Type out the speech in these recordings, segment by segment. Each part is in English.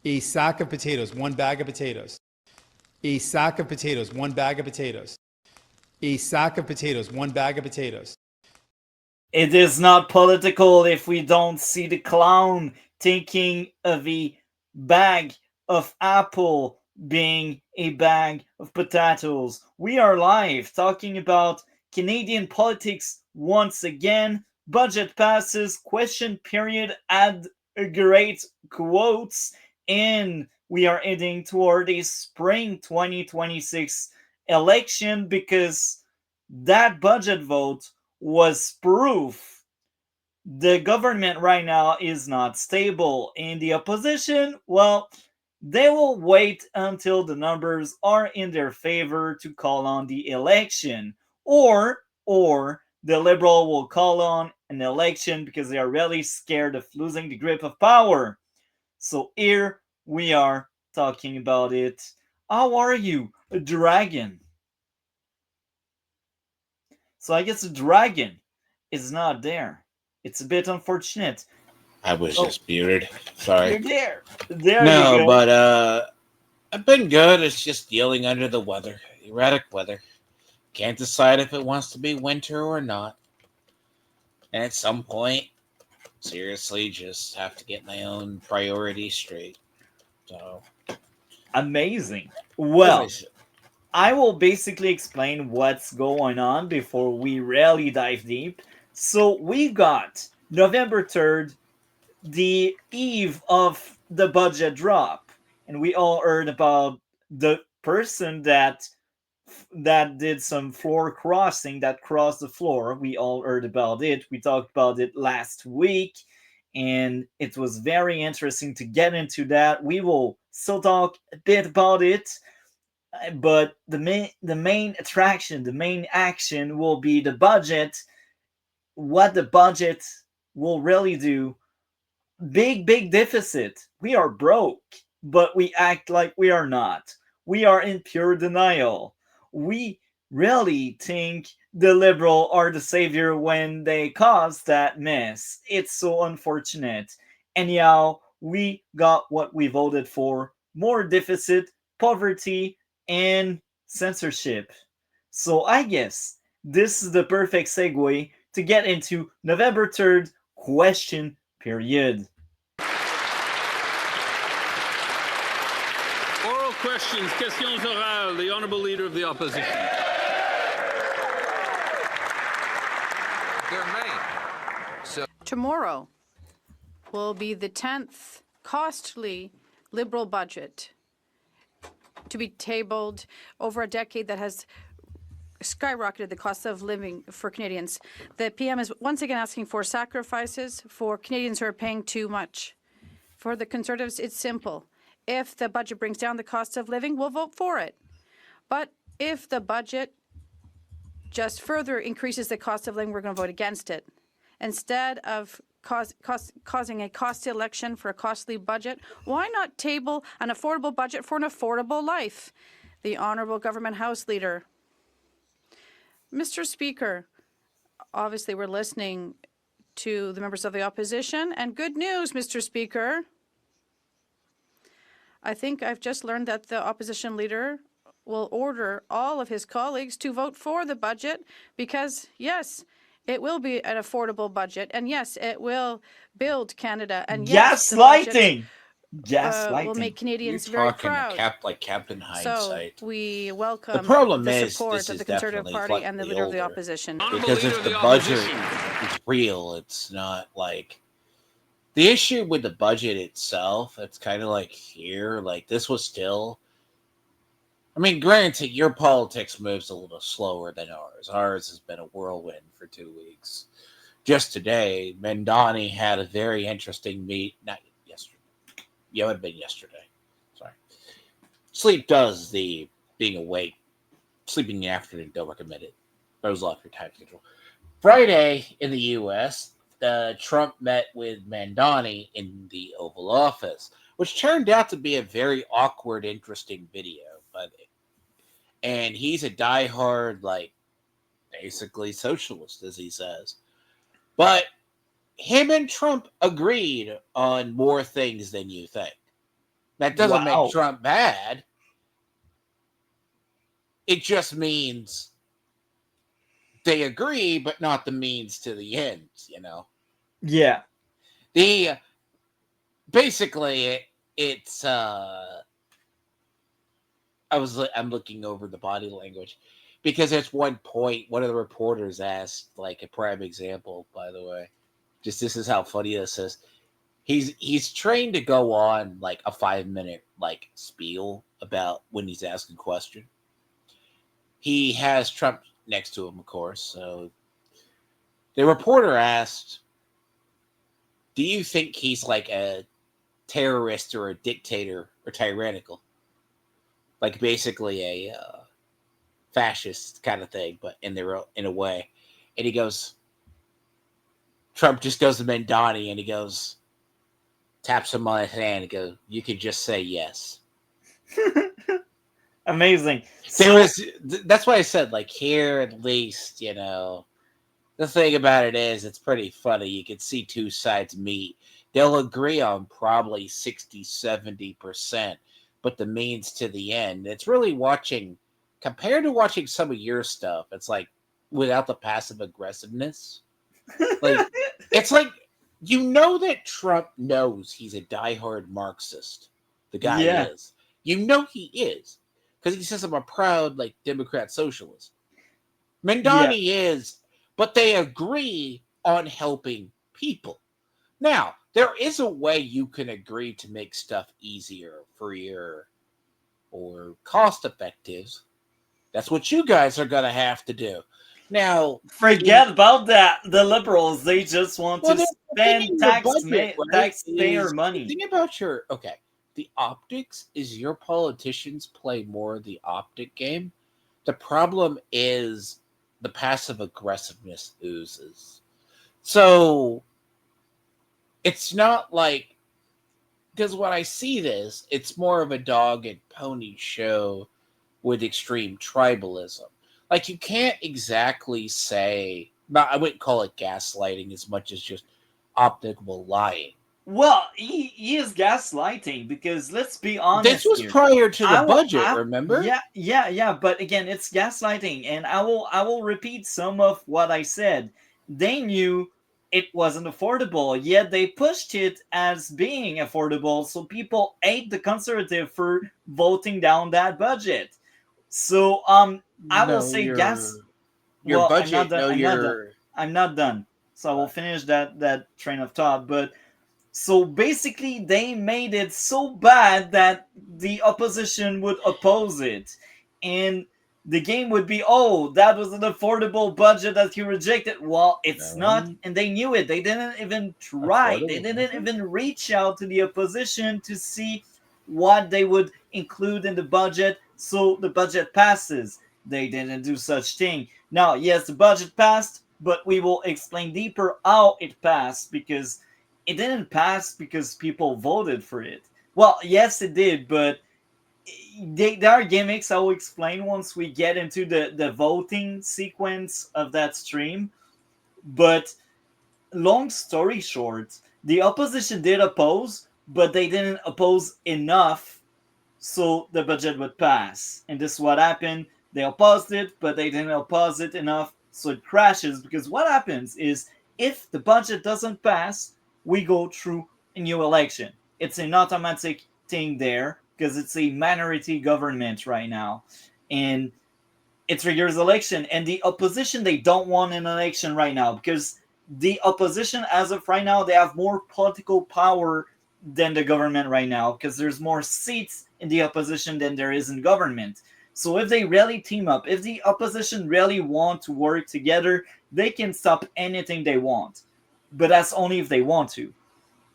A sack of potatoes, one bag of potatoes. A sack of potatoes, one bag of potatoes. A sack of potatoes, one bag of potatoes. It is not political if we don't see the clown thinking of a bag of apple being a bag of potatoes. We are live talking about Canadian politics once again. Budget passes, question period, add a great quotes, and we are heading toward a spring 2026 election because that budget vote was proof the government right now is not stable. And the opposition, well, they will wait until the numbers are in their favor to call on the election. Or the liberal will call on an election because they are really scared of losing the grip of power. So here we are talking about it. How are you, dragon? So I guess the dragon is not there. It's a bit unfortunate. I was Oh, just muted. Sorry. you're there. There you No, go. but I've been good. It's just dealing under the weather. Erratic weather. Can't decide if it wants to be winter or not. And at some point, seriously, just have to get my own priorities straight. So, Amazing. as I Well, said, I will basically explain what's going on before we really dive deep. So we got November 3rd, the eve of the budget drop, and we all heard about the person that did some floor crossing, that crossed the floor. We all heard about it. We talked about it last week, and it was very interesting to get into that. We will still talk a bit about it, but the main attraction, the main action will be the budget. What the budget will really do. Big deficit. We are broke, but we act like we are not. We are in pure denial. We really think the liberal are the savior when they cause that mess. It's so unfortunate. Anyhow, we got what we voted for: more deficit, poverty, and censorship. So I guess this is the perfect segue to get into November 3rd question period. Oral questions, questions orales. The Honourable Leader of the Opposition. There may. Tomorrow will be the 10th costly Liberal budget to be tabled over a decade that has skyrocketed the cost of living for Canadians. The PM is once again asking for sacrifices for Canadians who are paying too much. For the Conservatives, it's simple. If the budget brings down the cost of living, we'll vote for it. But if the budget just further increases the cost of living, we're going to vote against it. Instead of causing a costly election for a costly budget, why not table an affordable budget for an affordable life? The Honourable Government House Leader. Mr. Speaker, obviously we're listening to the members of the opposition, and good news, Mr. Speaker. I think I've just learned that the opposition leader will order all of his colleagues to vote for the budget because, yes, it will be an affordable budget, and yes, it will build Canada, and yes, the budget will make Canadians you're very talking proud. like Captain So Hindsight. we welcome problem the is, support this of is the Conservative definitely Party and the slightly Leader of the older. Opposition. Honourable Because Leader if of the the budget Opposition. is real, it's not like the issue with the budget itself. It's kind of like here, like this was still. I mean, granted, your politics moves a little slower than ours. Ours has been a whirlwind for 2 weeks. Just today, Mandani had a very interesting meet. Not yesterday. Yeah, it would have been yesterday. Sorry. Sleep does the being awake. Sleeping in the afternoon, don't recommend it. Throws off your time schedule. Friday in the U.S., Trump met with Mandani in the Oval Office, which turned out to be a very awkward, interesting video. And he's a diehard, like, basically socialist, as he says. But him and Trump agreed on more things than you think. That doesn't Wow. make Trump bad. It just means they agree, but not the means to the end, you know. Yeah. The basically it's I'm looking over the body language because at one point one of the reporters asked, like, a prime example, by the way. Just this is how funny this is. He's trained to go on like a 5 minute like spiel about when he's asking a question. He has Trump next to him, of course. So the reporter asked, "Do you think he's like a terrorist or a dictator or tyrannical? Like basically a fascist kind of thing, but in a way?" And he goes, Trump just goes to Mendani and he goes, taps him on his hand and goes, "You can just say yes." Amazing. There So was that's why I said, like, here at least, you know, the thing about it is it's pretty funny. You can see two sides meet. They'll agree on probably 60-70%, but the means to the end, it's really watching compared to watching some of your stuff, it's like without the passive aggressiveness. Like it's like you know that Trump knows he's a diehard Marxist. The guy yeah, is. You know he is. Because he says I'm a proud like Democrat socialist. yeah. Mandani is, but they agree on helping people. Now, there is a way you can agree to make stuff easier, freer, or cost effective. That's what you guys are going to have to do. Now, Forget about that. The liberals, they just want well, to the thing spend in your budget, right, taxpayer is the money. thing about your okay. The optics is your politicians play more the optic game. The problem is the passive aggressiveness oozes. So it's not like because when I see this, it's more of a dog and pony show with extreme tribalism. Like you can't exactly say, not I wouldn't call it gaslighting as much as just optical lying. Well, he is gaslighting because let's be This honest was here. prior to the budget, remember? Yeah, but again, it's gaslighting, and I will repeat some of what I said. They knew it wasn't affordable, yet they pushed it as being affordable, so people hate the conservative for voting down that budget. So I will No, say gas. your Well, I'm not budget. done. No, I'm not done. your I'm not done. So I will finish that train of thought, but so basically, they made it so bad that the opposition would oppose it. And the game would be, oh, that was an affordable budget that you rejected. Well, it's not. no And they knew it. They didn't even try. They affordable didn't budget. even reach out to the opposition to see what they would include in the budget so the budget passes. They didn't do such thing. Now, yes, the budget passed, but we will explain deeper how it passed because it didn't pass because people voted for it. Well, yes, it did, but there are gimmicks I will explain once we get into the voting sequence of that stream. But long story short, the opposition did oppose, but they didn't oppose enough so the budget would pass. And this is what happened. They opposed it, but they didn't oppose it enough, so it crashes. Because what happens is if the budget doesn't pass, we go through a new election. It's an automatic thing there because it's a minority government right now. And it triggers election. And the opposition, they don't want an election right now because the opposition, as of right now, they have more political power than the government right now because there's more seats in the opposition than there is in government. So if they really team up, if the opposition really want to work together, they can stop anything they want. But that's only if they want to.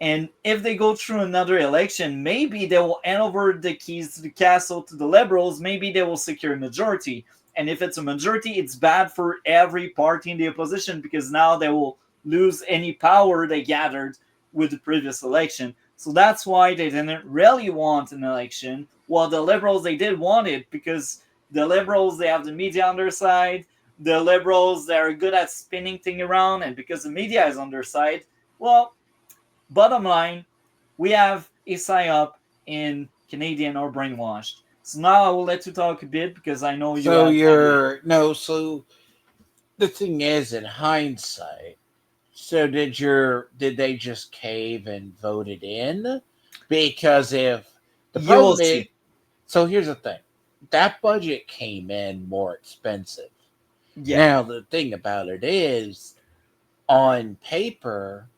And if they go through another election, maybe they will hand over the keys to the castle to the liberals. Maybe they will secure a majority. And if it's a majority, it's bad for every party in the opposition because now they will lose any power they gathered with the previous election. So that's why they didn't really want an election. While the liberals, they did want it because the liberals, they have the media on their side. The liberals, they're good at spinning things around. And because the media is on their side, well, bottom line, we have a psyop in Canadian are brainwashed. So now I will let you talk a bit because I know you So have. so the thing is, in hindsight, so did they just cave and vote it in? Because if the You will problem is, see. so here's the thing, that budget came in more expensive. Yeah. Now the thing about it is, on paper,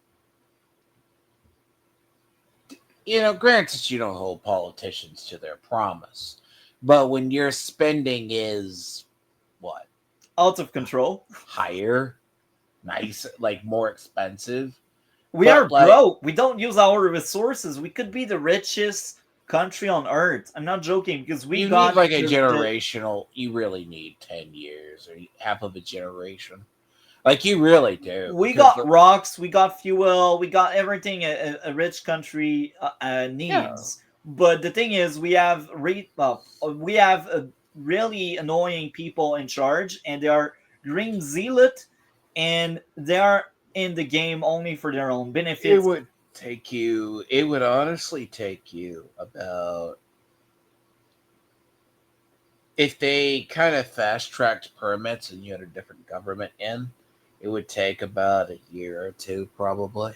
granted, you don't hold politicians to their promise, but when your spending is what, Out of control. higher, nice, like more expensive, We are but like broke. We don't use our resources. We could be the richest country on earth. I'm not joking because we you need got like a the generational. You really need 10 years or half of a generation. Like you really do, we because got rocks, we got fuel, we got everything a rich country yeah, needs. But the thing is, we have really annoying people in charge, and they are green zealot, and they are in the game only for their own it benefits. would take you. It would honestly take you about, if they kind of fast tracked permits and you had a different government in, it would take about a year or two, probably.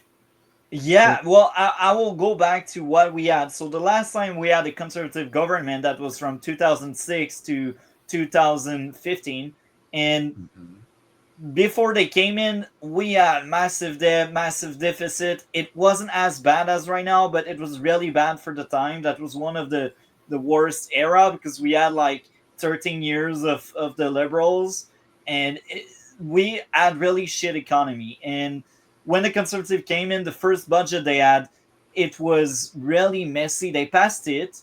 Yeah, well, I will go back to what we had. So the last time we had a conservative government, that was from 2006 to 2015, and Mhm. before they came in, we had massive debt, massive deficit. It wasn't as bad as right now, but it was really bad for the time. That was one of the worst era because we had like 13 years of the liberals, and we had really shit economy. And when the conservative came in, the first budget they had, it was really messy. They passed it,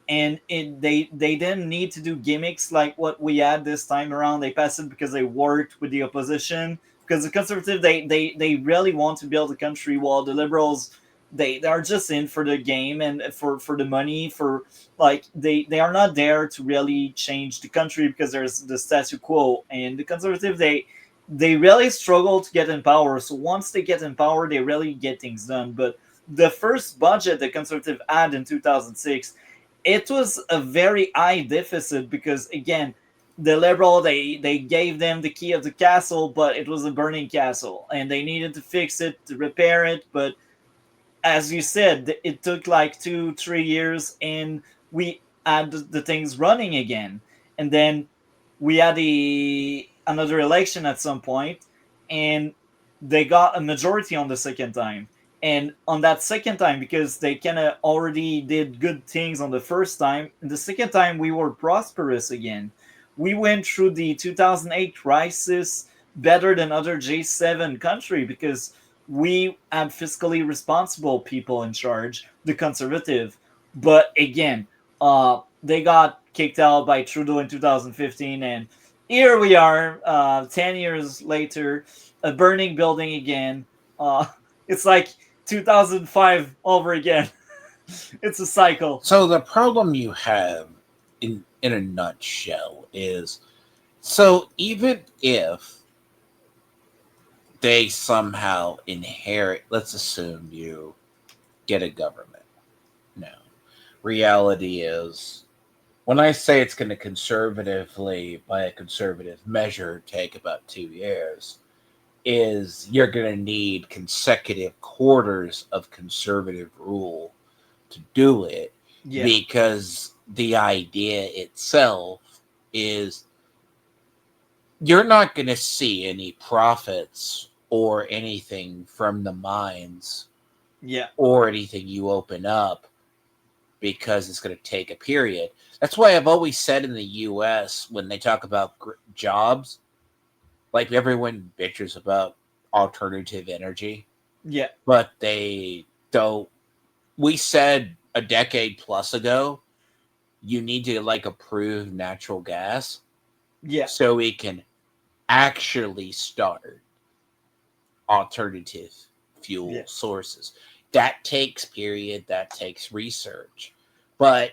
and they didn't need to do gimmicks like what we had this time around. They passed it because they worked with the opposition. Because the conservative, they really want to build a country, while the liberals, they are just in for the game and for the money. For like they are not there to really change the country because there's the statu quo. And the conservative, they really struggle to get in power. So once they get in power, they really get things done. But the first budget the conservative had in 2006, it was a very high deficit because again, the liberal, they gave them the key of the castle, but it was a burning castle and they needed to fix it, to repair it. But as you said, it took like 2 3 years, and we had the things running again. And then we had another election at some point, and they got a majority on the second time. And on that second time, because they kind of already did good things on the first time, the second time we were prosperous again. We went through the 2008 crisis better than other J7 country because we had fiscally responsible people in charge, the conservative. But again, they got kicked out by Trudeau in 2015, and here we are, 10 years later, a burning building again. Uh, it's like 2005 over again. It's a cycle. So the problem you have, in a nutshell, is, so even if they somehow inherit, let's assume you get a government. No. Reality is, when I say it's going to conservatively, by a conservative measure, take about 2 years, is you're going to need consecutive quarters of conservative rule to do it, Yeah. because the idea itself is you're not going to see any profits or anything from the mines Yeah. or anything you open up, because it's going to take a period. That's why I've always said in the US, when they talk about jobs, like everyone bitches about alternative energy, Yeah. but they don't. We said a decade plus ago, you need to like approve natural gas Yeah. so we can actually start alternative Yeah. fuel sources. That takes period, that takes research. But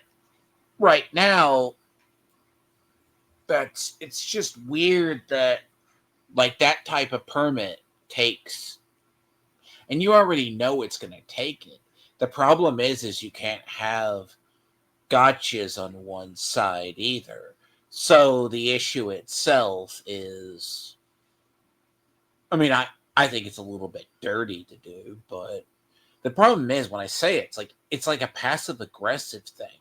right now, it's just weird that like that type of permit takes, and you already know it's going to take it. The problem is you can't have gotchas on one side either. So the issue itself is, I mean, I think it's a little bit dirty to do, but the problem is when I say it, it's like a passive aggressive thing.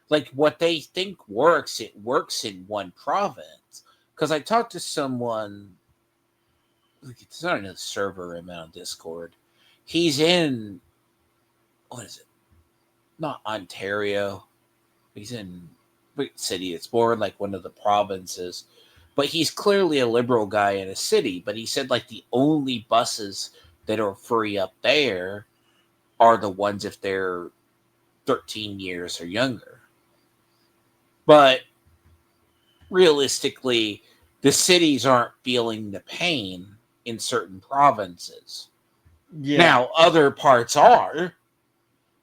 Like what they think works, it works in one province. Because I talked to someone, it's not in a server I'm on Discord. He's in, what is it? Not Ontario. He's in big city. It's more like one of the provinces. But he's clearly a liberal guy in a city. But he said like the only buses that are free up there are the ones if they're 13 years or younger. But realistically, the cities aren't feeling the pain in certain provinces. Yeah. Now, other parts are.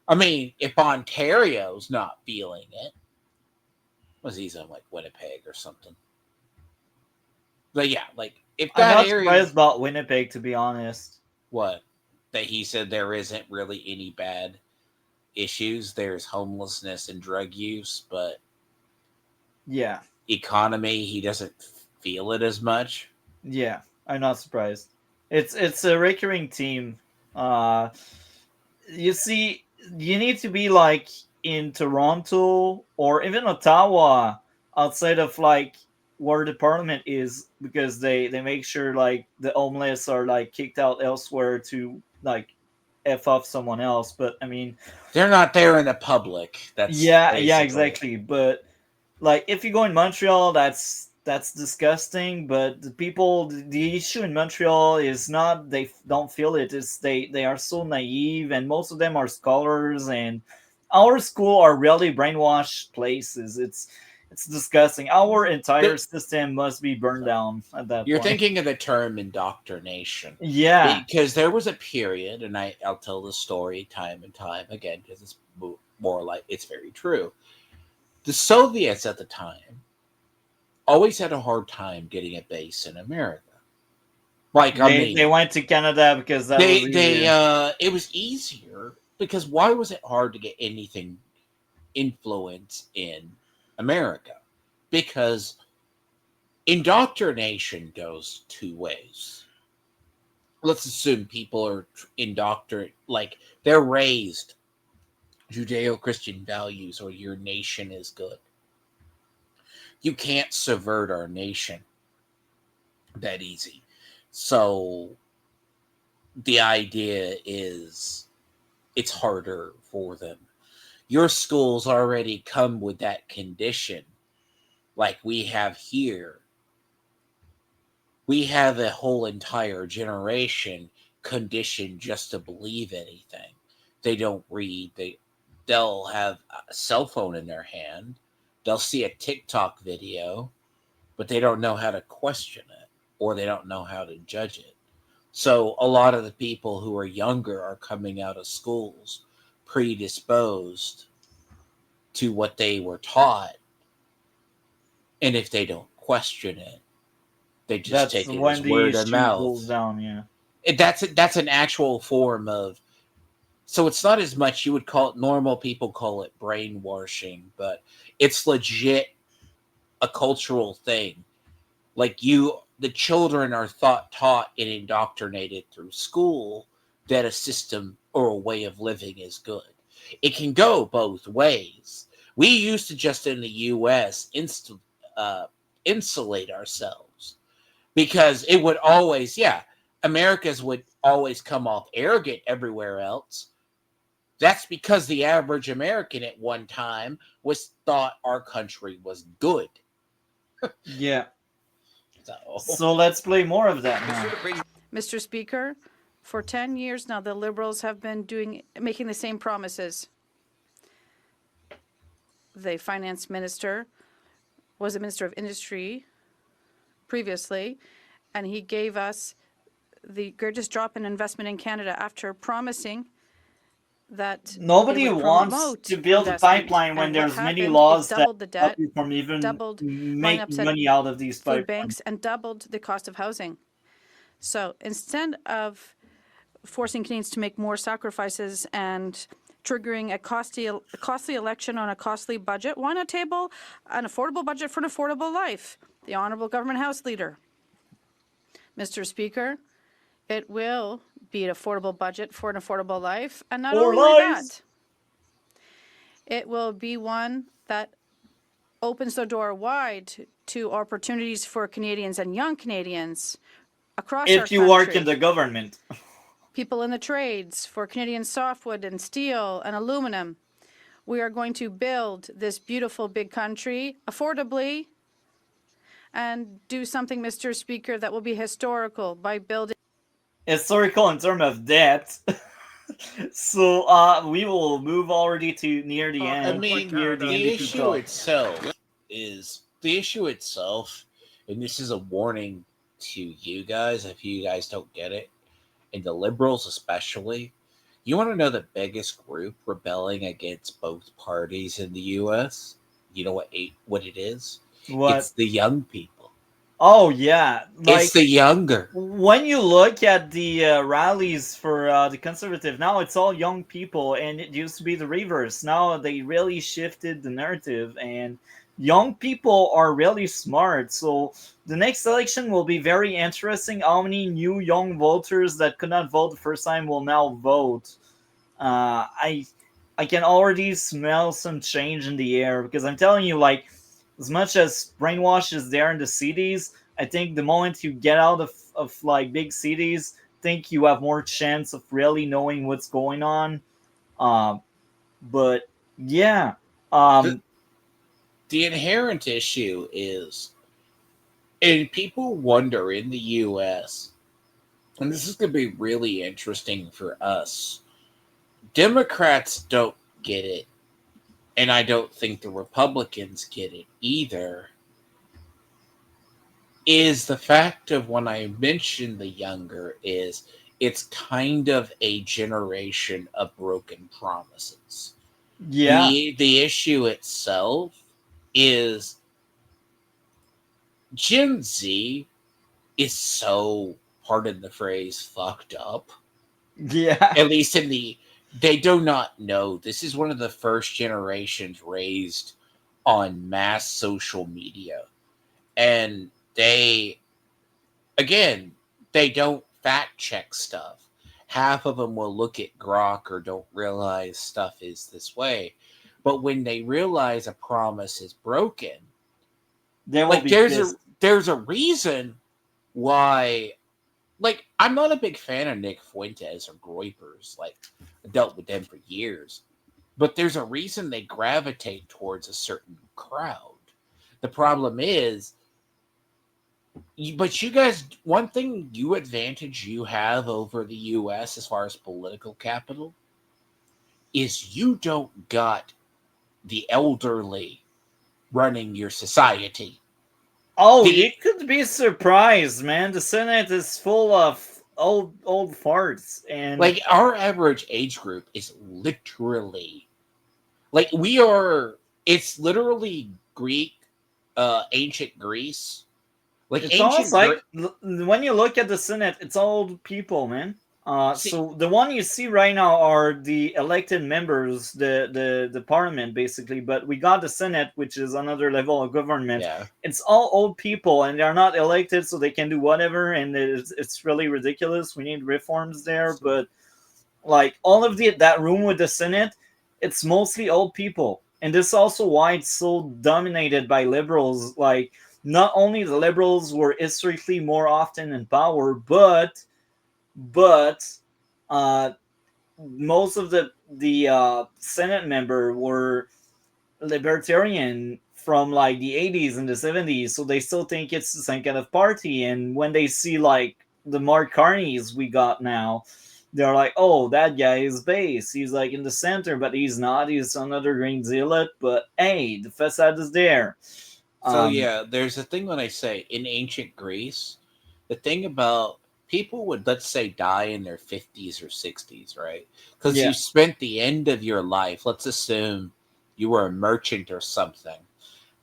I mean, if Ontario's not feeling it, was he's in like Winnipeg or something. But yeah, like if I'm that not area, surprised about Winnipeg, to be honest. what that he said there isn't really any bad issues. There's homelessness and drug use, but Yeah. economy, he doesn't feel it as much. Yeah, I'm not surprised. It's a recurring theme. You see, you need to be like in Toronto or even Ottawa, outside of like where the parliament is, because they make sure like the homeless are like kicked out elsewhere to like f off someone else. But I mean, They're not there in the public. That's yeah, basically exactly. But like if you go in Montreal, that's disgusting. But the people, the issue in Montreal is not they don't feel it. It's they are so naive, and most of them are scholars. And our school are really brainwashed places. It's disgusting. Our entire system must be burned down at that You're point. thinking of the term indoctrination. Yeah, Because there was a period, and I'll tell the story time and time again because it's more like it's very true. The Soviets at the time always had a hard time getting a base in America. Like, I mean, they went to Canada because that was easier. it was easier because why was it hard to get anything influence in America? Because indoctrination goes two ways. Let's assume people are indoctrinated, like they're raised Judeo-Christian values or your nation is good. You can't subvert our nation that easy. So the idea is it's harder for them. Your schools already come with that condition like we have here. We have a whole entire generation conditioned just to believe anything. They don't read. They'll have a cell phone in their hand. They'll see a TikTok video, but they don't know how to question it or they don't know how to judge it. So a lot of the people who are younger are coming out of schools predisposed to what they were taught. And if they don't question it, they just That's take it when as the word of issue mouth. goes down. Yeah. That's an actual form of. So it's not as much you would call it. Normal people call it brainwashing, but it's legit a cultural thing. Like the children are taught and indoctrinated through school that a system or a way of living is good. It can go both ways. We used to just in the U.S. Insulate ourselves because it would always, Americas would always come off arrogant everywhere else. That's because the average American at one time was thought our country was good. Yeah. So So let's play more of that now. Mr. Speaker, for 10 years now, the Liberals have been making the same promises. The finance minister was a minister of industry previously, and he gave us the greatest drop in investment in Canada after promising that Nobody it would wants promote to build a investment. pipeline when And what there's many happened, laws it that doubled the stop debt, you from even doubled running making upset money out of these food pipelines. banks, and doubled the cost of housing. So instead of forcing Canadians to make more sacrifices and triggering a costly election on a costly budget. Why not table an affordable budget for an affordable life? The Honourable Government House Leader. Mr. Speaker, it will be an affordable budget for an affordable life, and not Or only lies. that, it will be one that opens the door wide to opportunities for Canadians and young Canadians across our If country. you work in the government. People in the trades, for Canadian softwood and steel and aluminum. We are going to build this beautiful big country affordably and do something, Mr. Speaker, that will be historical by building. Historical in terms of debt. So we will move already to near the end. I mean, near the the NDP issue talk. itself is the issue itself, and this is a warning to you guys if you guys don't get it, and the liberals especially. You want to know the biggest group rebelling against both parties in the U.S.? You know what it is? What? It's the young people. Oh yeah, It's the younger. When you look at the rallies for the conservative, now it's all young people, and it used to be the reverse. Now they really shifted the narrative, and young people are really smart. So the next election will be very interesting. How many new young voters that could not vote the first time will now vote? I can already smell some change in the air, because I'm telling you, like, as much as brainwash is there in the cities, I think the moment you get out of like big cities, I think you have more chance of really knowing what's going on. But yeah, The inherent issue is, and people wonder in the U.S., and this is going to be really interesting for us. Democrats don't get it, and I don't think the Republicans get it either, is the fact of when I mention the younger is it's kind of a generation of broken promises. yeah, The issue itself is Gen Z is so, pardon the phrase, fucked up. yeah. At least they do not know. This is one of the first generations raised on mass social media. And they don't fact check stuff. Half of them will look at Grok or don't realize stuff is this way. But when they realize a promise is broken, They will like be there's pissed. a reason why. Like, I'm not a big fan of Nick Fuentes or Groypers. Like, I dealt with them for years. But there's a reason they gravitate towards a certain crowd. The problem is, but you guys, one thing you have over the U.S. as far as political capital is you don't got the elderly running your society. Oh, you could be surprised, man. The Senate is full of old farts, and like our average age group is literally like we are. It's literally Greek, ancient Greece. Like it's almost like when you look at the Senate, it's all old people, man. So the one you see right now are the elected members, the parliament basically. But we got the Senate, which is another level of government. Yeah. It's all old people, and they're not elected, so they can do whatever. And it's really ridiculous. We need reforms there, but like all of that room with the Senate, it's mostly old people, and this is also why it's so dominated by liberals. Like, not only the liberals were historically more often in power, but most of the Senate member were libertarian from like the 80s and the 70s, so they still think it's the same kind of party. And when they see like the Mark Carneys we got now, they're like, oh, that guy is base. He's like in the center, but he's not. He's another green zealot. But hey, the facade is there. So yeah, there's a thing when I say in ancient Greece, the thing about people would, let's say, die in their 50s or 60s, right? Because you spent the end of your life, let's assume you were a merchant or something.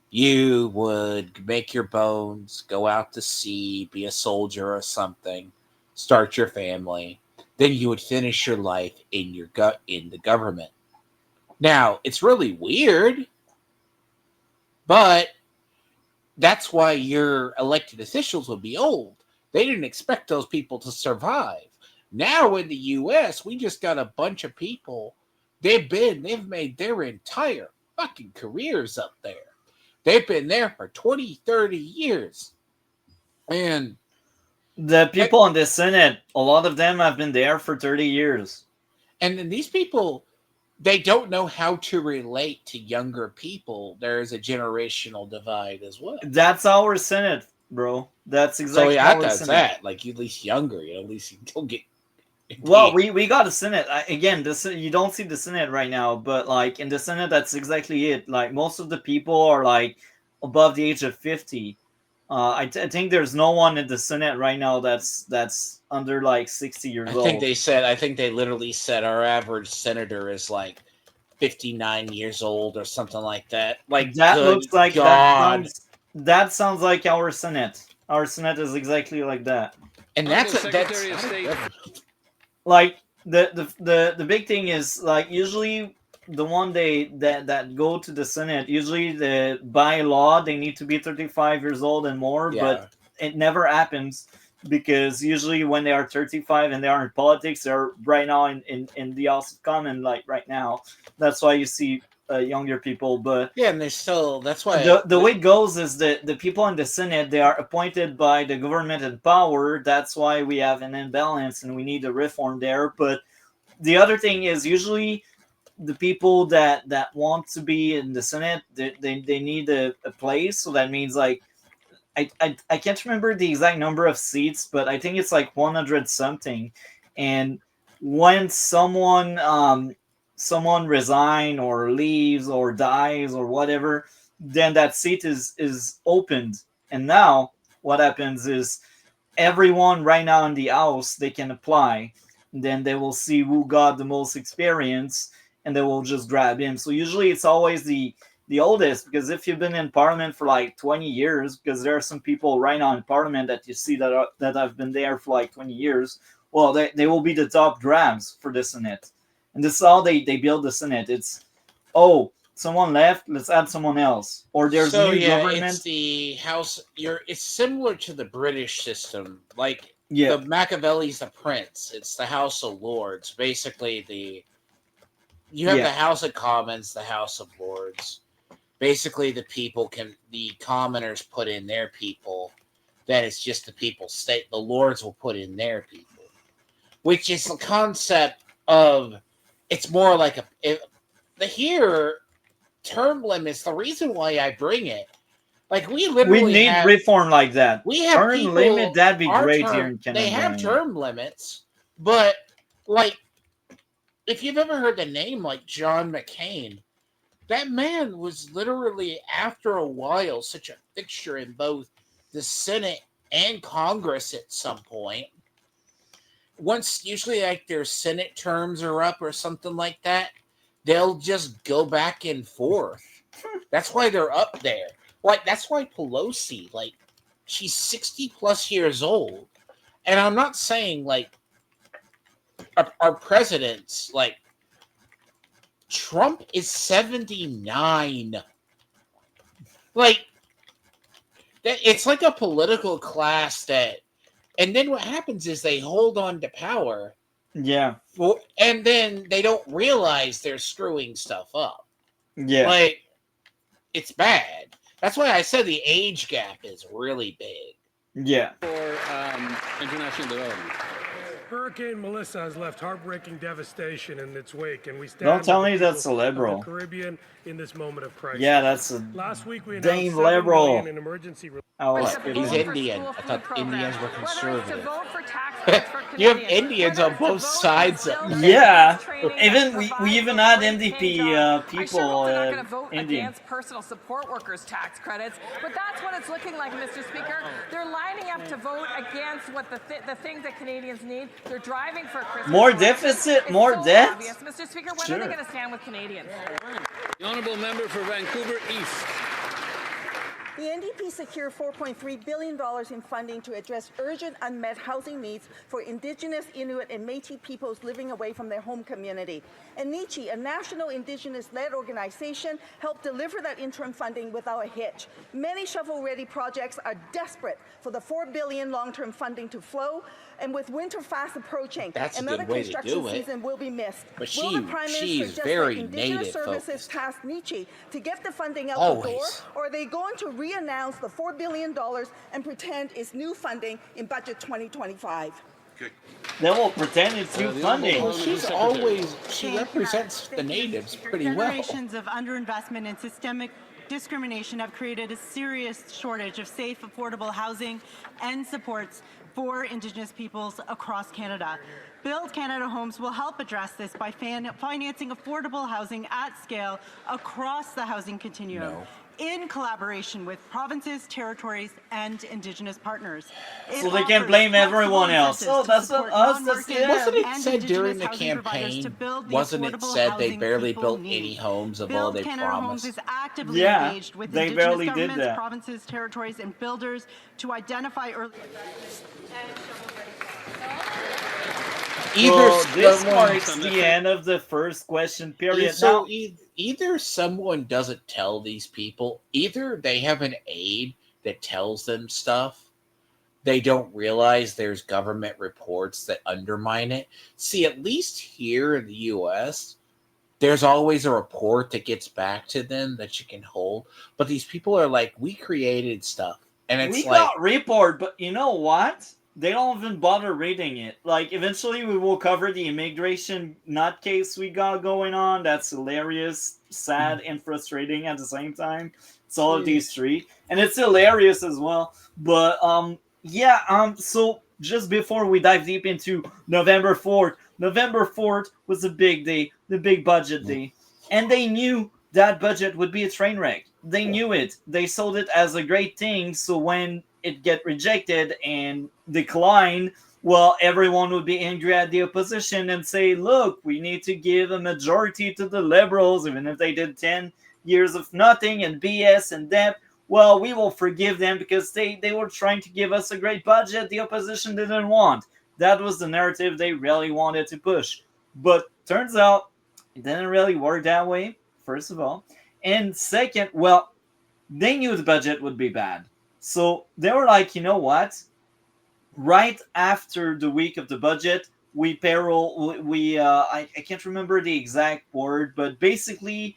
You would make your bones, go out to sea, be a soldier or something, start your family. Then you would finish your life in the government. Now, it's really weird, but that's why your elected officials will be old. They didn't expect those people to survive. Now in the US, we just got a bunch of people. They've made their entire fucking careers up there. They've been there for 20, 30 years. And The people in the Senate, a lot of them have been there for 30 years. and then these people, they don't know how to relate to younger people. There is a generational divide as well. That's our Senate, bro. That's So exactly yeah, our that's Senate. that. Like, you at least younger, at least you don't get. Well, we got a Senate. Again, you don't see the Senate right now, but like in the Senate, that's exactly it. Like most of the people are like above the age of 50. I think there's no one in the Senate right now that's under like 60 years old. I think they literally said our average senator is like 59 years old or something like that. Like, that good looks like God. that sounds like our Senate. Our Senate is exactly like that. And Honorable that's Secretary of State. Like the big thing is like usually the one that go to the Senate, usually by law they need to be 35 years old and more, Yeah. but it never happens because usually when they are 35 and they are in politics, they're right now in the House of Commons, like right now. That's why you see younger people, but yeah, and they're still, that's why the way it goes is that the people in the Senate, they are appointed by the government in power. That's why we have an imbalance and we need a reform there. But the other thing is usually the people that want to be in the Senate, they need a place. So that means like I can't remember the exact number of seats, but I think it's like 100 something. And when someone resign or leaves or dies or whatever, then that seat is opened. And now what happens is everyone right now in the house, they can apply. Then they will see who got the most experience and they will just grab him. So usually it's always the oldest, because if you've been in parliament for like 20 years, because there are some people right now in parliament that you see that have been there for like 20 years, well, they will be the top grabs for the Senate. And this is how they build the Senate. It's, oh, someone left, let's add someone else. Or there's so new yeah, government. it's the House. It's similar to the British system. Like, Yeah. the Machiavelli's the prince. It's the House of Lords. Basically, you have Yeah. the House of Commons, the House of Lords. Basically, the commoners put in their people. Then it's just the people state. The Lords will put in their people, which is the concept of. It's more like term limits. The reason why I bring it, like, we literally need reform like that. we have Term people, limit, that'd be our great term- here in Canada. They have term limits, but like, if you've ever heard the name like John McCain, that man was literally, after a while, such a fixture in both the Senate and Congress at some point. Once, usually, like, their Senate terms are up or something like that, they'll just go back and forth. That's why they're up there. Like, that's why Pelosi, like, she's 60 plus years old. And I'm not saying, like, our presidents, like, Trump is 79. Like, it's like a political class that, and then what happens is they hold on to power. Yeah. And then they don't realize they're screwing stuff up. Yeah. Like, it's bad. That's why I said the age gap is really big. Yeah. For international development. Hurricane Melissa has left heartbreaking devastation in its wake, and we stand Don't tell with me the that's a people of liberal. the Caribbean in this moment of crisis. Yeah, that's a Last week we Dame announced $7 liberal. million in emergency relief. Alice. He's Indian. I thought Indians were conservative. You You have Indians on both sides of it. Yeah. Even we even had NDP people Indian. Against personal support workers' tax credits, but that's what it's looking like, Mr. Speaker. They're lining up to vote against what the things that Canadians need. They're driving for a Christmas More election. deficit, It's more so debt? obvious. Mr. Speaker, when Sure. are they going to stand with Canadians? The honourable member for Vancouver East. The NDP secured $4.3 billion in funding to address urgent unmet housing needs for Indigenous, Inuit, and Métis peoples living away from their home community. And NICHI, a national Indigenous-led organization, helped deliver that interim funding without a hitch. Many shovel-ready projects are desperate for the $4 billion long-term funding to flow, and with winter fast approaching, That's a another good way to construction do it. season will be missed. But Will the Prime Minister she's just very let Indigenous native Services focused. task NICHI to get the funding out Always. the door, or are they going to re-announce the $4 billion and pretend it's new funding in budget 2025? They will pretend it's new funding. Well, she represents the natives pretty well. Generations of underinvestment and systemic discrimination have created a serious shortage of safe, affordable housing and supports for Indigenous peoples across Canada. Build Canada Homes will help address this by financing affordable housing at scale across the housing continuum. In collaboration with provinces, territories, and Indigenous partners. So they can blame everyone else. Oh, that's not us, that's them. Wasn't it said during the campaign, wasn't it said they barely built any homes of all they Canada Homes promised? is actively Yeah, engaged with they Indigenous barely did governments, that. provinces, territories, and builders to identify early So this marks the end of the first question period. So Now, either someone doesn't tell these people, either they have an aide that tells them stuff, they don't realize there's government reports that undermine it. See, at least here in the U.S., there's always a report that gets back to them that you can hold. But these people are like, we created stuff. And it's we like, got report, but you know what? They don't even bother reading it. Like, eventually we will cover the immigration nutcase we got going on. That's hilarious, sad, and frustrating at the same time. It's all of these three. And it's hilarious as well. But, so just before we dive deep into November 4th was a big day, the big budget day. And they knew that budget would be a train wreck. They knew it. They sold it as a great thing, so when it get rejected and declined, well, everyone would be angry at the opposition and say, look, we need to give a majority to the Liberals, even if they did 10 years of nothing and BS and debt. Well, we will forgive them because they were trying to give us a great budget the opposition didn't want. That was the narrative they really wanted to push. But turns out it didn't really work that way, first of all. And second, well, they knew the budget would be bad. So they were like, you know what? Right after the week of the budget, I can't remember the exact word, but basically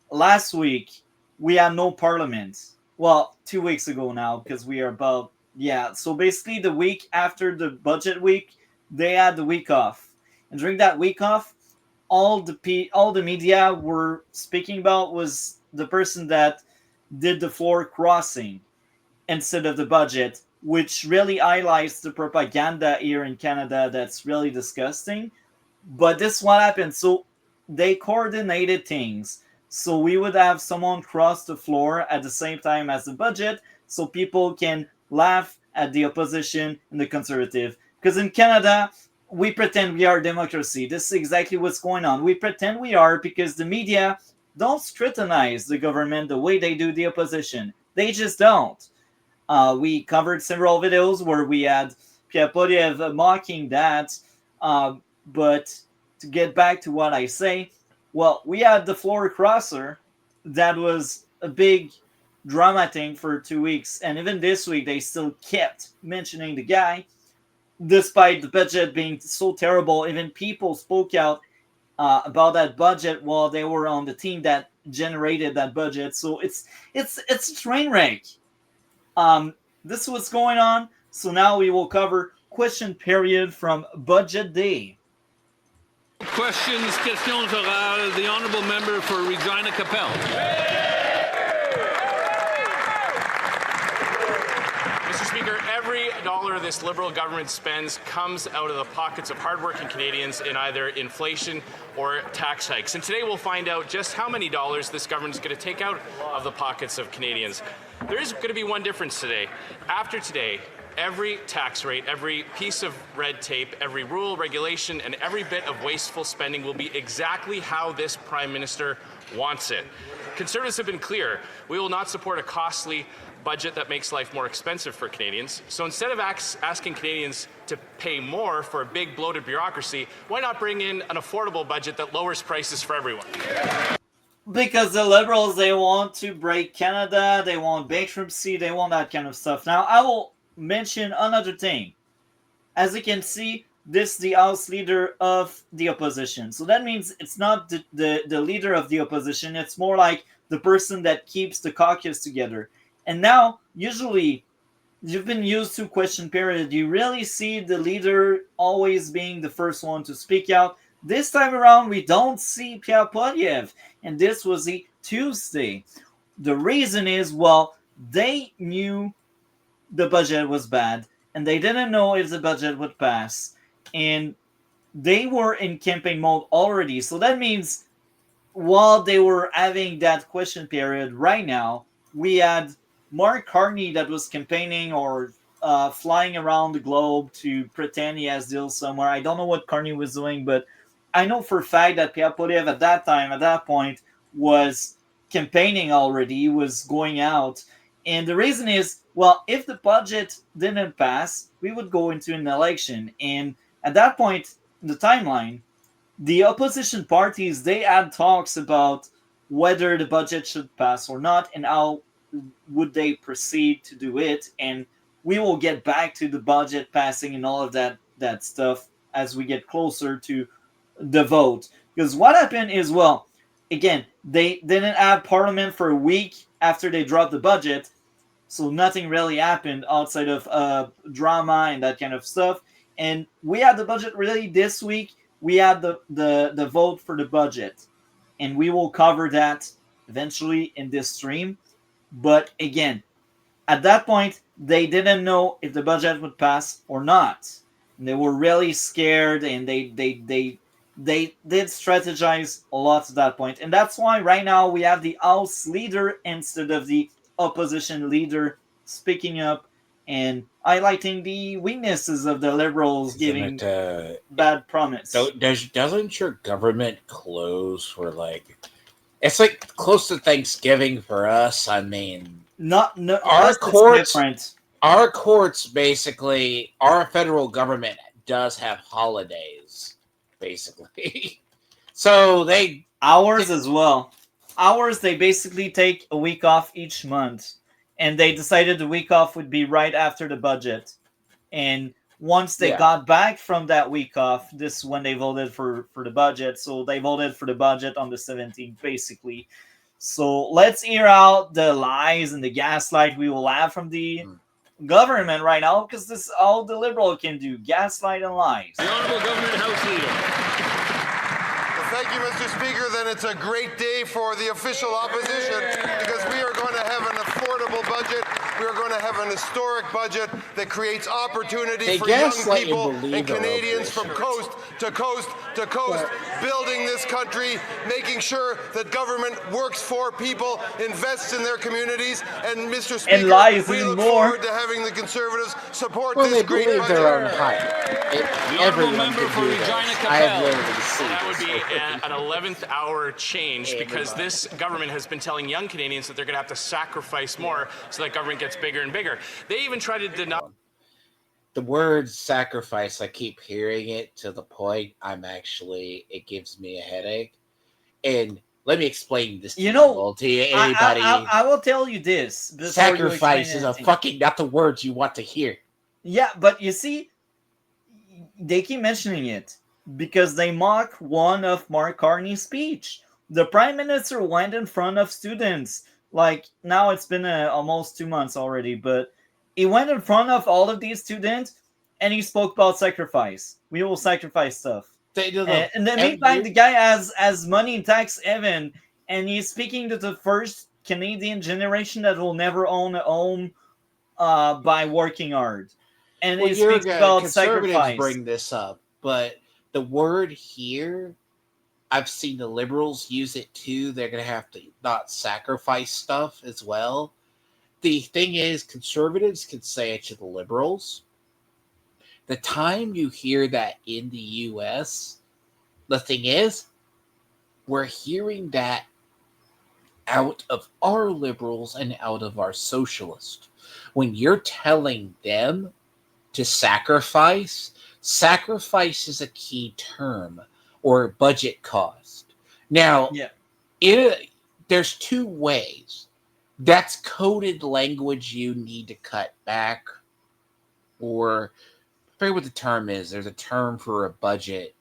last week we had no parliament. Well, 2 weeks ago now, because we are about, so basically the week after the budget week, they had the week off. And during that week off, all the media were speaking about was the person that did the floor crossing instead of the budget, which really highlights the propaganda here in Canada that's really disgusting. But this is what happened. So they coordinated things. So we would have someone cross the floor at the same time as the budget so people can laugh at the opposition and the conservative. Because in Canada, we pretend we are a democracy. This is exactly what's going on. We pretend we are because the media don't scrutinize the government the way they do the opposition. They just don't. We covered several videos where we had Pierre Poilievre mocking that. But to get back to what I say, well, we had the floor crosser. That was a big drama thing for 2 weeks. And even this week, they still kept mentioning the guy. Despite the budget being so terrible, even people spoke out about that budget while they were on the team that generated that budget. So it's a train wreck. This is what's going on. So now we will cover question period from Budget Day. Questions orales. The honourable member for Regina Capel. Mr. Speaker, every dollar this Liberal government spends comes out of the pockets of hardworking Canadians in either inflation or tax hikes. And today we'll find out just how many dollars this government is going to take out of the pockets of Canadians. There is going to be one difference today. After today, every tax rate, every piece of red tape, every rule, regulation, and every bit of wasteful spending will be exactly how this Prime Minister wants it. Conservatives have been clear. We will not support a costly budget that makes life more expensive for Canadians. So instead of asking Canadians to pay more for a big bloated bureaucracy, why not bring in an affordable budget that lowers prices for everyone? Because the Liberals, they want to break Canada, they want bankruptcy, they want that kind of stuff. Now, I will mention another thing. As you can see, this is the House Leader of the opposition. So that means it's not the leader of the opposition, it's more like the person that keeps the caucus together. And now, usually, you've been used to question period. You really see the leader always being the first one to speak out. This time around, we don't see Pierre Poilievre, and this was a Tuesday. The reason is, well, they knew the budget was bad, and they didn't know if the budget would pass, and they were in campaign mode already. So that means while they were having that question period right now, we had Mark Carney that was campaigning or flying around the globe to pretend he has deals somewhere. I don't know what Carney was doing, but I know for a fact that Pierre Poilievre at that point, was campaigning already. He was going out. And the reason is, well, if the budget didn't pass, we would go into an election. And at that point, in the timeline, the opposition parties, they had talks about whether the budget should pass or not and how would they proceed to do it. And we will get back to the budget passing and all of that stuff as we get closer to the vote. Because what happened is, well, again, they didn't have parliament for a week after they dropped the budget, so nothing really happened outside of drama and that kind of stuff. And we had the budget really this week. We had the vote for the budget, and we will cover that eventually in this stream. But again, at that point, they didn't know if the budget would pass or not. And they were really scared, and they did strategize a lot at that point. And that's why right now we have the House Leader instead of the opposition leader speaking up and highlighting the weaknesses of the Liberals, giving bad promise. Doesn't your government close for it's like close to Thanksgiving for us? I mean, our courts basically, our federal government does have holidays, basically. So ours as well. Ours, they basically take a week off each month, and they decided the week off would be right after the budget. And once they got back from that week off, this is when they voted for the budget. So they voted for the budget on the 17th, basically. So let's hear out the lies and the gaslight we will have from the government right now, because this is all the Liberal can do: gaslight and lies. The Honourable Government House Leader. Thank you, Mr. Speaker. Then it's a great day for the official opposition, because we are going to have an affordable budget. We are going to have an historic budget that creates opportunity for young people and Canadians from coast to coast to coast, building this country, making sure that government works for people, invests in their communities. And Mr. Speaker, we look forward to having the Conservatives support this great budget. The Honourable Member for Regina Capel. That would be an 11th hour change, because this government has been telling young Canadians that they're going to have to sacrifice more so that government gets bigger and bigger. They even try to deny the word sacrifice. I keep hearing it to the point it gives me a headache. And let me explain this to anybody. I will tell you this. Sacrifice is not the words you want to hear. Yeah, but you see, they keep mentioning it because they mock one of Mark Carney's speech. The Prime Minister went in front of students. Now it's been almost 2 months already, but he went in front of all of these students and he spoke about sacrifice. We will sacrifice stuff. And in the meantime, the guy has money in tax haven, and he's speaking to the first Canadian generation that will never own a home by working hard. And he speaks about sacrifice. Bring this up, but the word here, I've seen the Liberals use it too. They're going to have to not sacrifice stuff as well. The thing is, Conservatives can say it to the Liberals. The time you hear that in the U.S., the thing is, we're hearing that out of our liberals and out of our socialists. When you're telling them to sacrifice, sacrifice is a key term or budget cost. Now, Yeah. there's two ways. That's coded language you need to cut back, or I forget what the term is. There's a term for a budget,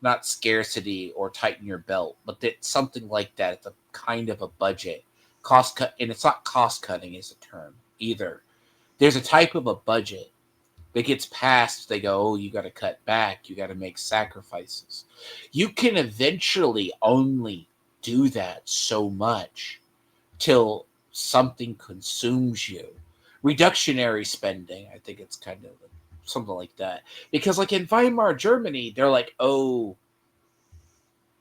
not scarcity or tighten your belt, but that something like that. It's a kind of a budget cost cut, and it's not cost cutting is a term either. There's a type of a budget that gets passed. They go, oh, you got to cut back, you got to make sacrifices. You can eventually only do that so much till something consumes you. Reductionary spending, I think it's kind of something like that. Because like in Weimar Germany, they're like, oh,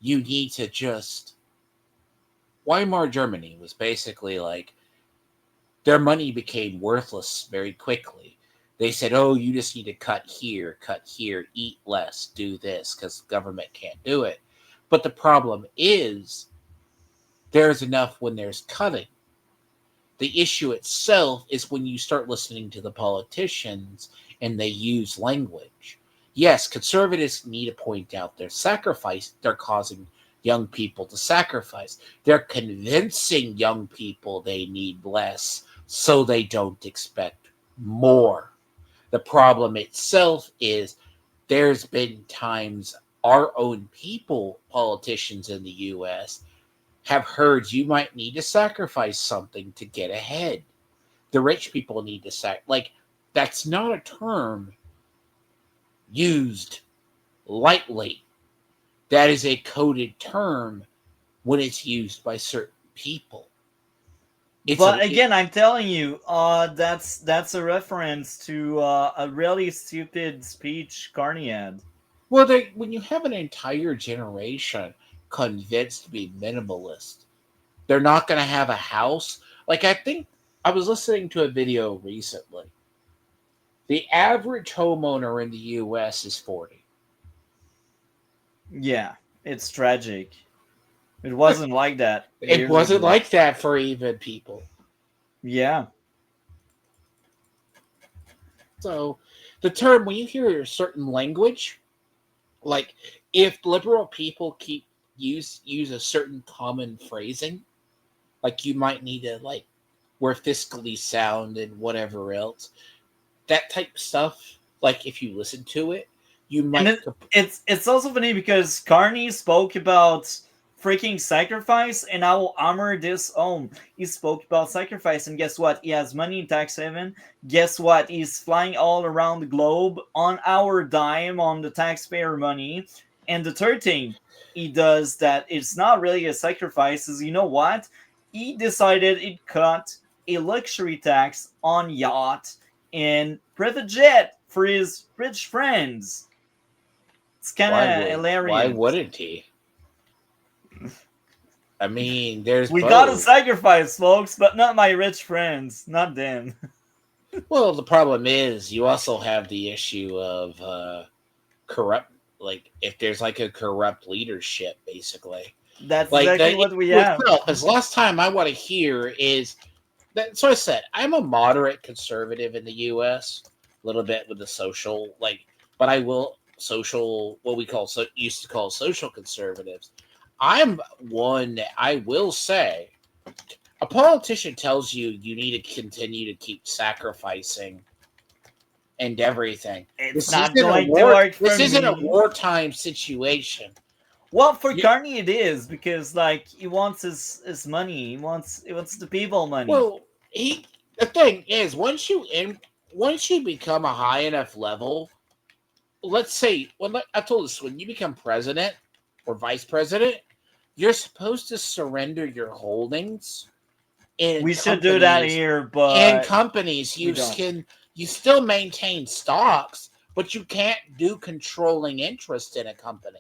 you need to just... Weimar Germany was basically like, their money became worthless very quickly. They said, oh, you just need to cut here, eat less, do this, because government can't do it. But the problem is, there's enough when there's cutting. The issue itself is when you start listening to the politicians and they use language. Yes, conservatives need to point out their sacrifice. They're causing young people to sacrifice. They're convincing young people they need less so they don't expect more. The problem itself is there's been times our own people, politicians in the U.S., have heard you might need to sacrifice something to get ahead. The rich people need to like, that's not a term used lightly. That is a coded term when it's used by certain people. But again, I'm telling you, that's a reference to a really stupid speech Carney had. Well, when you have an entire generation convinced to be minimalist, they're not going to have a house. Like, I think I was listening to a video recently. The average homeowner in the U.S. is 40. Yeah, it's tragic. It wasn't like that. It wasn't like that for even people. Yeah. So, the term, when you hear a certain language, like if liberal people keep use a certain common phrasing, like you might need to, like, we're fiscally sound and whatever else, that type of stuff, like if you listen to it, you might... It's also funny because Carney spoke about freaking sacrifice, and I will hammer this home. He spoke about sacrifice, and guess what? He has money in tax haven. Guess what? He's flying all around the globe on our dime, on the taxpayer money. And the third thing he does that it's not really a sacrifice is, you know what? He decided he'd cut a luxury tax on yacht and private jet for his rich friends. It's kind of hilarious. Why wouldn't he? I mean, we gotta sacrifice, folks, but not my rich friends, not them. Well, the problem is you also have the issue of corrupt, like if there's like a corrupt leadership, basically. That's like exactly what we have. Because last time I want to hear is that. So I said I'm a moderate conservative in the U.S. A little bit with the social, like, but I will social what we call used to call social conservatives. I'm one that I will say, a politician tells you you need to continue to keep sacrificing and everything. It's not going to work for me. This isn't a wartime situation. Well, for Carney it is, because like he wants his money. He wants the people money. Well, the thing is, once you become a high enough level, let's say I told this, when you become president or vice president, you're supposed to surrender your holdings. We should do that here, but in companies you still maintain stocks, but you can't do controlling interest in a company.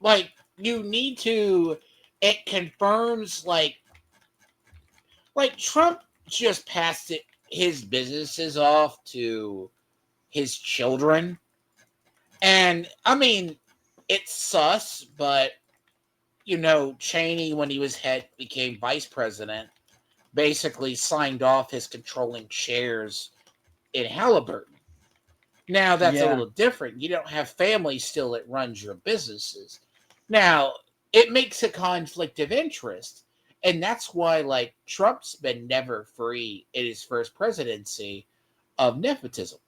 Like, you need to, it confirms, like Trump just passed his businesses off to his children. And I mean, it's sus, but Cheney, when he became vice president, basically signed off his controlling shares in Halliburton. Now that's a Yeah. little different. You don't have family still that runs your businesses. Now it makes a conflict of interest, and that's why Trump's been never free in his first presidency of nepotism.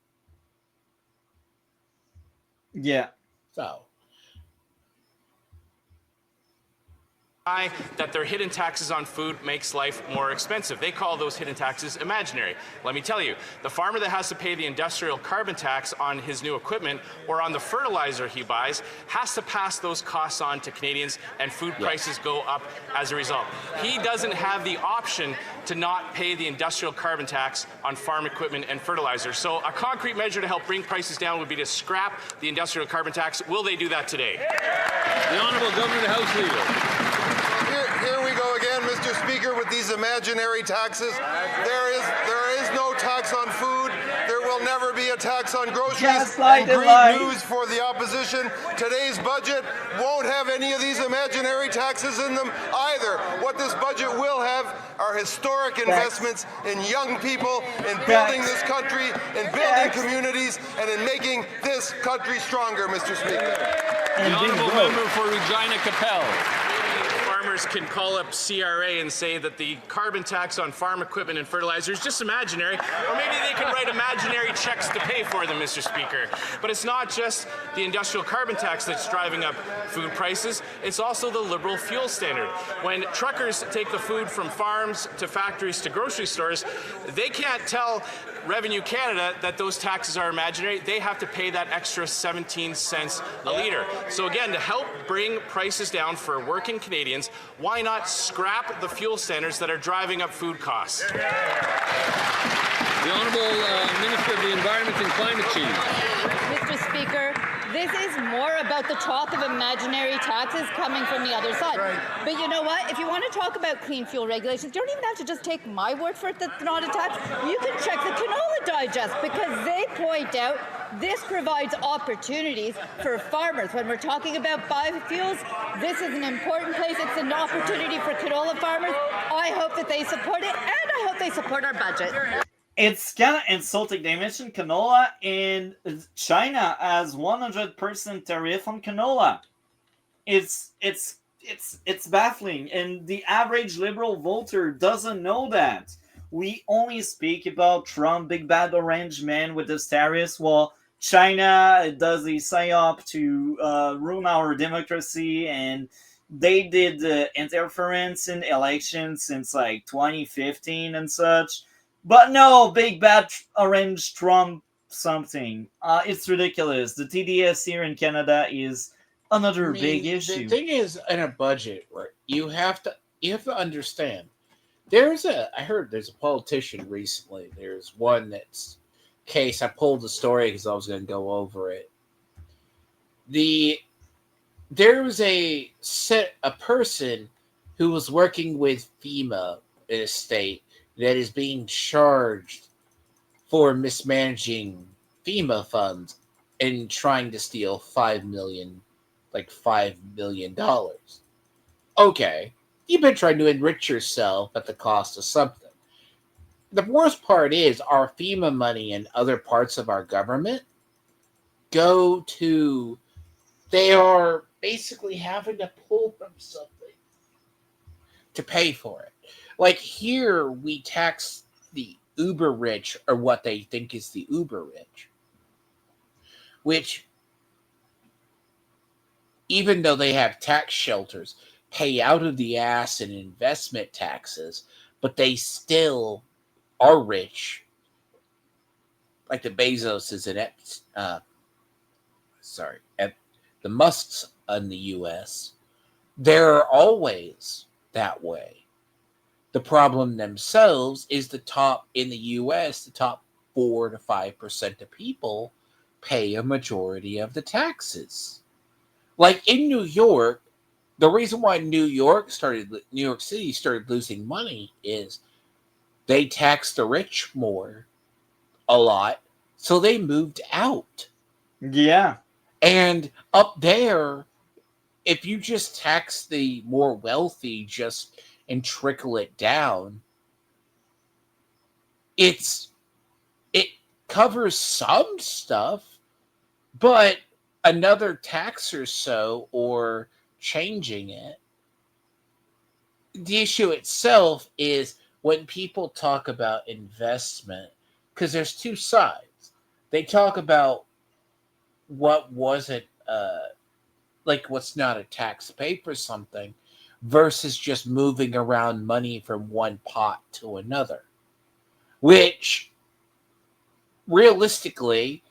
Yeah. So that their hidden taxes on food makes life more expensive. They call those hidden taxes imaginary. Let me tell you, the farmer that has to pay the industrial carbon tax on his new equipment or on the fertilizer he buys has to pass those costs on to Canadians, and food prices go up as a result. He doesn't have the option to not pay the industrial carbon tax on farm equipment and fertilizer. So a concrete measure to help bring prices down would be to scrap the industrial carbon tax. Will they do that today? The Honourable Governor to House Leader. Here we go again, Mr. Speaker, with these imaginary taxes. There is no tax on food. There will never be a tax on groceries. And great news for the opposition. Today's budget won't have any of these imaginary taxes in them either. What this budget will have are historic investments in young people, in building this country, in building communities, and in making this country stronger, Mr. Speaker. The Honourable Member for Regina Capel. Farmers can call up CRA and say that the carbon tax on farm equipment and fertilizer is just imaginary, or maybe they can write imaginary checks to pay for them, Mr. Speaker. But it's not just the industrial carbon tax that's driving up food prices, it's also the Liberal fuel standard. When truckers take the food from farms to factories to grocery stores, they can't tell Revenue Canada that those taxes are imaginary. They have to pay that extra 17 cents a litre. So again, to help bring prices down for working Canadians, why not scrap the fuel standards that are driving up food costs? The Honourable Minister of the Environment and Climate Change. Mr. Speaker, this is more about the talk of imaginary taxes coming from the other side. Right. But you know what? If you want to talk about clean fuel regulations, you don't even have to just take my word for it that's not a tax. You can check the Canola Digest, because they point out this provides opportunities for farmers. When we're talking about biofuels, this is an important place. It's an opportunity for canola farmers. I hope that they support it, and I hope they support our budget. It's kind of insulting. They mentioned canola, and China has 100% tariff on canola. It's baffling, and the average Liberal voter doesn't know that. We only speak about Trump, big bad orange man with his tariffs, while China does a psyop to ruin our democracy, and they did interference in elections since 2015 and such. But no, big bad orange Trump something. It's ridiculous. The TDS here in Canada is another big issue. The thing is, in a budget, right, you have to understand. I heard there's a politician recently. There's one that's case. I pulled the story because I was going to go over it. There was a person who was working with FEMA in a state that is being charged for mismanaging FEMA funds and trying to steal $5 million. Okay, you've been trying to enrich yourself at the cost of something. The worst part is our FEMA money and other parts of our government they are basically having to pull from something to pay for it. Like here, we tax the uber rich, or what they think is the uber rich, which, even though they have tax shelters, pay out of the ass in investment taxes, but they still are rich. Like the Bezoses and the Musks in the U.S., they're always that way. The problem themselves is the top in the U.S., the top 4 to 5% of people pay a majority of the taxes. Like in New York, the reason why New York City started losing money is they taxed the rich a lot, so they moved out. Yeah. And up there, if you just tax the more wealthy just and trickle it down, it covers some stuff, but another tax or so or changing it. The issue itself is when people talk about investment, because there's two sides. They talk about what wasn't like what's not a tax pay for something versus just moving around money from one pot to another, which realistically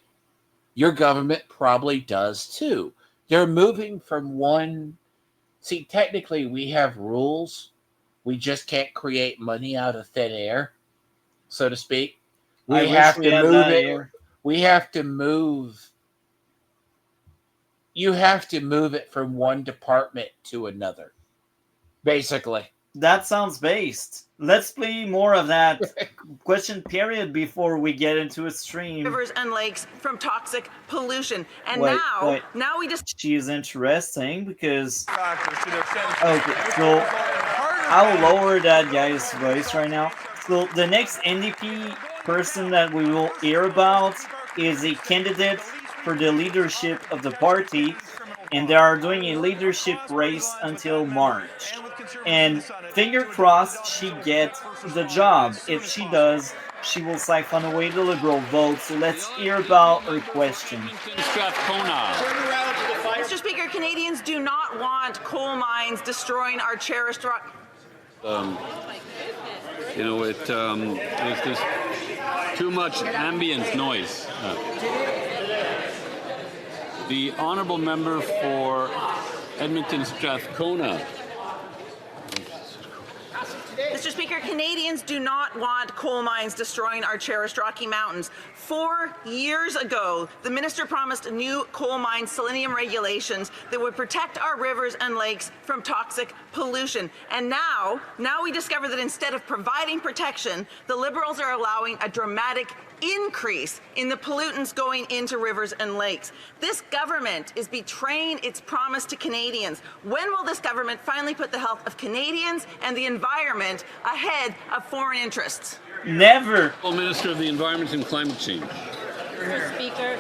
your government probably does too. They're moving from one. See, technically we have rules. We just can't create money out of thin air, so to speak. We have to move it. We have to move. You have to move it from one department to another, basically. That sounds based. Let's play more of that question period before we get into a stream. Rivers and lakes from toxic pollution. And Wait. now we just... She is interesting because... Okay, so I'll lower that guy's voice right now. So the next NDP person that we will hear about is a candidate for the leadership of the party, and they are doing a leadership race until March. And finger crossed she gets the job. If she does, she will siphon away the Liberal vote. So let's hear about her question. Mr. Speaker, Canadians do not want coal mines destroying our cherished rock. There's too much ambient noise. The honourable member for Edmonton Strathcona. Mr. Speaker, Canadians do not want coal mines destroying our cherished Rocky Mountains. 4 years ago, the minister promised new coal mine selenium regulations that would protect our rivers and lakes from toxic pollution. And now we discover that instead of providing protection, the Liberals are allowing a dramatic increase in the pollutants going into rivers and lakes. This government is betraying its promise to Canadians. When will this government finally put the health of Canadians and the environment ahead of foreign interests? Never. Minister of the Environment and Climate Change. Mr. Speaker,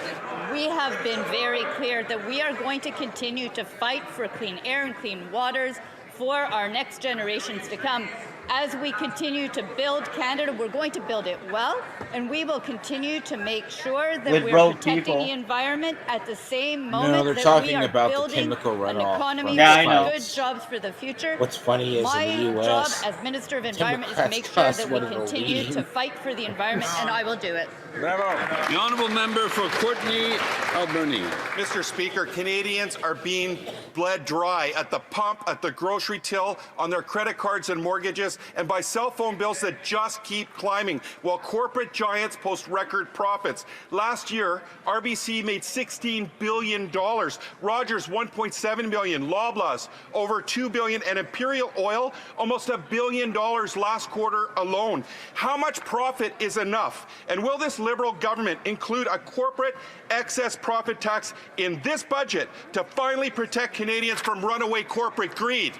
we have been very clear that we are going to continue to fight for clean air and clean waters for our next generations to come. As we continue to build Canada, we're going to build it well, and we will continue to make sure that we're protecting the environment at the same moment that we are building an economy with good jobs for the future. What's funny is my in the US, job as Minister of Environment is to make sure that we continue to fight for the environment, and I will do it. The honourable member for Courtenay, Alberni. Mr. Speaker, Canadians are being bled dry at the pump, at the grocery till, on their credit cards and mortgages, and by cell phone bills that just keep climbing, while corporate giants post record profits. Last year, RBC made $16 billion, Rogers $1.7 billion, Loblaws over $2 billion, and Imperial Oil almost $1 billion last quarter alone. How much profit is enough? And will this Liberal government include a corporate excess profit tax in this budget to finally protect Canadians from runaway corporate greed?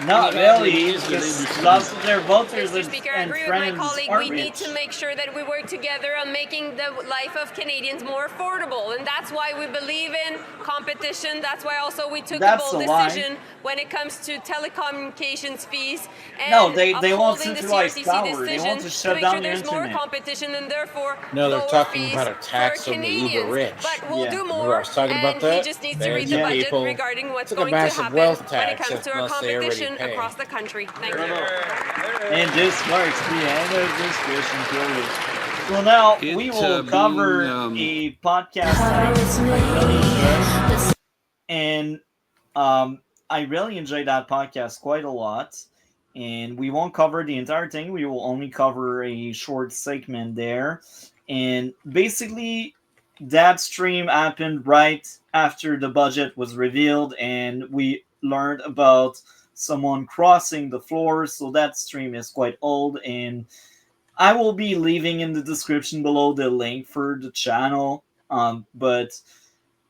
Not really, because lots of their voters Mr. Speaker, I agree with my colleague. We need to make sure that we work together on making the life of Canadians more affordable, and that's why we believe in competition. That's why also we took a bold decision when it comes to telecommunications fees and they want upholding the centralized CRTC power. They want decision to shut make down sure the there's more internet. competition and therefore No, they're lower talking fees about a tax for on the Canadians. uber rich. But we'll do more, Remember I was talking about and that? he just needs to read the Yeah. budget People- regarding what's it's like a going to massive happen wealth when it tax comes to our unless they already competition pay. across the country. Thank you. And this marks the end of this question period. So now we will cover a podcast I really enjoyed. And I really enjoyed that podcast quite a lot. And we won't cover the entire thing. We will only cover a short segment there. And basically, that stream happened right after the budget was revealed, and we learned about someone crossing the floor. So that stream is quite old, and I will be leaving in the description below the link for the channel. But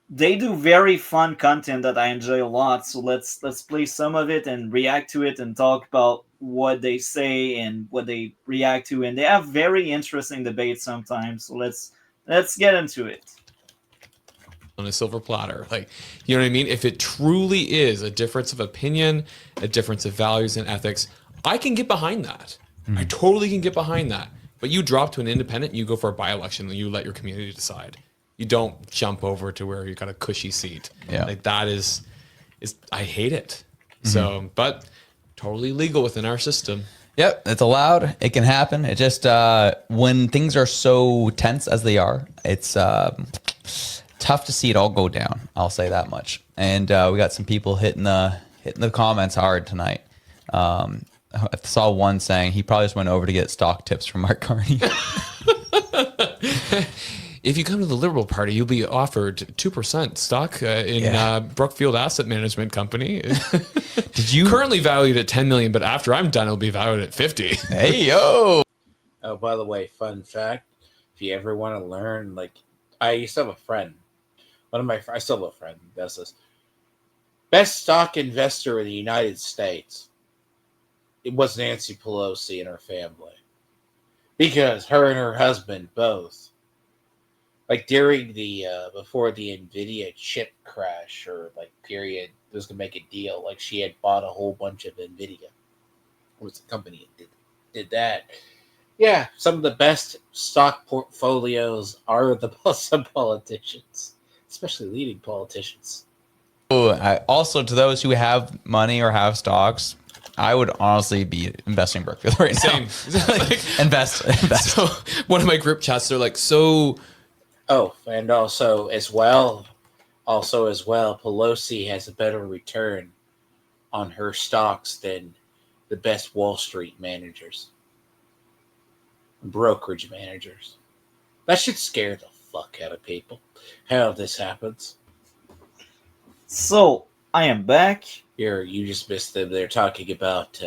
they do very fun content that I enjoy a lot. So let's play some of it and react to it and talk about what they say and what they react to. And they have very interesting debates sometimes. So let's get into it. On a silver platter, like, you know what I mean? If it truly is a difference of opinion, a difference of values and ethics, I can get behind that. I totally can get behind that. But you drop to an independent, you go for a by-election, and you let your community decide. You don't jump over to where you got a cushy seat. Yeah. Like that is I hate it. So, but totally legal within our system. Yep, it's allowed. It can happen. It just when things are so tense as they are, it's tough to see it all go down. I'll say that much. And we got some people hitting the comments hard tonight. I saw one saying he probably just went over to get stock tips from Mark Carney. If you come to the Liberal Party, you'll be offered 2% stock in Brookfield Asset Management Company. Did you currently valued at $10 million, but after I'm done, it'll be valued at 50. Hey yo! Oh, by the way, fun fact: if you ever want to learn, like, I used to have a friend. I still have a friend who does this. Best stock investor in the United States. It was Nancy Pelosi and her family, because her and her husband both. Like during the before the Nvidia chip crash or like period, was gonna make a deal. Like she had bought a whole bunch of Nvidia. It was a company that did that. Yeah, some of the best stock portfolios are some politicians, especially leading politicians. Also, to those who have money or have stocks, I would honestly be investing Brookfield right now. Same. Like, invest. So one of my group chats, they're like, so. Oh, and also as well, Pelosi has a better return on her stocks than the best Wall Street managers, brokerage managers. That should scare the fuck out of people. How this happens. So I am back. You just missed them. They're talking about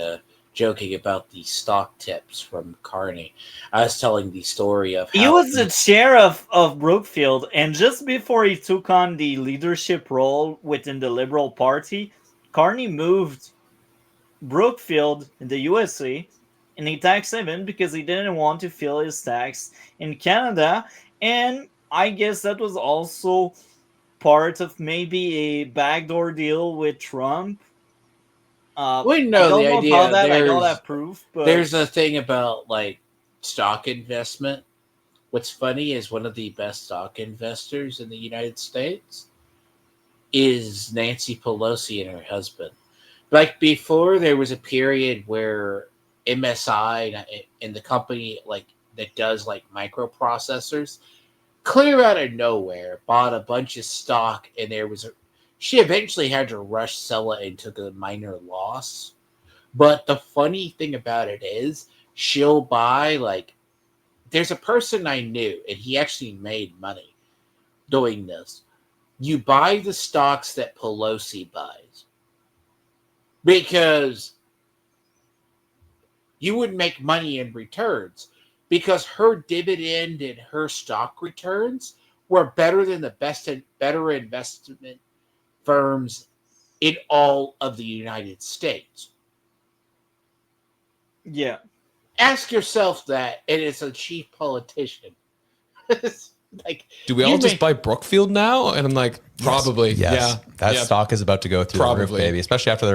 joking about the stock tips from Carney. I was telling the story of how he was the chair of Brookfield, and just before he took on the leadership role within the Liberal Party, Carney moved Brookfield in the USA, and he taxed him because he didn't want to feel his tax in Canada. And I guess that was also part of maybe a backdoor deal with Trump. We know I don't the know idea. about that. I don't have proof, but there's a thing about like stock investment. What's funny is one of the best stock investors in the United States is Nancy Pelosi and her husband. Like before, there was a period where MSI and the company like that does like microprocessors clear out of nowhere bought a bunch of stock, and she eventually had to rush sell it and took a minor loss. But the funny thing about it is she'll buy like there's a person I knew and he actually made money doing this. You buy the stocks that Pelosi buys because you would make money in returns because her dividend and her stock returns were better than the better investment firms in all of the United States. Yeah. Ask yourself that, and it's a chief politician. Like, do we all just buy Brookfield now? And I'm like, probably. Yes. Yeah. That stock is about to go through the roof, baby. Especially after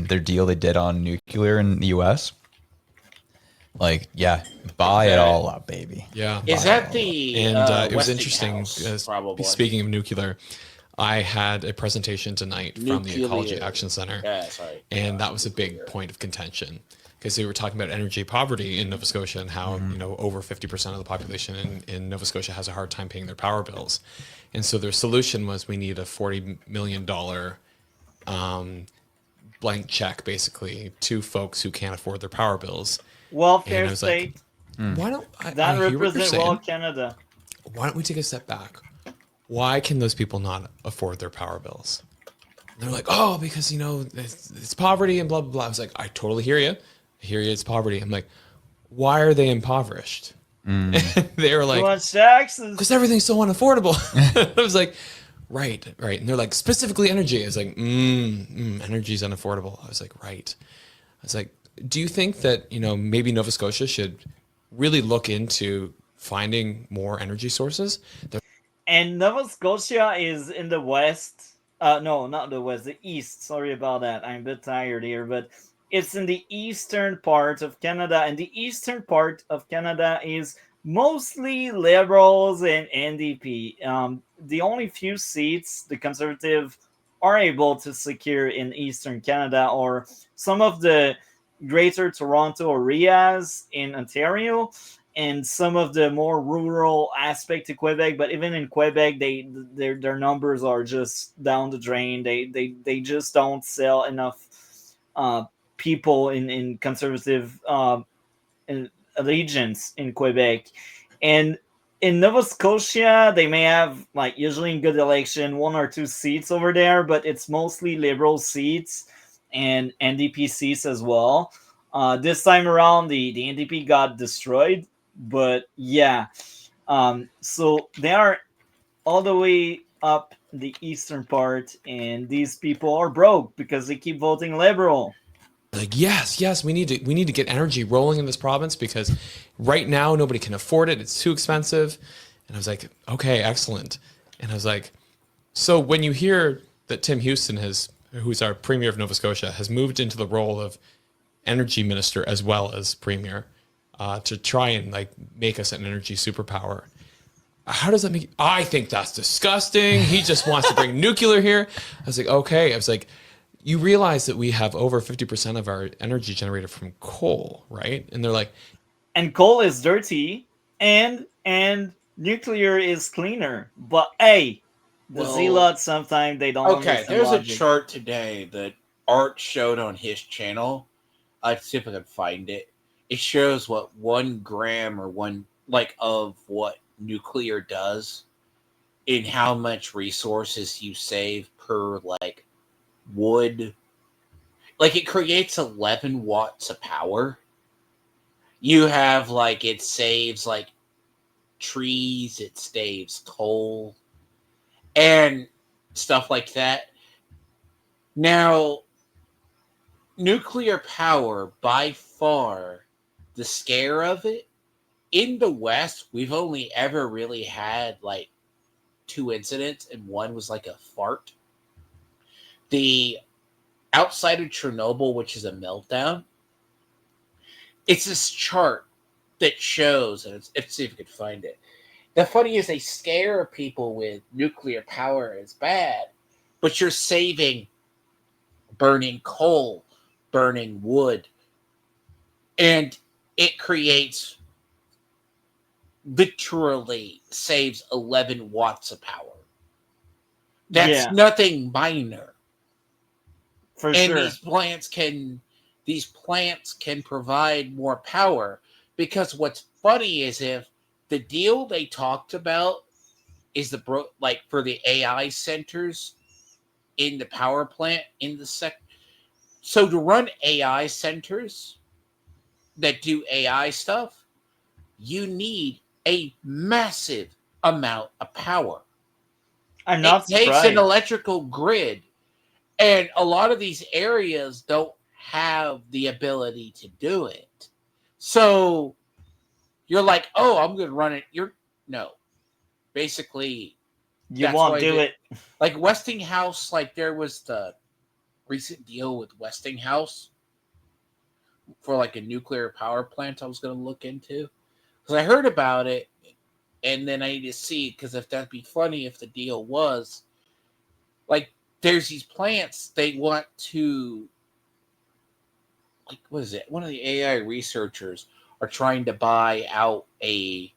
their deal they did on nuclear in the US. Like, yeah, buy it all up, baby. Yeah. Is that the and it was interesting. Probably. Speaking of nuclear, I had a presentation tonight from the Ecology Action Center. Yeah, sorry. And that was a big point of contention. Because they were talking about energy poverty in Nova Scotia and how over 50% of the population in Nova Scotia has a hard time paying their power bills. And so their solution was we need a $40 million blank check, basically, to folks who can't afford their power bills. Welfare state. Like, why don't that represent well Canada? Why don't we take a step back? Why can those people not afford their power bills? And they're like, oh, because it's poverty and blah blah blah. I was like, I totally hear you. It's poverty. I'm like, why are they impoverished? They were like, taxes because everything's so unaffordable. I was like, right. And they're like, specifically energy. I was like, energy is unaffordable. I was like, right. I was like, do you think that, maybe Nova Scotia should really look into finding more energy sources? And Nova Scotia is in the west. No, not the west, the east. Sorry about that. I'm a bit tired here, but it's in the eastern part of Canada, and the eastern part of Canada is mostly Liberals and NDP. The only few seats the Conservative are able to secure in eastern Canada are some of the Greater Toronto areas in Ontario and some of the more rural aspect to Quebec. But even in Quebec, their numbers are just down the drain. They just don't sell enough people in conservative allegiance in Quebec. And in Nova Scotia, they may have, like, usually in good election, 1 or 2 seats over there, but it's mostly Liberal seats and NDP seats as well. This time around, the NDP got destroyed, but yeah. So they are all the way up the eastern part, and these people are broke because they keep voting Liberal. Like, yes, we need to get energy rolling in this province because right now nobody can afford it. It's too expensive. And I was like, okay, excellent. And I was like, so when you hear that Tim Houston who's our Premier of Nova Scotia, has moved into the role of energy minister as well as Premier, to try and like make us an energy superpower. How does that make? I think that's disgusting. He just wants to bring nuclear here. I was like, okay. I was like, you realize that we have over 50% of our energy generated from coal, right? And they're like, and coal is dirty, and nuclear is cleaner. But hey, the zealots sometimes they don't understand there's logic. a chart today that Art showed on his channel. I'd see if I can find it. It shows what 1 gram or of what nuclear does in how much resources you save per wood. It creates 11 watts of power. You have it saves trees, it saves coal and stuff like that. Now, nuclear power, by far, the scare of it, in the West, we've only ever really had 2 incidents, and one was a fart. The outside of Chernobyl, which is a meltdown, it's this chart that shows, and let's see if we can find it. The funny is they scare people with nuclear power as bad, but you're saving burning coal, burning wood, and it creates, literally saves 11 watts of power. That's nothing minor. For and sure. These plants can provide more power, because what's funny is if the deal they talked about is for the AI centers in the power plant in the so to run AI centers that do AI stuff, you need a massive amount of power. I'm not It takes surprised. an electrical grid, and a lot of these areas don't have the ability to do it. So you're like, oh, I'm going to run it. No. Basically, you won't do it. Like Westinghouse, there was the recent deal with Westinghouse for a nuclear power plant I was going to look into. Because I heard about it, and then I need to see, because if that'd be funny if the deal was, there's these plants they want to, what is it? One of the AI researchers are trying to buy out a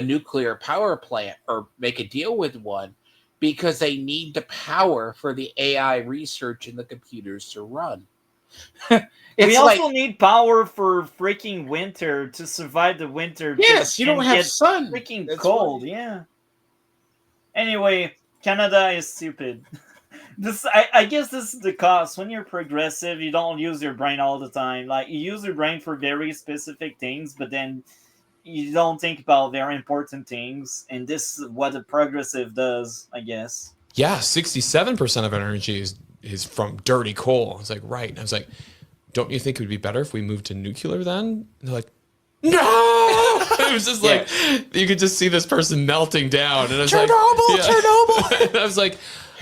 nuclear power plant, or make a deal with one, because they need the power for the AI research and the computers to run. We also need power for freaking winter to survive the winter. Yes, you don't have sun. Freaking cold, yeah. Anyway, Canada is stupid. I guess this is the cost. When you're progressive, you don't use your brain all the time. You use your brain for very specific things, but then you don't think about very important things, and this is what a progressive does, I guess. Yeah, 67% of energy is from dirty coal. I was like, right. And I was like, don't you think it would be better if we moved to nuclear then? And they're like, no! It was just like, you could just see this person melting down. And I was Chernobyl, Chernobyl! And I was like,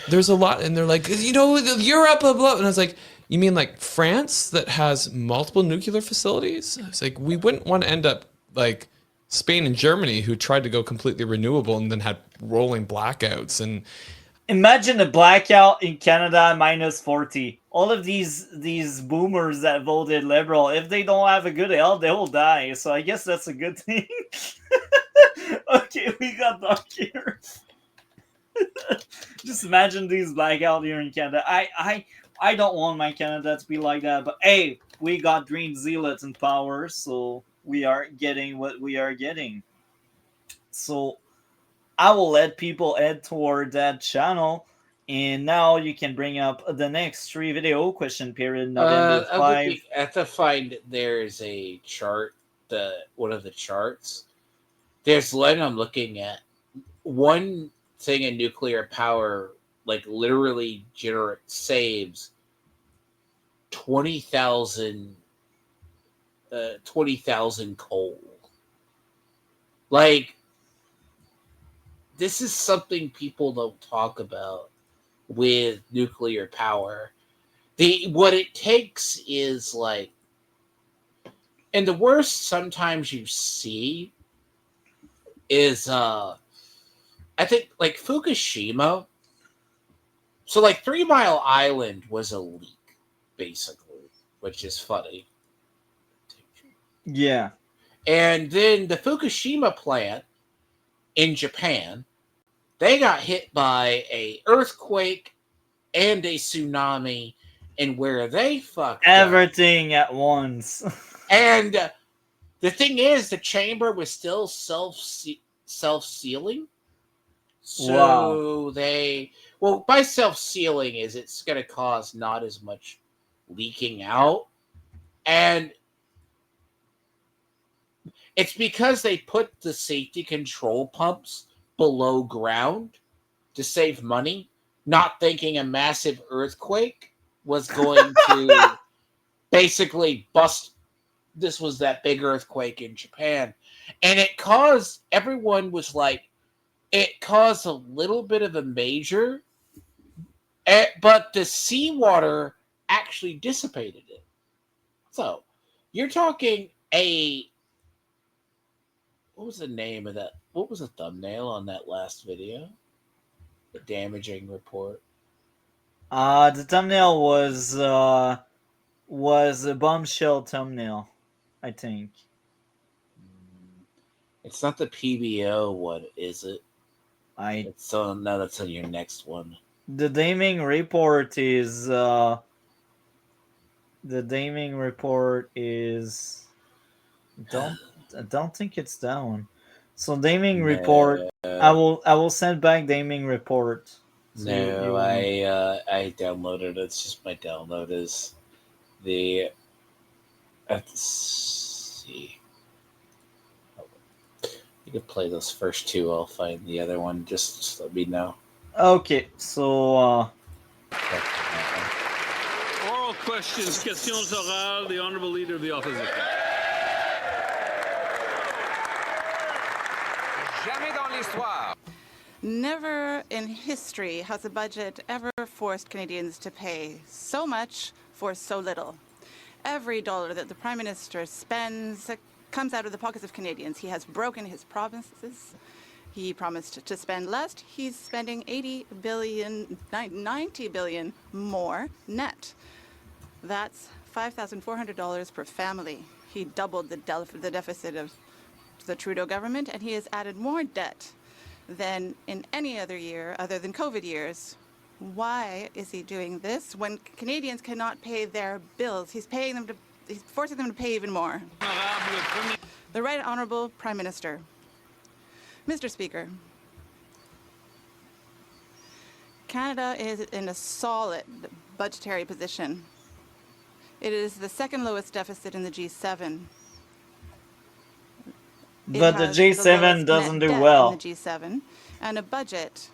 there's a lot. And they're like, Europe, blah, blah. And I was like, you mean like France that has multiple nuclear facilities? I was like, we wouldn't want to end up like Spain and Germany, who tried to go completely renewable and then had rolling blackouts. And imagine a blackout in Canada minus 40. All of these boomers that voted Liberal, if they don't have a good health, they will die. So I guess that's a good thing. Okay, we got Doc here. Just imagine these blackout here in Canada. I don't want my Canada to be like that, but hey, we got Green Zealots in power, so we are getting what we are getting. So I will let people head toward that channel, and now you can bring up the next 3 video question period, November 5. I have to find there's a chart, one of the charts. There's one I'm looking at. One thing in nuclear power, like literally saves 20,000 coal. Like, this is something people don't talk about with nuclear power. What it takes is like, and the worst sometimes you see is I think like Fukushima. So like 3 Mile Island was a leak, basically, which is funny. Yeah. And then the Fukushima plant in Japan, they got hit by a earthquake and a tsunami, and where they fucked everything at once. And the thing is, the chamber was still self-sealing. So by self-sealing is it's going to cause not as much leaking out. And it's because they put the safety control pumps below ground to save money, not thinking a massive earthquake was going to basically bust. This was that big earthquake in Japan. And it caused, everyone was like, it caused a little bit of a major, but the seawater actually dissipated it. So you're talking what was the name of that? What was the thumbnail on that last video? The damaging report. The thumbnail was a bombshell thumbnail, I think. It's not the PBO one, is it? No, that's on your next one. The damning report is I don't think it's that one. So damning report, I will send back damning report. So I downloaded it. It's just my download is the. Let's see. You can play those first 2. I'll find the other one. Just let me know. Okay, so oral questions, questions orales, the honourable leader of the opposition. Never in history has the budget ever forced Canadians to pay so much for so little. Every dollar that the Prime Minister spends comes out of the pockets of Canadians. He has broken his promises. He promised to spend less. He's spending $90 billion more net. That's $5,400 per family. He doubled the deficit of the Trudeau government, and he has added more debt than in any other year other than COVID years. Why is he doing this when Canadians cannot pay their bills? He's forcing them to pay even more. The Right Honourable Prime Minister. Mr. Speaker, Canada is in a solid budgetary position. It is the second lowest deficit in the G7. But the G7 doesn't do well. In the G7, and a budget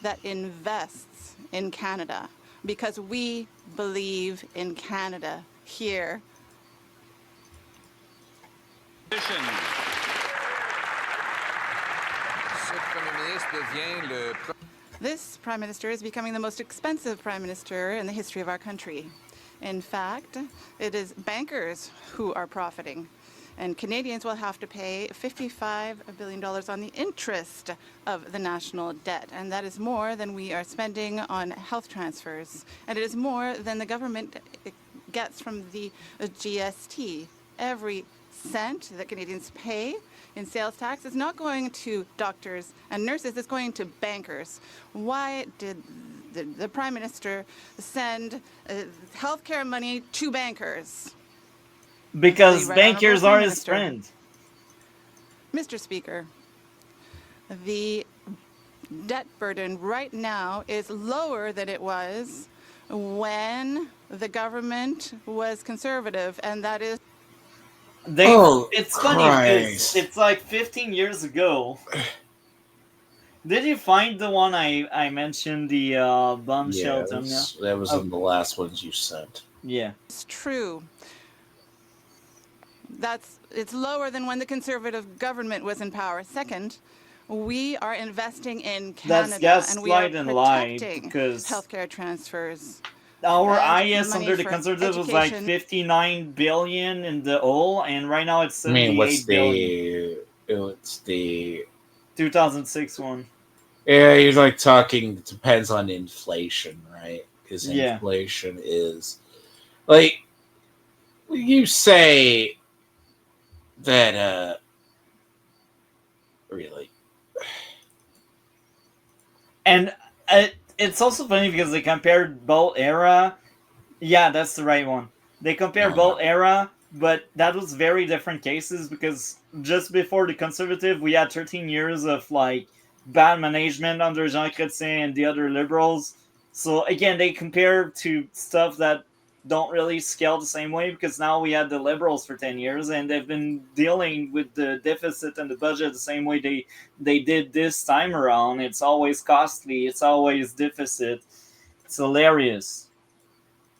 that invests in Canada because we believe in Canada here. This Prime Minister is becoming the most expensive Prime Minister in the history of our country. In fact, it is bankers who are profiting, and Canadians will have to pay $55 billion on the interest of the national debt, and that is more than we are spending on health transfers, and it is more than the government gets from the GST. Every cent that Canadians pay in sales tax is not going to doctors and nurses, it's going to bankers. Why did the Prime Minister send healthcare money to bankers? Because bankers are his friend. Mr. Speaker, the debt burden right now is lower than it was when the government was conservative, and that is... It's funny because it's like 15 years ago. Did you find the one I mentioned, the bombshell? That was in the last ones you sent. Yeah. It's true. It's lower than when the Conservative government was in power. Second, we are investing in Canada, and we are protecting healthcare transfers. Our IS under the Conservatives was like 59 billion in the hole, and right now it's 78 billion. It's the 2006 one. Yeah, you're like talking. It depends on inflation, right? Because Yeah. inflation is like you say that. Really, and it's also funny because they compared both era. Yeah, that's the right one. They compared both era, but that was very different cases because just before the Conservative, we had 13 years of like bad management under Jean Chrétien and the other Liberals. So again, they compare to stuff that don't really scale the same way because now we had the Liberals for 10 years and they've been dealing with the deficit and the budget the same way they did this time around. It's always costly. It's always deficit. It's hilarious.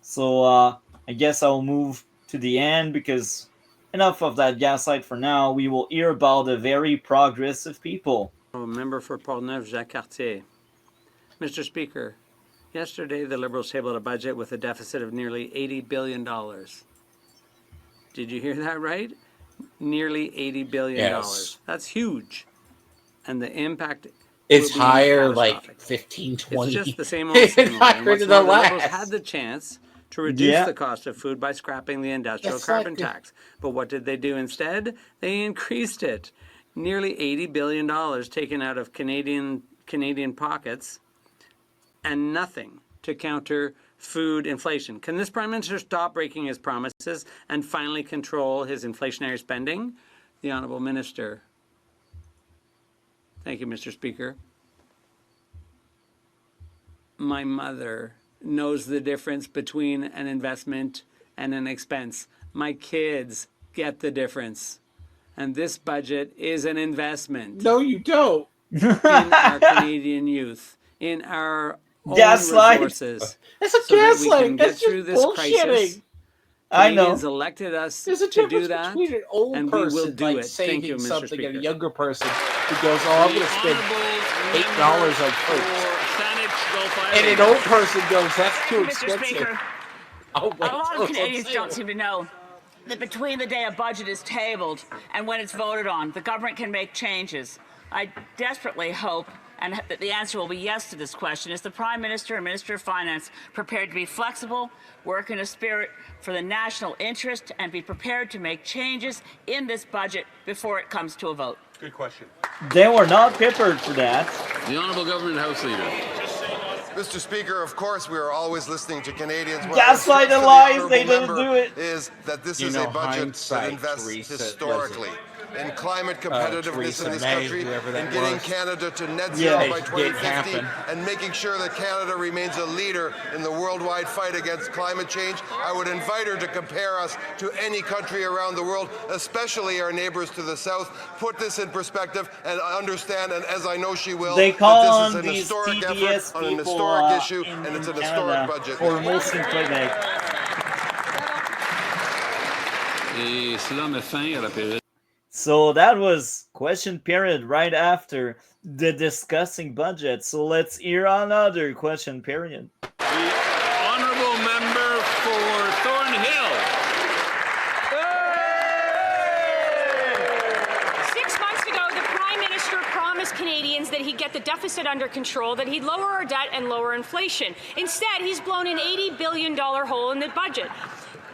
So I guess I'll move to the end because enough of that gaslight for now. We will hear about a very progressive people. Member for Portneuf, Jacques Cartier. Mr. Speaker, yesterday the Liberals tabled a budget with a deficit of nearly $80 billion. Did you hear that right? Nearly $80 billion. Yes. That's huge. And the impact it's higher like 15, 20. It's just the same old thing. The Liberals had the chance to reduce the cost of food by scrapping the industrial carbon tax. But what did they do instead? They increased it. Nearly $80 billion taken out of Canadian pockets, and nothing to counter food inflation. Can this Prime Minister stop breaking his promises and finally control his inflationary spending? The Honourable Minister. Thank you, Mr. Speaker. My mother knows the difference between an investment and an expense. My kids get the difference. And this budget is an investment. No, you don't. In our Canadian youth, in our own resources. That's a so gaslight. That we can That's get through just this crisis. I know. Canadians elected us There's a to do difference that, between an old and we person will do like it. saving Thank you, Mr. something Speaker. and a younger person who goes, "Oh, I'm going to spend $8 on Coke," and an old person goes, "That's too expensive." Mr. Speaker, a lot of Canadians don't seem to know that between the day a budget is tabled and when it's voted on, the government can make changes. I desperately hope and that the answer will be yes to this question. Is the Prime Minister and Minister of Finance prepared to be flexible, work in a spirit for the national interest, and be prepared to make changes in this budget before it comes to a vote? Good question. They were not prepared for that. The Honourable Government House Leader. Mr. Speaker, of course, we are always listening to Canadians. Gaslight the lies, they didn't do it. Is that this is a budget that invests historically. in climate competitiveness in this May, country, whoever that in getting was. Canada to net zero by It did 2050, happen. and making sure that Canada remains a leader in the worldwide fight against climate change. I would invite her to compare us to any country around the world, especially our neighbors to the south. Put this in perspective and understand, and as I know she will, They call that on this is an these historic PBS effort on an people, historic issue, in and it's an Canada historic budget. for mostly Quebec. Et cela met fin à la période. So that was question period right after the discussing budget. So let's hear another question period. The honourable member for Thornhill. 6 months ago, the Prime Minister promised Canadians that he'd get the deficit under control, that he'd lower our debt and lower inflation. Instead, he's blown an $80 billion hole in the budget.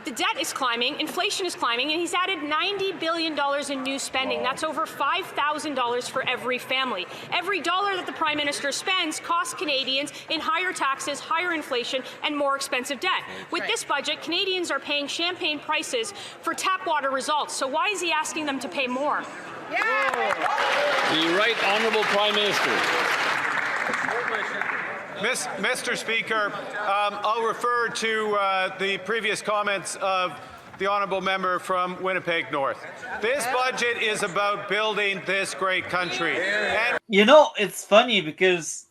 The debt is climbing, inflation is climbing, and he's added $90 billion in new spending. That's over $5,000 for every family. Every dollar that the Prime Minister spends costs Canadians in higher taxes, higher inflation, and more expensive debt. With this budget, Canadians are paying champagne prices for tap water results. So why is he asking them to pay more? The Right Honourable Prime Minister. Mr. Speaker, I'll refer to the previous comments of the honourable member from Winnipeg North. This budget is about building this great country. And you know, it's funny because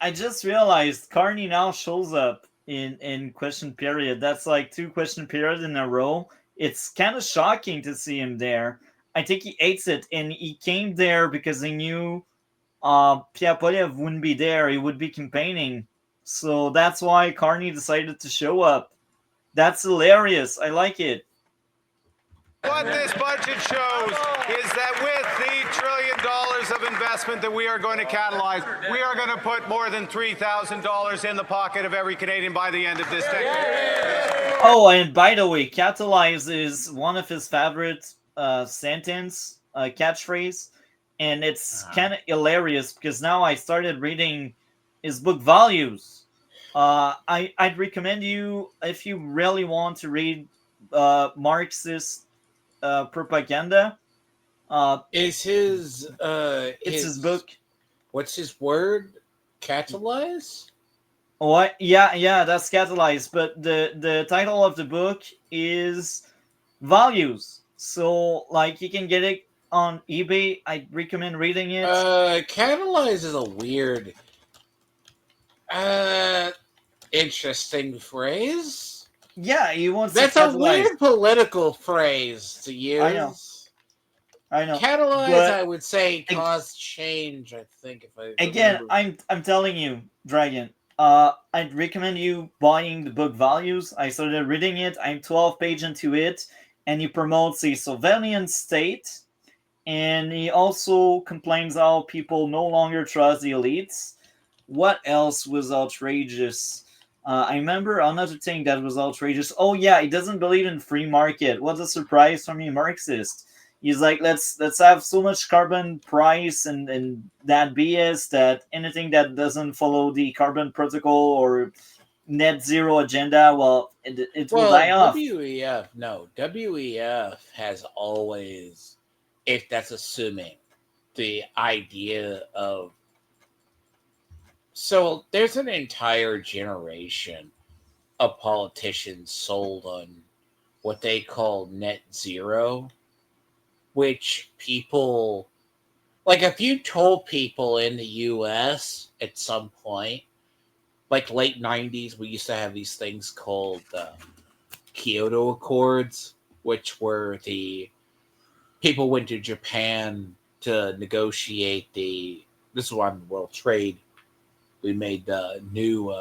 I just realized Carney now shows up in question period. That's like 2 question periods in a row. It's kind of shocking to see him there. I think he hates it, and he came there because he knew Pierre Poilievre wouldn't be there. He would be campaigning. So that's why Carney decided to show up. That's hilarious. I like it. what this budget shows is that with the $1 trillion of investment that we are going to catalyze, we are going to put more than $3,000 in the pocket of every Canadian by the end of this decade. Oh, and by the way, catalyze is one of his favorite catchphrase. And it's kind of hilarious because now I started reading his book Values. I'd recommend you, if you really want to read Marxist propaganda. It's his book. What's his word? Catalyze? What? Yeah, that's catalyze. But the title of the book is Values. So like you can get it on eBay. I recommend reading it. Catalyze is a weird, interesting phrase. Yeah, he wants. That's a weird political phrase to use. I know. Catalyze, but I would say, cause change. I think if I again, remember. I'm telling you, Dragon. I'd recommend you buying the book Values. I started reading it. I'm 12 pages into it, and he promotes a surveillance state. And he also complains how people no longer trust the elites. What else was outrageous? I remember another thing that was outrageous. Oh yeah, he doesn't believe in free market. What a surprise from a Marxist. He's like, let's have so much carbon price and that BS that anything that doesn't follow the carbon protocol or net zero agenda, well, it will die off. WEF has always, if that's assuming the idea of, so there's an entire generation of politicians sold on what they call net zero, which people, like if you told people in the US at some point, like late 90s, we used to have these things called Kyoto Accords, which were the people went to Japan to negotiate this is on World Trade. We made new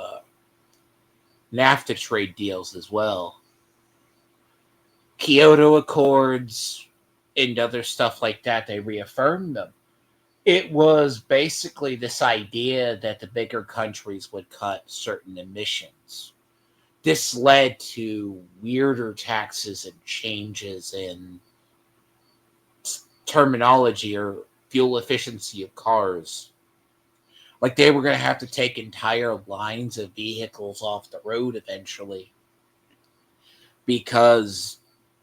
NAFTA trade deals as well. Kyoto Accords and other stuff like that, they reaffirmed them. It was basically this idea that the bigger countries would cut certain emissions. This led to weirder taxes and changes in terminology or fuel efficiency of cars. Like they were going to have to take entire lines of vehicles off the road eventually because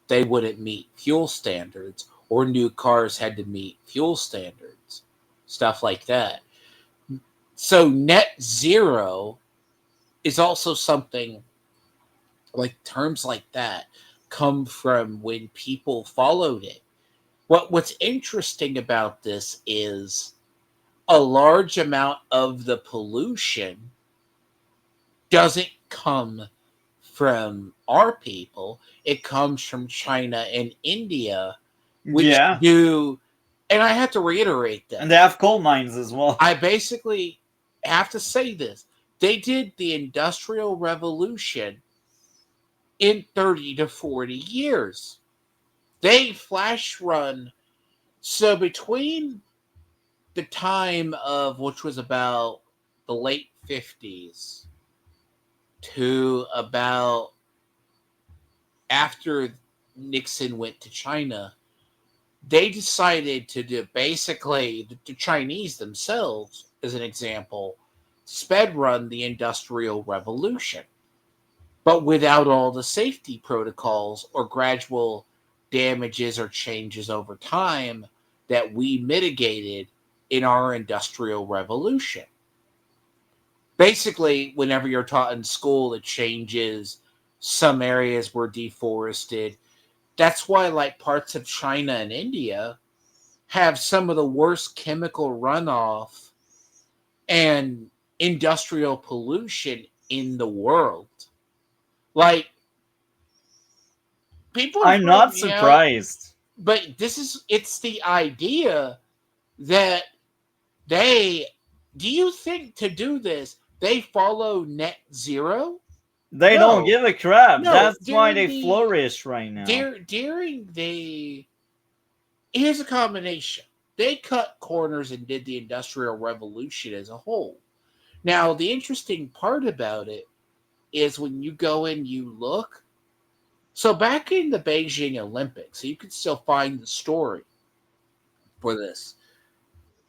they wouldn't meet fuel standards, or new cars had to meet fuel standards, stuff like that. So net zero is also something like terms like that come from when people followed it. What's interesting about this is a large amount of the pollution doesn't come from our people. It comes from China and India, which do, and I have to reiterate that. And they have coal mines as well. I basically have to say this. They did the Industrial Revolution in 30 to 40 years. They flash run. So between the time of, which was about the late 50s to about after Nixon went to China, they decided to do basically, the Chinese themselves, as an example, sped run the Industrial Revolution, but without all the safety protocols or gradual damages or changes over time that we mitigated in our Industrial Revolution. Basically, whenever you're taught in school, it changes. Some areas were deforested. That's why, like, parts of China and India have some of the worst chemical runoff and industrial pollution in the world. Like, people are I'm not freaking out, surprised. but it's the idea that do you think to do this, they follow net zero? They don't give a crap. No, That's why they flourish right now. Here's a combination. They cut corners and did the Industrial Revolution as a whole. Now, the interesting part about it is when you go and you look. So back in the Beijing Olympics, you could still find the story for this.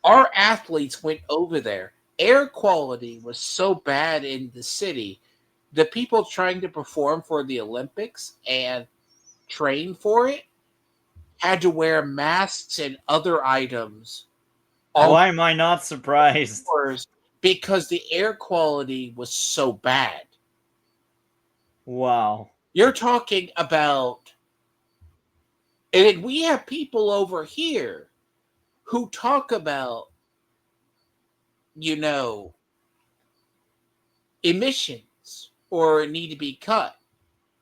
Our athletes went over there. Air quality was so bad in the city, the people trying to perform for the Olympics and train for it had to wear masks and other items. Why am I not surprised? Because the air quality was so bad. Wow. You're talking about, and we have people over here who talk about, emissions or need to be cut.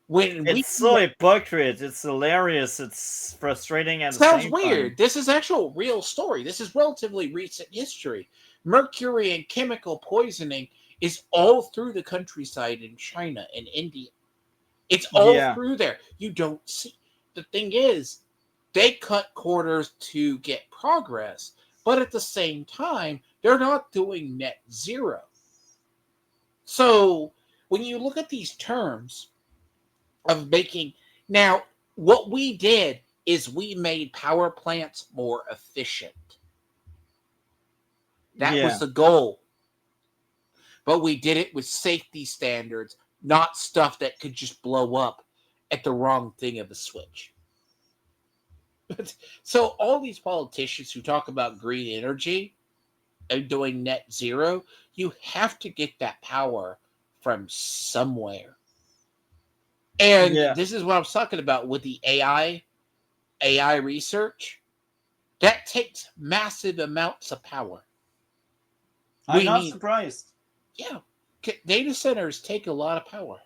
It's so hypocrite. It's hilarious. It's frustrating at the Sounds same weird. time. This is actual real story. This is relatively recent history. Mercury and chemical poisoning is all through the countryside in China and India. It's all through there. You don't see. The thing is, they cut corners to get progress, but at the same time, they're not doing net zero. So when you look at these terms of making, now what we did is we made power plants more efficient. That was the goal. But we did it with safety standards, not stuff that could just blow up at the wrong thing of a switch. So all these politicians who talk about green energy and doing net zero, you have to get that power from somewhere. And this is what I was talking about with the AI research. That takes massive amounts of power. I'm not surprised. Yeah. Data centers take a lot of power.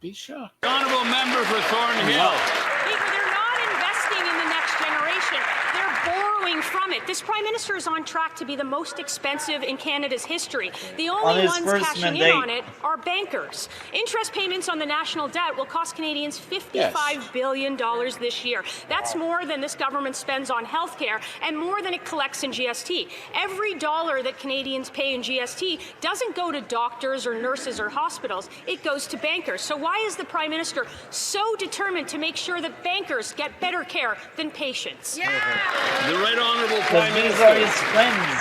Be shocked. Honourable member for Thornhill. Speaker, they're not investing in the next generation. They're borrowing from it. This Prime Minister is on track to be the most expensive in Canada's history. The only ones cashing in on it are bankers. Interest payments on the national debt will cost Canadians $55 billion this year. That's more than this government spends on healthcare and more than it collects in GST. Every dollar that Canadians pay in GST doesn't go to doctors or nurses or hospitals. It goes to bankers. So why is the Prime Minister so determined to make sure that bankers get better care than patients? The Right Honourable Prime These Minister. are his friends.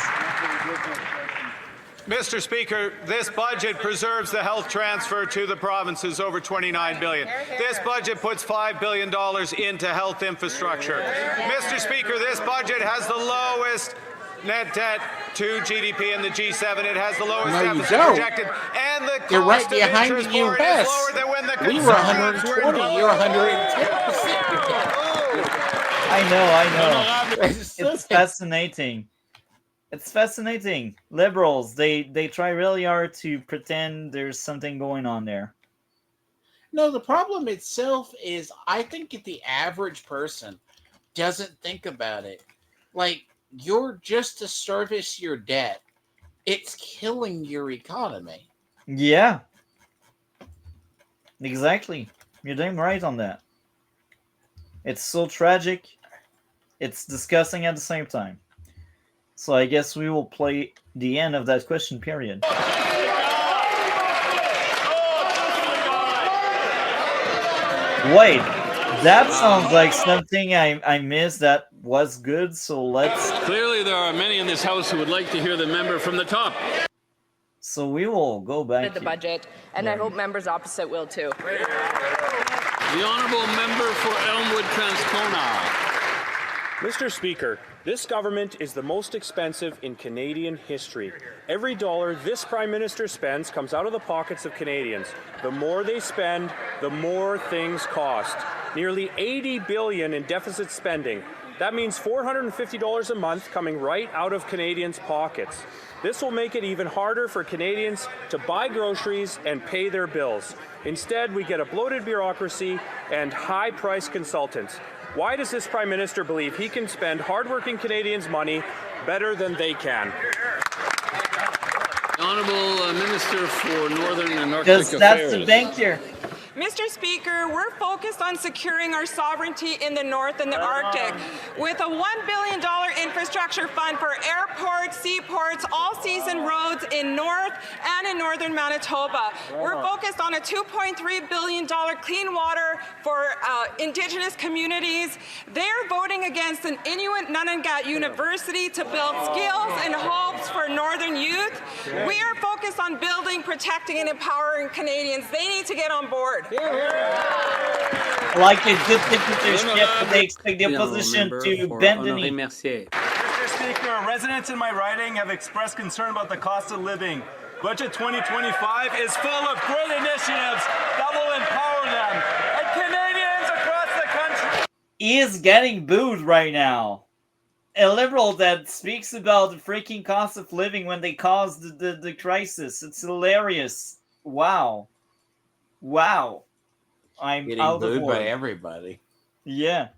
Mr. Speaker, this budget preserves the health transfer to the provinces over $29 billion. This budget puts $5 billion into health infrastructure. Mr. Speaker, this budget has the lowest net debt to GDP in the G7. It has the lowest deficit projected, and the You're right cost of behind interest the for it is US. lower than when the We were Conservatives were 120. You're 110%. I know. It's fascinating. It's fascinating. Liberals, they try really hard to pretend there's something going on there. No, the problem itself is I think if the average person doesn't think about it, like you're just to service your debt, it's killing your economy. Yeah. Exactly. You're damn right on that. It's so tragic. It's disgusting at the same time. So I guess we will play the end of that question period. Wait, that sounds like something I missed that was good, so let's... Clearly there are many in this House who would like to hear the member from the top. So we will go back The budget, and I hope members opposite will too. The honourable member for Elmwood Transcona. Mr. Speaker, this government is the most expensive in Canadian history. Every dollar this Prime Minister spends comes out of the pockets of Canadians. The more they spend, the more things cost. Nearly $80 billion in deficit spending. That means $450 a month coming right out of Canadians' pockets. This will make it even harder for Canadians to buy groceries and pay their bills. Instead, we get a bloated bureaucracy and high-priced consultants. Why does this Prime Minister believe he can spend hardworking Canadians' money better than they can? The Honourable Minister for Northern and Arctic Because that's Affairs. the banker. Mr. Speaker, we're focused on securing our sovereignty in the North and the Arctic with a $1 billion infrastructure fund for airports, seaports, all-season roads in North and in Northern Manitoba. We're focused on a $2.3 billion clean water for Indigenous communities. They're voting against an Inuit Nunangat University to build skills and hopes for Northern youth. We are focused on building, protecting, and empowering Canadians. They need to get on board. Like a good dictatorship, they expect the opposition to bend the knee. Mr. Speaker, residents in my riding have expressed concern about the cost of living. Budget 2025 is full of great initiatives that will empower them and Canadians across the country. He is getting booed right now. A liberal that speaks about the freaking cost of living when they caused the crisis. It's hilarious. Wow. Wow. I'm Getting out of booed by order. everybody. Yeah.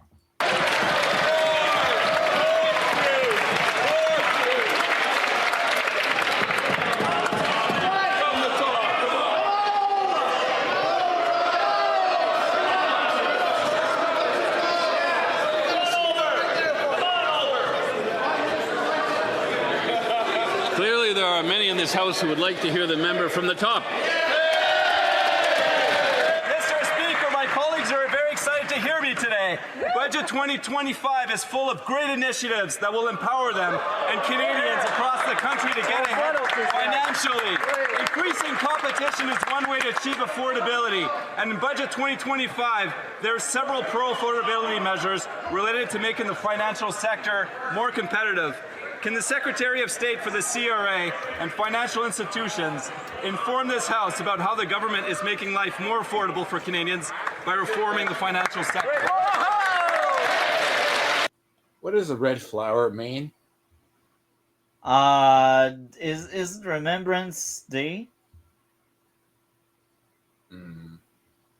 Clearly there are many in this House who would like to hear the member from the top. Colleagues are very excited to hear me today. Budget 2025 is full of great initiatives that will empower them and Canadians across the country to get ahead financially. Increasing competition is one way to achieve affordability. And in Budget 2025, there are several pro-affordability measures related to making the financial sector more competitive. Can the Secretary of State for the CRA and financial institutions inform this House about how the government is making life more affordable for Canadians by reforming the financial sector? What does a red flower mean? Is it Remembrance Day? Yeah,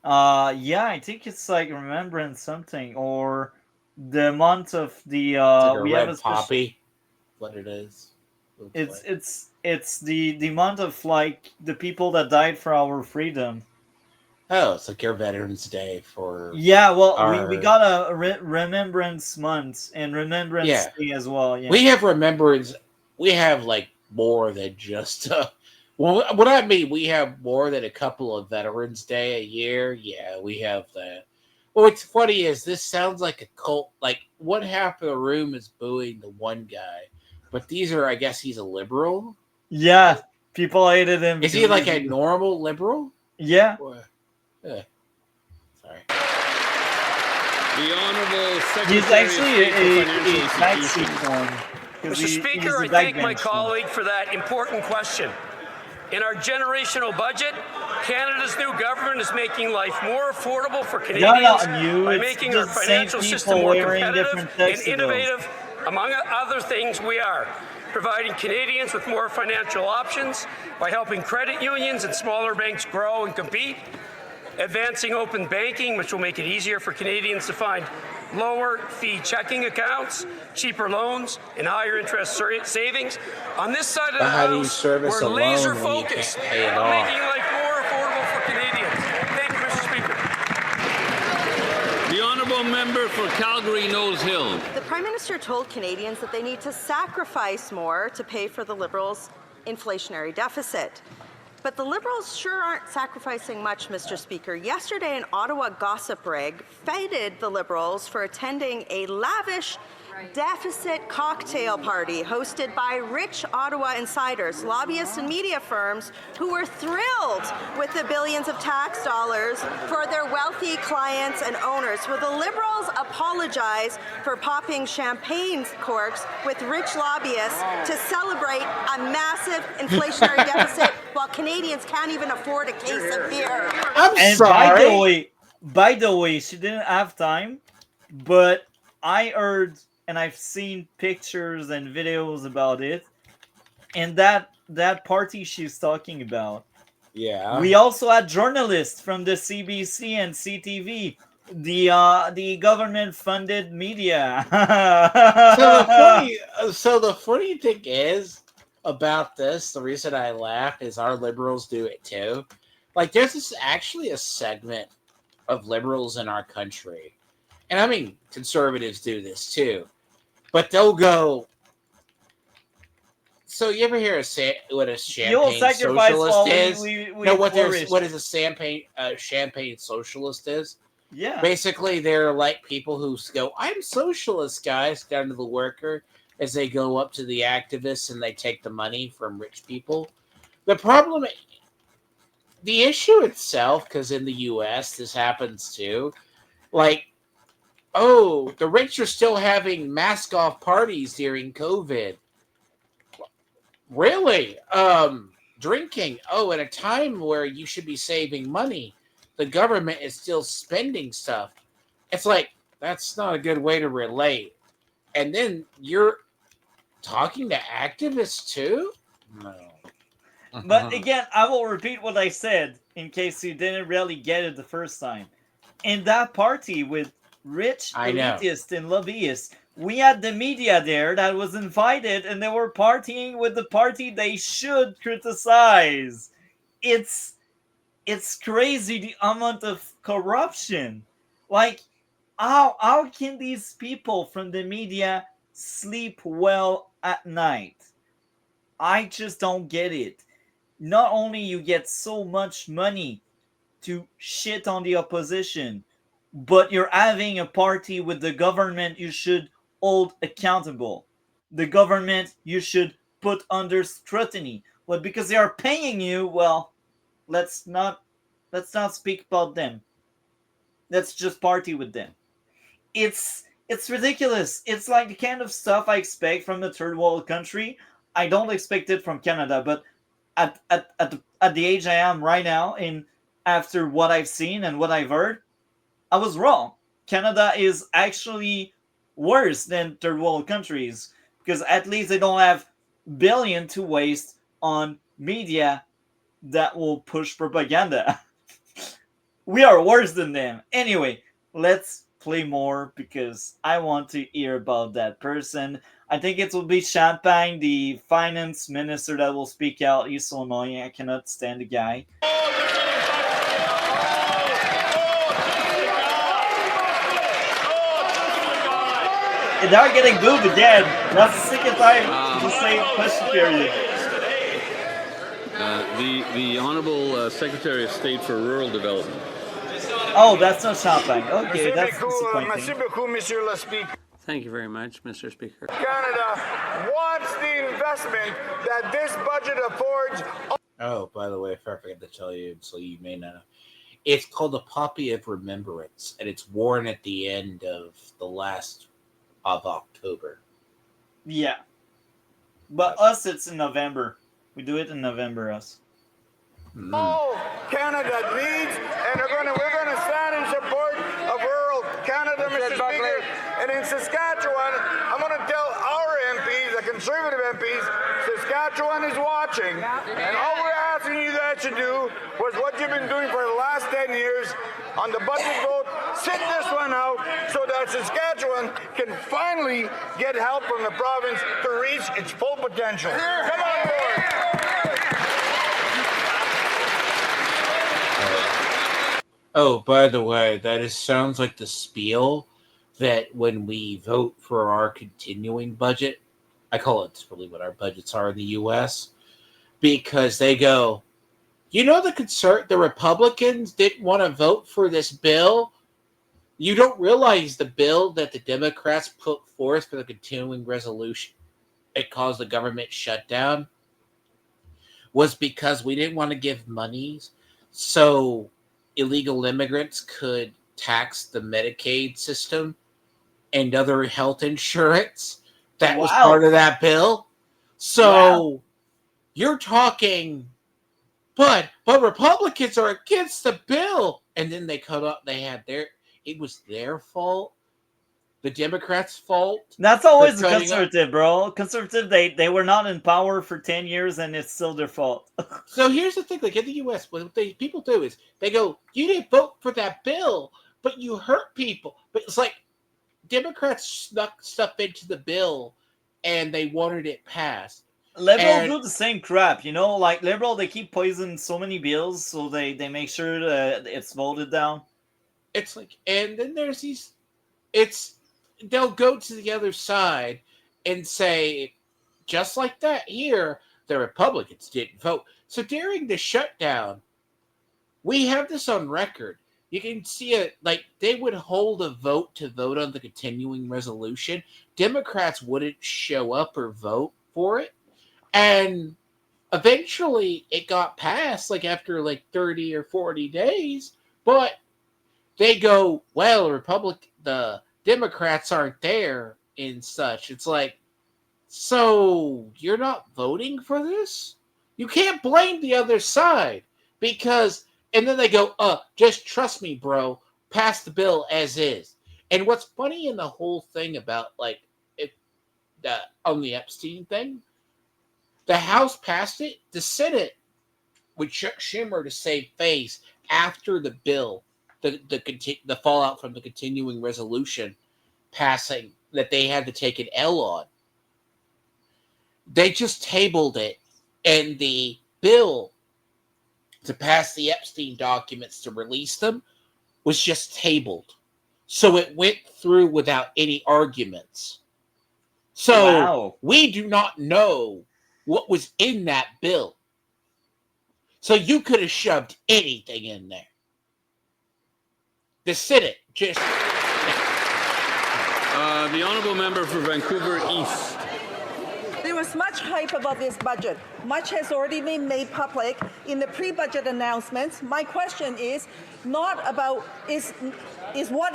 I think it's like Remembrance something, or the month of the Like a we red have a special... poppy. What it is? It's the month of like the people that died for our freedom. Oh, it's like your Veterans Day for... Yeah, well, our... we got a Remembrance Month and Remembrance Day as well. Yeah. We have remembrance. We have like more than just... well, what I mean, we have more than a couple of Veterans Day a year. Yeah, we have that. Well, what's funny is this sounds like a cult. Like, one half of the room is booing the one guy. But these are, I guess he's a liberal? Yeah. People hated him. Is he like a normal liberal? Yeah. Yeah. Sorry. The Honourable Secretary He's actually of a State for Financial backseat one. Mr. Speaker, I thank my colleague for that important question. In our generational budget, Canada's new government is making life more affordable for Canadians by making our financial system more competitive and innovative. Among other things, we are providing Canadians with more financial options by helping credit unions and smaller banks grow and compete, advancing open banking, which will make it easier for Canadians to find lower fee checking accounts, cheaper loans, and higher interest savings. On this side of the house, we're laser focused on making life more affordable for Canadians. Thank you, Mr. Speaker. The Honourable Member for Calgary Nose Hill. The Prime Minister told Canadians that they need to sacrifice more to pay for the Liberals' inflationary deficit. But the Liberals sure aren't sacrificing much, Mr. Speaker. Yesterday, an Ottawa gossip rag feted the Liberals for attending a lavish deficit cocktail party hosted by rich Ottawa insiders, lobbyists, and media firms who were thrilled with the billions of tax dollars for their wealthy clients and owners. Will the Liberals apologize for popping champagne corks with rich lobbyists to celebrate a massive inflationary deficit while Canadians can't even afford a case of beer? And by the way, she didn't have time, but I heard and I've seen pictures and videos about it, and that party she's talking about. Yeah. We also had journalists from the CBC and CTV, the government-funded media. So the funny thing is about this, the reason I laugh is our liberals do it too. Like, there's actually a segment of liberals in our country, and I mean conservatives do this too, but they'll go. So you ever hear what a champagne socialist is? What is a champagne socialist is? Yeah. Basically, they're like people who go, "I'm socialist, guys," down to the worker as they go up to the activists and they take the money from rich people. The issue itself, because in the U.S. this happens too, like, oh, the rich are still having mask-off parties during COVID. Really? Drinking. Oh, at a time where you should be saving money, the government is still spending stuff. It's like, that's not a good way to relate. And then you're talking to activists too? No. But again, I will repeat what I said in case you didn't really get it the first time. In that party with rich elitists and lobbyists, we had the media there that was invited, and they were partying with the party they should criticize. It's crazy the amount of corruption. Like, how can these people from the media sleep well at night? I just don't get it. Not only you get so much money to shit on the opposition, but you're having a party with the government you should hold accountable. The government you should put under scrutiny. But because they are paying you, well, let's not speak about them. Let's just party with them. It's ridiculous. It's like the kind of stuff I expect from a third world country. I don't expect it from Canada, but at the age I am right now, and after what I've seen and what I've heard, I was wrong. Canada is actually worse than third world countries because at least they don't have billions to waste on media that will push propaganda. We are worse than them. Anyway, let's play more because I want to hear about that person. I think it will be Champagne, the finance minister, that will speak out. He's so annoying. I cannot stand the guy. And they're getting booed again. That's the second time the same question period. The Honourable Secretary of State for Rural Development. Oh, that's not Champagne. Okay, that's disappointing. Thank you very much, Mr. Speaker. Canada wants the investment that this budget affords. Oh, by the way, I forgot to tell you, so you may not know. It's called the Poppy of Remembrance, and it's worn at the end of the last of October. Yeah. But us, it's in November. We do it in November, us. All Canada needs, and we're going to stand in support of rural Canada, Mr. Speaker. And in Saskatchewan, I'm going to tell our MPs, the Conservative MPs, Saskatchewan is watching. And all we're asking you guys to do was what you've been doing for the last 10 years on the budget vote. Sit this one out so that Saskatchewan can finally get help from the province to reach its full potential. Come on board. Oh, by the way, sounds like the spiel that when we vote for our continuing budget, I call it really what our budgets are in the U.S., because they go, the Republicans didn't want to vote for this bill. You don't realize the bill that the Democrats put forth for the continuing resolution, it caused the government shutdown, was because we didn't want to give monies so illegal immigrants could tax the Medicaid system and other health insurance. That was part of that bill. So you're talking, but Republicans are against the bill. And then they cut up, it was their fault. The Democrats' fault. That's always the conservative, bro. Conservative, they were not in power for 10 years and it's still their fault. So here's the thing, like in the U.S., what people do is they go, you didn't vote for that bill, but you hurt people. But it's like Democrats snuck stuff into the bill and they wanted it passed. Liberals do the same crap, like Liberal, they keep poisoning so many bills so they make sure that it's voted down. It's like, and then there's they'll go to the other side and say, just like that here, the Republicans didn't vote. So during the shutdown, we have this on record. You can see it, like they would hold a vote to vote on the continuing resolution. Democrats wouldn't show up or vote for it. And eventually it got passed, like after like 30 or 40 days. But they go, well, the Democrats aren't there and such. It's like, so you're not voting for this? You can't blame the other side because, and then they go, just trust me, bro, pass the bill as is. And what's funny in the whole thing about on the Epstein thing, the House passed it, the Senate with Chuck Schumer to save face after the bill, the fallout from the continuing resolution passing that they had to take an L on. They just tabled it, and the bill to pass the Epstein documents to release them was just tabled. So it went through without any arguments. So we do not know what was in that bill. So you could have shoved anything in there. The Senate just... The honourable member for Vancouver East. There was much hype about this budget. Much has already been made public in the pre-budget announcements. My question is what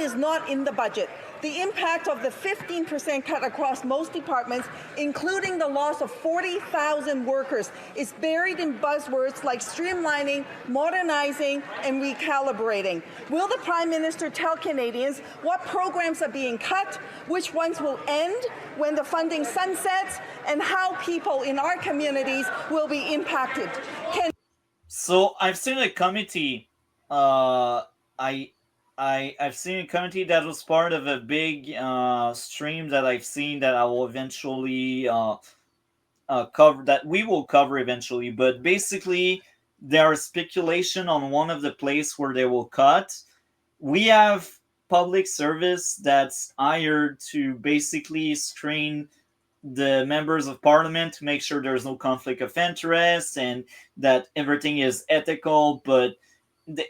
is not in the budget. The impact of the 15% cut across most departments, including the loss of 40,000 workers, is buried in buzzwords like streamlining, modernizing, and recalibrating. Will the Prime Minister tell Canadians what programs are being cut, which ones will end when the funding sunsets, and how people in our communities will be impacted? So I've seen a committee. I've seen a committee that was part of a big stream that I've seen that I will eventually cover, that we will cover eventually. But basically, there is speculation on one of the places where they will cut. We have public service that's hired to basically screen the members of parliament to make sure there's no conflict of interest and that everything is ethical, but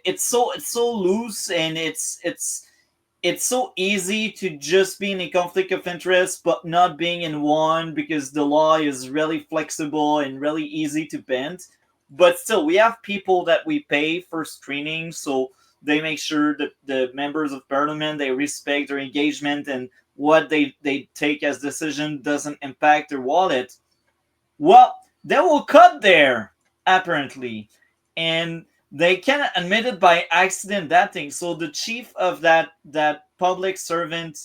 it's so loose and it's it's so easy to just be in a conflict of interest but not being in one because the law is really flexible and really easy to bend. But still, we have people that we pay for screening, so they make sure that the members of parliament, they respect their engagement and what they take as decision doesn't impact their wallet. Well, they will cut there, apparently. And they cannot admit it by accident, that thing. So the chief of that public servant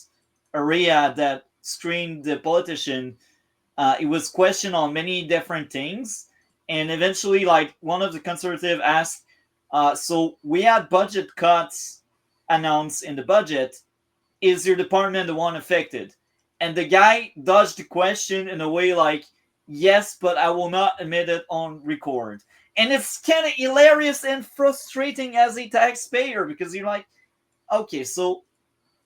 area that screened the politician, it was questioned on many different things. And eventually, like, one of the conservative asked, so we had budget cuts announced in the budget. Is your department the one affected? And the guy dodged the question in a way like, yes, but I will not admit it on record. And it's kind of hilarious and frustrating as a taxpayer because you're like, okay, so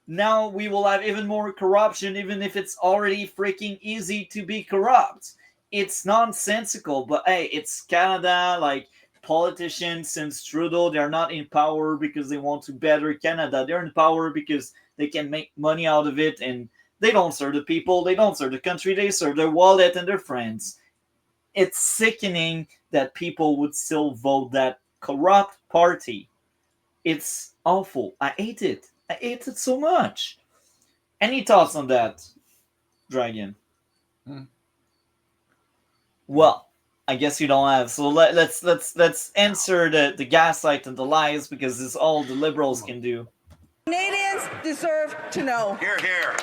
now we will have even more corruption, even if it's already freaking easy to be corrupt. It's nonsensical, but hey, it's Canada. Like, politicians since Trudeau, they're not in power because they want to better Canada. They're in power because they can make money out of it, and they don't serve the people, they don't serve the country, they serve their wallet and their friends. It's sickening that people would still vote that corrupt party. It's awful. I hate it. I hate it so much. Any thoughts on that, Dragon? Well, I guess you don't have. So let's answer the gaslight and the lies because it's all the liberals can do. Canadians deserve to know. Hear, hear.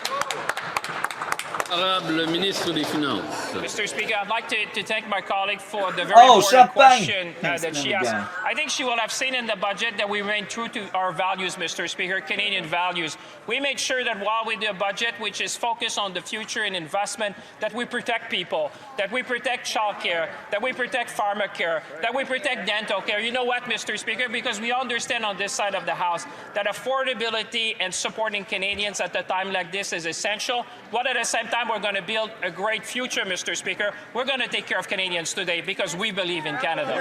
Le ministre des Finances. Mr. Speaker, I'd like to thank my colleague for the very important question that she asked. I think she will have seen in the budget that we remain true to our values, Mr. Speaker, Canadian values. We make sure that while we do a budget which is focused on the future and investment, that we protect people, that we protect childcare, that we protect pharmacare, that we protect dental care. You know what, Mr. Speaker? Because we understand on this side of the House that affordability and supporting Canadians at a time like this is essential, but at the same time, we're going to build a great future, Mr. Speaker. We're going to take care of Canadians today because we believe in Canada.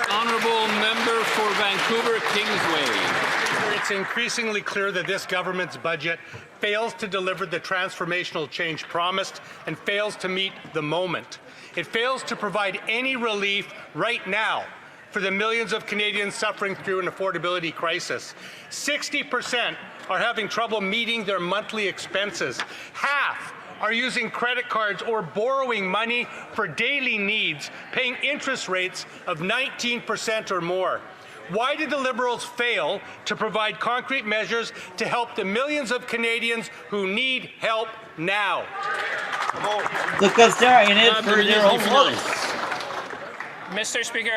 Honourable member for Vancouver Kingsway. It's increasingly clear that this government's budget fails to deliver the transformational change promised and fails to meet the moment. It fails to provide any relief right now for the millions of Canadians suffering through an affordability crisis. 60% are having trouble meeting their monthly expenses. Half are using credit cards or borrowing money for daily needs, paying interest rates of 19% or more. Why did the Liberals fail to provide concrete measures to help the millions of Canadians who need help now? Because they're in it for their own votes. Mr. Speaker,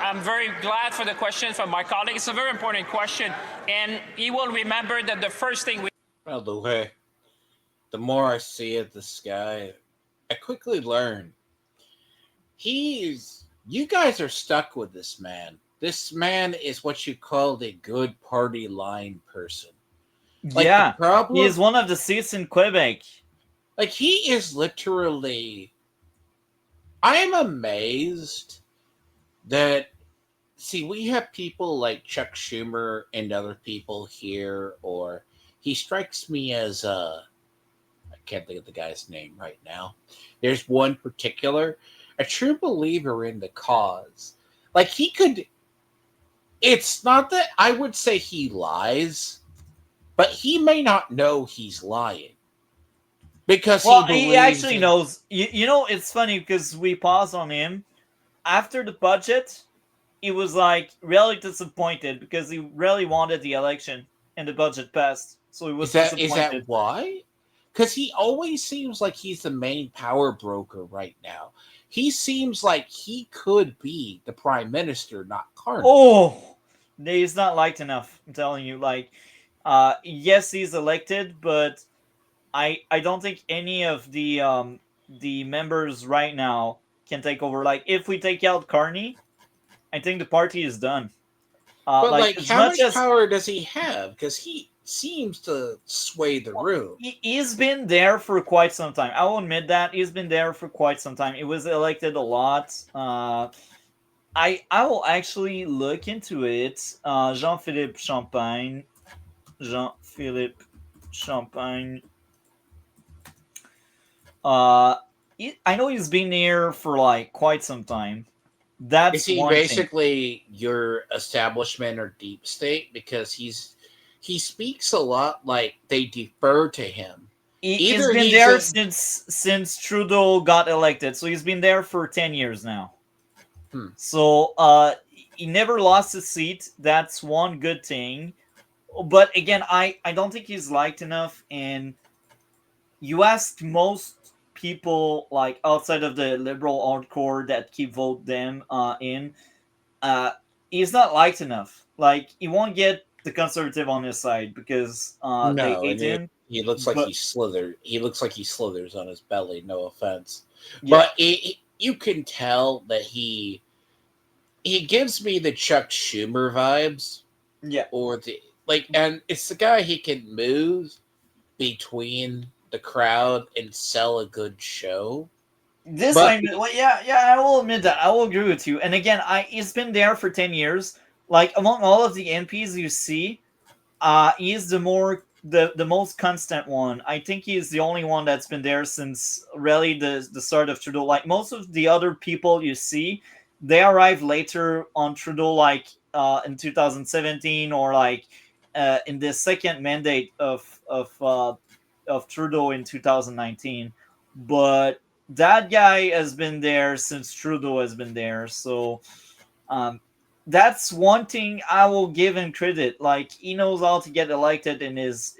I'm very glad for the question from my colleague. It's a very important question, and he will remember that the first thing we... Well, the more I see of this guy, I quickly learn you guys are stuck with this man. This man is what you call a good party line person. Like, yeah, he is one of the seats in Quebec. Like, he is literally... I am amazed that, see, we have people like Chuck Schumer and other people here, or he strikes me as, I can't think of the guy's name right now. There's one particular, a true believer in the cause. Like, he could, it's not that I would say he lies, but he may not know he's lying. Because he actually knows. You know, it's funny because we paused on him. After the budget, he was like really disappointed because he really wanted the election and the budget passed. So he was disappointed. Is that why? Because he always seems like he's the main power broker right now. He seems like he could be the prime minister, not Carney. Oh, he's not liked enough. I'm telling you. Like, yes, he's elected, but I don't think any of the members right now can take over. Like, if we take out Carney, I think the party is done. But like how much power does he have? Because he seems to sway the room. He's been there for quite some time. I will admit that he's been there for quite some time. He was elected a lot. I will actually look into it. Jean-Philippe Champagne. Jean-Philippe Champagne. I know he's been here for like quite some time. That's Is he one thing. basically your establishment or deep state? Because he speaks a lot like they defer to him. He's been there since Trudeau got elected, so he's been there for 10 years now. So he never lost his seat. That's one good thing. But again, I don't think he's liked enough. And you ask most people like outside of the liberal hardcore that keep vote them he's not liked enough. Like he won't get the conservative on his side because they hate him. He looks like he slithered. He looks like he slithers on his belly. No offense, Yeah. but you can tell that he gives me the Chuck Schumer vibes. Yeah, or and it's the guy he can move between the crowd and sell a good show. I will admit that. I will agree with you. And again, he's been there for 10 years. Like among all of the MPs you see, he's the most constant one. I think he's the only one that's been there since really the start of Trudeau. Like most of the other people you see, they arrived later on Trudeau, like in 2017 or like in the second mandate of Trudeau in 2019. But that guy has been there since Trudeau has been there. So that's one thing I will give him credit. Like he knows how to get elected in his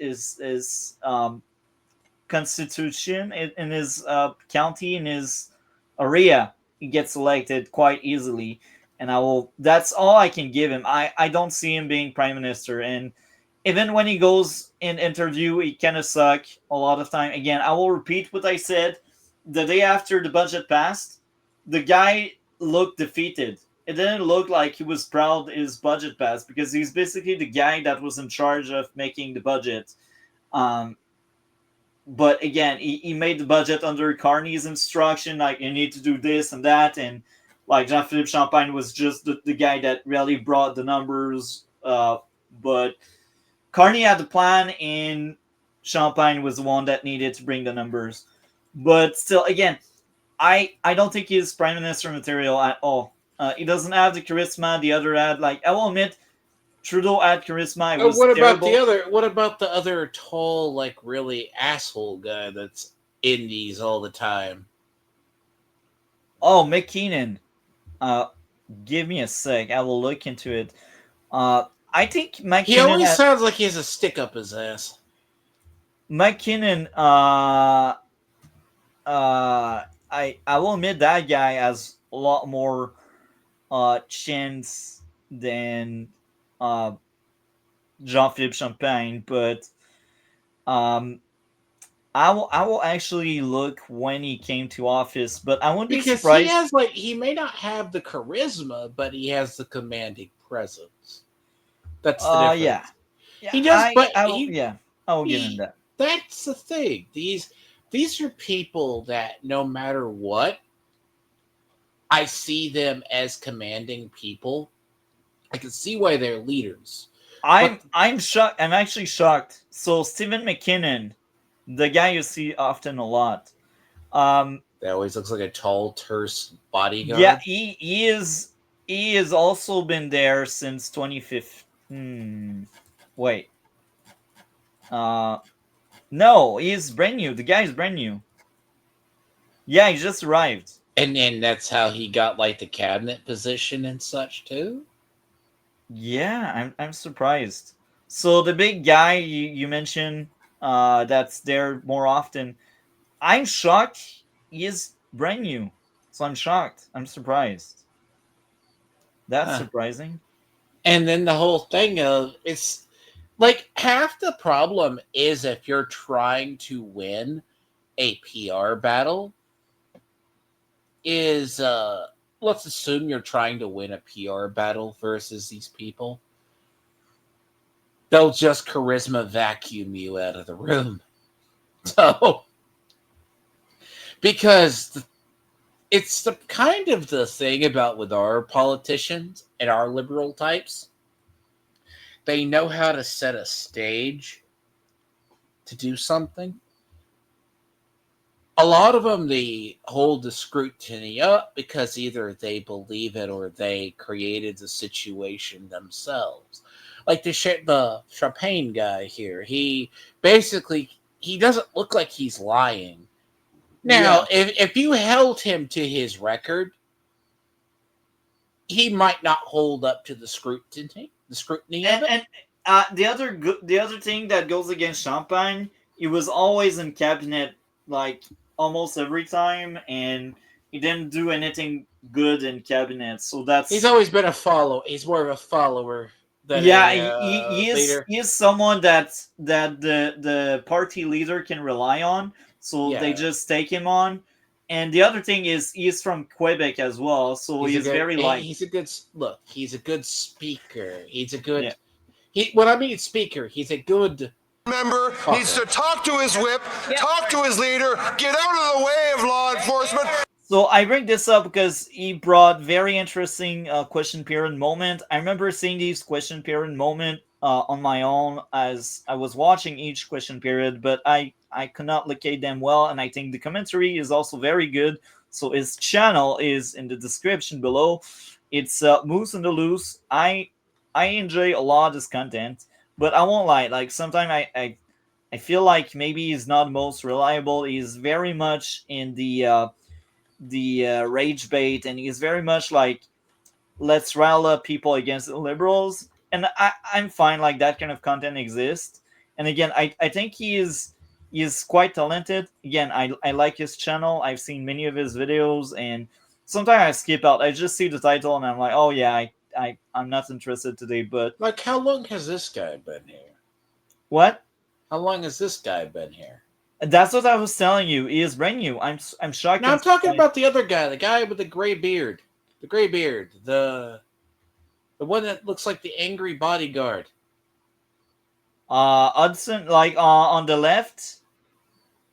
constitution, in his county, in his area. He gets elected quite easily, and I will. That's all I can give him. I don't see him being prime minister, and even when he goes in interview, he kind of suck a lot of time. Again, I will repeat what I said. The day after the budget passed, the guy looked defeated. It didn't look like he was proud his budget passed because he's basically the guy that was in charge of making the budget. But again, he made the budget under Carney's instruction, like you need to do this and that, and like Jean-Philippe Champagne was just the guy that really brought the numbers. But Carney had the plan, and Champagne was the one that needed to bring the numbers. But still, again, I don't think he's prime minister material at all. He doesn't have the charisma the other had. Like I will admit, Trudeau had charisma. It was terrible. What about the other tall, like really asshole guy that's in these all the time? Oh, McKinnon. Give me a sec. I will look into it. I think McKinnon. He always sounds like he has a stick up his ass. McKinnon. I will admit that guy has a lot more chance than Jean-Philippe Champagne, but I will actually look when he came to office, but I wouldn't be surprised. He may not have the charisma, but he has the commanding presence. That's the difference. Yeah. He does, I will give him that. That's the thing. These are people that no matter what, I see them as commanding people. I can see why they're leaders. I'm shocked. I'm actually shocked. So Stephen McKinnon, the guy you see often a lot. That always looks like a tall, terse bodyguard. Yeah, he is. He has also been there since 2015. Wait. No, he's brand new. The guy is brand new. Yeah, he just arrived. And that's how he got like the cabinet position and such too. Yeah, I'm surprised. So the big guy you mentioned, that's there more often. I'm shocked. He is brand new, so I'm shocked. I'm surprised. That's surprising. And then the whole thing of it's like half the problem is if you're trying to win a PR battle is let's assume you're trying to win a PR battle versus these people. They'll just charisma vacuum you out of the room. So because it's the kind of the thing about with our politicians and our liberal types they know how to set a stage to do something. A lot of them, they hold the scrutiny up because either they believe it or they created the situation themselves. Like the Chapin guy here, he doesn't look like he's lying. Now, if you held him to his record, he might not hold up to the scrutiny. And the other thing that goes against Champagne, he was always in cabinet like almost every time, and he didn't do anything good in cabinet. So he's always been a follower. He's more of a follower than he is leader. he is someone that the party leader can rely on. So they just take him on. And the other thing is he's from Quebec as well, so he's very light. He's a good look. He's a good speaker. He's a good. When I mean speaker, he's a good member. Needs to talk to his whip, talk to his leader, get out of the way of law enforcement. So I bring this up because he brought very interesting question period moment. I remember seeing these question period moment on my own as I was watching each question period, but I could not locate them well, and I think the commentary is also very good. So his channel is in the description below. It's Moose in the Loose. I enjoy a lot of this content, but I won't lie. Like sometimes I feel like maybe he's not most reliable. He's very much in the rage bait, and he's very much like, let's rile up people against the liberals. And I'm fine, like that kind of content exists. And again, I think he is quite talented. Again, I like his channel. I've seen many of his videos, and sometimes I skip out. I just see the title and I'm like, oh yeah, I'm not interested today. But like, how long has this guy been here? What? How long has this guy been here? That's what I was telling you. He is brand new. I'm shocked. No, I'm talking about the other guy, the guy with the gray beard. The gray beard. The one that looks like the angry bodyguard. Hudson, like on the left.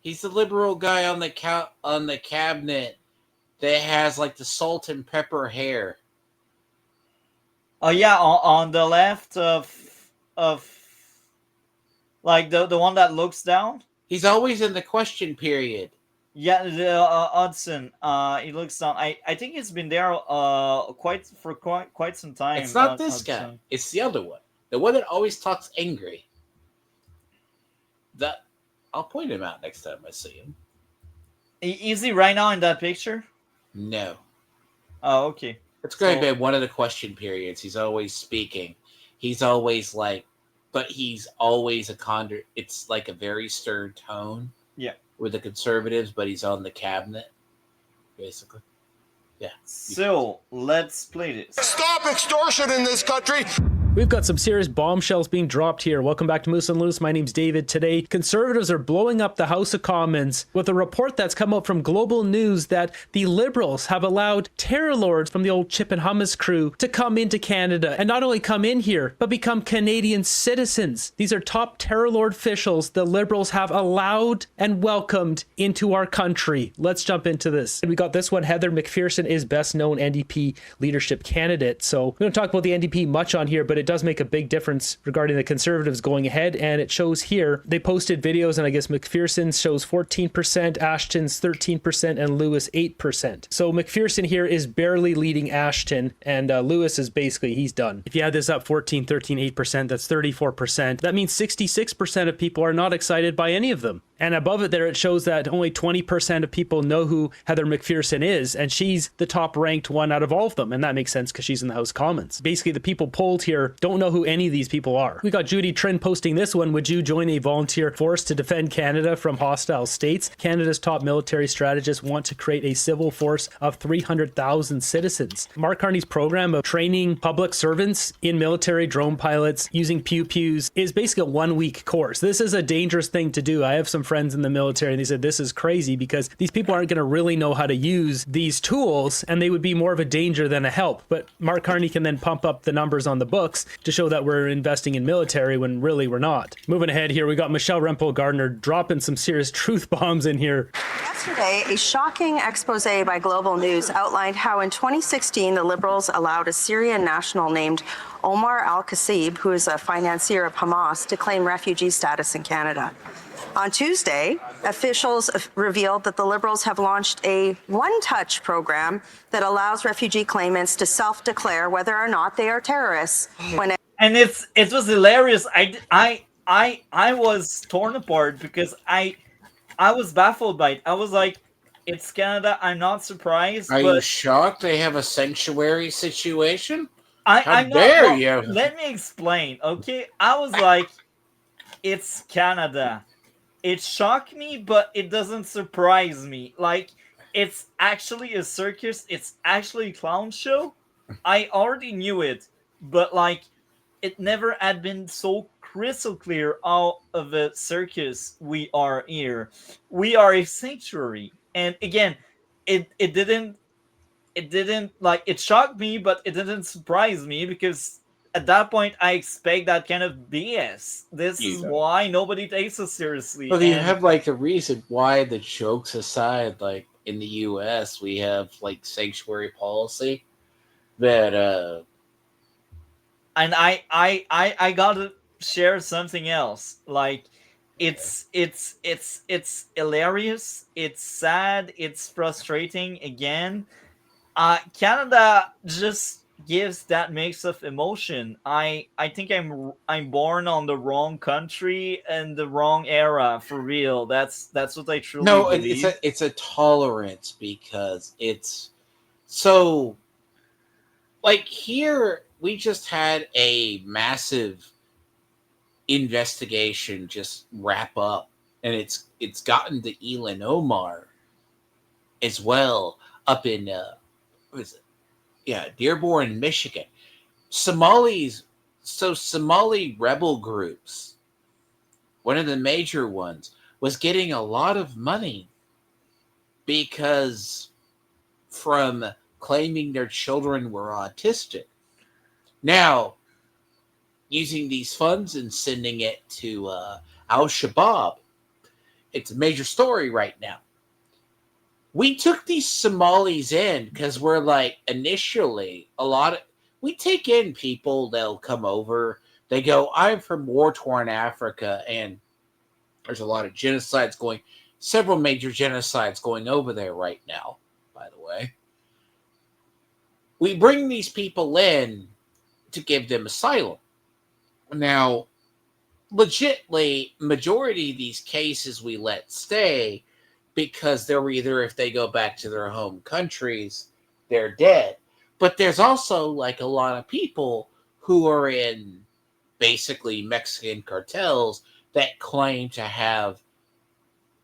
He's the liberal guy on the cabinet that has like the salt and pepper hair. Oh yeah, on the left of like the one that looks down. He's always in the question period. Yeah, the Hudson. He looks down. I think it's been there quite some time. It's not this Hudson. guy. It's the other one. The one that always talks angry. I'll point him out next time I see him. Is he right now in that picture? No. Oh, okay. It's going to be one of the question periods. He's always speaking. He's always like, but he's always it's like a very stern tone. Yeah. With the conservatives, but he's on the cabinet, basically. Yeah. So let's play this. Stop extortion in this country. We've got some serious bombshells being dropped here. Welcome back to Moose and Loose. My name's David. Today, conservatives are blowing up the House of Commons with a report that's come out from Global News that the Liberals have allowed terror lords from the old Chip and Hummus crew to come into Canada, and not only come in here, but become Canadian citizens. These are top terror lord officials the Liberals have allowed and welcomed into our country. Let's jump into this. And we got this one. Heather McPherson is best known NDP leadership candidate. So we don't talk about the NDP much on here, but it does make a big difference regarding the Conservatives going ahead, and it shows here. They posted videos, and I guess McPherson shows 14%, Ashton's 13%, and Lewis 8%. So McPherson here is barely leading Ashton, and Lewis is basically, he's done. If you add this up, 14, 13, 8%, that's 34%. That means 66% of people are not excited by any of them. And above it there, it shows that only 20% of people know who Heather McPherson is, and she's the top ranked one out of all of them. And that makes sense because she's in the House of Commons. Basically, the people polled here don't know who any of these people are. We got Judy Trin posting this one. Would you join a volunteer force to defend Canada from hostile states? Canada's top military strategists want to create a civil force of 300,000 citizens. Mark Carney's program of training public servants in military drone pilots using pew-pews is basically a 1-week course. This is a dangerous thing to do. I have some friends in the military, and they said this is crazy because these people aren't going to really know how to use these tools, and they would be more of a danger than a help. But Mark Carney can then pump up the numbers on the books to show that we're investing in military when really we're not. Moving ahead here, we got Michelle Rempel-Gardner dropping some serious truth bombs in here. Yesterday, a shocking expose by Global News outlined how in 2016 the Liberals allowed a Syrian national named Omar Al-Qassib, who is a financier of Hamas, to claim refugee status in Canada. On Tuesday, officials revealed that the Liberals have launched a one-touch program that allows refugee claimants to self-declare whether or not they are terrorists. And it was hilarious. I was torn apart because I was baffled by it. I was like, it's Canada. I'm not surprised. Are but you shocked they have a sanctuary situation? How I'm not. dare Well, you? let me explain. Okay, I was like, it's Canada. It shocked me, but it doesn't surprise me. Like, it's actually a circus. It's actually a clown show. I already knew it, but like, it never had been so crystal clear out of a circus we are here. We are a sanctuary, and again, it didn't like it shocked me, but it didn't surprise me because at that point I expect that kind of BS. This is why nobody takes us seriously. Well, you and have like a reason why, the jokes aside, like in the U.S. we have like sanctuary policy that and I gotta share something else. Like, it's hilarious, it's sad, it's frustrating again. Canada just gives that mix of emotion. I think I'm born on the wrong country and the wrong era, for real. That's what I truly no, believe. it's a tolerance, because it's so like here we just had a massive investigation just wrap up, and it's gotten to Elon Omar as well, up in what is it? Yeah, Dearborn, Michigan. Somali rebel groups, one of the major ones, was getting a lot of money because from claiming their children were autistic. Now, using these funds and sending it to Al-Shabaab, it's a major story right now. We took these Somalis in because we're like, initially, we take in people, they'll come over, they go, I'm from war-torn Africa, and there's a lot of genocides going, several major genocides going over there right now, by the way. We bring these people in to give them asylum. Now, legitly, majority of these cases we let stay because they're either, if they go back to their home countries, they're dead. But there's also like a lot of people who are in basically Mexican cartels that claim to have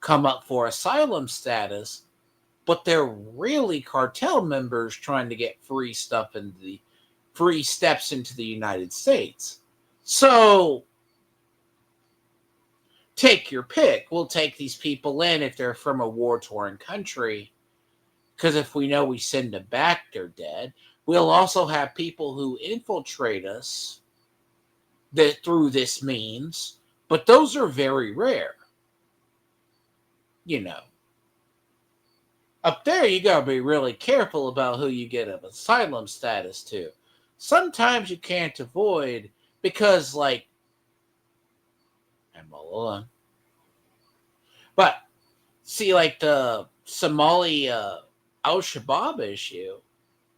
come up for asylum status, but they're really cartel members trying to get free steps into the United States. So take your pick. We'll take these people in if they're from a war-torn country, because if we know we send them back, they're dead. We'll also have people who infiltrate us through this means, but those are very rare. You know, up there you gotta be really careful about who you get an asylum status to. Sometimes you can't avoid, because like, I'm all alone. But see, like the Somali Al-Shabaab issue,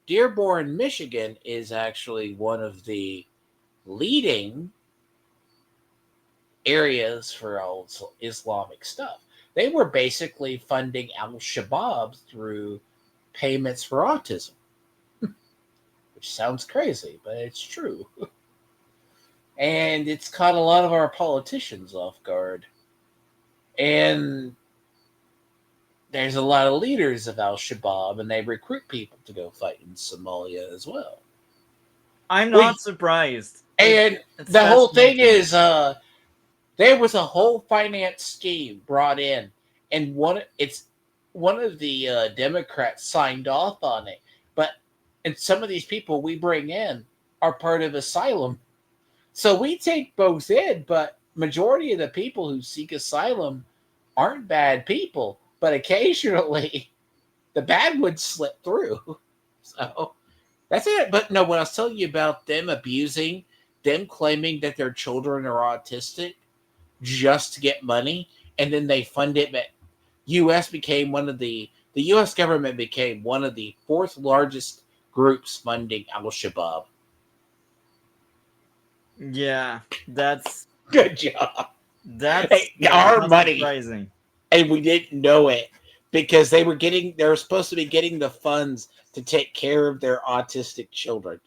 Dearborn, Michigan is actually one of the leading areas for all Islamic stuff. They were basically funding Al-Shabaab through payments for autism. Which sounds crazy, but it's true. And it's caught a lot of our politicians off guard. And there's a lot of leaders of Al-Shabaab, and they recruit people to go fight in Somalia as well. I'm not surprised. And the whole thing is, there was a whole finance scheme brought in, and one of the Democrats signed off on it. And some of these people we bring in are part of asylum. So we take both in, but majority of the people who seek asylum aren't bad people, but occasionally the bad ones slip through. So That's it. But no, when I was telling you about them abusing, them claiming that their children are autistic just to get money, and then they fund it. But U.S. became the U.S. government became one of the fourth largest groups funding Al-Shabaab. Yeah, that's good job. That's Our not money, surprising. and we didn't know it because they were supposed to be getting the funds to take care of their autistic children.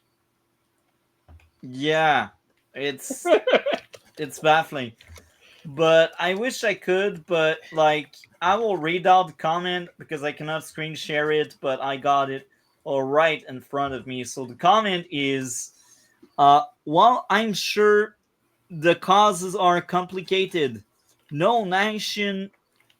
Yeah, it's it's baffling. But I wish I could, but like I will read out the comment because I cannot screen share it, but I got it all right in front of me. So the comment is while I'm sure the causes are complicated, no nation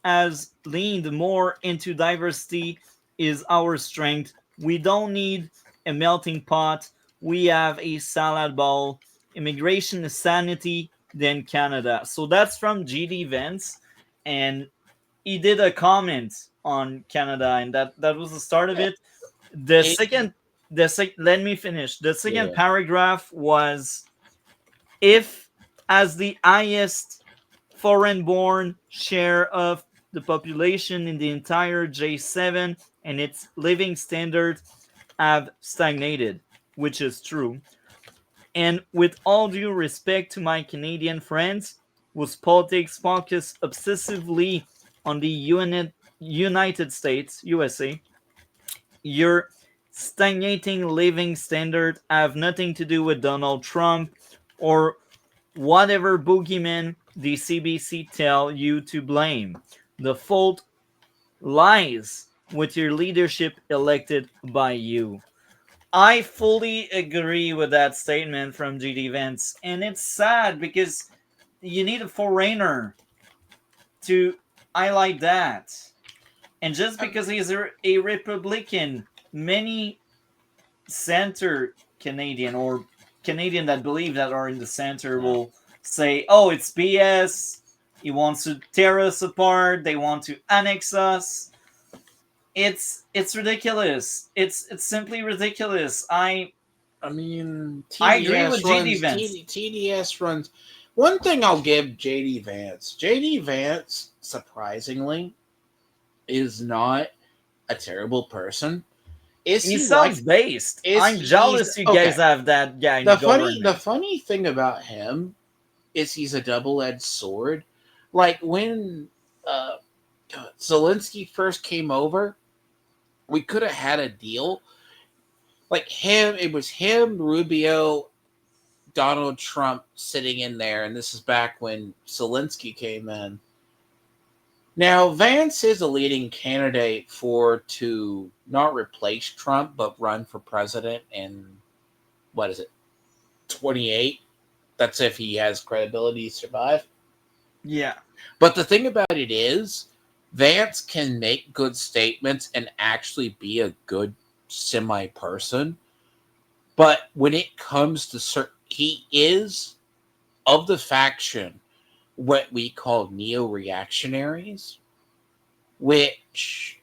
has leaned more into diversity is our strength. We don't need a melting pot. We have a salad bowl. Immigration is sanity, then Canada. So that's from GD Vance, and he did a comment on Canada, and that was the start of it. Let me finish. The second paragraph was if as the highest foreign-born share of the population in the entire J7 and its living standards have stagnated, which is true. And with all due respect to my Canadian friends, whose politics focus obsessively on the United States, USA, your stagnating living standards have nothing to do with Donald Trump or whatever boogeyman the CBC tell you to blame. The fault lies with your leadership elected by you. I fully agree with that statement from GD Vance, and it's sad because you need a foreigner to highlight that. And just because he's a Republican, many center Canadian or Canadian that believe that are in the center will say, "Oh, it's BS. He wants to tear us apart. They want to annex us." It's ridiculous. It's simply ridiculous. I mean, I agree with JD Vance. TDS runs. One thing I'll give JD Vance. JD Vance, surprisingly, is not a terrible person. He sounds based. I'm jealous you guys have that guy. The funny thing about him is he's a double-edged sword. Like when Zelensky first came over, we could have had a deal. Like him, it was him, Rubio, Donald Trump sitting in there, and this is back when Zelensky came in. Now, Vance is a leading candidate to not replace Trump, but run for president in, 28? That's if he has credibility to survive. Yeah. But the thing about it is, Vance can make good statements and actually be a good semi-person. But when it comes to he is of the faction what we call neo-reactionaries, which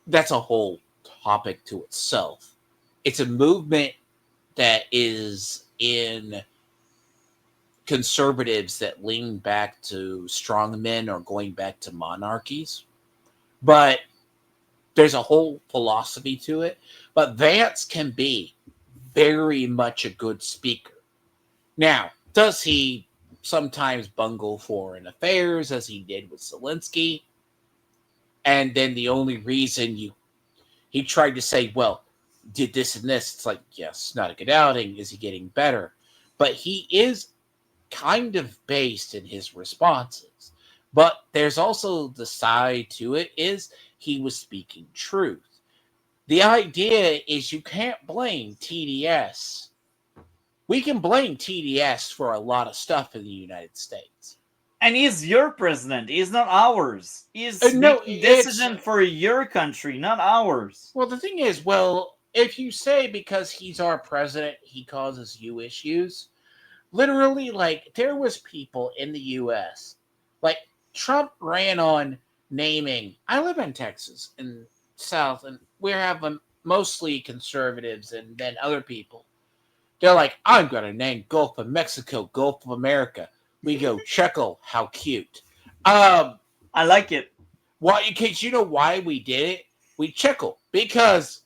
that's a whole topic to itself. It's a movement that is in conservatives that lean back to strongmen or going back to monarchies. But there's a whole philosophy to it. But Vance can be very much a good speaker. Now, does he sometimes bungle foreign affairs as he did with Zelensky? And then the only reason he tried to say, well, did this and this. It's like, yes, not a good outing. Is he getting better? But he is kind of based in his responses. But there's also the side to it is he was speaking truth. The idea is you can't blame TDS. We can blame TDS for a lot of stuff in the United States. And he's your president. He's not ours. He's making decision for your country, not ours. Well, the thing is, if you say because he's our president, he causes you issues, literally, like, there was people in the U.S., like, Trump ran on naming, I live in Texas, in South, and we have mostly conservatives and then other people. They're like, I'm going to name Gulf of Mexico, Gulf of America. We go, Checkle, how cute. I like it. Why? Because you know why we did it? We Checkle. Because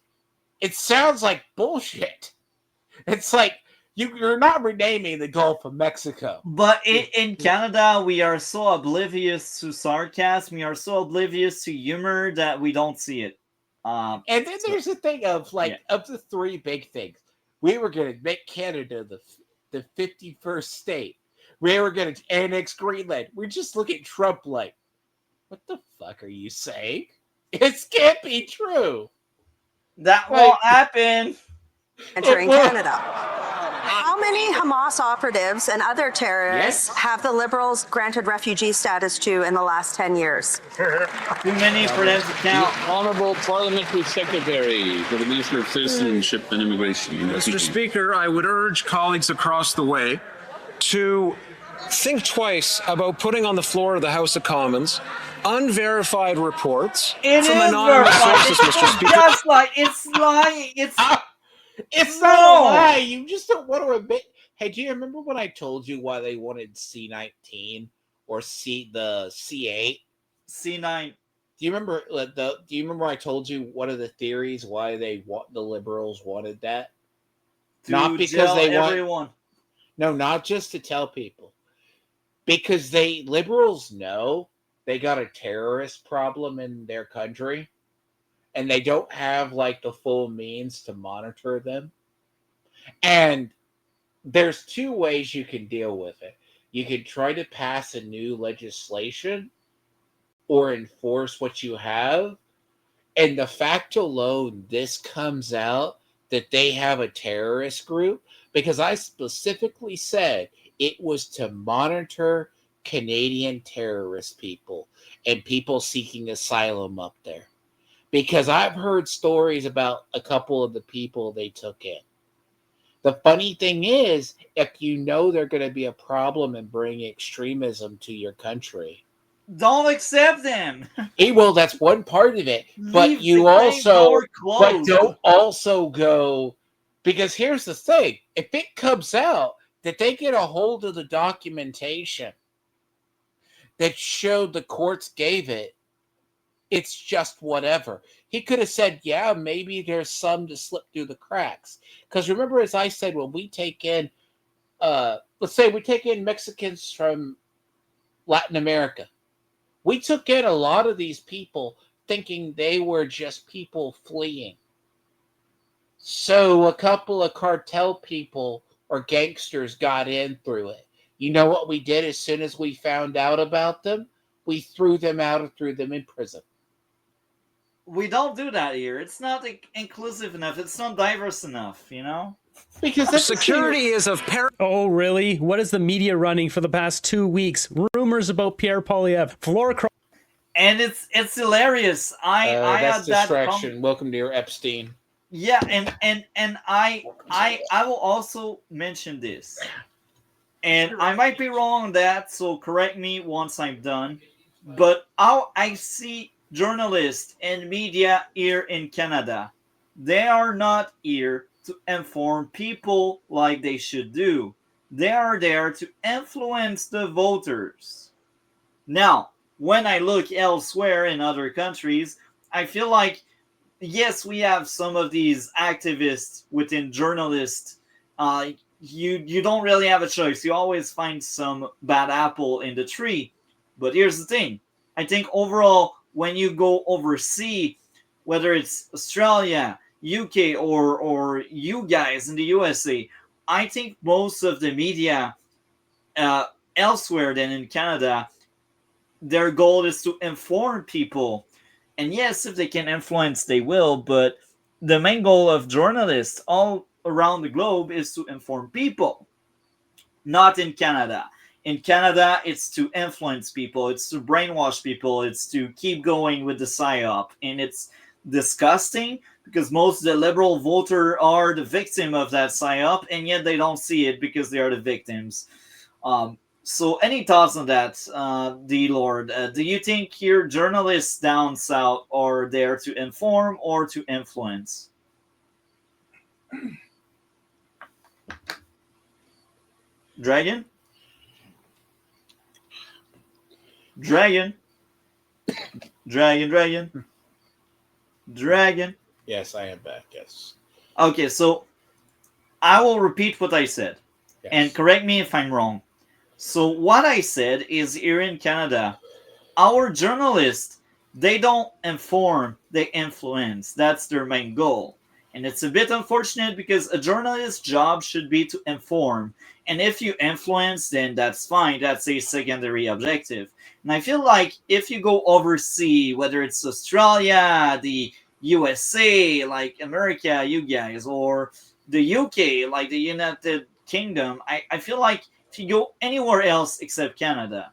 it sounds like bullshit. It's like, you're not renaming the Gulf of Mexico. But in Canada, we are so oblivious to sarcasm. We are so oblivious to humor that we don't see it. And then there's the thing of, like, of the three big things. We were going to make Canada the 51st state. We were going to annex Greenland. We're just looking at Trump like, what the fuck are you saying? It can't be true. That won't happen. Entering Canada. How many Hamas operatives and other terrorists have the Liberals granted refugee status to in the last 10 years? Too many for them to count. The Honourable Parliamentary Secretary for the Minister of Citizenship and Immigration. Mr. Speaker, I would urge colleagues across the way to think twice about putting on the floor of the House of Commons unverified reports from anonymous sources, Mr. Speaker. Just like it's lying. It's not a lie. You just don't want to admit. Hey, do you remember when I told you why they wanted C-19 or the C-8? C-9. Do you remember Do you remember I told you one of the theories why the liberals wanted that? Not because they want everyone. No, not just to tell people. Because liberals know they got a terrorist problem in their country, and they don't have like the full means to monitor them. And there's two ways you can deal with it. You can try to pass a new legislation or enforce what you have. And the fact alone, this comes out that they have a terrorist group, because I specifically said it was to monitor Canadian terrorist people and people seeking asylum up there. Because I've heard stories about a couple of the people they took in. The funny thing is, if you know they're going to be a problem and bring extremism to your country, don't accept them. Well, that's one part of it. But you also, but don't also go, because here's the thing. If it comes out that they get a hold of the documentation that showed the courts gave it, it's just whatever. He could have said, yeah, maybe there's some to slip through the cracks. Because remember, as I said, when we take in, let's say we take in Mexicans from Latin America, we took in a lot of these people thinking they were just people fleeing. So a couple of cartel people or gangsters got in through it. You know what we did as soon as we found out about them? We threw them out and threw them in prison. We don't do that here. It's not inclusive enough. It's not diverse enough, you know? Because security is of Oh, really? What is the media running for the past 2 weeks? Rumors about Pierre Poilievre, and it's hilarious. I that's had that distraction. Welcome to your Epstein. Yeah, and I will also mention this, and I might be wrong on that, so correct me once I'm done. But how I see journalists and media here in Canada, they are not here to inform people like they should do. They are there to influence the voters. Now, when I look elsewhere in other countries, I feel like, yes, we have some of these activists within journalists. You don't really have a choice. You always find some bad apple in the tree. But here's the thing. I think overall, when you go overseas, whether it's Australia, UK, or you guys in the USA, I think most of the media elsewhere than in Canada, their goal is to inform people. And yes, if they can influence, they will. But the main goal of journalists all around the globe is to inform people. Not in Canada. In Canada, it's to influence people. It's to brainwash people. It's to keep going with the psyop. And it's disgusting because most of the liberal voter are the victim of that psyop, and yet they don't see it because they are the victims. So any thoughts on that, D-Lord? Do you think your journalists down south are there to inform or to influence? Dragon? Dragon? Dragon? Yes, I am back. Yes. Okay, so I will repeat what I said. Yes. And correct me if I'm wrong. So what I said is here in Canada, our journalists, they don't inform, they influence. That's their main goal. And it's a bit unfortunate because a journalist's job should be to inform. And if you influence, then that's fine. That's a secondary objective. And I feel like if you go overseas, whether it's Australia, the USA, like America, you guys, or the UK, like the United Kingdom, I feel like if you go anywhere else except Canada,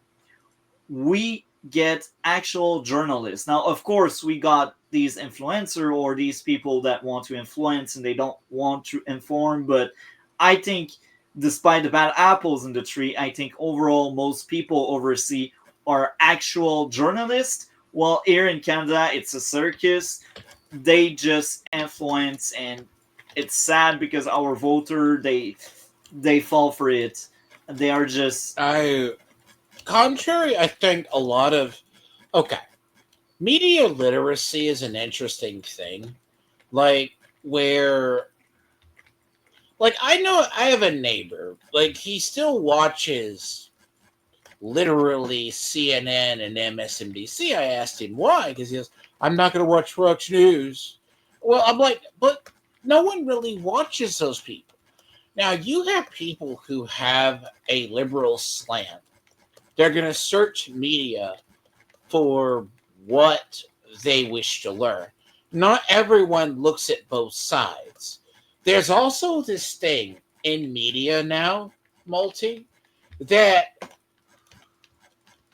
we get actual journalists. Now, of course, we got these influencers or these people that want to influence and they don't want to inform, but I think despite the bad apples in the tree, I think overall most people overseas are actual journalists, while here in Canada it's a circus. They just influence, and it's sad because our voter, they fall for it. They are just contrary, I think a lot of media literacy is an interesting thing. Like where I know I have a neighbor, like he still watches literally CNN and MSNBC. I asked him why, because he goes, I'm not going to watch Fox News. Well, I'm like, but no one really watches those people. Now, you have people who have a liberal slant. They're going to search media for what they wish to learn. Not everyone looks at both sides. There's also this thing in media now, Multi, that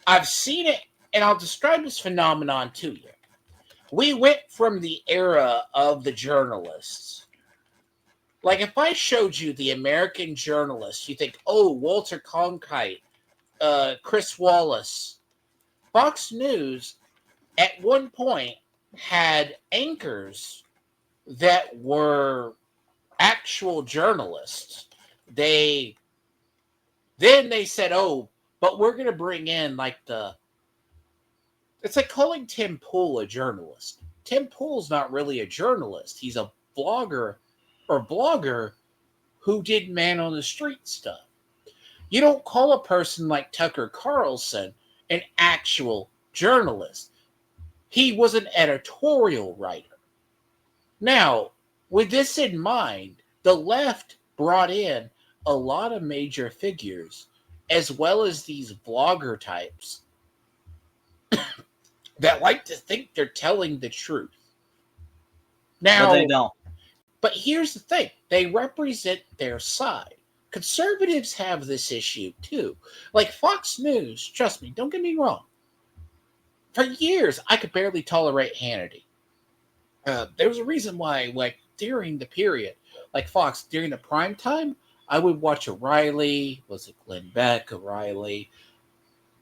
I've seen it, and I'll describe this phenomenon to you. We went from the era of the journalists. Like, if I showed you the American journalists, you think, oh, Walter Cronkite, Chris Wallace. Fox News, at one point, had anchors that were actual journalists. Then they said, oh, but we're going to bring in it's like calling Tim Pool a journalist. Tim Pool's not really a journalist. He's a blogger who did man on the street stuff. You don't call a person like Tucker Carlson an actual journalist. He was an editorial writer. Now, with this in mind, the left brought in a lot of major figures, as well as these blogger types that like to think they're telling the truth. Now, but they don't. But here's the thing. They represent their side. Conservatives have this issue too. Like Fox News, trust me, don't get me wrong. For years, I could barely tolerate Hannity. There was a reason why, like, during the period, like Fox, during the prime time, I would watch O'Reilly, was it Glenn Beck, O'Reilly,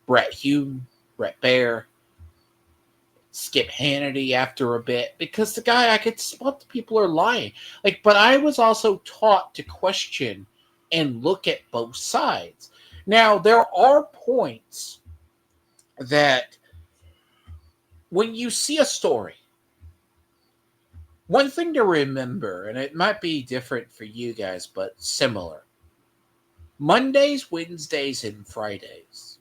Brett Hume, Brett Baer, skip Hannity after a bit, because the guy, I could spot the people are lying. Like, but I was also taught to question and look at both sides. Now, there are points that when you see a story, one thing to remember, and it might be different for you guys, but similar. Mondays, Wednesdays, and Fridays.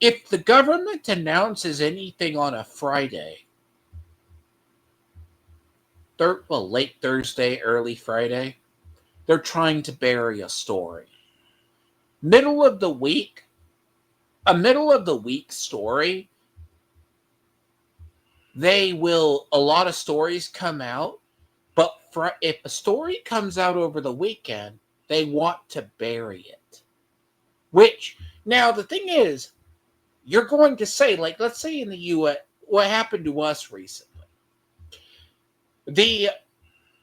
If the government announces anything on a Friday, late Thursday, early Friday, they're trying to bury a story. Middle of the week story, a lot of stories come out, but if a story comes out over the weekend, they want to bury it. Which, now the thing is, you're going to say, like, let's say in the U.S., what happened to us recently.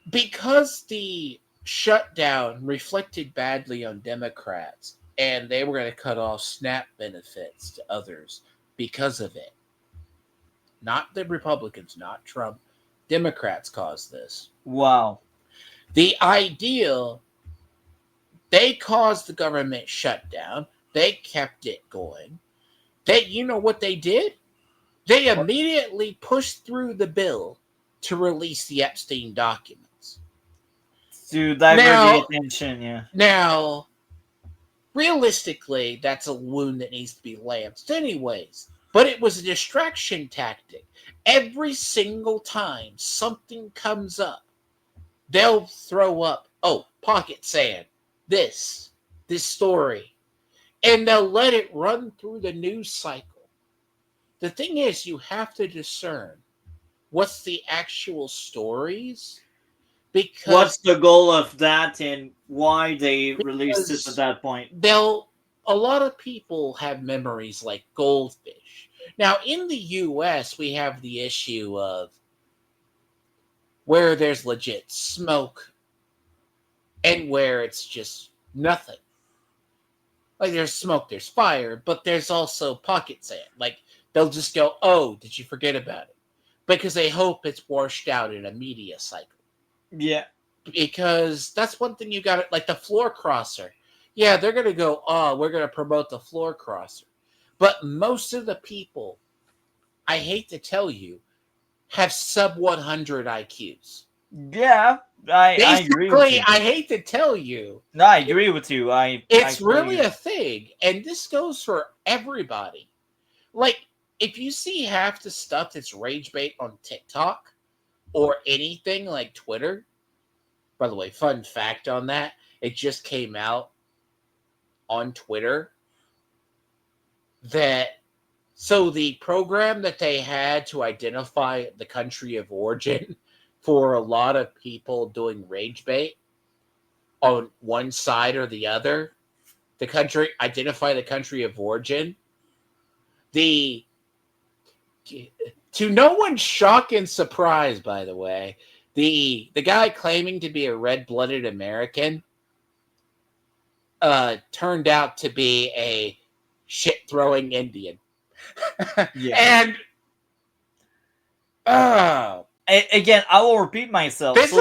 Because the shutdown reflected badly on Democrats, and they were going to cut off SNAP benefits to others because of it. Not the Republicans, not Trump. Democrats caused this. Wow. The idea, they caused the government shutdown. They kept it going. You know what they did? They immediately pushed through the bill to release the Epstein documents. To divert the attention, yeah. Now, realistically, that's a wound that needs to be lanced anyways. But it was a distraction tactic. Every single time something comes up, they'll throw up, pocket sand, this story, and they'll let it run through the news cycle. The thing is, you have to discern what's the actual stories, because what's the goal of that and why they released it at that point. A lot of people have memories like goldfish. Now, in the U.S., we have the issue of where there's legit smoke and where it's just nothing. Like, there's smoke, there's fire, but there's also pocket sand. Like, they'll just go, oh, did you forget about it? Because they hope it's washed out in a media cycle. Yeah. Because that's one thing you got, like the floor crosser. Yeah, they're going to go, oh, we're going to promote the floor crosser. But most of the people, I hate to tell you, have sub 100 IQs. Yeah, I agree with you. I hate to tell you. No, I agree with you. It's really a thing. And this goes for everybody. Like, if you see half the stuff that's rage bait on TikTok or anything like Twitter, by the way, fun fact on that, it just came out on Twitter so the program that they had to identify the country of origin for a lot of people doing rage bait on one side or the other, identify the country of origin, to no one's shock and surprise, by the way, the guy claiming to be a red-blooded American turned out to be a shit-throwing Indian. Yeah. And again, I will repeat myself. That's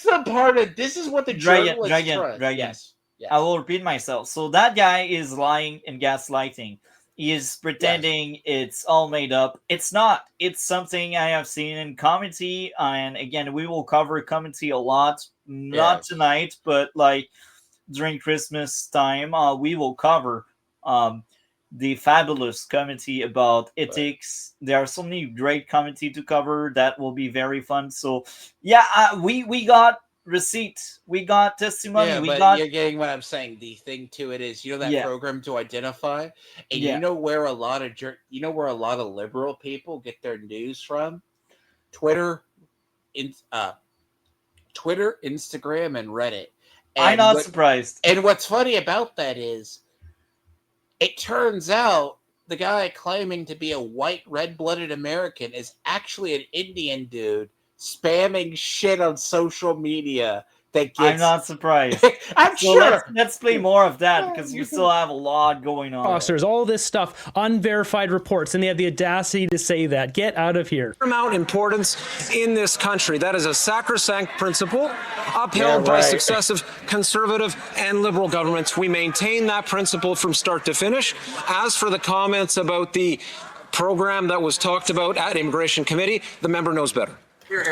the part of this is what the Dragon. Yes. I will repeat myself. So that guy is lying and gaslighting. He is pretending it's all made up. It's not. It's something I have seen in comedy. And again, we will cover comedy a lot. Not tonight, but like during Christmas time, we will cover the fabulous comedy about ethics. There are so many great comedy to cover that will be very fun. So yeah, we got receipt, we got testimony, you're getting what I'm saying. The thing to it is, that program to identify, and you know where a lot of liberal people get their news from? Twitter, Instagram, and Reddit. And I'm not surprised. And what's funny about that is, it turns out the guy claiming to be a white, red-blooded American is actually an Indian dude spamming shit on social media. I'm not surprised. I'm sure. Let's play more of that because we still have a lot going on. There's all this stuff, unverified reports, and they have the audacity to say that. Get out of here. Paramount importance in this country. That is a sacrosanct principle upheld by successive conservative and liberal governments. We maintain that principle from start to finish. As for the comments about the program that was talked about at Immigration Committee, the member knows better. For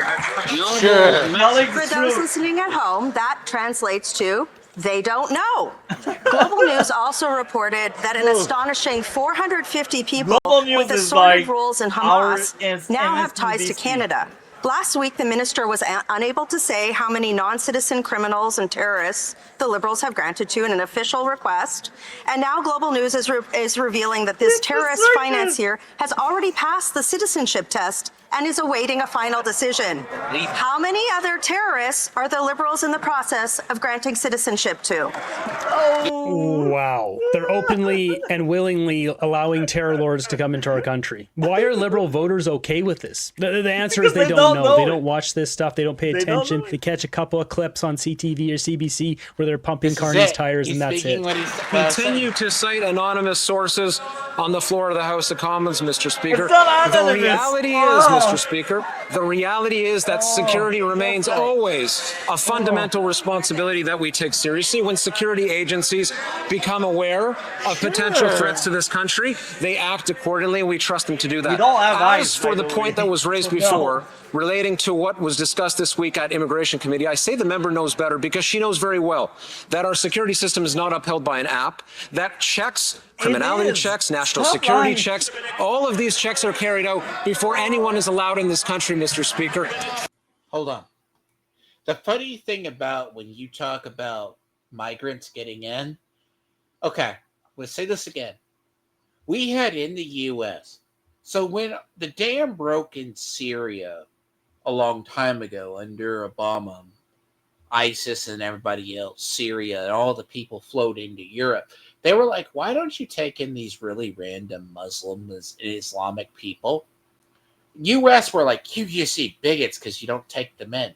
those listening at home, that translates to they don't know. Global News also reported that an astonishing 450 people with assorted roles in Hamas now have ties to Canada. Last week, the minister was unable to say how many non-citizen criminals and terrorists the Liberals have granted to in an official request. And now Global News is revealing that this terrorist financier has already passed the citizenship test and is awaiting a final decision. How many other terrorists are the Liberals in the process of granting citizenship to? Wow. They're openly and willingly allowing terror lords to come into our country. Why are Liberal voters okay with this? The answer is they don't know. They don't watch this stuff. They don't pay attention. They catch a couple of clips on CTV or CBC where they're pumping Carney's tires and that's it. Continue to cite anonymous sources on the floor of the House of Commons, Mr. Speaker. It's not anonymous. The reality is, Mr. Speaker, The reality is that security remains always a fundamental responsibility that we take seriously. When security agencies become aware of potential threats to this country, they act accordingly, and we trust them to do that. We don't have As eyes, for by the the point way. that was raised So no. before, relating to what was discussed this week at Immigration Committee, I say the member knows better because she knows very well that our security system is not upheld by an app. That checks, criminality checks, national security checks, all of these checks are carried out before anyone is allowed in this country, Mr. Speaker. Hold on. The funny thing about when you talk about migrants getting in, okay, let's say this again. We had in the U.S., so when the dam broke in Syria a long time ago under Obama, ISIS and everybody else, Syria, and all the people flowed into Europe, they were like, why don't you take in these really random Muslims and Islamic people? U.S. were like, you just see bigots because you don't take them in.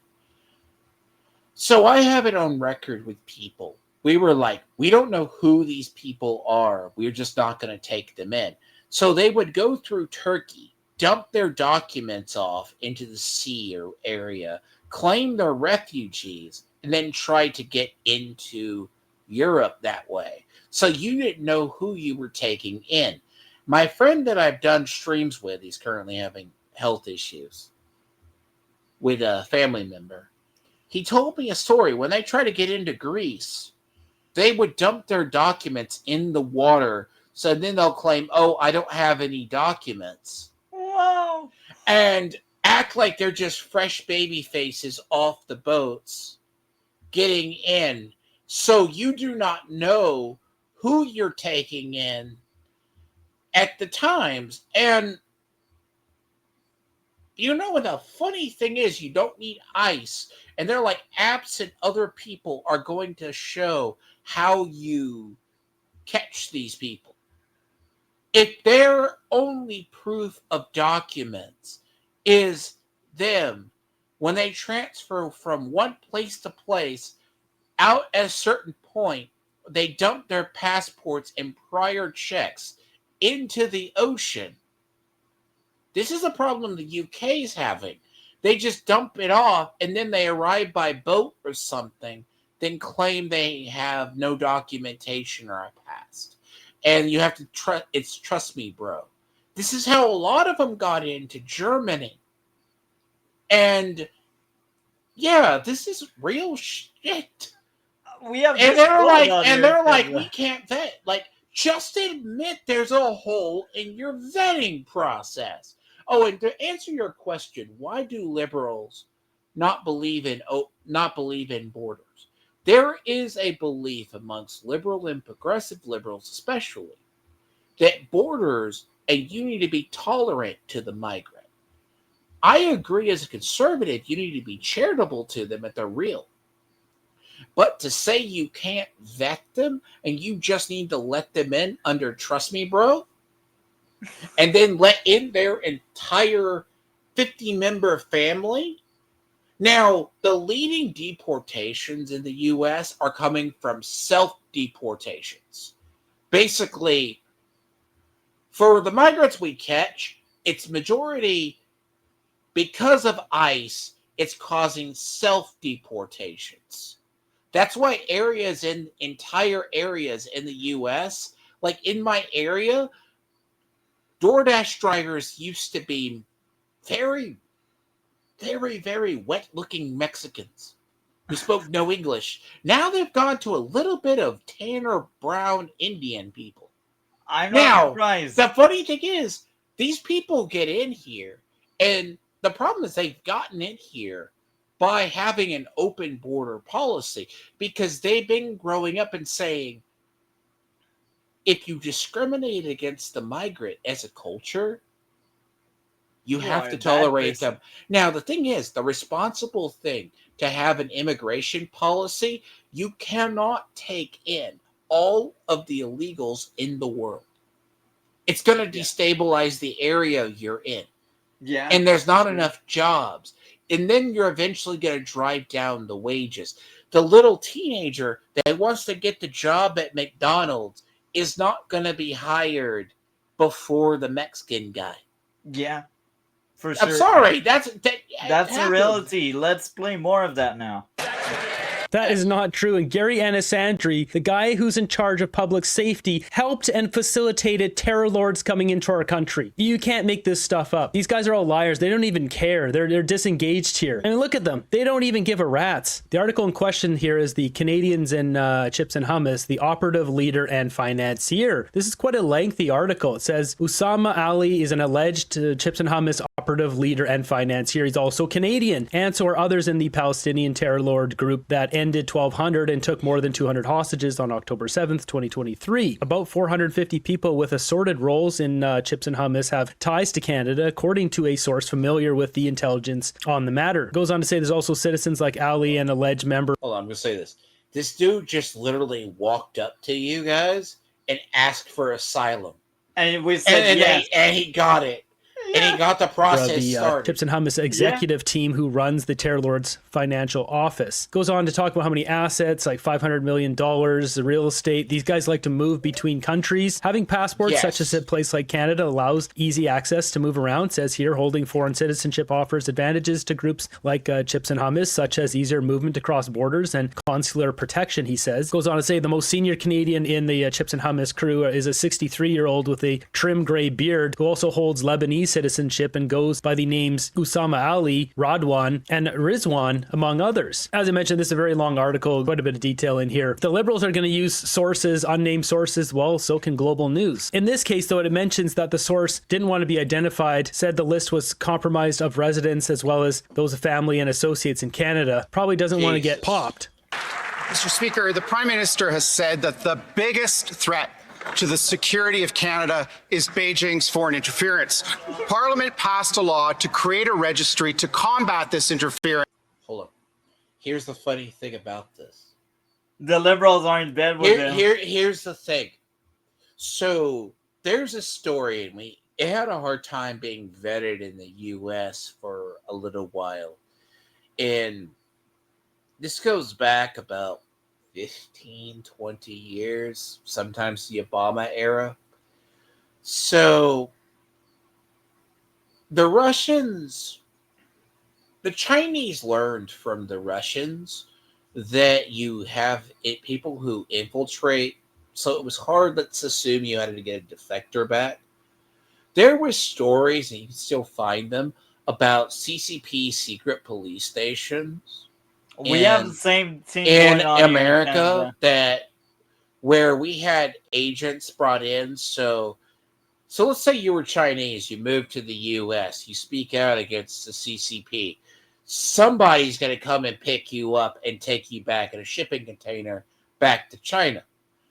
So I have it on record with people. We were like, we don't know who these people are. We're just not going to take them in. So they would go through Turkey, dump their documents off into the sea or area, claim they're refugees, and then try to get into Europe that way. So you didn't know who you were taking in. My friend that I've done streams with, he's currently having health issues with a family member. He told me a story. When they try to get into Greece, they would dump their documents in the water. So then they'll claim, oh, I don't have any documents. Wow. And act like they're just fresh baby faces off the boats getting in. So you do not know who you're taking in at the times. And you know what the funny thing is? You don't need ICE. And they're like, apps and other people are going to show how you catch these people. If their only proof of documents is them, when they transfer from one place to place, out at a certain point, they dump their passports and prior checks into the ocean. This is a problem the UK is having. They just dump it off and then they arrive by boat or something, then claim they have no documentation or a past. And you have to trust me, bro. This is how a lot of them got into Germany. And yeah, this is real shit. We have and they're like, we can't vet. Like, just admit there's a hole in your vetting process. Oh, and to answer your question, why do liberals not believe in borders? There is a belief amongst liberal and progressive liberals, especially, that borders and you need to be tolerant to the migrant. I agree as a conservative, you need to be charitable to them if they're real. But to say you can't vet them and you just need to let them in under trust me, bro, and then let in their entire 50-member family. Now, the leading deportations in the U.S. are coming from self-deportations. Basically, for the migrants we catch, it's majority because of ICE, it's causing self-deportations. That's why entire areas in the U.S., like in my area, DoorDash drivers used to be very, very, very wet-looking Mexicans who spoke no English. Now they've gone to a little bit of tan or brown Indian people. I'm not surprised. The funny thing is, these people get in here, and the problem is they've gotten in here by having an open border policy because they've been growing up and saying, if you discriminate against the migrant as a culture, you have to tolerate them. Now, the thing is, the responsible thing to have an immigration policy, you cannot take in all of the illegals in the world. It's going to destabilize the area you're in. Yeah. And there's not enough jobs. And then you're eventually going to drive down the wages. The little teenager that wants to get the job at McDonald's is not going to be hired before the Mexican guy. Yeah. For sure. I'm sorry. That's a reality. Let's play more of that now. That is not true. And Gary Anisandri, the guy who's in charge of public safety, helped and facilitated terror lords coming into our country. You can't make this stuff up. These guys are all liars. They don't even care. They're disengaged here. I mean, look at them. They don't even give a rat's. The article in question here is the Canadians in Chips and Hummus, the operative leader and financier. This is quite a lengthy article. It says Usama Ali is an alleged Chips and Hummus operative leader and financier. He's also Canadian, and so are others in the Palestinian terror lord group that ended 1,200 and took more than 200 hostages on October 7th, 2023. About 450 people with assorted roles in Chips and Hummus have ties to Canada, according to a source familiar with the intelligence on the matter. It goes on to say there's also citizens like Ali, an alleged member. Hold on, I'm going to say this. This dude just literally walked up to you guys and asked for asylum. And we said yes. And he got it. And he got the process started. Chips and Hummus executive team who runs the Terror Lord's financial office. Goes on to talk about how many assets, like $500 million, the real estate. These guys like to move between countries. Having passports, such as a place like Canada, allows easy access to move around. Says here, holding foreign citizenship offers advantages to groups like Chips and Hummus, such as easier movement across borders and consular protection, he says. Goes on to say the most senior Canadian in the Chips and Hummus crew is a 63-year-old with a trim gray beard who also holds Lebanese citizenship and goes by the names Usama Ali, Radwan, and Rizwan, among others. As I mentioned, this is a very long article, quite a bit of detail in here. If the Liberals are going to use sources, unnamed sources, well, so can Global News. In this case, though, it mentions that the source didn't want to be identified, said the list was compromised of residents as well as those of family and associates in Canada. Probably doesn't want to get popped. Mr. Speaker, the Prime Minister has said that the biggest threat to the security of Canada is Beijing's foreign interference. Parliament passed a law to create a registry to combat this interference. Hold on. Here's the funny thing about this. The Liberals are in bed with him. Here's the thing. So there's a story, and it had a hard time being vetted in the U.S. for a little while. And this goes back about 15, 20 years, sometimes the Obama era. So the Chinese learned from the Russians that you have people who infiltrate. So it was hard, let's assume you had to get a defector back. There were stories, and you can still find them, about CCP secret police stations. We have the same thing in going on America where we had agents brought in. So let's say you were Chinese, you moved to the U.S., you speak out against the CCP. Somebody's going to come and pick you up and take you back in a shipping container back to China.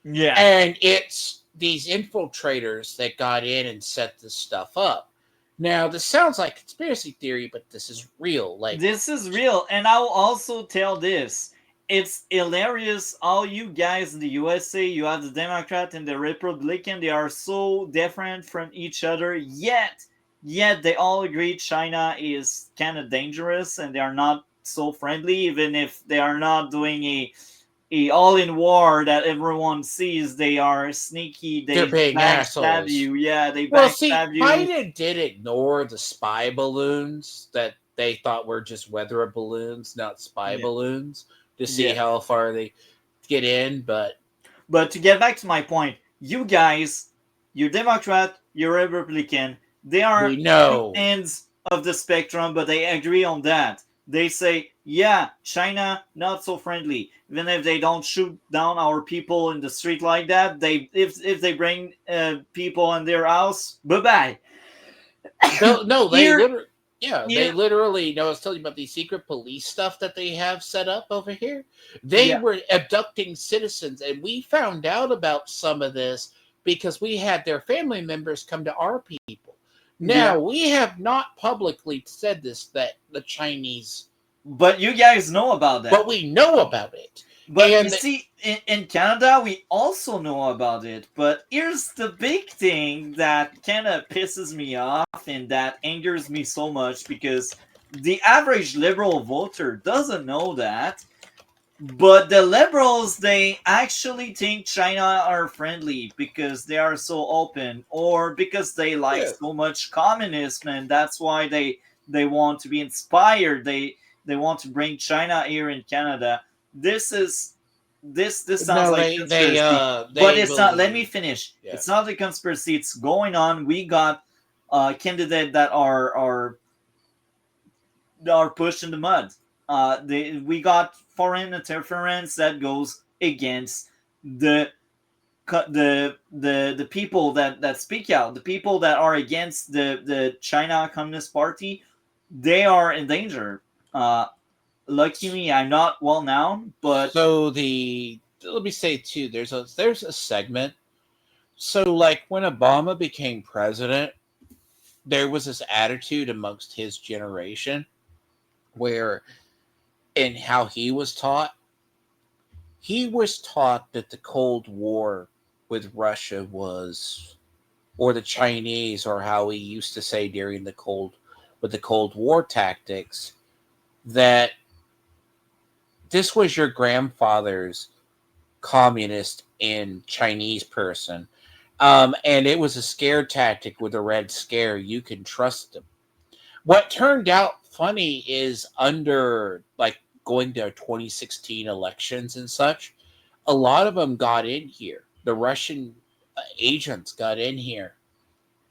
Yeah. And it's these infiltrators that got in and set this stuff up. Now, this sounds like conspiracy theory, but this is real. This is real, and I'll also tell this. It's hilarious. All you guys in the USA, you have the Democrat and the Republican, they are so different from each other, yet they all agree China is kind of dangerous, and they are not so friendly, even if they are not doing a all-in war that everyone sees. They are sneaky. They're being assholes. You. Yeah, they backstab you. Biden did ignore the spy balloons that they thought were just weather balloons, not spy balloons, to see how far they get in. But to get back to my point, you guys, you're Democrat, you're Republican. They are ends of the spectrum, but they agree on that. They say, yeah, China, not so friendly. Even if they don't shoot down our people in the street like that, if they bring people in their house, bye-bye. No, they literally, I was telling you about the secret police stuff that they have set up over here. They were abducting citizens, and we found out about some of this because we had their family members come to our people. Now, we have not publicly said this, that the Chinese... But you guys know about that. But we know about it. But you see, in Canada, we also know about it. But here's the big thing that kind of pisses me off and that angers me so much, because the average Liberal voter doesn't know that. But the liberals, they actually think China are friendly because they are so open, or because they like so much communism, and that's why they want to be inspired. They want to bring China here in Canada. This sounds like conspiracy, but it's not. Let me finish. Yeah. It's not a conspiracy. It's going on. We got candidates that are pushed in the mud. We got foreign interference that goes against the people that speak out, the people that are against the China Communist Party. They are in danger. Lucky me, I'm not well known, but so let me say too. There's a segment. So like when Obama became president, there was this attitude amongst his generation where, in how he was taught that the Cold War with Russia was, or the Chinese, or how he used to say during the Cold War tactics, that this was your grandfather's communist and Chinese person. And it was a scare tactic with a Red Scare. You can trust them. What turned out funny is under, like, going to 2016 elections and such, a lot of them got in here. The Russian agents got in here.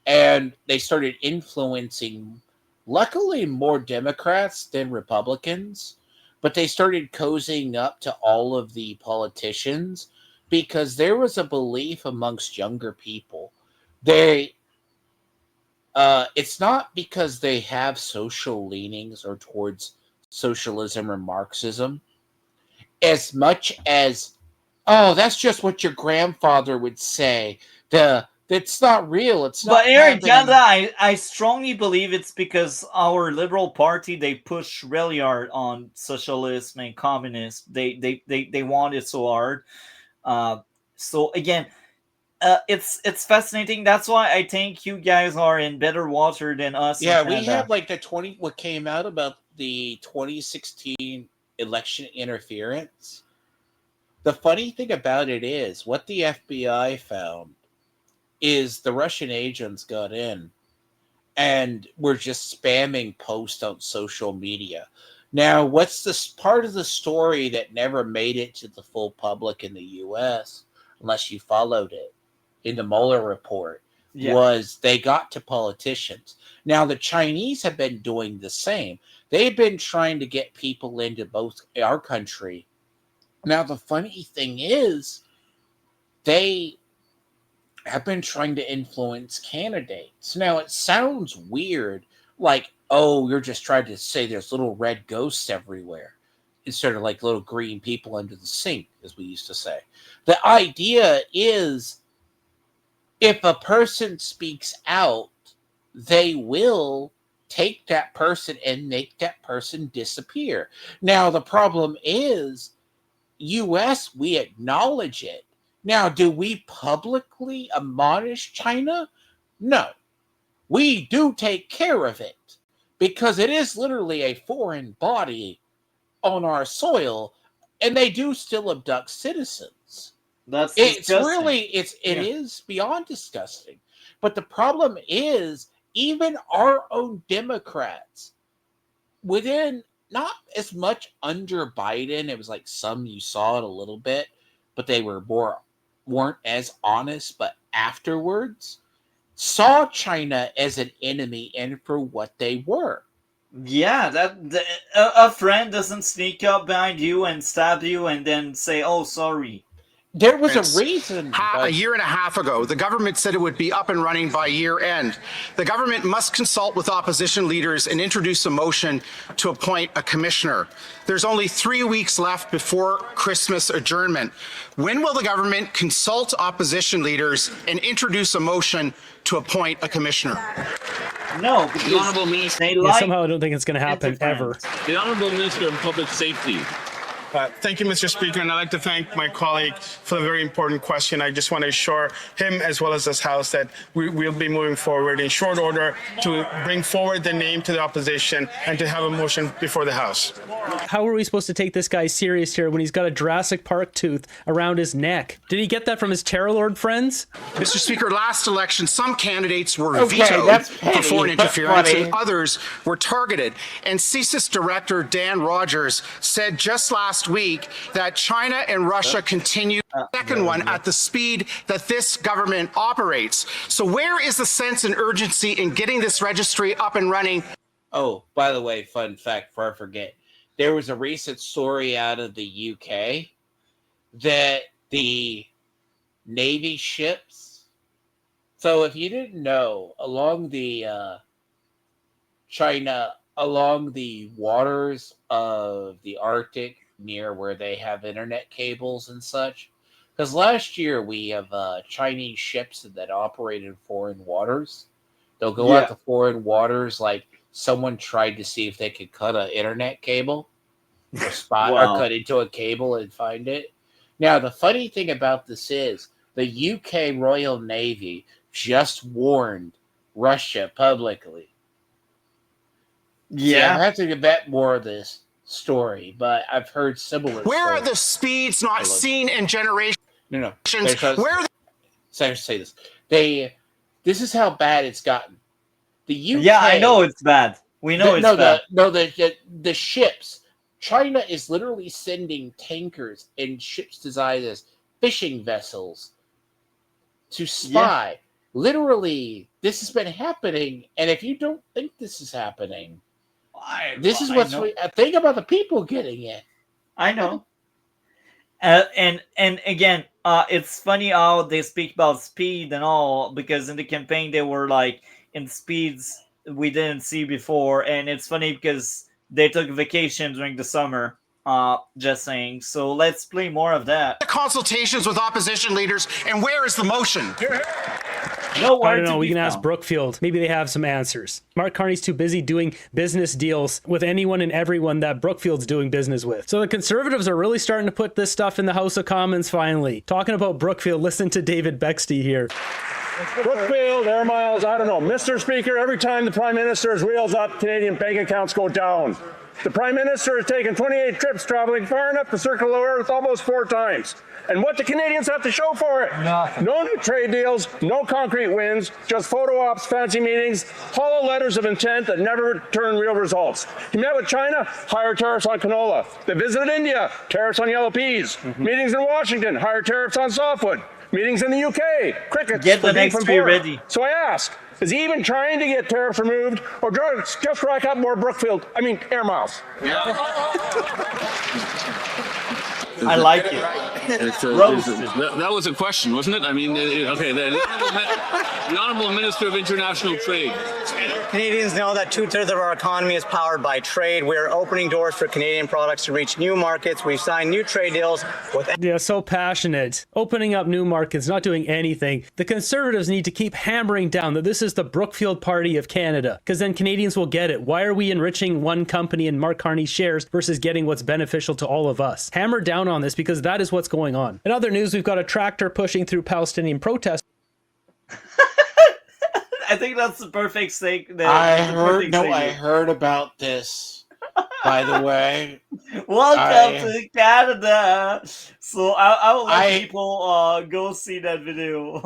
And they started influencing, luckily, more Democrats than Republicans. But they started cozying up to all of the politicians because there was a belief amongst younger people. It's not because they have social leanings or towards socialism or Marxism, as much as, oh, that's just what your grandfather would say. It's not real. It's not. But here in Canada, I strongly believe it's because our Liberal Party, they push really hard on socialism and communism. They want it so hard. So again, it's fascinating. That's why I think you guys are in better water than us. Yeah, we have like what came out about the 2016 election interference. The funny thing about it is, what the FBI found is the Russian agents got in and were just spamming posts on social media. Now, what's this part of the story that never made it to the full public in the U.S., unless you followed it, in the Mueller report, was they got to politicians. Now, the Chinese have been doing the same. They've been trying to get people into both our country. Now, the funny thing is, they have been trying to influence candidates. Now, it sounds weird, like, oh, you're just trying to say there's little red ghosts everywhere, instead of like little green people under the sink, as we used to say. The idea is, if a person speaks out, they will take that person and make that person disappear. Now, the problem is, U.S., we acknowledge it. Now, do we publicly admonish China? No. We do take care of it because it is literally a foreign body on our soil, and they do still abduct citizens. It is beyond disgusting. But the problem is, even our own Democrats, within not as much under Biden, it was like some you saw it a little bit, but they weren't as honest, but afterwards saw China as an enemy and for what they were. Yeah, a friend doesn't sneak up behind you and stab you and then say, "Oh, sorry." There was a reason. A year and a half ago, the government said it would be up and running by year end. The government must consult with opposition leaders and introduce a motion to appoint a commissioner. There's only 3 weeks left before Christmas adjournment. When will the government consult opposition leaders and introduce a motion to appoint a commissioner? No, the Honourable Minister. Somehow I don't think it's going to happen ever. The Honourable Minister of Public Safety Thank you, Mr. Speaker, and I'd like to thank my colleague for the very important question. I just want to assure him, as well as this House, that we'll be moving forward in short order to bring forward the name to the opposition and to have a motion before the House. How are we supposed to take this guy serious here when he's got a Jurassic Park tooth around his neck? Did he get that from his Terror Lord friends? Mr. Speaker, last election, some candidates were vetoed for foreign interference and others were targeted. And CSIS Director Dan Rogers said just last week that China and Russia continue the second one at the speed that this government operates. So where is the sense and urgency in getting this registry up and running? Oh, by the way, fun fact before I forget, there was a recent story out of the UK that the Navy ships, so if you didn't know, along the along the waters of the Arctic, near where they have internet cables and such, because last year we have Chinese ships that operate in foreign waters. They'll go out to foreign waters, like someone tried to see if they could cut an internet cable or spot or cut into a cable and find it. Now, the funny thing about this is the UK Royal Navy just warned Russia publicly. Yeah. See, I have to get more of this story, but I've heard similar Where stories. are the speeds not seen in generations? No. Where are say this. This is how bad it's gotten. The UK. Yeah, I know it's bad. We know it's bad. The ships. China is literally sending tankers and ships designed as fishing vessels to spy. Literally, this has been happening. And if you don't think this is happening, this is what's. Think about the people getting it. I know. And again, it's funny how they speak about speed and all, because in the campaign they were like in speeds we didn't see before, and it's funny because they took vacation during the summer. Just saying. So let's play more of that. the consultations with opposition leaders, and where is the motion? No, I don't know. We can ask Brookfield. Maybe they have some answers. Mark Carney's too busy doing business deals with anyone and everyone that Brookfield's doing business with. So the Conservatives are really starting to put this stuff in the House of Commons finally. Talking about Brookfield, listen to David Bexty here. Brookfield, air miles, I don't know. Mr. Speaker, every time the Prime Minister's wheels up, Canadian bank accounts go down. The Prime Minister has taken 28 trips traveling far enough to circle the earth almost 4 times. And what do Canadians have to show for it? Nothing. No new trade deals, no concrete wins, just photo ops, fancy meetings, hollow letters of intent that never turn real results. He met with China, higher tariffs on canola. They visited India, tariffs on yellow peas. Meetings in Washington, higher tariffs on softwood. Meetings in the UK, crickets. Get the next tree ready. So I ask, is he even trying to get tariffs removed, or just rack up more air miles? I like it. That was a question, wasn't it? I mean, okay. The Honourable Minister of International Trade. Canadians know that 2/3 of our economy is powered by trade. We're opening doors for Canadian products to reach new markets. We've signed new trade deals with... Yeah, so passionate. Opening up new markets, not doing anything. The Conservatives need to keep hammering down that this is the Brookfield Party of Canada, because then Canadians will get it. Why are we enriching one company and Mark Carney's shares versus getting what's beneficial to all of us? Hammer down on this, because that is what's going on. In other news, we've got a tractor pushing through Palestinian protests. I think that's the perfect sake. I heard about this, by the way. Welcome to Canada. So I will let people go see that video.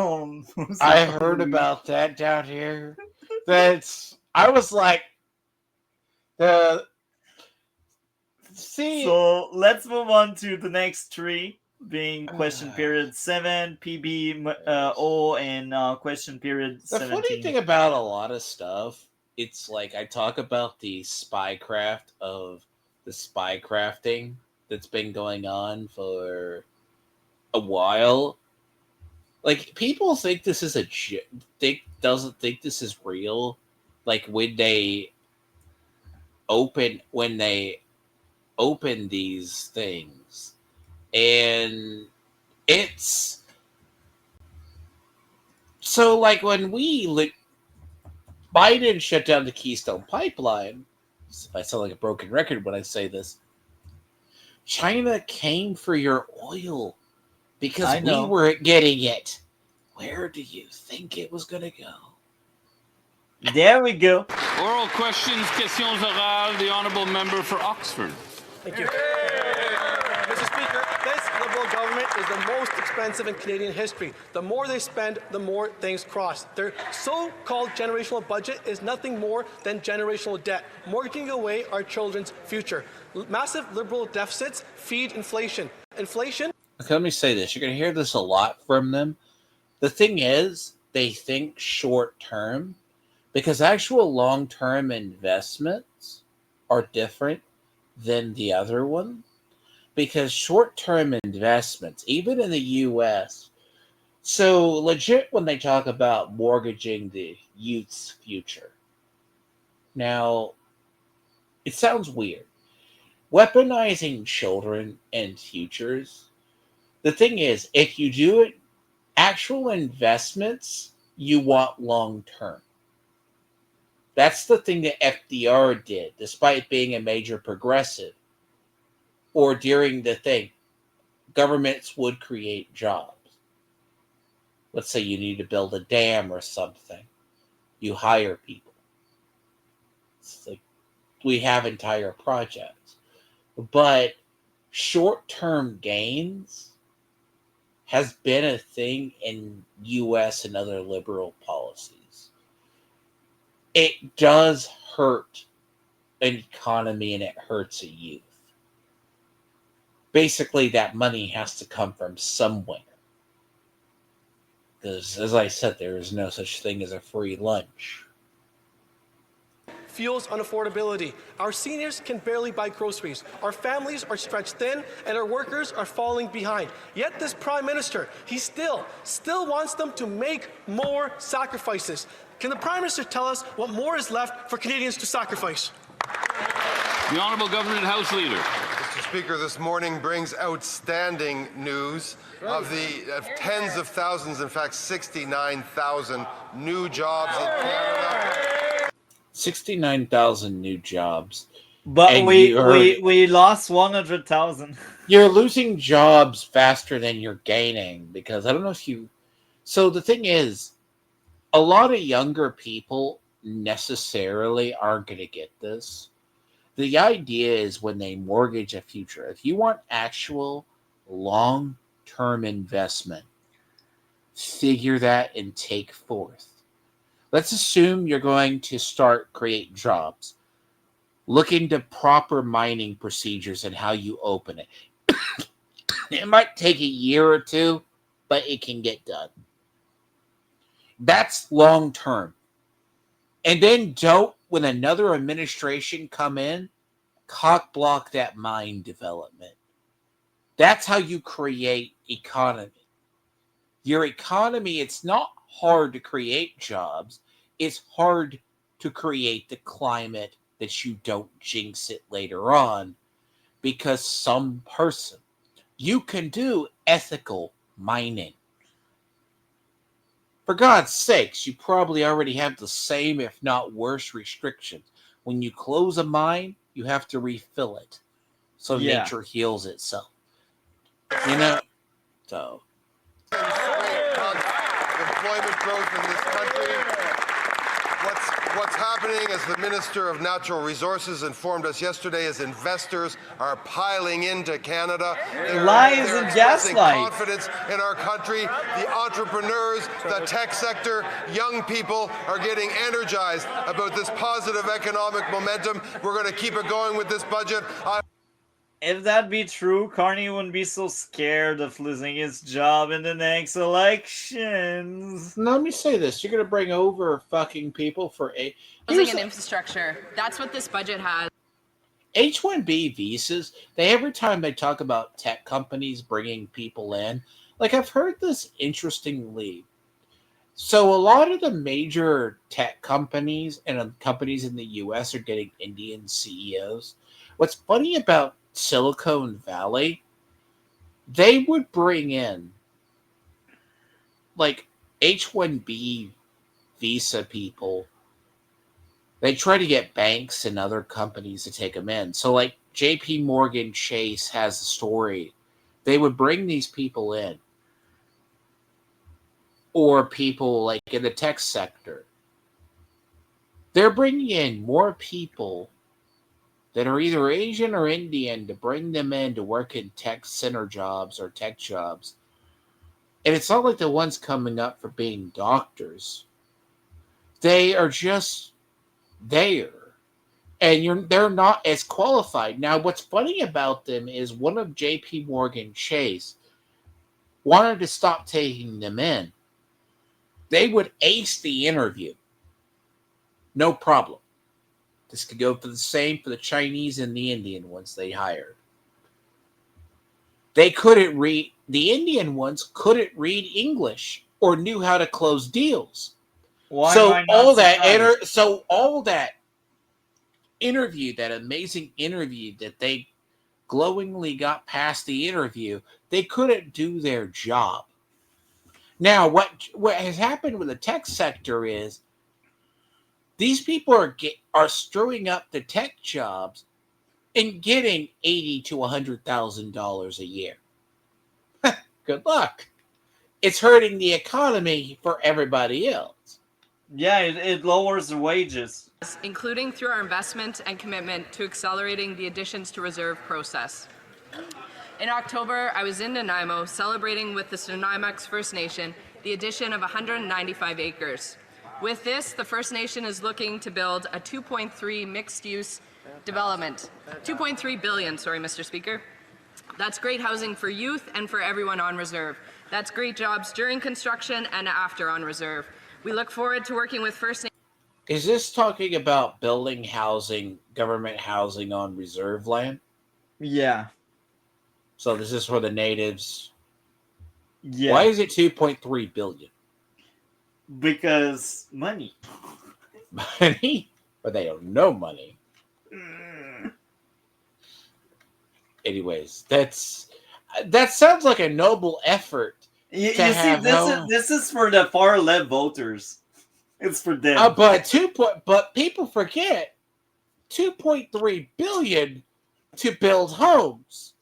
I heard about that down here. I was like, So let's move on to the next 3, being question period 7, PBO, and question period 17. The funny thing about a lot of stuff, it's like I talk about the spycraft of the spycrafting that's been going on for a while. Like, people think this is doesn't think this is real. Like, when they open these things, and it's so like when Biden shut down the Keystone Pipeline. I sound like a broken record when I say this, China came for your oil because we weren't getting it. Where do you think it was going to go? There we go. Oral questions, questions orales. The honourable member for Oxford. Thank you. Mr. Speaker, this Liberal government is the most expensive in Canadian history. The more they spend, the more things cross. Their so-called generational budget is nothing more than generational debt, mortgaging away our children's future. Massive Liberal deficits feed inflation. Inflation. Okay, let me say this. You're going to hear this a lot from them. The thing is, they think short term because actual long-term investments are different than the other one. Because short-term investments, even in the U.S., so legit when they talk about mortgaging the youth's future. Now, it sounds weird. Weaponizing children and futures. The thing is, if you do it, actual investments, you want long-term. That's the thing that FDR did, despite being a major progressive. Or during the thing, governments would create jobs. Let's say you need to build a dam or something. You hire people. It's like we have entire projects. But short-term gains has been a thing in U.S. and other liberal policies. It does hurt an economy and it hurts a youth. Basically, that money has to come from somewhere. Because, as I said, there is no such thing as a free lunch. Fuels unaffordability. Our seniors can barely buy groceries. Our families are stretched thin, and our workers are falling behind. Yet this Prime Minister, he still wants them to make more sacrifices. Can the Prime Minister tell us what more is left for Canadians to sacrifice? The Honourable Government House Leader. Mr. Speaker, this morning brings outstanding news of tens of thousands, in fact 69,000 new jobs in Canada. 69,000 new jobs. But we lost 100,000. You're losing jobs faster than you're gaining because I don't know if you... So the thing is, a lot of younger people necessarily aren't going to get this. The idea is when they mortgage a future, if you want actual long-term investment, figure that and take forth. Let's assume you're going to create jobs. Look into proper mining procedures and how you open it. It might take a year or two, but it can get done. That's long-term. And then don't, when another administration come in, cock block that mine development. That's how you create economy. Your economy, it's not hard to create jobs. It's hard to create the climate that you don't jinx it later on because some person, you can do ethical mining. For God's sakes, you probably already have the same, if not worse, restrictions. When you close a mine, you have to refill it. So nature heals itself. You know? So. Employment growth in this country. What's happening, as the Minister of Natural Resources informed us yesterday, is investors are piling into Canada. Lies and gaslight. Confidence in our country. The entrepreneurs, the tech sector, young people are getting energized about this positive economic momentum. We're going to keep it going with this budget. If that be true, Carney wouldn't be so scared of losing his job in the next elections. Let me say this. You're going to bring over fucking people for Housing and infrastructure. That's what this budget has. H-1B visas, every time they talk about tech companies bringing people in, like I've heard this interestingly. So a lot of the major tech companies and companies in the U.S. are getting Indian CEOs. What's funny about Silicon Valley, they would bring in like H-1B visa people. They try to get banks and other companies to take them in. So like J.P. Morgan Chase has a story. They would bring these people in, or people like in the tech sector. They're bringing in more people that are either Asian or Indian to bring them in to work in tech center jobs or tech jobs. And it's not like the ones coming up for being doctors. They are just there. And they're not as qualified. Now, what's funny about them is one of J.P. Morgan Chase wanted to stop taking them in. They would ace the interview. No problem. This could go for the same for the Chinese and the Indian ones they hired. They couldn't read, the Indian ones couldn't read English or knew how to close deals. So all that interview, that amazing interview that they glowingly got past the interview, they couldn't do their job. Now, what has happened with the tech sector is these people are screwing up the tech jobs and getting $80,000 to $100,000 a year. Good luck. It's hurting the economy for everybody else. Yeah, it lowers the wages. Including through our investment and commitment to accelerating the additions to reserve process. In October, I was in Nanaimo celebrating with the Nanaimaks First Nation the addition of 195 acres. With this, the First Nation is looking to build a 2.3 mixed-use development. 2.3 billion, sorry, Mr. Speaker. That's great housing for youth and for everyone on reserve. That's great jobs during construction and after on reserve. We look forward to working with First Nations. Is this talking about building housing, government housing on reserve land? Yeah. So this is for the natives. Yeah. Why is it 2.3 billion? Because money. Money? But they have no money. Anyways, that sounds like a noble effort. You see, this is for the far left voters. It's for them. But people forget 2.3 billion to build homes.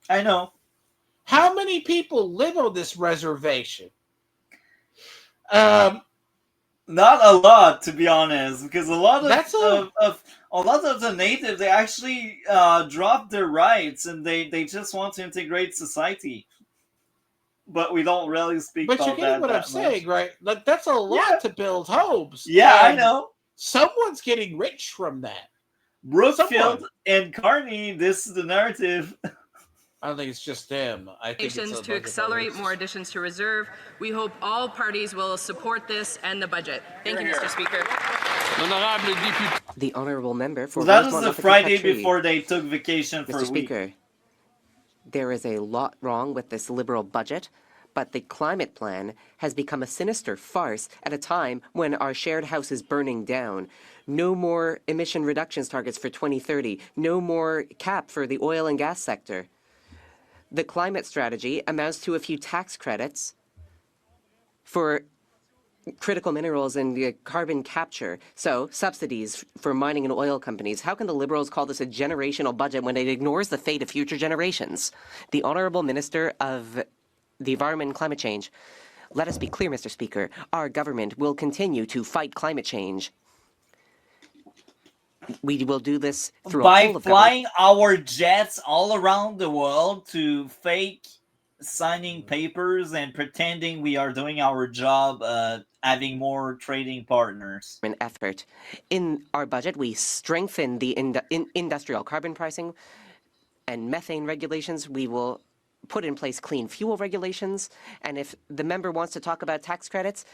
I know. How many people live on this reservation? Not a lot, to be honest, because a lot of the natives, they actually drop their rights and they just want to integrate society. But we don't really speak about that. But you're getting what I'm saying, right? Like, that's a lot to build homes. Yeah, I know. Someone's getting rich from that. Brookfield and Carney, this is the narrative. I don't think it's just them. I think it's to accelerate more additions to reserve. We hope all parties will support this and the budget. Thank you, Mr. Speaker. The honourable member for that was the Friday before they took vacation for Mr. a week. Speaker, there is a lot wrong with this Liberal budget, but the climate plan has become a sinister farce at a time when our shared house is burning down. No more emission reductions targets for 2030. No more cap for the oil and gas sector. The climate strategy amounts to a few tax credits for critical minerals and carbon capture. So, subsidies for mining and oil companies. How can the Liberals call this a generational budget when it ignores the fate of future generations? The Honourable Minister of the Environment and Climate Change. Let us be clear, Mr. Speaker. Our government will continue to fight climate change. We will do this through by flying our jets all around the world to fake signing papers and pretending we are doing our job, having more trading partners. An effort. In our budget, we strengthen the industrial carbon pricing and methane regulations. We will put in place clean fuel regulations. And if the member wants to talk about tax credits,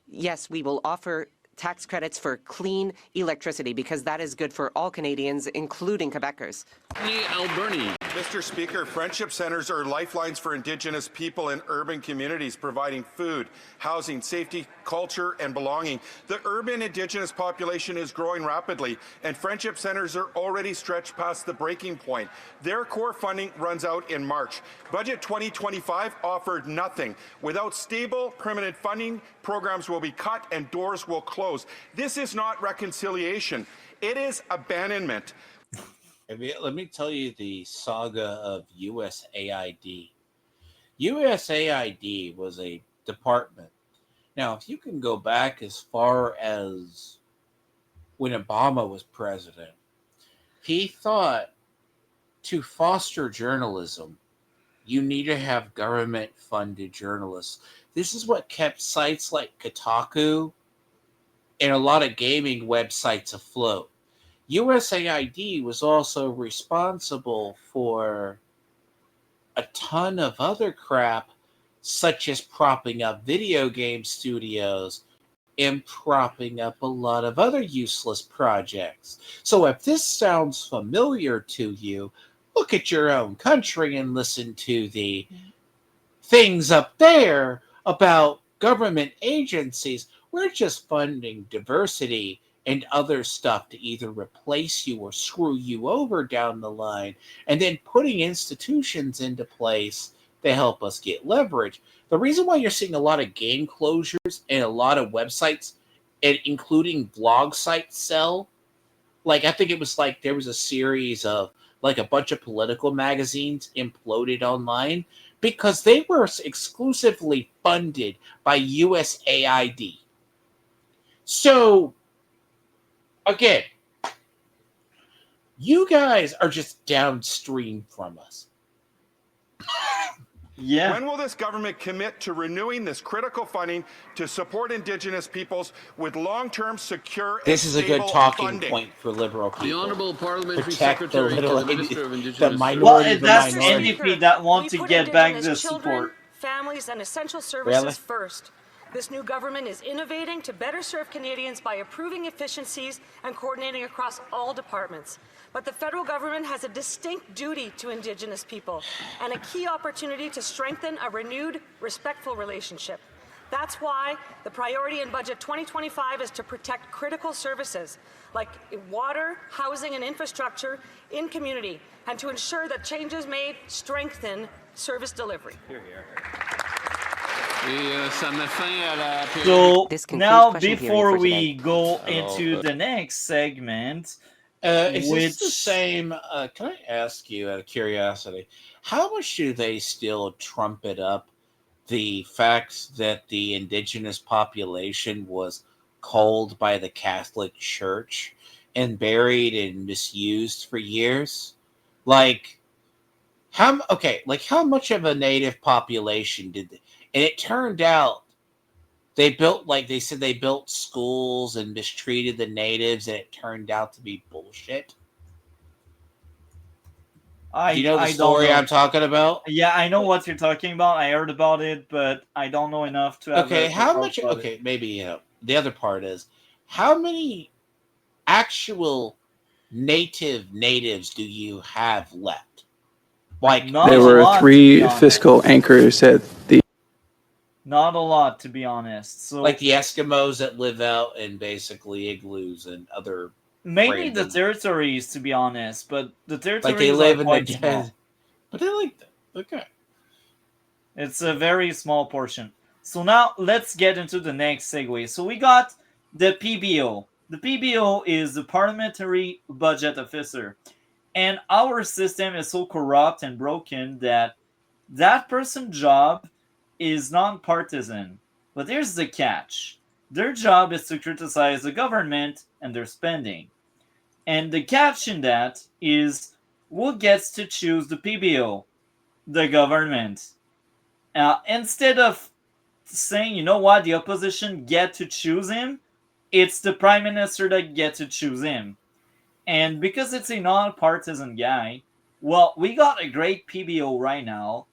yes, we will offer tax credits for clean electricity because that is good for all Canadians, including Quebecers. Alberni. Mr. Speaker, friendship centres are lifelines for Indigenous people in urban communities, providing food, housing, safety, culture, and belonging. The urban Indigenous population is growing rapidly, and friendship centres are already stretched past the breaking point. Their core funding runs out in March. Budget 2025 offered nothing. Without stable, permanent funding, programs will be cut and doors will close. This is not reconciliation. It is abandonment. Let me tell you the saga of USAID. USAID was a department. Now, if you can go back as far as when Obama was president, he thought to foster journalism, you need to have government funded journalists. This is what kept sites like Kotaku and a lot of gaming websites afloat. USAID was also responsible for a ton of other crap, such as propping up video game studios and propping up a lot of other useless projects. So if this sounds familiar to you, look at your own country and listen to the things up there about government agencies. We're just funding diversity and other stuff to either replace you or screw you over down the line, and then putting institutions into place to help us get leverage. The reason why you're seeing a lot of game closures and a lot of websites, and including blog sites, sell, like I think it was like there was a series of like a bunch of political magazines imploded online because they were exclusively funded by USAID. So again, you guys are just downstream from us. Yeah. When will this government commit to renewing this critical funding to support Indigenous peoples with long-term, secure, This is a good talking funding? point for liberal people. The Honourable Parliamentary Protect Secretary the to little, the Minister of Indigenous the Affairs. minority, the that's minority. NDP that want to put get back Indigenous the children, support. families, and essential services Really? first. This new government is innovating to better serve Canadians by improving efficiencies and coordinating across all departments. But the federal government has a distinct duty to Indigenous people and a key opportunity to strengthen a renewed, respectful relationship. That's why the priority in Budget 2025 is to protect critical services like water, housing, and infrastructure in community, and to ensure that changes made strengthen service delivery. So now, before we go into the next segment, is this the same? Can I ask you, out of curiosity, how much do they still trumpet up the fact that the Indigenous population was culled by the Catholic Church and buried and misused for years? Like, how much of a native population did they? And it turned out they built, like they said, they built schools and mistreated the natives, and it turned out to be bullshit. Do you know the story I'm talking about? Yeah, I know what you're talking about. I heard about it, but I don't know enough to have how much? Okay, maybe the other part is how many actual natives do you have left? Like there were 3 fiscal anchors at the. Not a lot, to be honest. So like the Eskimos that live out in basically igloos and other. Mainly the territories, to be honest, but the territories like they live are in the small. But they like that. Okay. It's a very small portion. So now let's get into the next segue. So we got the PBO. The PBO is the Parliamentary Budget Officer. And our system is so corrupt and broken that that person's job is non-partisan. But here's the catch. Their job is to criticize the government and their spending. And the catch in that is who gets to choose the PBO? The government. Instead of saying, you know what, the opposition get to choose him, it's the prime minister that get to choose him. And because it's a non-partisan guy, well, we got a great PBO right now.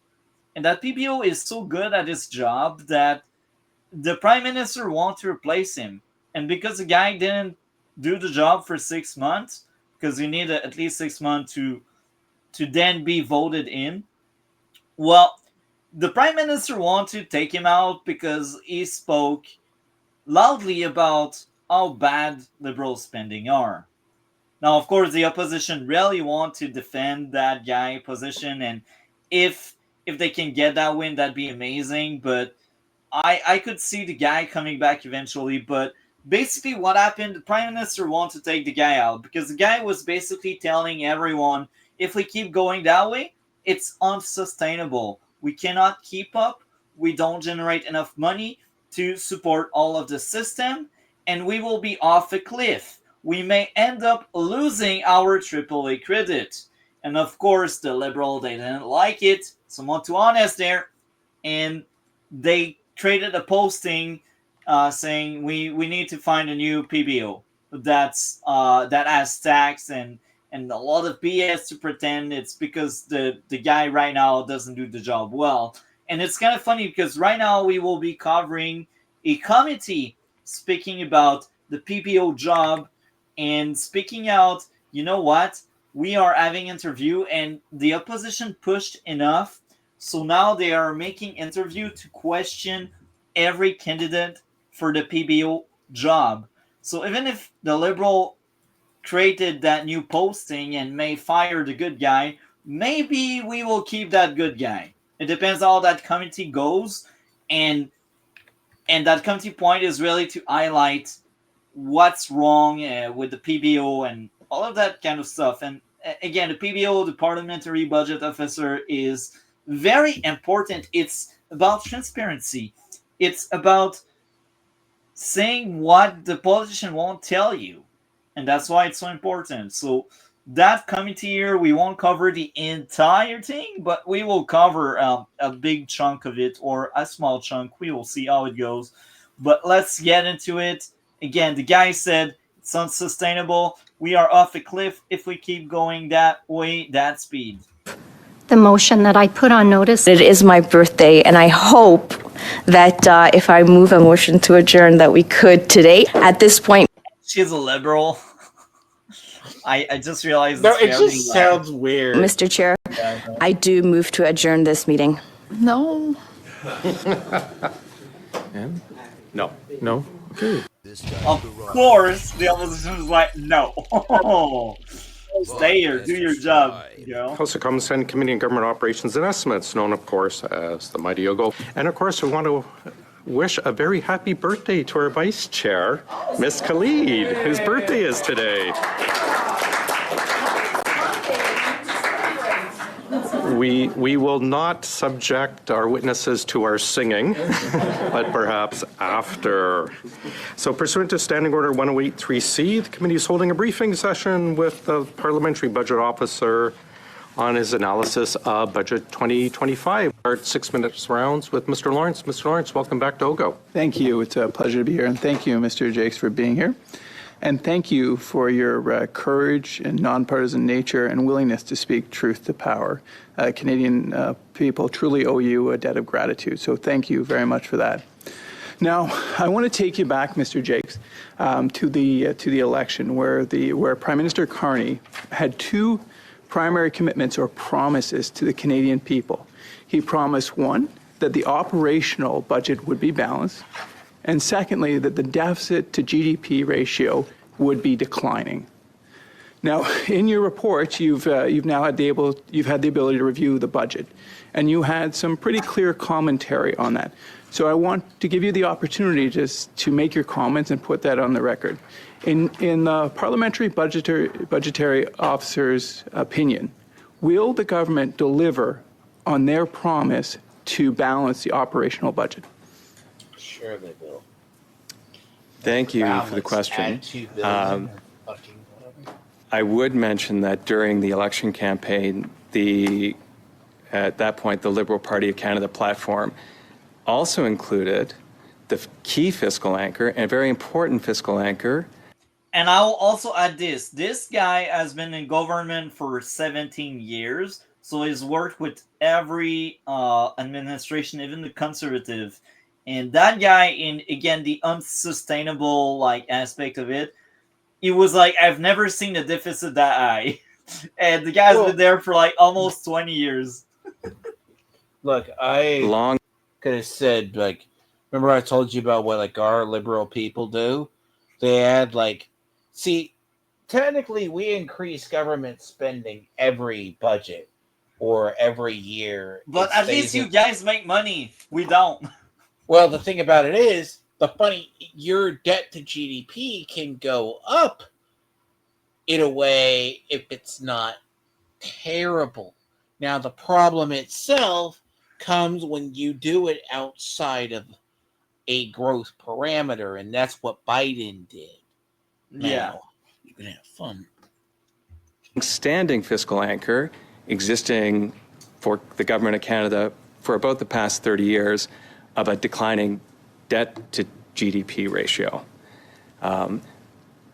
And that PBO is so good at his job that the prime minister wants to replace him. And because the guy didn't do the job for 6 months, because you need at least 6 months to then be voted in, well, the prime minister wants to take him out because he spoke loudly about how bad liberal spending are. Now, of course, the opposition really want to defend that guy position, and if they can get that win, that'd be amazing. But I could see the guy coming back eventually. But basically what happened, the Prime Minister wanted to take the guy out because the guy was basically telling everyone, if we keep going that way, it's unsustainable. We cannot keep up. We don't generate enough money to support all of the system, and we will be off a cliff. We may end up losing our AAA credit. And of course, the Liberal, they didn't like it. Someone too honest there. And they created a posting saying we need to find a new PBO that has tax and a lot of BS to pretend it's because the guy right now doesn't do the job well. And it's kind of funny because right now we will be covering a committee speaking about the PBO job and speaking out, you know what, we are having interview and the opposition pushed enough, so now they are making interview to question every candidate for the PBO job. So even if the Liberal created that new posting and may fire the good guy, maybe we will keep that good guy. It depends how that committee goes, and that committee point is really to highlight what's wrong with the PBO and all of that kind of stuff. And again, the PBO, the Parliamentary Budget Officer, is very important. It's about transparency. It's about saying what the politician won't tell you. And that's why it's so important. So that committee here, we won't cover the entire thing, but we will cover a big chunk of it or a small chunk. We will see how it goes. But let's get into it. Again, the guy said it's unsustainable. We are off a cliff if we keep going that way, that speed. The motion that I put on notice. It is my birthday, and I hope that if I move a motion to adjourn, that we could today. At this point, she's a Liberal. I just realized. No, it just sounds weird. Mr. Chair, I do move to adjourn this meeting. No. And? No. Okay. Of course, the opposition is like, no. Stay here, do your job, girl. House of Commons Senate Committee on Government Operations and Estimates, known of course as the Mighty Ogo. And of course, we want to wish a very happy birthday to our Vice Chair, Miss Khalid, whose birthday is today. We will not subject our witnesses to our singing, but perhaps after. So pursuant to Standing Order 1083C, the committee is holding a briefing session with the Parliamentary Budget Officer on his analysis of Budget 2025. Our 6 minutes rounds with Mr. Lawrence. Mr. Lawrence, welcome back to OGO. Thank you. It's a pleasure to be here. And thank you, Mr. Jakes, for being here. And thank you for your courage and nonpartisan nature and willingness to speak truth to power. Canadian people truly owe you a debt of gratitude. So thank you very much for that. Now, I want to take you back, Mr. Jakes, to the election where Prime Minister Carney had two primary commitments or promises to the Canadian people. He promised, one, that the operational budget would be balanced, and secondly, that the deficit to GDP ratio would be declining. Now, in your report, you've now had the ability to review the budget, and you had some pretty clear commentary on that. So I want to give you the opportunity just to make your comments and put that on the record. In the Parliamentary Budgetary Officer's opinion, will the government deliver on their promise to balance the operational budget? Sure they will. Thank you for the question. I would mention that during the election campaign, at that point, the Liberal Party of Canada platform also included the key fiscal anchor and a very important fiscal anchor. And I'll also add this. This guy has been in government for 17 years, so he's worked with every administration, even the Conservative. And that guy, in again the unsustainable aspect of it, he was like, I've never seen a deficit that high. And the guy's been there for almost 20 years. Look, I could have said, remember I told you about what our Liberal people do? They add see, technically we increase government spending every budget or every year. But at least you guys make money. We don't. Well, the thing about it is, your debt to GDP can go up in a way if it's not terrible. Now, the problem itself comes when you do it outside of a growth parameter, and that's what Biden did. Yeah. Now, you can have fun. Standing fiscal anchor existing for the government of Canada for about the past 30 years of a declining debt to GDP ratio.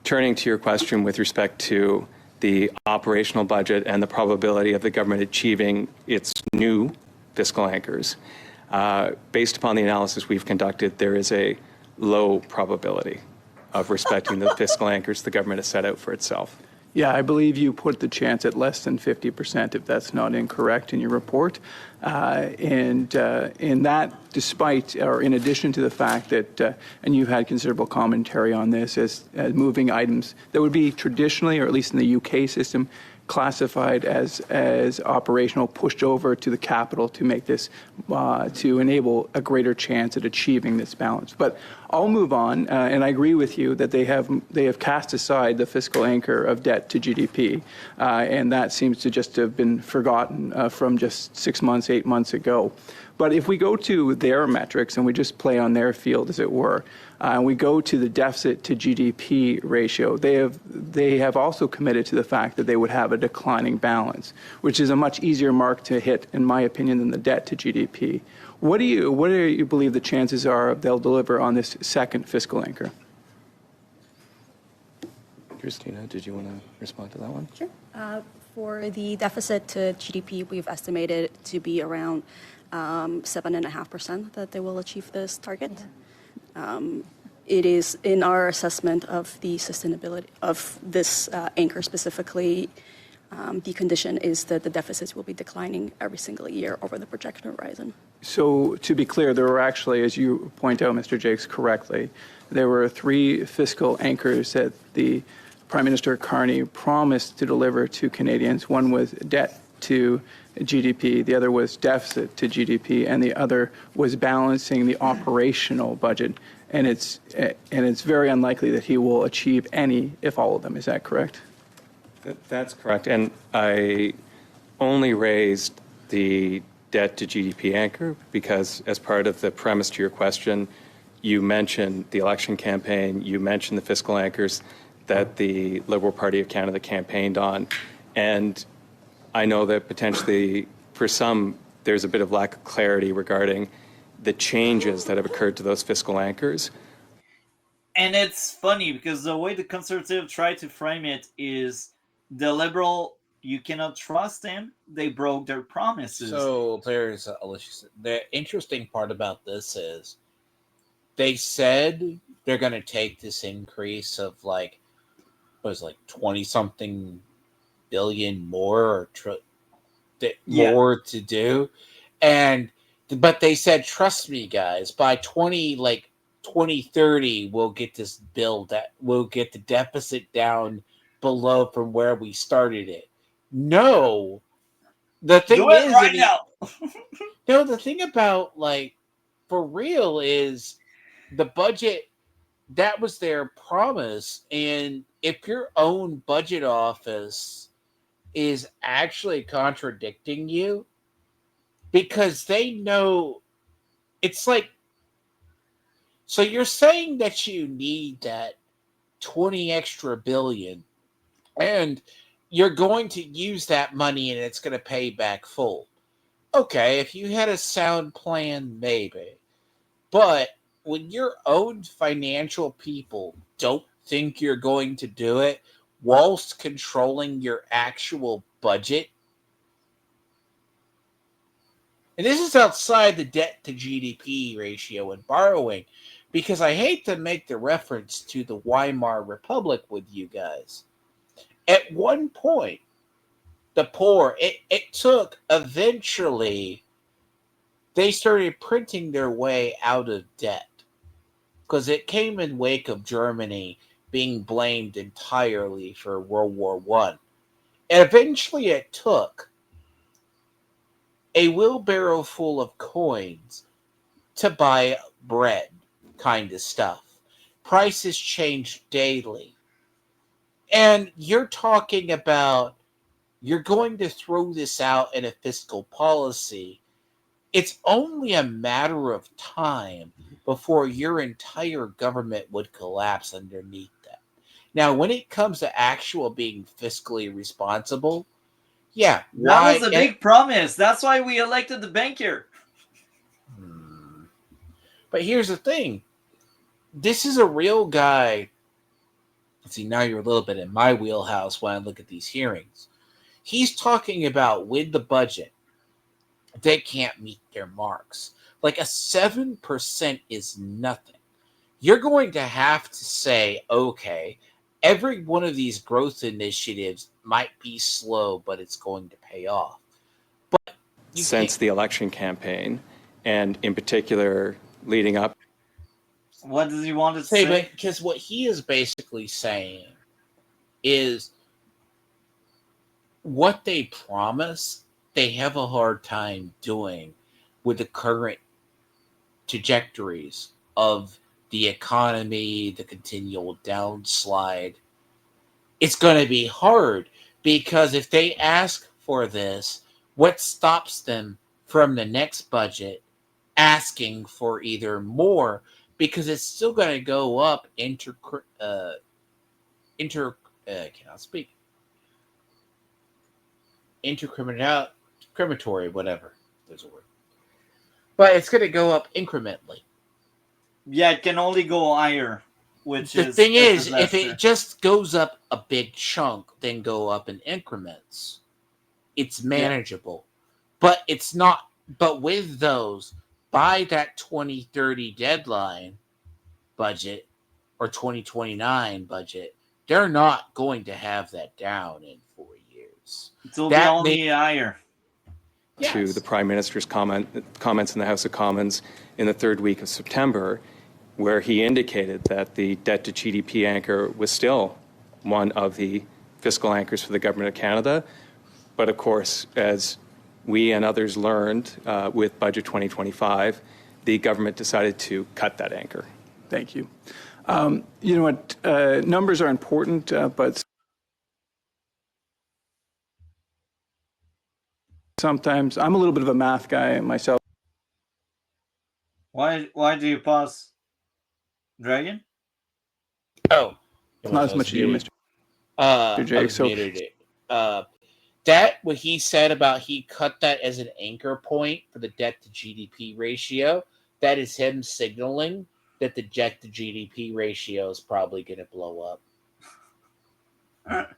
Turning to your question with respect to the operational budget and the probability of the government achieving its new fiscal anchors, based upon the analysis we've conducted, there is a low probability of respecting the fiscal anchors the government has set out for itself. Yeah, I believe you put the chance at less than 50%, if that's not incorrect in your report. And in that, despite, or in addition to the fact that, and you've had considerable commentary on this, as moving items that would be traditionally, or at least in the UK system, classified as operational, pushed over to the capital to make this, to enable a greater chance at achieving this balance. But I'll move on, and I agree with you that they have cast aside the fiscal anchor of debt to GDP, and that seems to just have been forgotten from just 6 months, 8 months ago. But if we go to their metrics and we just play on their field, as it were, and we go to the deficit to GDP ratio, they have also committed to the fact that they would have a declining balance, which is a much easier mark to hit, in my opinion, than the debt to GDP. What do you believe the chances are they'll deliver on this second fiscal anchor? Christina, did you want to respond to that one? Sure. For the deficit to GDP, we've estimated it to be around 7.5% that they will achieve this target. It is in our assessment of the sustainability of this anchor specifically. The condition is that the deficits will be declining every single year over the projection horizon. So to be clear, there were actually, as you point out, Mr. Jakes, correctly, there were 3 fiscal anchors that the Prime Minister Carney promised to deliver to Canadians. One was debt to GDP, the other was deficit to GDP, and the other was balancing the operational budget. And it's very unlikely that he will achieve any, if all of them. Is that correct? That's correct. And I only raised the debt to GDP anchor because, as part of the premise to your question, you mentioned the election campaign, you mentioned the fiscal anchors that the Liberal Party of Canada campaigned on. And I know that potentially for some, there's a bit of lack of clarity regarding the changes that have occurred to those fiscal anchors. And it's funny because the way the Conservative try to frame it is the Liberal, you cannot trust them. They broke their promises. So there's the interesting part about this is they said they're going to take this increase of like 20 something billion more or more to do, but they said, trust me guys, by 2030 we'll get this bill, that we'll get the deficit down below from where we started it. No, the thing is right now. No, the thing about for real is the budget, that was their promise. And if your own budget office is actually contradicting you, because they know it's like, so you're saying that you need that 20 extra billion and you're going to use that money and it's going to pay back full. Okay, if you had a sound plan, maybe. But when your own financial people don't think you're going to do it whilst controlling your actual budget, and this is outside the debt to GDP ratio and borrowing, because I hate to make the reference to the Weimar Republic with you guys. At one point, the poor, it took eventually, they started printing their way out of debt because it came in wake of Germany being blamed entirely for World War I. And eventually it took a wheelbarrow full of coins to buy bread. kind of stuff. Prices change daily. And you're talking about you're going to throw this out in a fiscal policy. It's only a matter of time before your entire government would collapse underneath that. Now, when it comes to actual being fiscally responsible, yeah, That was a big promise. That's why we elected the banker. But here's the thing. This is a real guy. See, now you're a little bit in my wheelhouse when I look at these hearings. He's talking about with the budget, they can't meet their marks. Like a 7% is nothing. You're going to have to say, okay, every one of these growth initiatives might be slow, but it's going to pay off. But since the election campaign, and in particular leading up. What does he want to say? Because what he is basically saying is what they promise, they have a hard time doing with the current trajectories of the economy, the continual downslide. It's going to be hard because if they ask for this, what stops them from the next budget asking for either more? Because it's still going to go up intercriminatory, whatever. There's a word. But it's going to go up incrementally. Yeah, it can only go higher. Which the thing is, if it just goes up a big chunk, then go up in increments, it's manageable. But it's not. But with those, by that 2030 deadline budget or 2029 budget, they're not going to have that down in 4 years. It'll be only higher. To the Prime Minister's comments in the House of Commons in the third week of September, where he indicated that the debt to GDP anchor was still one of the fiscal anchors for the Government of Canada. But of course, as we and others learned with Budget 2025, the government decided to cut that anchor. Thank you. You know what? Numbers are important, but sometimes I'm a little bit of a math guy myself. Why do you pause, Dragon? Oh, not as much as you, Mr. Jake. So that what he said about he cut that as an anchor point for the debt to GDP ratio, that is him signaling that the debt to GDP ratio is probably going to blow up.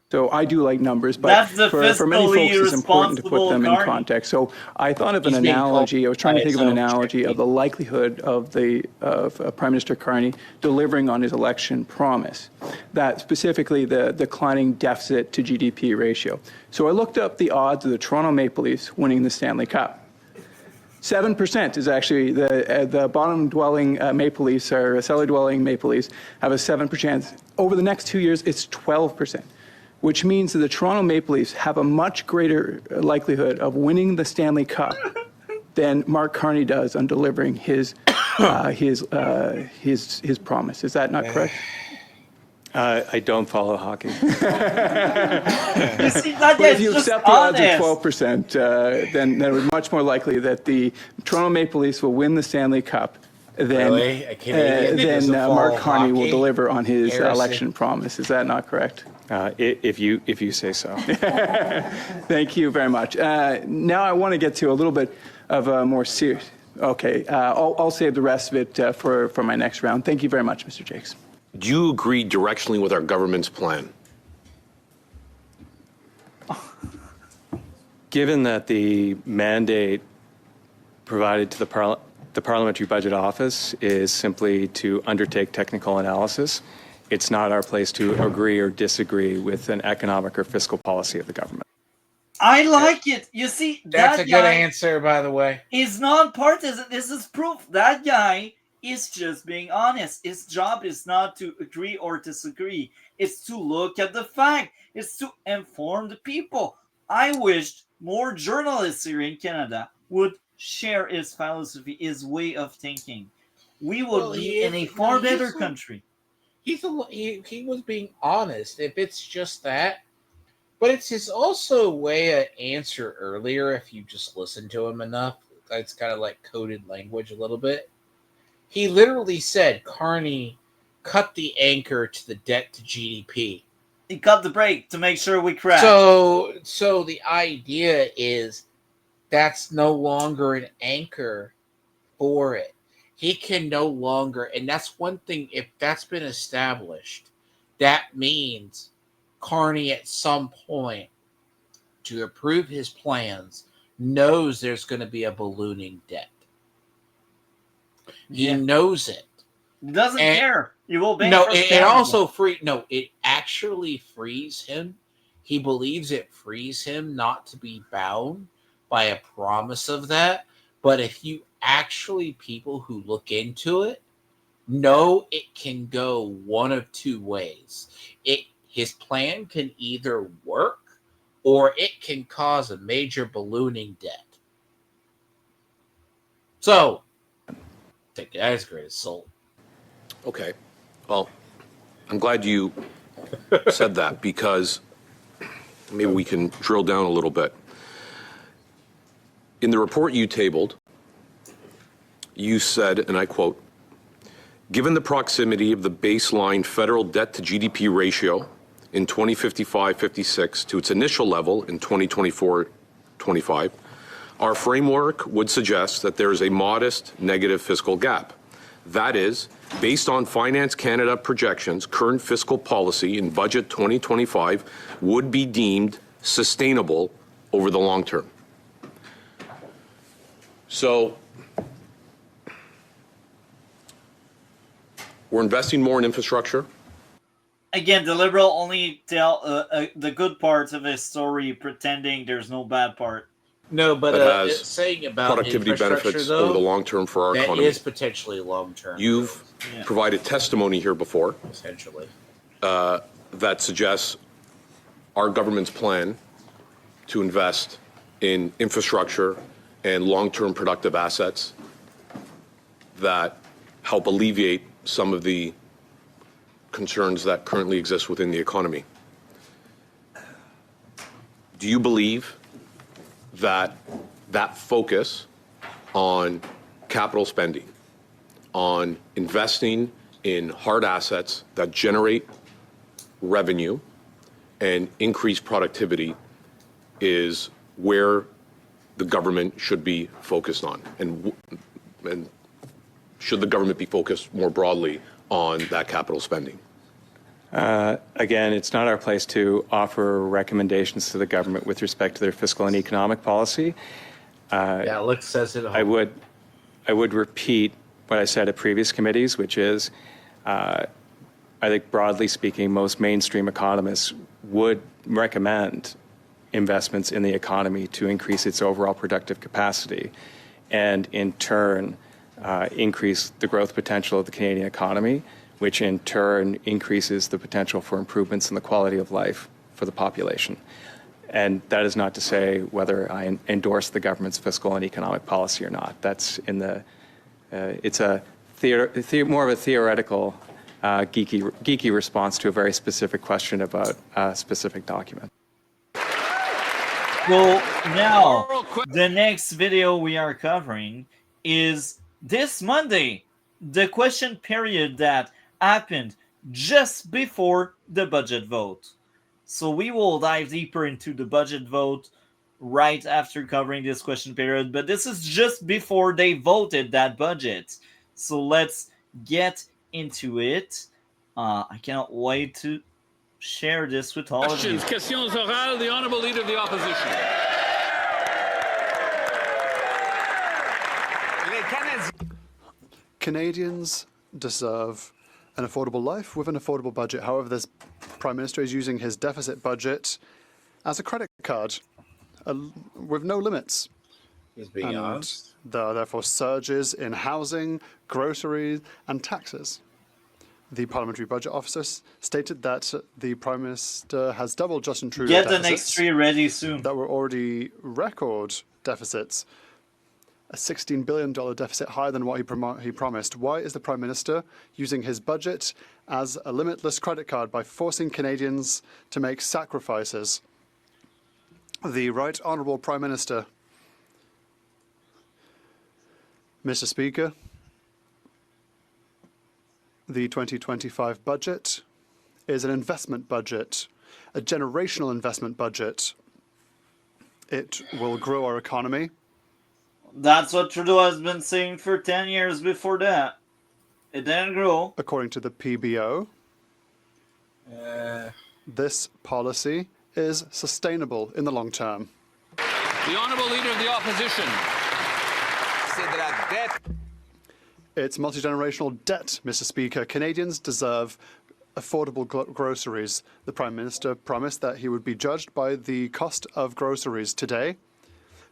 So I do like numbers, but for many folks it's important to put them in context. So I thought of an analogy. I was trying to think of an analogy of the likelihood of Prime Minister Carney delivering on his election promise, that specifically the declining deficit to GDP ratio. So I looked up the odds of the Toronto Maple Leafs winning the Stanley Cup. 7% is actually the bottom-dwelling Maple Leafs, or cellar-dwelling Maple Leafs, have a 7%. Over the next 2 years, it's 12%, which means that the Toronto Maple Leafs have a much greater likelihood of winning the Stanley Cup than Mark Carney does on delivering his promise. Is that not correct? I don't follow hockey. But if you accept the odds of 12%, then it was much more likely that the Toronto Maple Leafs will win the Stanley Cup than Mark Carney will deliver on his election promise. Is that not correct? If you say so. Thank you very much. Now I want to get to a little bit of a more serious. Okay, I'll save the rest of it for my next round. Thank you very much, Mr. Jakes. Do you agree directionally with our government's plan? Given that the mandate provided to the Parliamentary Budget Office is simply to undertake technical analysis, it's not our place to agree or disagree with an economic or fiscal policy of the government. I like it. You see, that's a good answer, by the way. He's non-partisan. This is proof. That guy is just being honest. His job is not to agree or disagree. It's to look at the fact. It's to inform the people. I wished more journalists here in Canada would share his philosophy, his way of thinking. we would be in a far better country. He was being honest. If it's just that, but it's his also way of answer earlier. If you just listen to him enough, it's kind of like coded language a little bit. He literally said, "Carney, cut the anchor to the debt to GDP." He cut the brake to make sure we crash. So the idea is that's no longer an anchor for it. He can no longer, and that's one thing, if that's been established, that means Carney at some point to approve his plans knows there's going to be a ballooning debt. He knows it. Doesn't care. He will bank No, for it also it actually frees him. He believes it frees him not to be bound by a promise of that. But if you actually, people who look into it, know it can go one of two ways. His plan can either work or it can cause a major ballooning debt. So, take that as great assault. Okay. Well, I'm glad you said that because maybe we can drill down a little bit. In the report you tabled, you said, and I quote, "Given the proximity of the baseline federal debt to GDP ratio in 2055-56 to its initial level in 2024-25, our framework would suggest that there is a modest negative fiscal gap. That is, based on Finance Canada projections, current fiscal policy in budget 2025 would be deemed sustainable over the long term." So we're investing more in infrastructure. Again, the Liberal only tell the good parts of his story, pretending there's no bad part. No, but that has it's saying about productivity infrastructure, benefits though, over the long term for our that economy. is potentially long term. You've provided testimony here before Essentially. that suggests our government's plan to invest in infrastructure and long-term productive assets that help alleviate some of the concerns that currently exist within the economy. Do you believe that that focus on capital spending, on investing in hard assets that generate revenue and increase productivity is where the government should be focused on? And should the government be focused more broadly on that capital spending? Again, it's not our place to offer recommendations to the government with respect to their fiscal and economic policy. Alex says it. I would repeat what I said at previous committees, which is, I think broadly speaking, most mainstream economists would recommend investments in the economy to increase its overall productive capacity and in turn increase the growth potential of the Canadian economy, which in turn increases the potential for improvements in the quality of life for the population. And that is not to say whether I endorse the government's fiscal and economic policy or not. That's in the, it's a more of a theoretical, geeky response to a very specific question about a specific document. So now, the next video we are covering is this Monday, the question period that happened just before the budget vote. So we will dive deeper into the budget vote right after covering this question period, but this is just before they voted that budget. So let's get into it. I cannot wait to share this with all of you. Questions orales, the Honourable Leader of the Opposition. Canadians deserve an affordable life with an affordable budget. However, this Prime Minister is using his deficit budget as a credit card with no limits. He's being honest. There are therefore surges in housing, groceries, and taxes. The Parliamentary Budget Officer stated that the Prime Minister has doubled Justin Trudeau's Get the next tree ready soon. That were already record deficits. a $16 billion deficit, higher than what he promised. Why is the Prime Minister using his budget as a limitless credit card by forcing Canadians to make sacrifices? The Right Honourable Prime Minister. Mr. Speaker, the 2025 budget is an investment budget, a generational investment budget. It will grow our economy. That's what Trudeau has been saying for 10 years before that. It didn't grow. According to the PBO, this policy is sustainable in the long term. The Honourable Leader of the Opposition. It's multi-generational debt, Mr. Speaker. Canadians deserve affordable groceries. The Prime Minister promised that he would be judged by the cost of groceries today.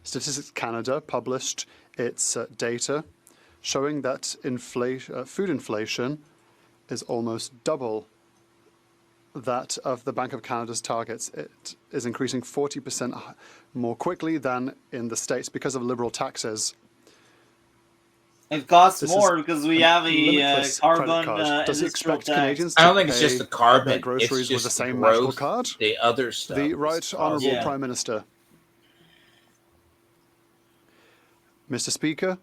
Statistics Canada published its data showing that food inflation is almost double that of the Bank of Canada's targets. It is increasing 40% more quickly than in the States because of liberal taxes. It costs more because we have a carbon Does he expect tax. Canadians I to don't think it's just the pay carbon. their groceries It's just with the same growth, magical card? The other stuff. The Right Honourable Prime Minister. Mr. Speaker,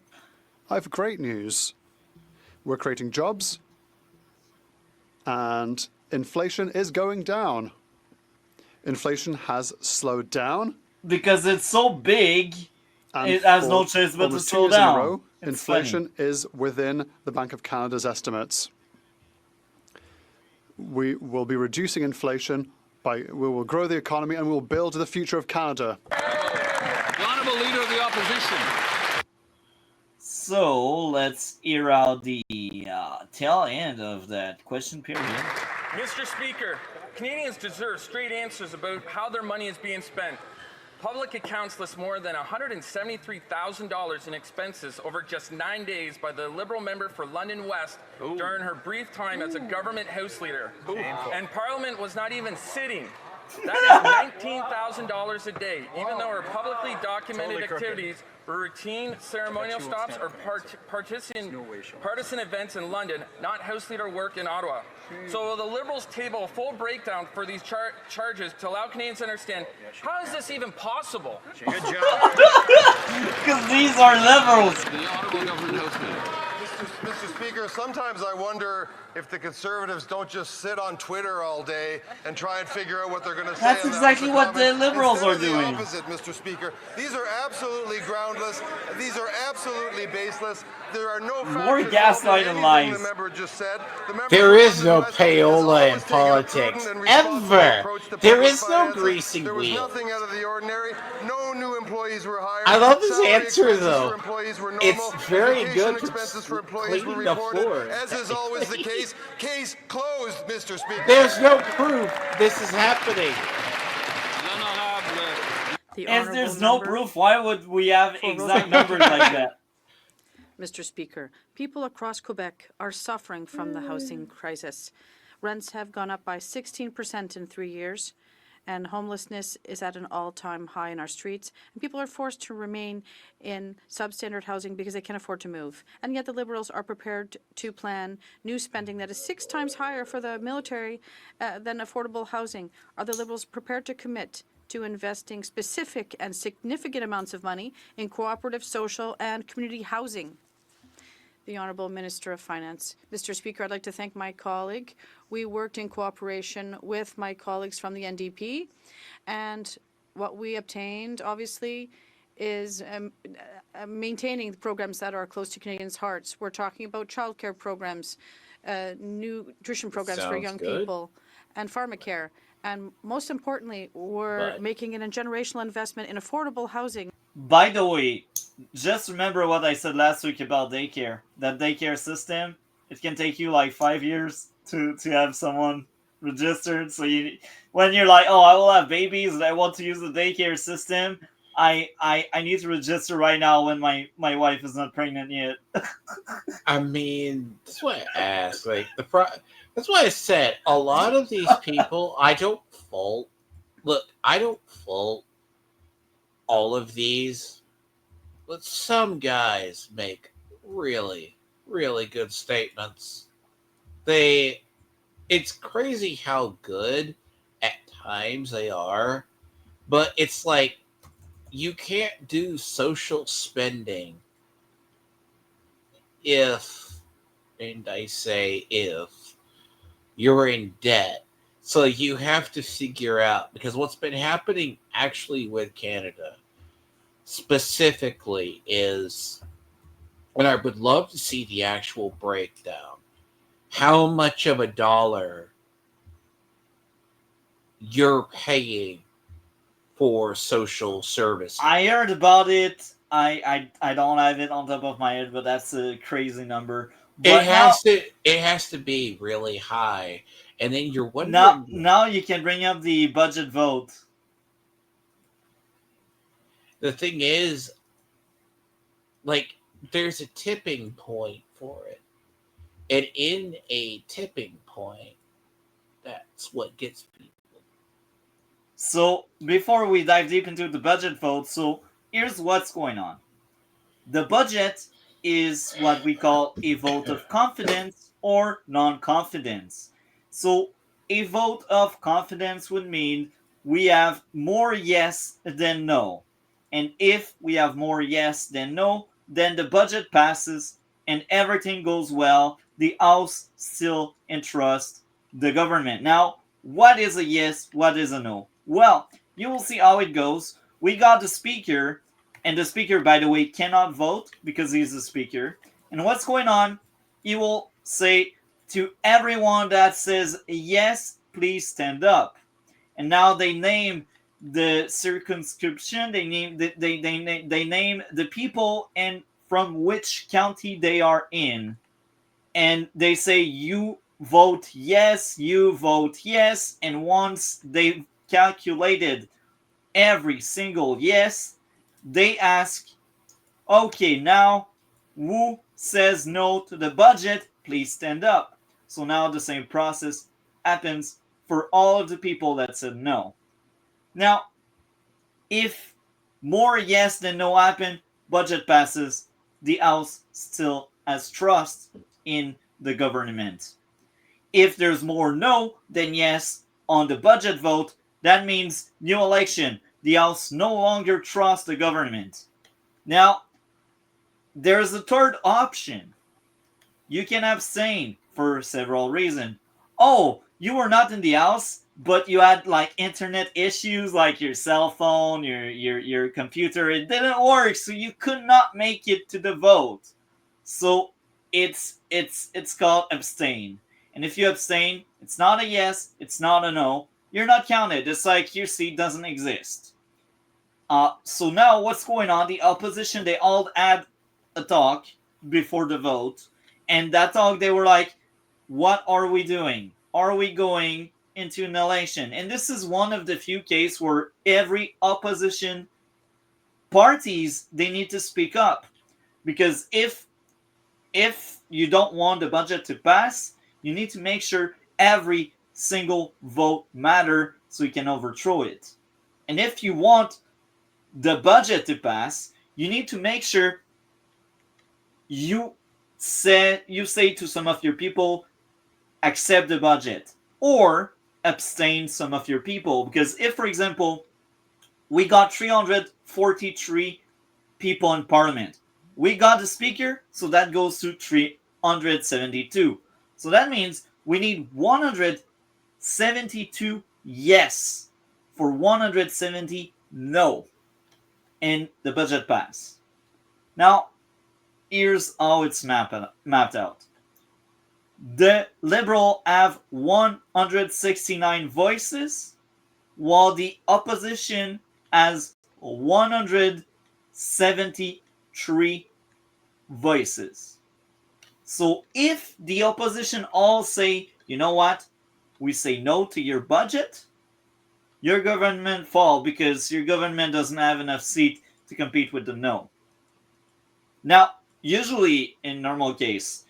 I have great news. We're creating jobs and inflation is going down. Inflation has slowed down. Because it's so big, And it has for no choice but to almost 2 slow years in a down. row, It's inflation is within the Bank of Canada's estimates. We will be reducing inflation we will grow the economy and we will build the future of Canada. The Honourable Leader of the Opposition. So let's hear out the tail end of that question period. Mr. Speaker, Canadians deserve straight answers about how their money is being spent. Public accounts list more than $173,000 in expenses over just 9 days by the Liberal member for London West during her brief time as a government House Leader. And Parliament was not even sitting. That is $19,000 a day, even though her publicly documented activities were routine ceremonial stops or partisan events in London, not House Leader work in Ottawa. So will the Liberals table a full breakdown for these charges to allow Canadians to understand how is this even possible? Good job. Because these are Liberals. The Honourable Government House Leader. Mr. Speaker, sometimes I wonder if the Conservatives don't just sit on Twitter all day and try and figure out what they're going to say. That's exactly what the Liberals are doing. Instead of the opposite, Mr. Speaker. These are absolutely groundless. These are absolutely baseless. There are no More gaslight and lies. the member just said. There is no payola in politics, ever. There is no greasy There was wheel. nothing out of the ordinary. No new employees were hired. I love his Salary answer, expenses though. for employees were normal. It's very Vacation good expenses for for employees were cleaning the reported. floor. As is always the case, case closed, Mr. Speaker. There's no proof this is happening. If there's no proof, why would we have exact numbers like that? Mr. Speaker, people across Quebec are suffering from the housing crisis. Rents have gone up by 16% in 3 years, and homelessness is at an all-time high in our streets, and people are forced to remain in substandard housing because they can't afford to move. And yet the Liberals are prepared to plan new spending that is 6 times higher for the military than affordable housing. Are the Liberals prepared to commit to investing specific and significant amounts of money in cooperative, social, and community housing? The Honourable Minister of Finance. Mr. Speaker, I'd like to thank my colleague. We worked in cooperation with my colleagues from the NDP, and what we obtained, obviously, is maintaining the programs that are close to Canadians' hearts. We're talking about childcare programs, nutrition programs for young people, and pharmacare. And most importantly, we're making a generational investment in affordable housing. By the way, just remember what I said last week about daycare. That daycare system, it can take you like 5 years to have someone registered. So when you're like, oh, I will have babies and I want to use the daycare system, I need to register right now when my wife is not pregnant yet. I mean, that's why I asked. Like that's why I said a lot of these people. I don't fault all of these but some guys make really, really good statements. It's crazy how good at times they are, but it's like you can't do social spending if, and I say if, you're in debt. So you have to figure out, because what's been happening actually with Canada specifically is, and I would love to see the actual breakdown, how much of a dollar you're paying for social services. I heard about it. I don't have it on top of my head, but that's a crazy number. But It has to be really high, and then you're now wondering. now you can bring up the budget vote. The thing is, like, there's a tipping point for it, and in a tipping point, that's what gets people. So before we dive deep into the budget vote, so here's what's going on. The budget is what we call a vote of confidence or non-confidence. So a vote of confidence would mean we have more yes than no. And if we have more yes than no, then the budget passes and everything goes well. The House still entrusts the government. Now, what is a yes? What is a no? Well, you will see how it goes. We got the speaker, and the speaker, by the way, cannot vote because he's the speaker. And what's going on? He will say to everyone that says yes, please stand up. And now they name the circumscription. They name they name the people and from which county they are in, and they say you vote yes, you vote yes. And once they've calculated every single yes, they ask, okay, now who says no to the budget? Please stand up. So now the same process happens for all of the people that said no. Now, if more yes than no happen, budget passes, the House still has trust in the government. If there's more no than yes on the budget vote, that means new election. The House no longer trusts the government. Now, there's a third option. You can abstain for several reasons. Oh, you were not in the House, but you had like internet issues, like your cell phone, your computer. It didn't work, so you could not make it to the vote. So it's called abstain. And if you abstain, it's not a yes, it's not a no. You're not counted. It's like your seat doesn't exist. So now what's going on? The opposition, they all had a talk before the vote, and that talk they were like, what are we doing? Are we going into an election? And this is one of the few cases where every opposition parties, they need to speak up, because if you don't want the budget to pass, you need to make sure every single vote matter so you can overthrow it. And if you want the budget to pass, you need to make sure you say to some of your people, accept the budget or abstain some of your people. Because if, for example, we got 343 people in parliament, we got the speaker, so that goes to 372. So that means we need 172 yes for 170 no, and the budget pass. Now, here's how it's mapped out. The Liberal have 169 voices, while the opposition has 173 voices. So if the opposition all say, you know what, we say no to your budget, your government fall because your government doesn't have enough seat to compete with the no. Now, usually in normal case,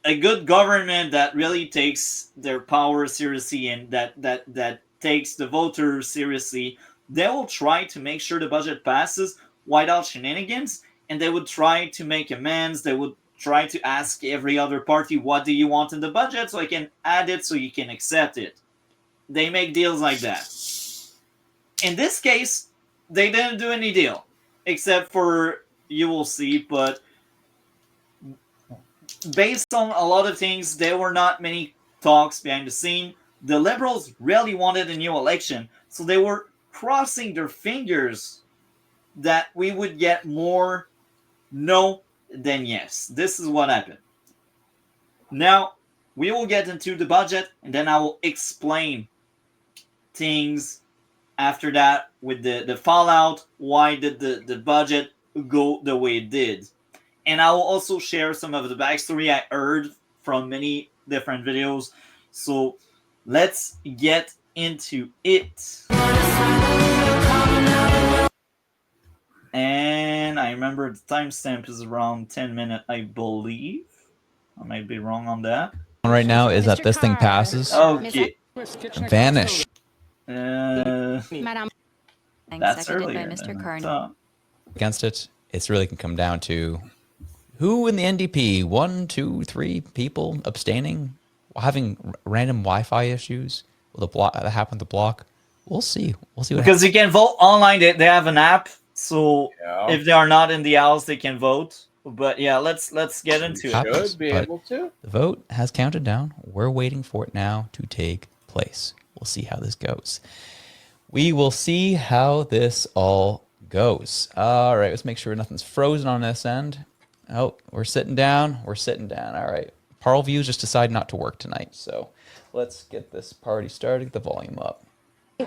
a good government that really takes their power seriously and that takes the voters seriously, they will try to make sure the budget passes without shenanigans, and they would try to make amends. They would try to ask every other party, what do you want in the budget so I can add it so you can accept it. They make deals like that. In this case, they didn't do any deal, except for, you will see, but based on a lot of things, there were not many talks behind the scene. The Liberals really wanted a new election, so they were crossing their fingers that we would get more no than yes. This is what happened. Now, we will get into the budget, and then I will explain things after that with the fallout. Why did the budget go the way it did? And I will also share some of the backstory I heard from many different videos. So let's get into it. And I remember the timestamp is around 10 minutes, I believe. I might be wrong on that. Right now is that this thing passes. Okay. Vanish. Madam. That's Seconded by earlier. Mr. Carney. Against it, it's really can come down to who in the NDP, 1, 2, 3 people abstaining, having random Wi-Fi issues. Will the block that happen to the block? We'll see. We'll see what because you can vote online. They have an app, so if they are not in the house, they can vote. But yeah, let's get into it. Should be able to. The vote has counted down. We're waiting for it now to take place. We'll see how this goes. We will see how this all goes. All right, let's make sure nothing's frozen on this end. Oh, we're sitting down. We're sitting down. All right. Parl Views just decided not to work tonight. So let's get this party started. Get the volume up.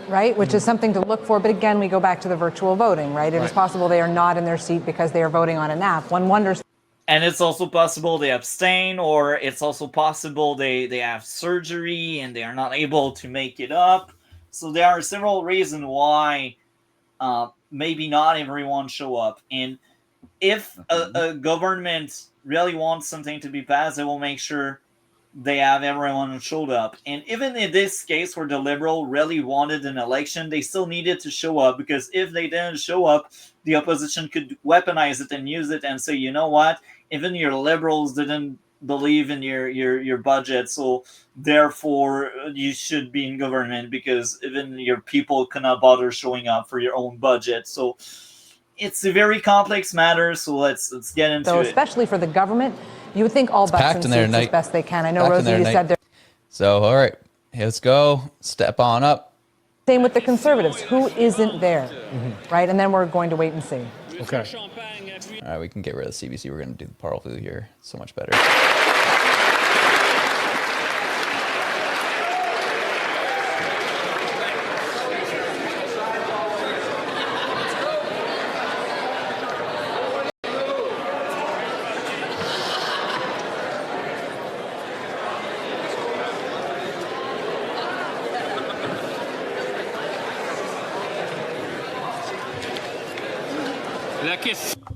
Right, which is something to look for. But again, we go back to the virtual voting, right? It is possible they are not in their seat because they are voting on an app. One wonders. And it's also possible they abstain, or it's also possible they have surgery and they are not able to make it up. So there are several reasons why maybe not everyone show up. And if a government really wants something to be passed, they will make sure they have everyone who showed up. And even in this case where the Liberal really wanted an election, they still needed to show up, because if they didn't show up, the opposition could weaponize it and use it and say, you know what, even your Liberals didn't believe in your budget, so therefore you should be in government, because even your people cannot bother showing up for your own budget. So it's a very complex matter, so let's get into it. Especially for the government, you would think all butts in seats as best they can. I know, Rosie, you said there. So, all right, let's go. Step on up. Same with the Conservatives. Who isn't there, right? And then we're going to wait and see. Okay. All right, we can get rid of the CBC. We're going to do the Parl View here. So much better.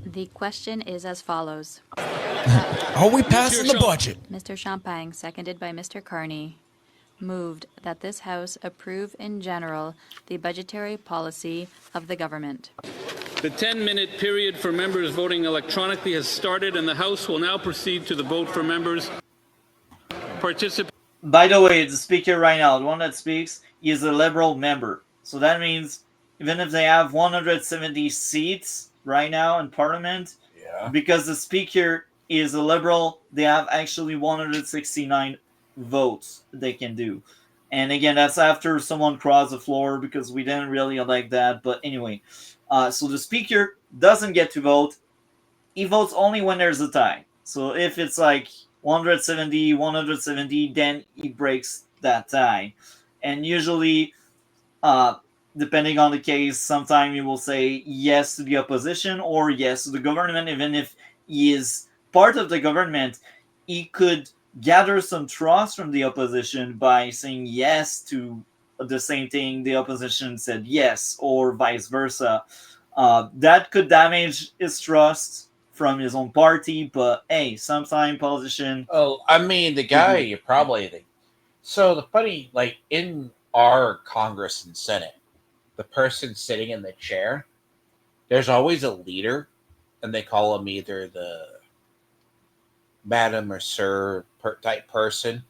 The question is as follows. Are we passing the budget? Mr. Champagne, seconded by Mr. Carney, moved that this House approve in general the budgetary policy of the government. The 10-minute period for members voting electronically has started, and the House will now proceed to the vote for members participating. By the way, the speaker right now, the one that speaks, is a Liberal member. So that means even if they have 170 seats right now in Parliament, because the speaker is a Liberal, they have actually 169 votes they can do. And again, that's after someone crossed the floor, because we didn't really like that. But anyway, so the speaker doesn't get to vote. He votes only when there's a tie. So if it's like 170, then he breaks that tie. And usually, depending on the case, sometimes you will say yes to the opposition or yes to the government. Even if he is part of the government, he could gather some trust from the opposition by saying yes to the same thing the opposition said yes, or vice versa. That could damage his trust from his own party, but hey, sometimes politicians... Oh, I mean, the guy you probably... So the funny, like, in our Congress and Senate, the person sitting in the chair, there's always a leader and they call them either the Madam or Sir type person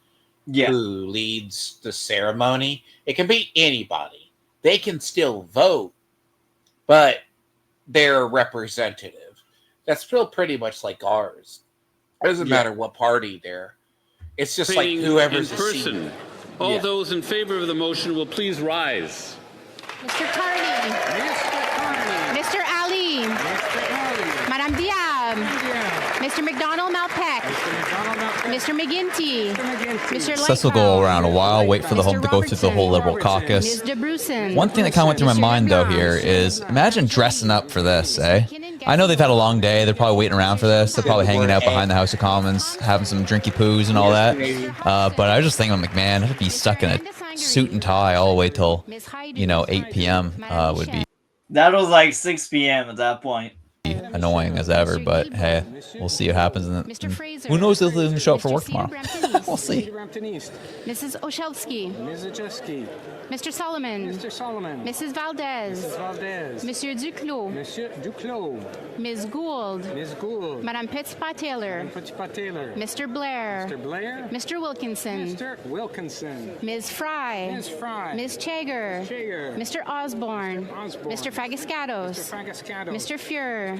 who leads the ceremony. It can be anybody. They can still vote, but they're a representative. That's still pretty much like ours. It doesn't matter what party they're. It's just like whoever's in person. All those in favor of the motion will please rise. Mr. Carney. Mr. Ali. Madame Diab. Mr. McDonald-Malpeck. Mr. McGinty. Mr. This will go around a while. Wait for the whole to go through the whole Liberal caucus. Ms. DeBrusen. One thing that kind of went through my mind though here is imagine dressing up for this, eh? I know they've had a long day. They're probably waiting around for this. They're probably hanging out behind the House of Commons, having some drinky poos and all that. But I was just thinking, I'm like, man, I'd be stuck in a suit and tie all the way till, 8 p.m. Would be That was like 6 p.m. at that point. annoying as ever. But hey, we'll see what happens. And who knows if they'll even show up for work tomorrow? We'll see. Mrs. Oshelski. Mr. Solomon. Mrs. Valdez. Monsieur Duclos. Ms. Gould. Madame Petitpas-Taylor. Mr. Blair. Mr. Wilkinson. Ms. Fry. Ms. Chager. Mr. Osborne. Mr. Fagascatos. Mr. Fuhr.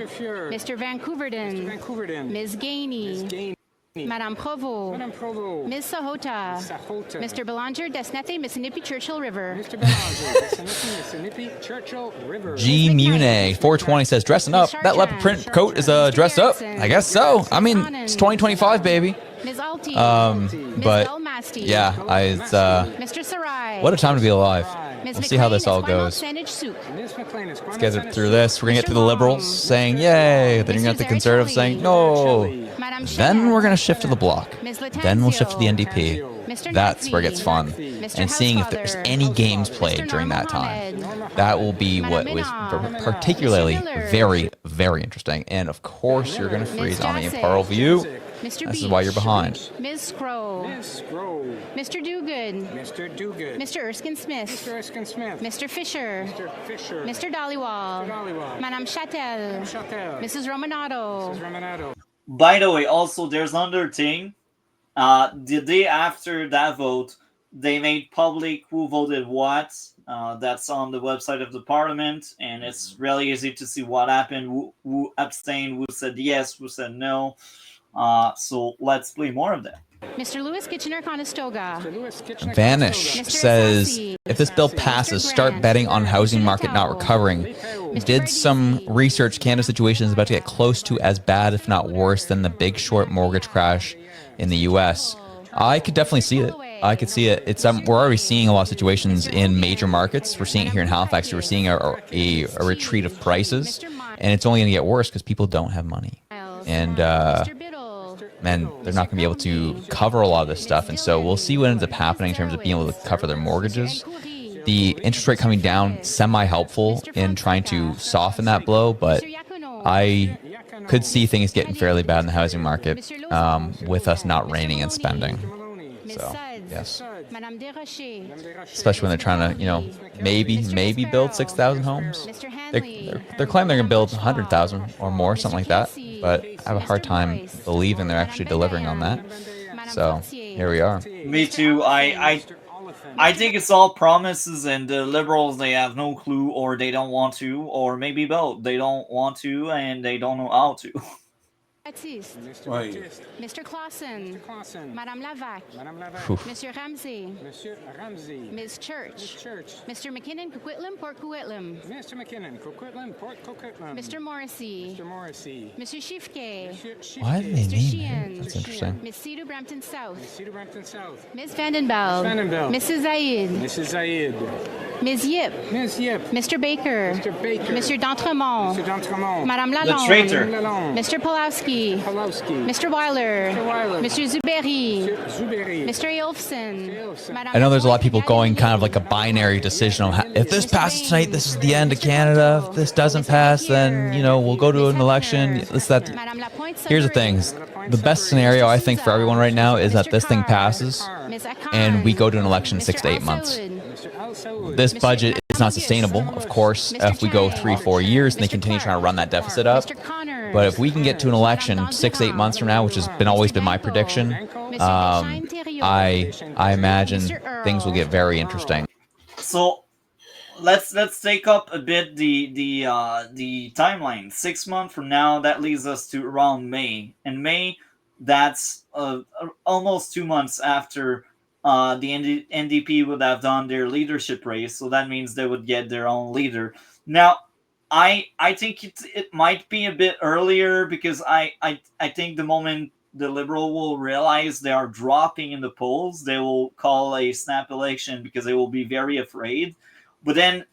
Mr. Vancouverden. Ms. Gainey. Madame Provost. Ms. Sahota. Mr. Belanger, Desnete, Mississippi, Churchill River. G Mune 420 says dressing up. That leopard print coat is dressed up. I guess so. I mean, it's 2025, baby. But yeah, it's Mr. Sarai. what a time to be alive. We'll see how this all goes. Let's get through this. We're gonna get through the Liberals saying yay. Then you're gonna get the Conservatives saying no. Then we're gonna shift to the Bloc. Then we'll shift to the NDP. That's where it gets fun. And seeing if there's any games played during that time. That will be what was particularly very, very interesting. And of course, you're gonna freeze on the impartial view. This is why you're behind. Ms. Scrow. Mr. Duguid. Mr. Erskine Smith. Mr. Fisher. Mr. Dhaliwal. Madame Chatel. Mrs. Romanato. By the way, also there's another thing. The day after that vote, they made public who voted what. That's on the website of the Parliament, and it's really easy to see what happened, who abstained, who said yes, who said no. So let's play more of that. Mr. Lewis Kitchener-Conestoga. Vanish says, if this bill passes, start betting on housing market not recovering. Did some research. Canada's situation is about to get close to as bad, if not worse, than the Big Short mortgage crash in the U.S. I could definitely see it. I could see it. It's we're already seeing a lot of situations in major markets. We're seeing it here in Halifax. We're seeing a retreat of prices, and it's only going to get worse because people don't have money. And they're not going to be able to cover a lot of this stuff. And so we'll see what ends up happening in terms of being able to cover their mortgages. The interest rate coming down, semi-helpful in trying to soften that blow, but I could see things getting fairly bad in the housing market with us not reining and spending. So, yes. Especially when they're trying to, maybe build 6,000 homes. They're claiming they're going to build 100,000 or more, something like that. But I have a hard time believing they're actually delivering on that. So, here we are. Me too. I think it's all promises, and the Liberals, they have no clue, or they don't want to, or maybe both. They don't want to, and they don't know how to. Baptiste. Oui. Mr. Clausen. Madame Lavac. Monsieur Ramsey. Ms. Church. Mr. McKinnon, Coquitlam, Port Coquitlam. Mr. Morrissey. Monsieur Schiffke. Why did they name him? That's interesting. Ms. Cedar Brampton South. Ms. Vandenbeld. Mrs. Zaid. Ms. Yip. Mr. Baker. Mr. D'Entremont. Madame Lalonde. The traitor. Mr. Pulowski. Mr. Weiler. Mr. Zuberi. Mr. Eolfson. I know there's a lot of people going kind of like a binary decision on how, if this passes tonight, this is the end of Canada. If this doesn't pass, then, we'll go to an election. Here's the thing. The best scenario, I think, for everyone right now is that this thing passes and we go to an election in 6 to 8 months. This budget is not sustainable, of course, if we go 3-4 years and they continue trying to run that deficit up. But if we can get to an election 6-8 months from now, which has always been my prediction, I imagine things will get very interesting. So let's take up a bit the timeline. 6 months from now, that leads us to around May. And May, that's almost 2 months after the NDP would have done their leadership race. So that means they would get their own leader. Now, I think it might be a bit earlier, because I think the moment the Liberal will realize they are dropping in the polls, they will call a snap election, because they will be very afraid. But then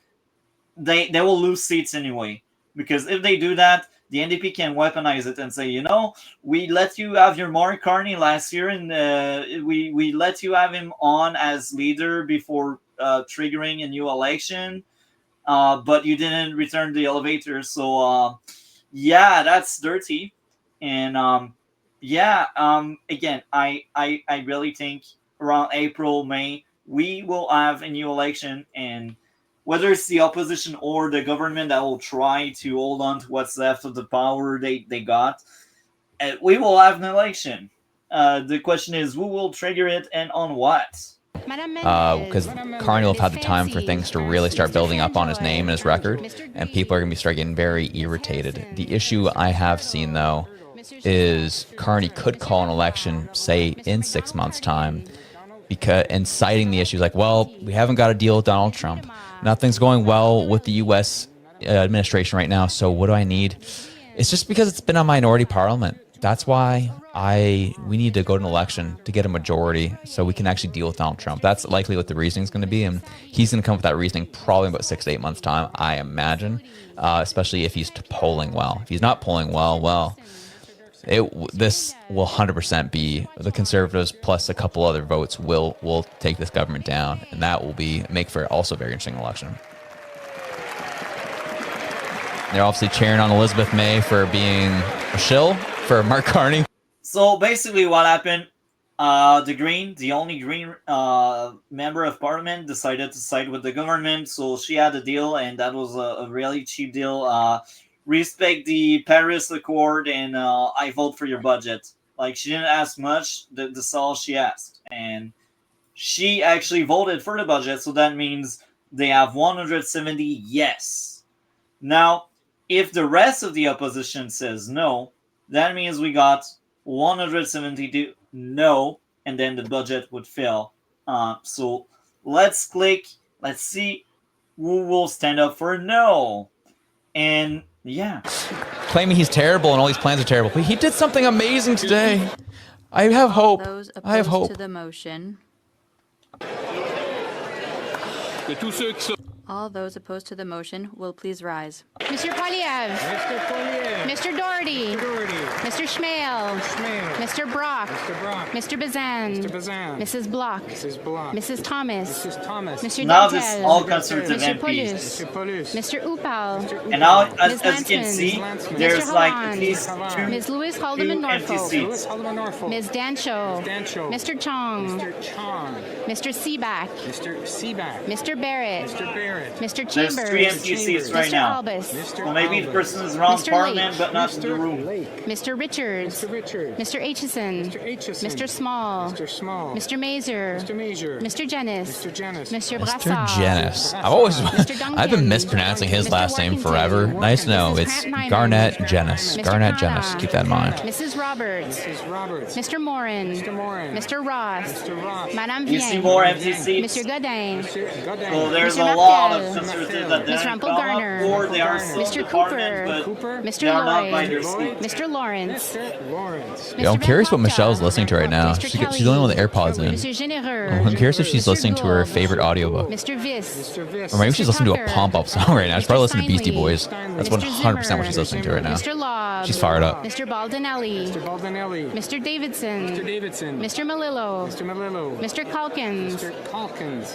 they will lose seats anyway, because if they do that, the NDP can weaponize it and say, we let you have your Mark Carney last year, and we let you have him on as leader before triggering a new election, but you didn't return the elevator. So yeah, that's dirty. And again, I really think around April, May, we will have a new election, and whether it's the opposition or the government that will try to hold on to what's left of the power they got, we will have an election. The question is, who will trigger it and on what? Because Carney will have had the time for things to really start building up on his name and his record, and people are going to start getting very irritated. The issue I have seen, though, is Carney could call an election, say, in 6 months' time, and citing the issues like, well, we haven't got a deal with Donald Trump. Nothing's going well with the U.S. administration right now, so what do I need? It's just because it's been a minority parliament. That's why we need to go to an election to get a majority so we can actually deal with Donald Trump. That's likely what the reasoning is going to be, and he's going to come up with that reasoning probably in about 6 to 8 months' time, I imagine, especially if he's polling well. If he's not polling well, this will 100% be the Conservatives plus a couple other votes will take this government down, and that will make for also a very interesting election. They're obviously cheering on Elizabeth May for being a shill for Mark Carney. So basically what happened, the only Green member of parliament decided to side with the government, so she had a deal, and that was a really cheap deal. Respect the Paris Accord, and I vote for your budget. Like, she didn't ask much, that's all she asked. And she actually voted for the budget, so that means they have 170 yes. Now, if the rest of the opposition says no, that means we got 172 no, and then the budget would fail. So let's click, let's see who will stand up for no. And yeah. Claiming he's terrible and all these plans are terrible. But he did something amazing today. I have hope. I have hope. To the motion. All those opposed to the motion will please rise. Mr. Poilievre. Mr. Poilievre. Mr. Doherty. Mr. Schmale. Mr. Brock. Mr. Bazan. Mrs. Bloch. Mrs. Thomas. Mr. Now Dantel. this all conservative Mr. MPs. Mr. Upal. And now, as Ms. you can Lansman. see, Mr. there's like at Holland. least Ms. Lewis two Haldeman empty Norfolk. seats. Ms. Dancho. Mr. Chong. Mr. Seaback. Mr. Barrett. Mr. Chambers. There's 3 empty seats right Mr. now. Albus. Well, maybe the person is around Mr. Parliament, Lake. but not in the room. Mr. Richards. Mr. Aitchison. Mr. Small. Mr. Mazer. Mr. Jenness. Mr. Brassard. Mr. Jenness. I've been mispronouncing his last name forever. Nice to know. It's Garnett Jenness. Garnett Jenness. Keep that in mind. Mrs. Roberts. Mr. Morin. Mr. Ross. Madame You see Vien. more empty seats? Mr. Godin. So there's Mr. a lot of Martel. conservatives that Ms. didn't come up, Rumpel-Garner. or they are still in Mr. the Parliament, Cooper. but Mr. they are not by Lloyd. their seat. Mr. Lawrence. Yeah, I'm curious what Michelle's listening to right now. She's the only one with AirPods in. Mr. Généreux. I'm curious if she's listening to her favorite audiobook. Mr. Viss. Or maybe she's listening to a pump-up song right now. She's probably listening to Beastie Finley. Boys. That's 100% what she's listening to right now. Mr. Lobb. She's fired up. Mr. Baldinelli. Mr. Davidson. Mr. Malillo. Mr. Calkins.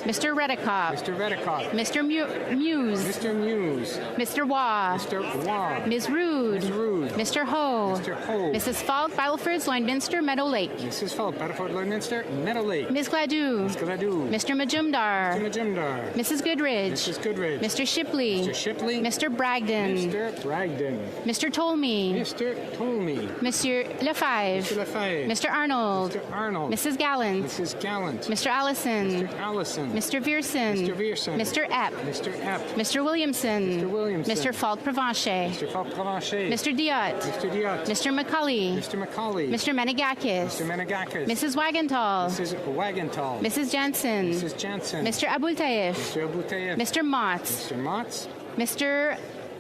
Mr. Redekop. Mr. Muse. Mr. Muse. Mr. Waugh. Mr. Waugh. Ms. Rood. Ms. Rood. Mr. Ho. Mr. Ho. Mrs. Falk, Battleford, Lloydminster, Meadow Lake. Mrs. Falk, Battleford, Lloydminster, Meadow Lake. Ms. Gladue. Ms. Gladue. Mr. Majumdar. Mr. Majumdar. Mrs. Goodridge. Mrs. Goodridge. Mr. Shipley. Mr. Shipley. Mr. Bragdon. Mr. Bragdon. Mr. Tolmie. Mr. Tolmie. Monsieur Lefebvre. Mr. Lefebvre. Mr. Arnold. Mr. Arnold. Mrs. Gallant. Mrs. Gallant. Mr. Allison. Mr. Allison. Mr. Vierson. Mr. Vierson. Mr. Epp. Mr. Epp. Mr. Williamson. Mr. Williamson. Mr. Falk Provencher. Mr. Falk Provencher. Mr. Diot. Mr. Diot. Mr. McCulley. Mr. McCauley. Mr. Menegakis. Mr. Menegakis. Mrs. Wagenthal. Mrs. Wagenthal. Mrs. Jensen. Mrs. Jensen. Mr. Abultaif. Mr. Abultaif. Mr. Motts. Mr. Motts. Mr.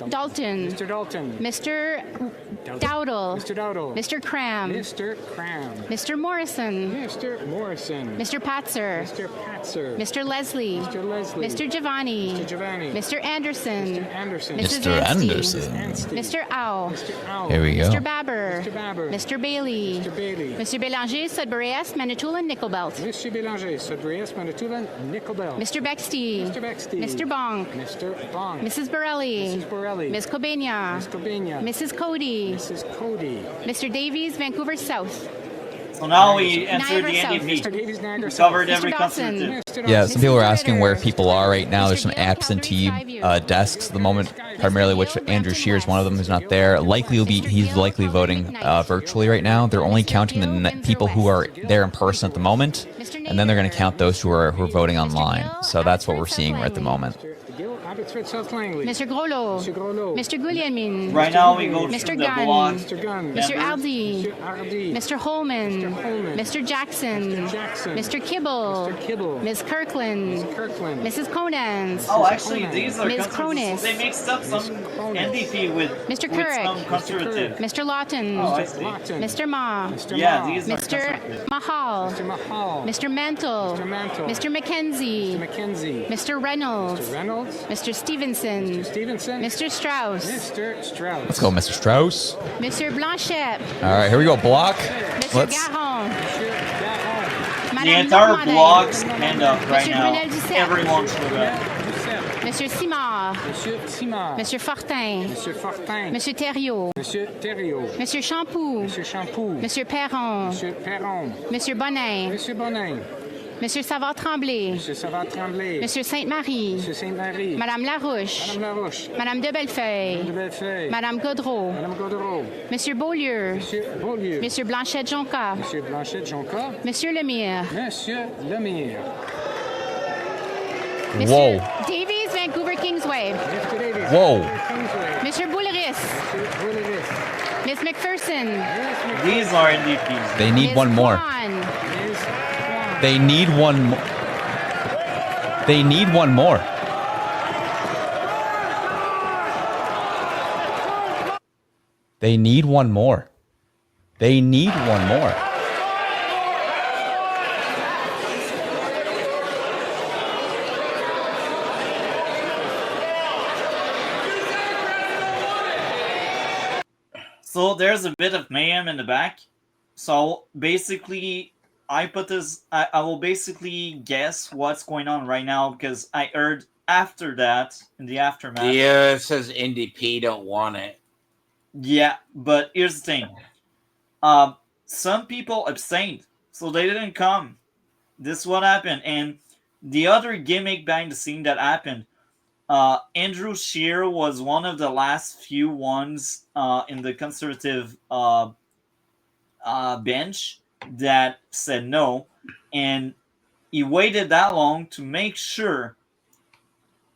Dalton. Mr. Dalton. Mr. Dowdle. Mr. Dowdle. Mr. Cram. Mr. Cram. Mr. Morrison. Mr. Morrison. Mr. Patzer. Mr. Patzer. Mr. Leslie. Mr. Leslie. Mr. Giovanni. Mr. Giovanni. Mr. Anderson. Mr. Anderson. Mrs. Mr. Anstey. Anderson. Mr. Ow. Mr. Owl. Here we go. Mr. Babber. Mr. Babber. Mr. Bailey. Mr. Bailey. Mr. Bélanger, Sudbury S, Manitoulin, Nickelbelt. Mr. Bélanger, Sudbury S, Manitoulin, Nickelbelt. Mr. Bexty. Mr. Bexty. Mr. Bonk. Mr. Bonk. Mrs. Borelli. Mrs. Borelli. Ms. Cobania. Ms. Cobania. Mrs. Cody. Mrs. Cody. Mr. Davies, Vancouver South. So now we enter Niagara the South. NDP. Mr. Davies, Niagara We South. covered every Mr. Dawson. constitutive. Yeah, some people are asking where people are right now. There's some absentee desks at the moment, primarily, which Andrew Scheer is one of them who's not there. He's likely voting virtually right now. They're only counting the people who are there in person at the moment, and then they're going to count those who are voting online. So that's what we're seeing right at the moment. Abbotsford, South Langley. Mr. Groslo. Mr. Groslo. Mr. Guglielmin. Right now we go Mr. through the Gunn. block. Mr. Gunn. Mr. Aldi. Mr. Ardi. Mr. Holman. Mr. Holman. Mr. Jackson. Mr. Jackson. Mr. Kibble. Mr. Kibble. Ms. Kirkland. Mr. Kirkland. Mrs. Conans. Oh, actually, these are Ms. conservative. Cronus. They mixed up some NDP with Mr. with Couric. some conservative. Mr. Lawton. Oh, I see. Lawton. Mr. Ma. Mr. Yeah, Ma. these are Mr. conservative. Mahal. Mr. Mahal. Mr. Mantle. Mr. Mantle. Mr. McKenzie. Mr. McKenzie. Mr. Reynolds. Mr. Reynolds. Mr. Stevenson. Mr. Stevenson. Mr. Strauss. Mr. Strauss. Let's go, Mr. Strauss. Mr. Blanchet. All right, here we go. Block. Mr. Let's. Garon. Mr. Garon. The Madame entire Normandin. block stand up right Mr. now. Brunel Duceppe. Everyone should up. Monsieur Simard. Monsieur Simard. Monsieur Fortin. Monsieur Fortin. Monsieur Thériault. Monsieur Thériault. Monsieur Champoux. Monsieur Champoux. Monsieur Perron. Monsieur Perron. Monsieur Bonin. Monsieur Bonin. Monsieur Savard-Tremblay. Monsieur Savard-Tremblay. Monsieur Sainte-Marie. Monsieur Sainte-Marie. Madame Larouche. Madame Larouche. Madame de Bellefeuille. Madame de Bellefeuille. Madame Gaudreau. Madame Gaudreau. Monsieur Beaulieu. Monsieur Beaulieu. Monsieur Blanchette-Jonca. Monsieur Blanchette-Jonca. Monsieur Lemire. Monsieur Lemire. Monsieur Whoa. Davies, Vancouver Kingsway. Mr. Davies. Whoa. Monsieur Boulris. Monsieur Boulris. Miss McPherson. These are NDPs. They need Miss one more. Kwan. They need one. They need one more. They need one more. They need one more. So there's a bit of mayhem in the back. So basically, I will basically guess what's going on right now because I heard after that, in the aftermath. Yeah, it says NDP don't want it. Yeah, but here's the thing. Some people abstained, so they didn't come. This is what happened. And the other gimmick behind the scene that happened, Andrew Scheer was one of the last few ones in the conservative bench that said no, and he waited that long to make sure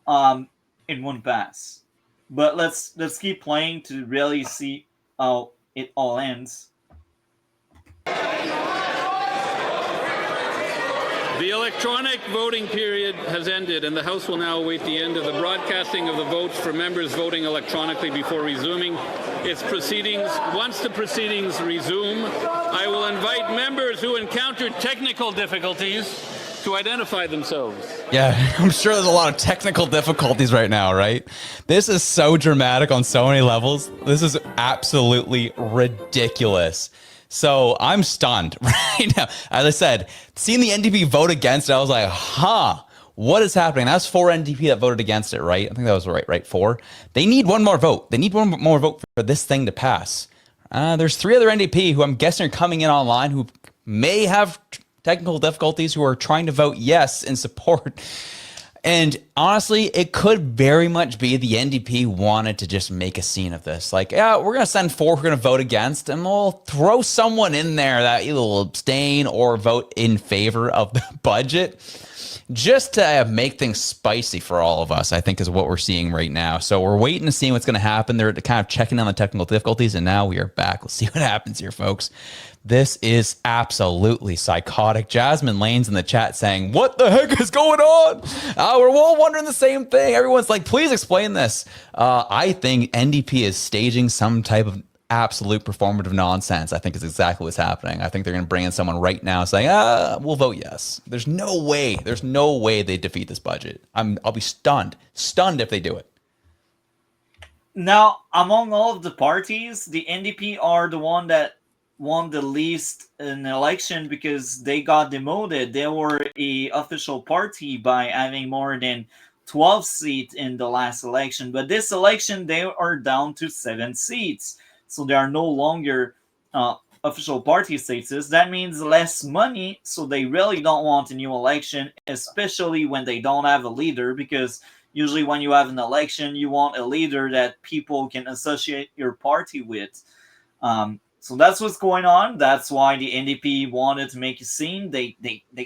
it wouldn't pass. But let's keep playing to really see how it all ends. The electronic voting period has ended, and the House will now await the end of the broadcasting of the votes for members voting electronically before resuming its proceedings. Once the proceedings resume, I will invite members who encountered technical difficulties to identify themselves. Yeah, I'm sure there's a lot of technical difficulties right now, right? This is so dramatic on so many levels. This is absolutely ridiculous. So I'm stunned right now. As I said, seeing the NDP vote against it, I was like, huh, What is happening? That's 4 NDP that voted against it, right? I think that was right? 4. They need one more vote. They need one more vote for this thing to pass. There's 3 other NDP who I'm guessing are coming in online who may have technical difficulties who are trying to vote yes in support. And honestly, it could very much be the NDP wanted to just make a scene of this. Like, yeah, we're going to send 4 we're going to vote against, and we'll throw someone in there that either will abstain or vote in favor of the budget. Just to make things spicy for all of us, I think is what we're seeing right now. So we're waiting to see what's going to happen. They're kind of checking on the technical difficulties, and now we are back. Let's see what happens here, folks. This is absolutely psychotic. Jasmine Lane's in the chat saying, what the heck is going on? We're all wondering the same thing. Everyone's like, please explain this. I think NDP is staging some type of absolute performative nonsense. I think is exactly what's happening. I think they're going to bring in someone right now saying, we'll vote yes. There's no way they defeat this budget. I'll be stunned if they do it. Now, among all of the parties, the NDP are the one that won the least in the election because they got demoted. They were a official party by having more than 12 seats in the last election. But this election, they are down to 7 seats. So they are no longer official party status. That means less money, so they really don't want a new election, especially when they don't have a leader, because usually when you have an election, you want a leader that people can associate your party with. So that's what's going on. That's why the NDP wanted to make a scene. They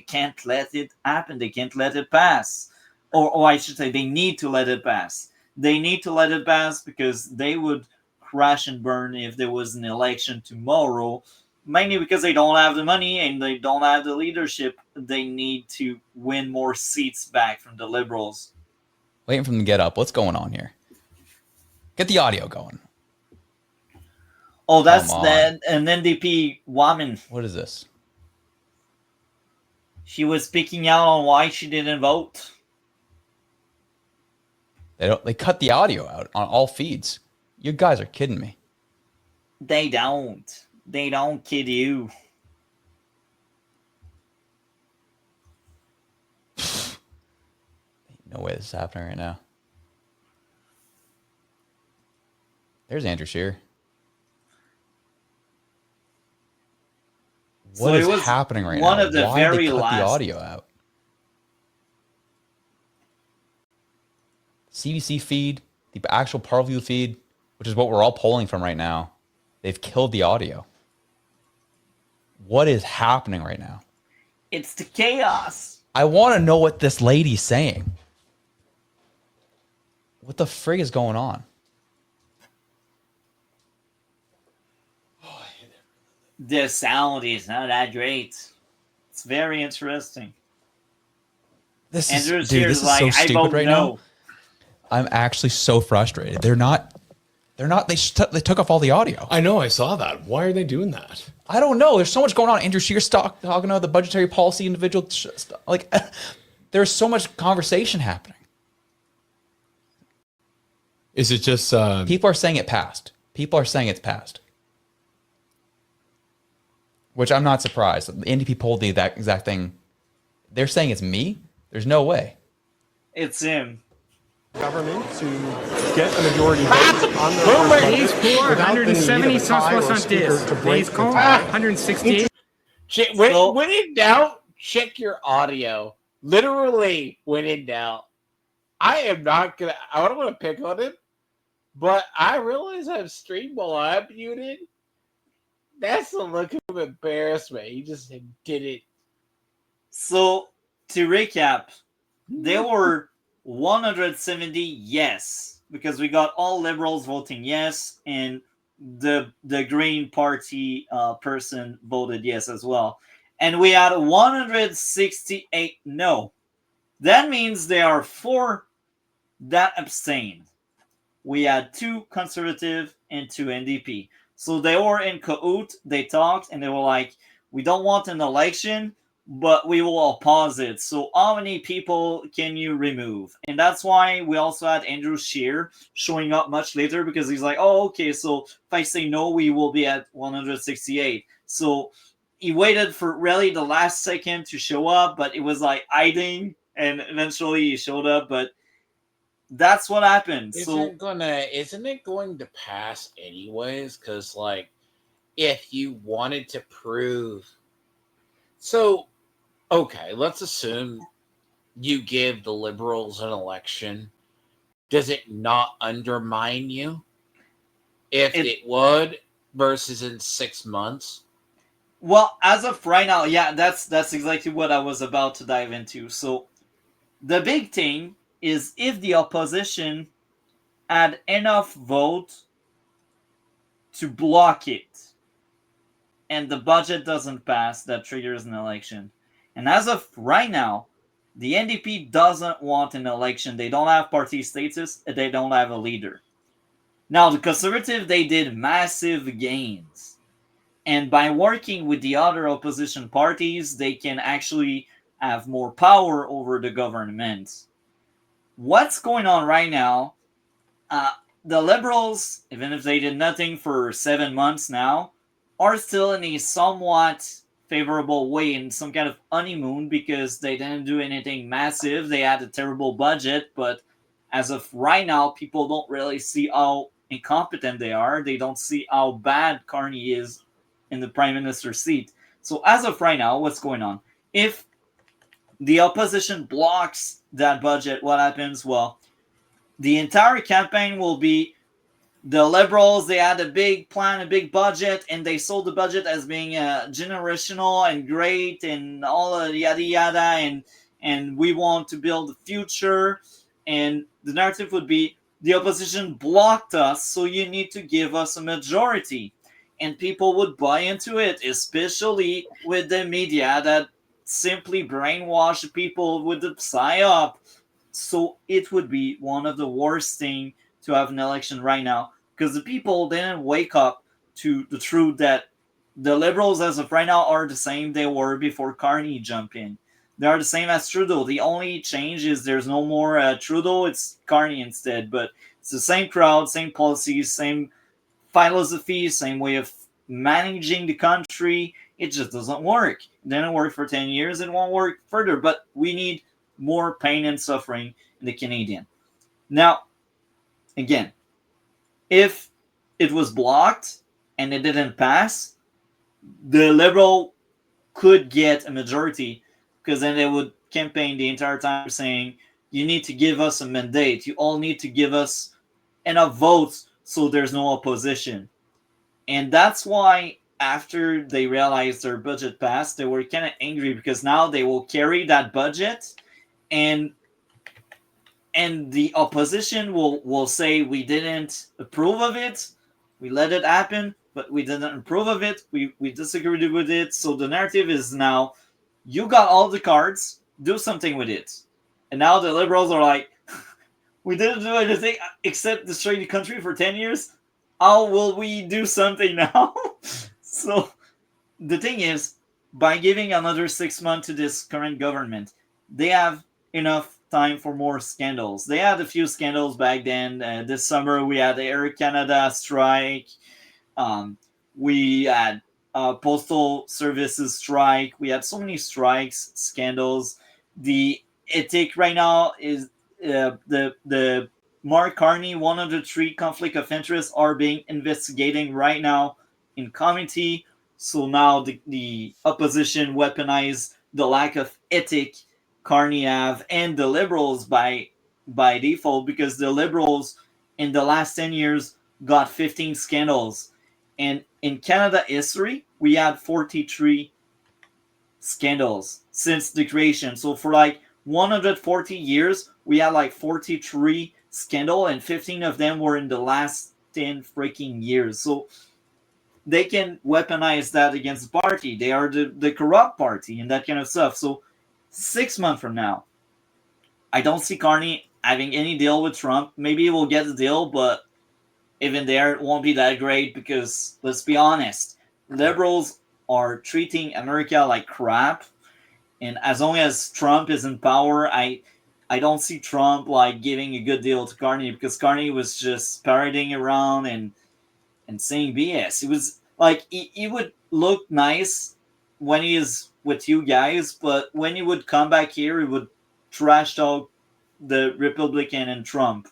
can't let it happen. They can't let it pass. Or I should say they need to let it pass. They need to let it pass because they would crash and burn if there was an election tomorrow, mainly because they don't have the money and they don't have the leadership. They need to win more seats back from the Liberals. Waiting for them to get up. What's going on here? Get the audio going. Oh, that's an NDP woman. What is this? She was speaking out on why she didn't vote. They cut the audio out on all feeds. You guys are kidding me. They don't. They don't kid you. No way this is happening right now. There's Andrew Scheer. What is happening right now? One of the Why very did they cut last the audio out? CBC feed, the actual Parview feed, which is what we're all polling from right now. They've killed the audio. What is happening right now? It's the chaos. I want to know what this lady's saying. What the frig is going on? The sound is not that great. It's very interesting. This Andrew is, dude, this is so stupid right now. I'm actually so frustrated. They're not. They took off all the audio. I know. I saw that. Why are they doing that? I don't know. There's so much going on. Andrew Scheer's talking about the budgetary policy individual. Like, there's so much conversation happening. Is it just people are saying it passed? People are saying it's passed, which I'm not surprised. The NDP polled that exact thing. They're saying it's me. There's no way. It's him. Government to get a majority vote on their Days for 170 170. Days call 168. When in doubt, check your audio. Literally, when in doubt. I am not gonna. I don't want to pick on him, but I realize I've streamed while I'm muted. That's the look of embarrassment. He just did it. So to recap, there were 170 yes, because we got all Liberals voting yes, and the Green Party person voted yes as well. And we had 168 no. That means there are 4 that abstained. We had 2 Conservative and 2 NDP. So they were in cahoot, they talked, and they were like, we don't want an election, but we will oppose it. So how many people can you remove? And that's why we also had Andrew Scheer showing up much later, because he's like, oh, okay, so if I say no, we will be at 168. So he waited for really the last second to show up, but it was like hiding and eventually he showed up, but that's what happened. Isn't it going to pass anyways? Because like, if you wanted to prove, so okay, let's assume you give the Liberals an election. Does it not undermine you? If it would, versus in 6 months. Well, as of right now, yeah, that's exactly what I was about to dive into. So the big thing is if the opposition had enough vote to block it and the budget doesn't pass, that triggers an election. And as of right now, the NDP doesn't want an election. They don't have party status, they don't have a leader. Now, the Conservative, they did massive gains. And by working with the other opposition parties, they can actually have more power over the government. What's going on right now? The Liberals, even if they did nothing for 7 months now, are still in a somewhat favorable way, in some kind of honeymoon, because they didn't do anything massive. They had a terrible budget, but as of right now, people don't really see how incompetent they are. They don't see how bad Carney is in the prime minister's seat. So as of right now, what's going on? If the opposition blocks that budget, what happens? Well, the entire campaign will be the Liberals. They had a big plan, a big budget, and they sold the budget as being generational and great and all yada yada, and we want to build the future. And the narrative would be the opposition blocked us, so you need to give us a majority. And people would buy into it, especially with the media that simply brainwash people with the psyop. So it would be one of the worst things to have an election right now, because the people didn't wake up to the truth that the Liberals as of right now are the same they were before Carney jumped in. They are the same as Trudeau. The only change is there's no more Trudeau, it's Carney instead. But it's the same crowd, same policies, same philosophy, same way of managing the country. It just doesn't work. It didn't work for 10 years. It won't work further. But we need more pain and suffering in the Canadian. Now, again, if it was blocked and it didn't pass, the Liberal could get a majority, because then they would campaign the entire time saying, you need to give us a mandate. You all need to give us enough votes so there's no opposition. And that's why after they realized their budget passed, they were kind of angry, because now they will carry that budget, and the opposition will say, we didn't approve of it, we let it happen, but we didn't approve of it, we disagreed with it. So the narrative is now, you got all the cards, do something with it. And now the Liberals are like, we didn't do anything except destroy the country for 10 years. How will we do something now? So the thing is, by giving another 6 months to this current government, they have enough time for more scandals. They had a few scandals back then. This summer we had the Air Canada strike. We had postal services strike. We had so many strikes, scandals. The ethic right now is the Mark Carney 103 conflict of interest are being investigated right now in committee. So now the opposition weaponize the lack of ethic Carney have, and the Liberals by default, because the Liberals in the last 10 years got 15 scandals. And in Canada history, we had 43 scandals since the creation. So for like 140 years, we had like 43 scandal, and 15 of them were in the last 10 freaking years. So they can weaponize that against the party. They are the corrupt party and that kind of stuff. So 6 months from now, I don't see Carney having any deal with Trump. Maybe we'll get a deal, but even there, it won't be that great, because let's be honest, Liberals are treating America like crap. And as long as Trump is in power, I don't see Trump like giving a good deal to Carney, because Carney was just parading around and saying BS. He was like, he would look nice when he is with you guys, but when he would come back here, he would trash talk the Republican and Trump.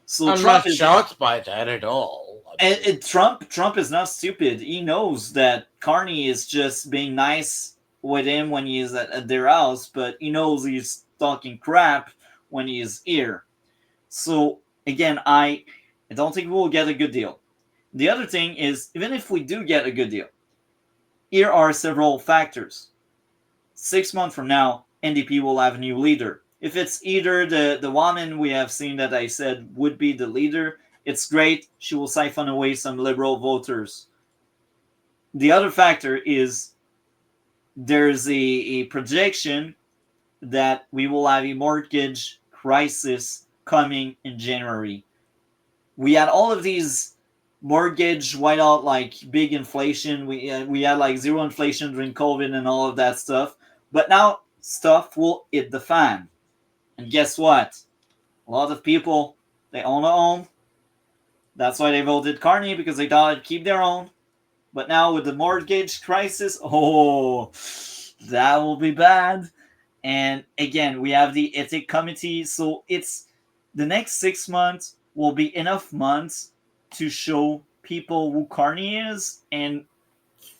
So I'm Trump not shocked by that at all. and Trump is not stupid. He knows that Carney is just being nice with him when he's at their house, but he knows he's talking crap when he's here. So again, I don't think we'll get a good deal. The other thing is, even if we do get a good deal, here are several factors. 6 months from now, NDP will have a new leader. If it's either the woman we have seen that I said would be the leader, it's great. She will siphon away some Liberal voters. The other factor is there's a projection that we will have a mortgage crisis coming in January. We had all of these mortgage whiteout, like big inflation. We had like zero inflation during COVID and all of that stuff. But now stuff will hit the fan. And guess what? A lot of people, they own a home. That's why they voted Carney, because they thought it'd keep their own. But now with the mortgage crisis, oh, that will be bad. And again, we have the ethic committee. So it's the next 6 months will be enough months to show people who Carney is and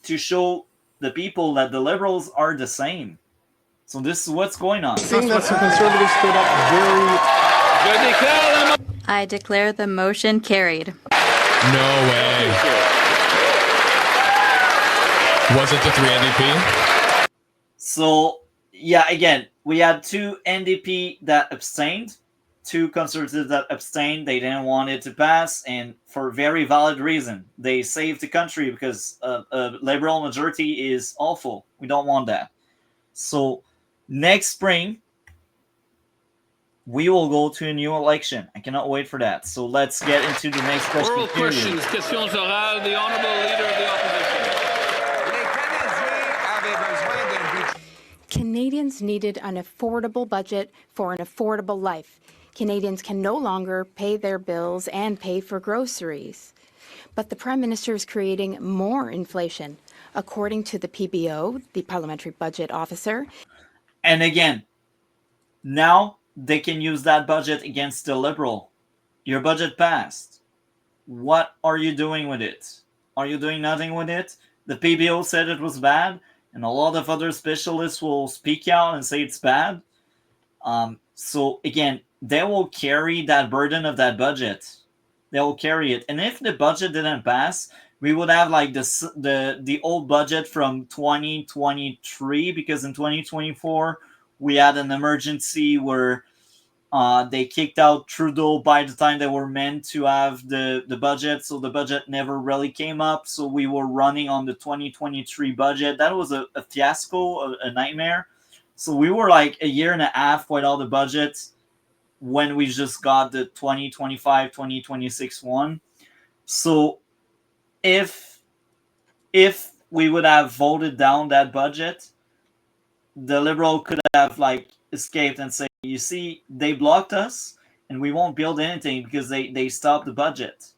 to show the people that the Liberals are the same. So this is what's going on. Seeing that some Conservatives stood up I declare the motion carried. No way. Was it the 3 NDP? So, yeah, again, we had 2 NDP that abstained, 2 Conservatives that abstained. They didn't want it to pass, and for a very valid reason. They saved the country because a Liberal majority is awful. We don't want that. So, next spring, we will go to a new election. I cannot wait for that. So let's get into the next question. Oral questions, questions orales. The Honourable Leader of the Opposition. Canadians needed an affordable budget for an affordable life. Canadians can no longer pay their bills and pay for groceries. But the Prime Minister is creating more inflation. According to the PBO, the Parliamentary Budget Officer. And again, now they can use that budget against the Liberal. Your budget passed. What are you doing with it? Are you doing nothing with it? The PBO said it was bad, and a lot of other specialists will speak out and say it's bad. So again, they will carry that burden of that budget. They will carry it. And if the budget didn't pass, we would have like the old budget from 2023, because in 2024 we had an emergency where they kicked out Trudeau by the time they were meant to have the budget, so the budget never really came up. So we were running on the 2023 budget. That was a fiasco, a nightmare. So we were like a year and a half without the budget when we just got the 2025, 2026 one. So if we would have voted down that budget, the Liberal could have like escaped and say, you see, they blocked us and we won't build anything because they stopped the budget.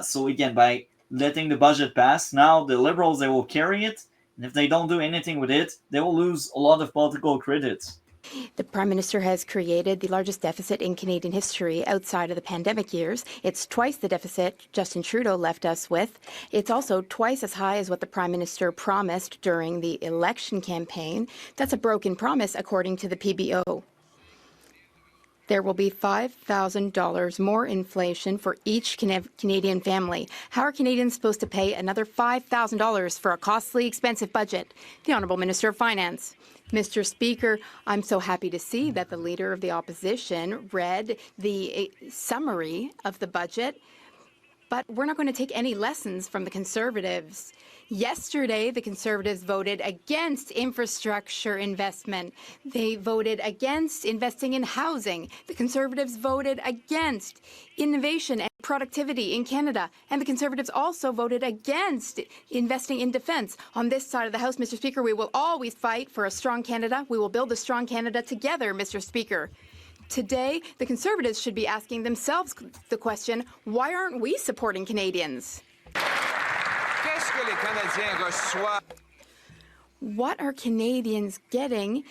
So again, by letting the budget pass, now the Liberals, they will carry it. And if they don't do anything with it, they will lose a lot of political credits. The Prime Minister has created the largest deficit in Canadian history outside of the pandemic years. It's twice the deficit Justin Trudeau left us with. It's also twice as high as what the Prime Minister promised during the election campaign. That's a broken promise, according to the PBO. There will be $5,000 more inflation for each Canadian family. How are Canadians supposed to pay another $5,000 for a costly, expensive budget? The Honourable Minister of Finance. Mr. Speaker, I'm so happy to see that the Leader of the Opposition read the summary of the budget, but we're not going to take any lessons from the Conservatives. Yesterday, the Conservatives voted against infrastructure investment. They voted against investing in housing. The Conservatives voted against innovation and productivity in Canada. And the Conservatives also voted against investing in defense. On this side of the House, Mr. Speaker, we will always fight for a strong Canada. We will build a strong Canada together, Mr. Speaker. Today, the Conservatives should be asking themselves the question, why aren't we supporting Canadians? What are Canadians getting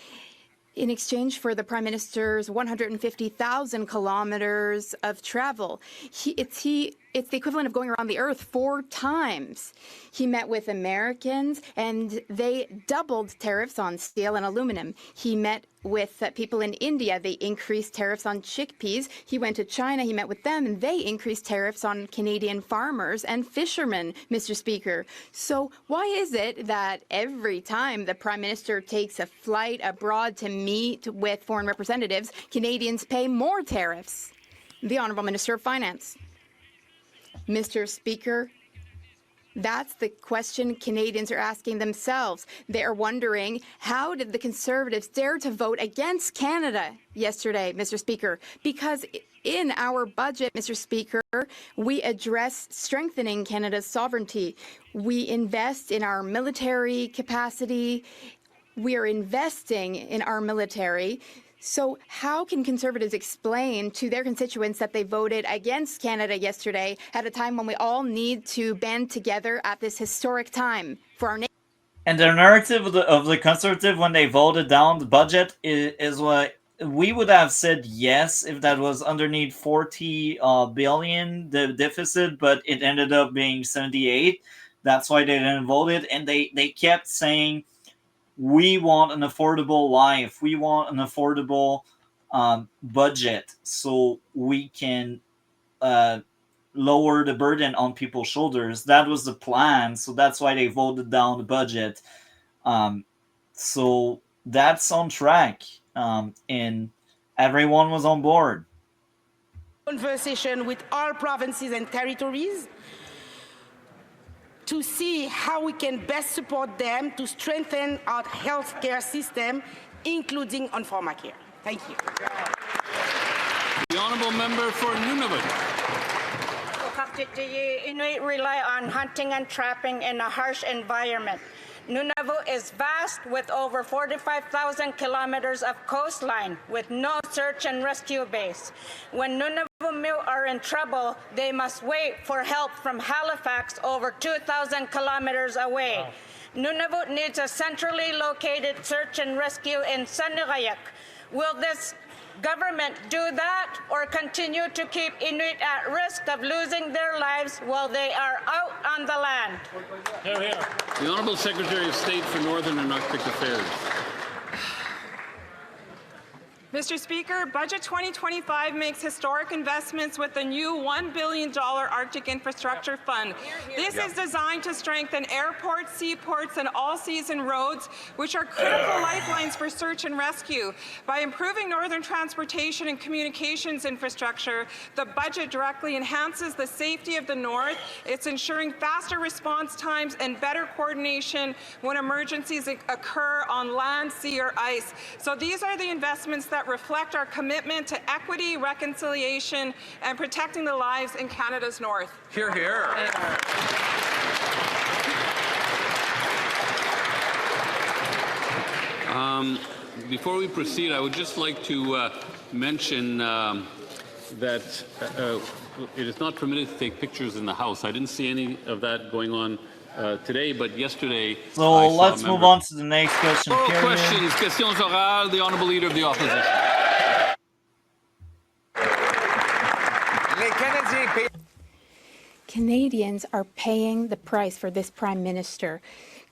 in exchange for the Prime Minister's 150,000 kilometers of travel. It's the equivalent of going around the earth 4 times. He met with Americans, and they doubled tariffs on steel and aluminum. He met with people in India. They increased tariffs on chickpeas. He went to China. He met with them, and they increased tariffs on Canadian farmers and fishermen, Mr. Speaker. So why is it that every time the Prime Minister takes a flight abroad to meet with foreign representatives, Canadians pay more tariffs? The Honourable Minister of Finance. Mr. Speaker, that's the question Canadians are asking themselves. They're wondering, how did the Conservatives dare to vote against Canada yesterday, Mr. Speaker? Because in our budget, Mr. Speaker, we address strengthening Canada's sovereignty. We invest in our military capacity. We are investing in our military. So how can Conservatives explain to their constituents that they voted against Canada yesterday at a time when we all need to band together at this historic time for our nation? And the narrative of the Conservative when they voted down the budget is what we would have said yes if that was underneath 40 billion, the deficit, but it ended up being 78. That's why they didn't vote it. And they kept saying, we want an affordable life. We want an affordable budget so we can lower the burden on people's shoulders. That was the plan. So that's why they voted down the budget. So that's on track. And everyone was on board. Conversation with all provinces and territories to see how we can best support them to strengthen our healthcare system, including on pharmacare. Thank you. The honourable member for Nunavut. Inuit rely on hunting and trapping in a harsh environment. Nunavut is vast with over 45,000 kilometers of coastline with no search and rescue base. When Nunavut are in trouble, they must wait for help from Halifax over 2,000 kilometers away. Wow. Nunavut needs a centrally located search and rescue in Sanurayak. Will this government do that or continue to keep Inuit at risk of losing their lives while they are out on the land? Here, here. The Honourable Secretary of State for Northern and Arctic Affairs. Mr. Speaker, Budget 2025 makes historic investments with the new $1 billion Arctic Infrastructure Fund. This is designed to strengthen airports, seaports, and all-season roads, which are critical lifelines for search and rescue. By improving northern transportation and communications infrastructure, the budget directly enhances the safety of the North. It's ensuring faster response times and better coordination when emergencies occur on land, sea, or ice. So these are the investments that reflect our commitment to equity, reconciliation, and protecting the lives in Canada's North. Hear, hear. Before we proceed, I would just like to mention that it is not permitted to take pictures in the House. I didn't see any of that going on today, but yesterday. So let's move on to the next question. Questions, questions orales, the Honourable Leader of the Opposition. Canadians are paying the price for this Prime Minister.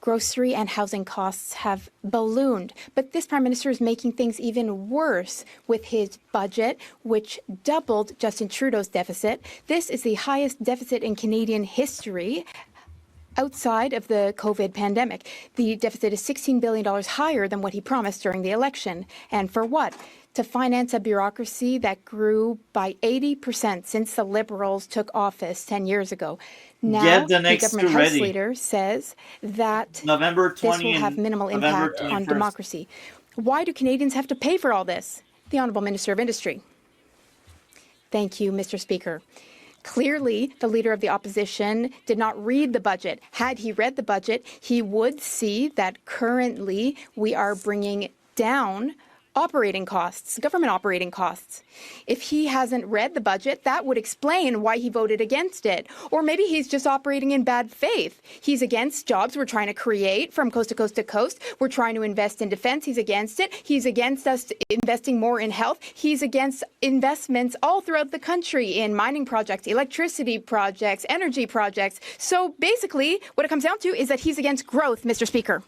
Grocery and housing costs have ballooned, but this Prime Minister is making things even worse with his budget, which doubled Justin Trudeau's deficit. This is the highest deficit in Canadian history outside of the COVID pandemic. The deficit is $16 billion higher than what he promised during the election. And for what? To finance a bureaucracy that grew by 80% since the Liberals took office 10 years ago. Now, the government House leader says that this will have minimal impact on democracy. Why do Canadians have to pay for all this? The Honourable Minister of Industry. Thank you, Mr. Speaker. Clearly, the Leader of the Opposition did not read the budget. Had he read the budget, he would see that currently we are bringing down operating costs, government operating costs. If he hasn't read the budget, that would explain why he voted against it. Or maybe he's just operating in bad faith. He's against jobs we're trying to create from coast to coast to coast. We're trying to invest in defense. He's against it. He's against us investing more in health. He's against investments all throughout the country in mining projects, electricity projects, energy projects. So basically, what it comes down to is that he's against growth, Mr. Speaker.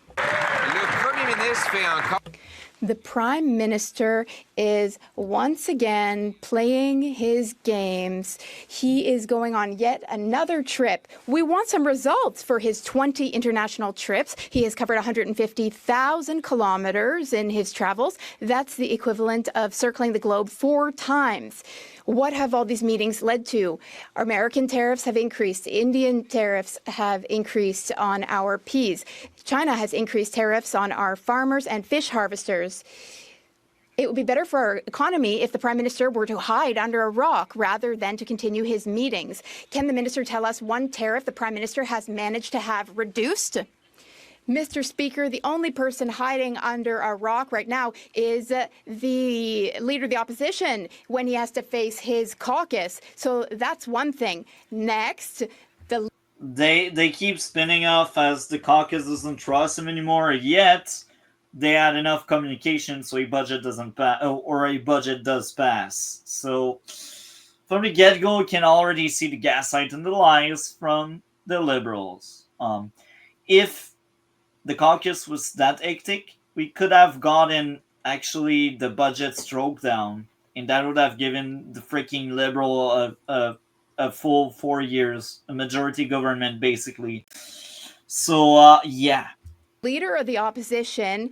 The Prime Minister is once again playing his games. He is going on yet another trip. We want some results for his 20 international trips. He has covered 150,000 kilometers in his travels. That's the equivalent of circling the globe 4 times. What have all these meetings led to? American tariffs have increased. Indian tariffs have increased on our peas. China has increased tariffs on our farmers and fish harvesters. It would be better for our economy if the Prime Minister were to hide under a rock rather than to continue his meetings. Can the Minister tell us one tariff the Prime Minister has managed to have reduced? Mr. Speaker, the only person hiding under a rock right now is the Leader of the Opposition when he has to face his caucus. So that's one thing. Next, the... They keep spinning off as the caucus doesn't trust him anymore, yet they had enough communication so a budget doesn't pass, or a budget does pass. So from the get-go, you can already see the gaslight and the lies from the Liberals. If the caucus was that hectic, we could have gotten actually the budget stroke down, and that would have given the freaking Liberal a full 4 years, a majority government basically. So yeah. Leader of the Opposition,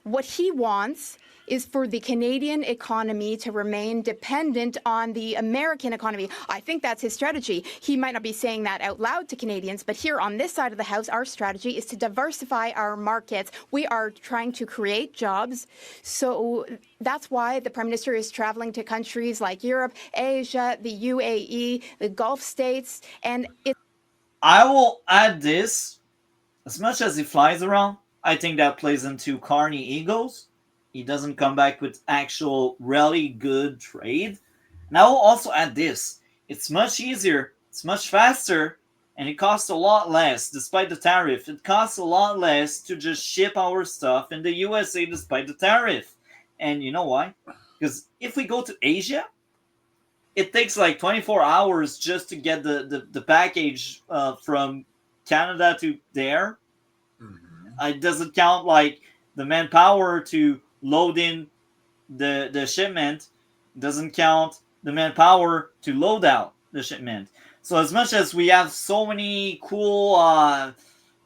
what he wants is for the Canadian economy to remain dependent on the American economy. I think that's his strategy. He might not be saying that out loud to Canadians, but here on this side of the House, our strategy is to diversify our markets. We are trying to create jobs. So that's why the Prime Minister is traveling to countries like Europe, Asia, the UAE, the Gulf states, and I will add this. As much as he flies around, I think that plays into Carney egos. He doesn't come back with actual really good trade. And I will also add this. It's much easier, it's much faster, and it costs a lot less despite the tariff. It costs a lot less to just ship our stuff in the USA despite the tariff. And you know why? Because if we go to Asia, it takes like 24 hours just to get the package from Canada to there. It doesn't count like the manpower to load in the shipment. It doesn't count the manpower to load out the shipment. So as much as we have so many cool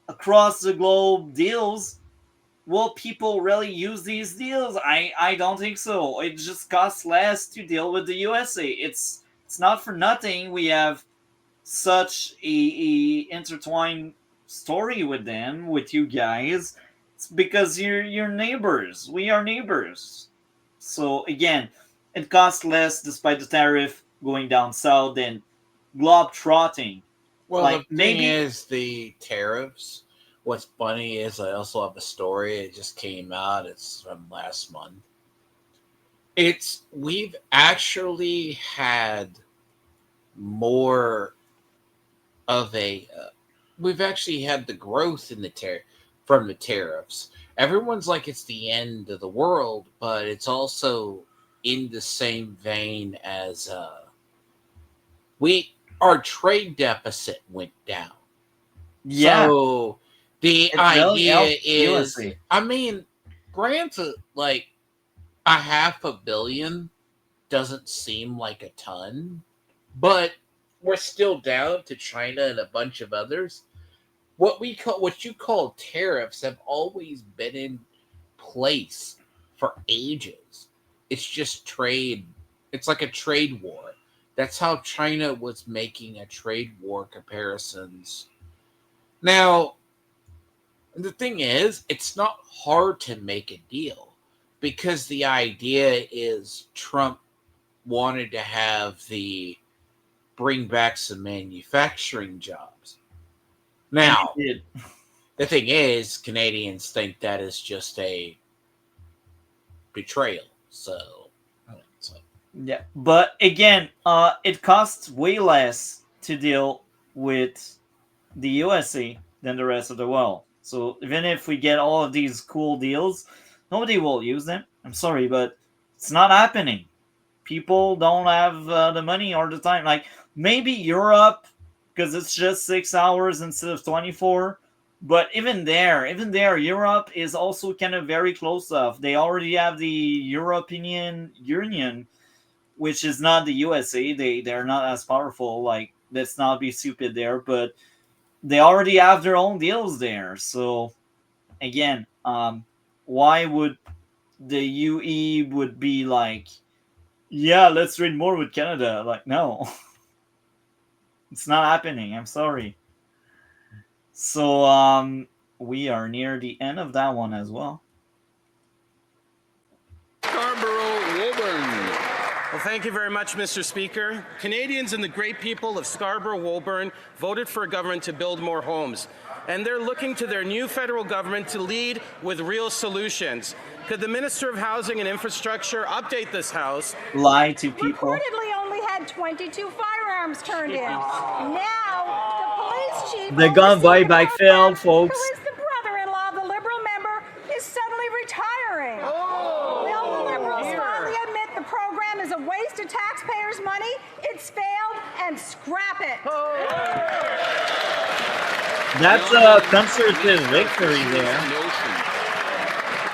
across the globe deals, will people really use these deals? I don't think so. It just costs less to deal with the USA. It's not for nothing we have such a intertwined story with them, with you guys. It's because you're neighbors. We are neighbors. So again, it costs less despite the tariff going down south than globe trotting. Well, like, the thing is the tariffs. What's funny is I also have a story. It just came out. It's from last month. We've actually had more of we've actually had the growth in from the tariffs. Everyone's like it's the end of the world, but it's also in the same vein as our trade deficit went down. Yeah. So the idea is, I mean, granted, like $500 million doesn't seem like a ton, but we're still down to China and a bunch of others. What you call tariffs have always been in place for ages. It's just trade. It's like a trade war. That's how China was making a trade war comparisons. Now, the thing is, it's not hard to make a deal because the idea is Trump wanted to have bring back some manufacturing jobs. Now, the thing is, Canadians think that is just betrayal. So Yeah, but again, it costs way less to deal with the USA than the rest of the world. So even if we get all of these cool deals, nobody will use them. I'm sorry, but it's not happening. People don't have the money or the time. Like maybe Europe, because it's just 6 hours instead of 24. But even there, Europe is also kind of very close off. They already have the European Union, which is not the USA. They're not as powerful. Like let's not be stupid there, but they already have their own deals there. So again, why would the UE would be like, yeah, let's trade more with Canada? Like, no, it's not happening. I'm sorry. So we are near the end of that one as well. Well, thank you very much, Mr. Speaker. Canadians and the great people of Scarborough-Woburn voted for a government to build more homes, and they're looking to their new federal government to lead with real solutions. Could the Minister of Housing and Infrastructure update this House? Lie to people. Reportedly only had 22 firearms turned in. Now, the police chief, The gun buyback failed, folks. who is the brother-in-law of the Liberal member, is suddenly retiring. Will the Liberals finally admit the program is a waste of taxpayers' money, it's failed, and scrap it? That's a conservative victory there.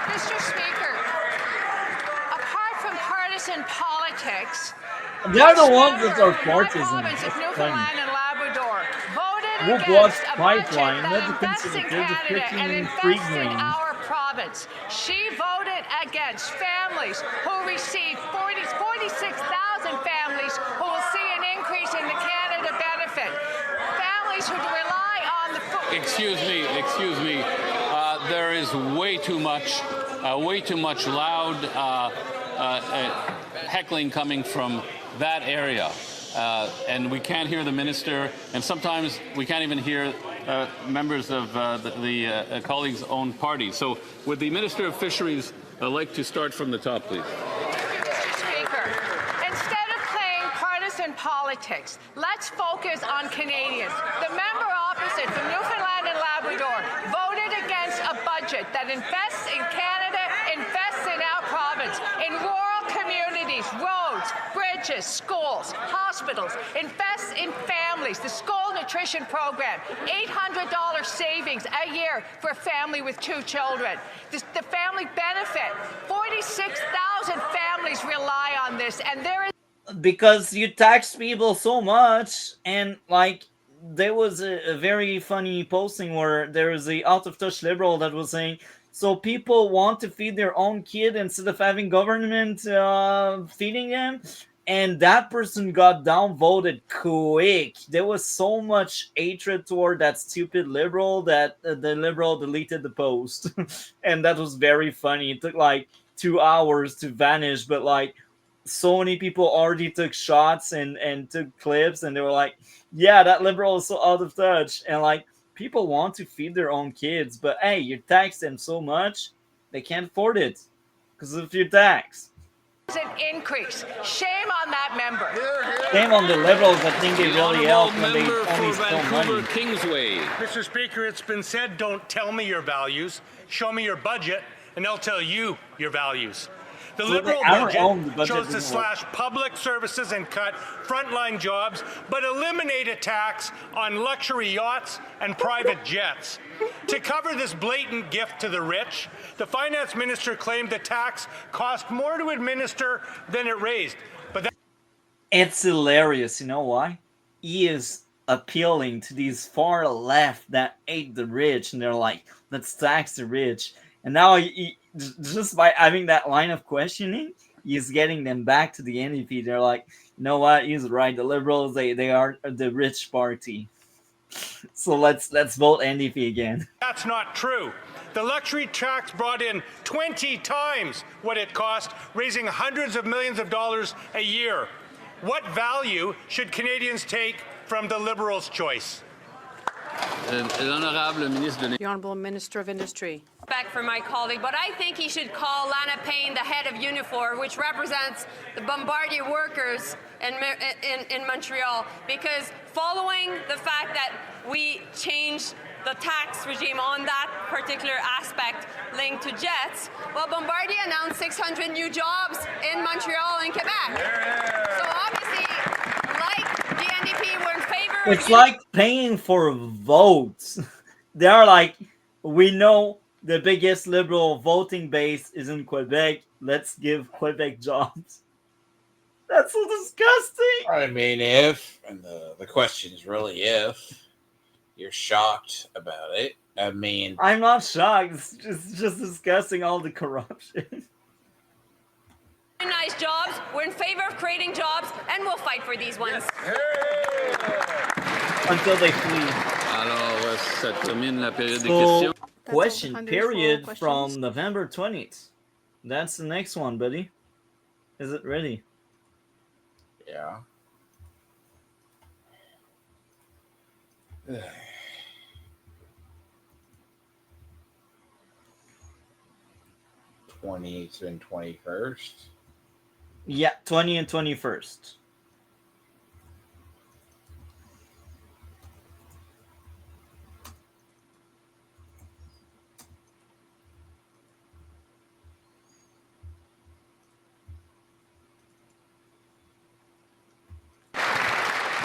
Mr. Speaker, apart from partisan politics, They're the ones that are partisan. province of Newfoundland and Labrador Who voted bought against a pipeline? budget Not the that invests in conservatives, the Canada and freaking invests free in green. our province. She voted against families who receive 46,000 families who will see an increase in the Canada benefit. Families who rely on the food. Excuse me. There is way too much loud heckling coming from that area. And we can't hear the minister, and sometimes we can't even hear members of the colleagues' own party. So would the Minister of Fisheries like to start from the top, please? Mr. Speaker, instead of playing partisan politics, let's focus on Canadians. The member opposite from Newfoundland and Labrador voted against a budget that invests in Canada, invests in our province, in rural communities, roads, bridges, schools, hospitals, invests in families, the school nutrition program, $800 savings a year for a family with 2 children. The family benefit, 46,000 families rely on this, and there is Because you tax people so much, and like there was a very funny posting where there was a out of touch liberal that was saying, so people want to feed their own kid instead of having government feeding them, and that person got downvoted quick. There was so much hatred toward that stupid liberal that the liberal deleted the post. And that was very funny. It took like 2 hours to vanish, but like so many people already took shots and took clips, and they were like, yeah, that liberal is so out of touch. And like, people want to feed their own kids, but hey, you tax them so much they can't afford it because of your tax. an increase. Shame on that member. Shame on the liberals that think they really help when they only steal money. Kingsway. Mr. Speaker, it's been said, don't tell me your values, show me your budget, and they'll tell you your values. The So Liberal our budget own budget chose to doesn't work. slash public services and cut frontline jobs, but eliminate a tax on luxury yachts and private jets. To cover this blatant gift to the rich, the finance minister claimed the tax cost more to administer than it raised. But that It's hilarious. You know why? He is appealing to these far left that hate the rich, and they're like, let's tax the rich. And now just by having that line of questioning, he's getting them back to the NDP. They're like, you know what? He's right. The liberals, they are the rich party. So let's vote NDP again. That's not true. The luxury tax brought in 20 times what it cost, raising hundreds of millions of dollars a year. What value should Canadians take from the Liberals' choice? The Honourable Minister of Industry. Respect for my colleague, but I think he should call Lana Payne the head of Unifor, which represents the Bombardier workers in Montreal, because following the fact that we changed the tax regime on that particular aspect linked to jets, well, Bombardier announced 600 new jobs in Montreal and Quebec. So obviously, like the NDP, we're in favor of... It's like paying for votes. They are like, we know the biggest liberal voting base is in Quebec. Let's give Quebec jobs. That's so disgusting. I mean, if, and the question is really if, you're shocked about it. I mean, I'm not shocked. It's just discussing all the corruption. Nice jobs. We're in favor of creating jobs, and we'll fight for these ones. Until they flee. Alors, ça termine la période des So, questions. question period from November 20th. That's the next one, buddy. Is it ready? Yeah. 20th and 21st. Yeah, 20 and 21st.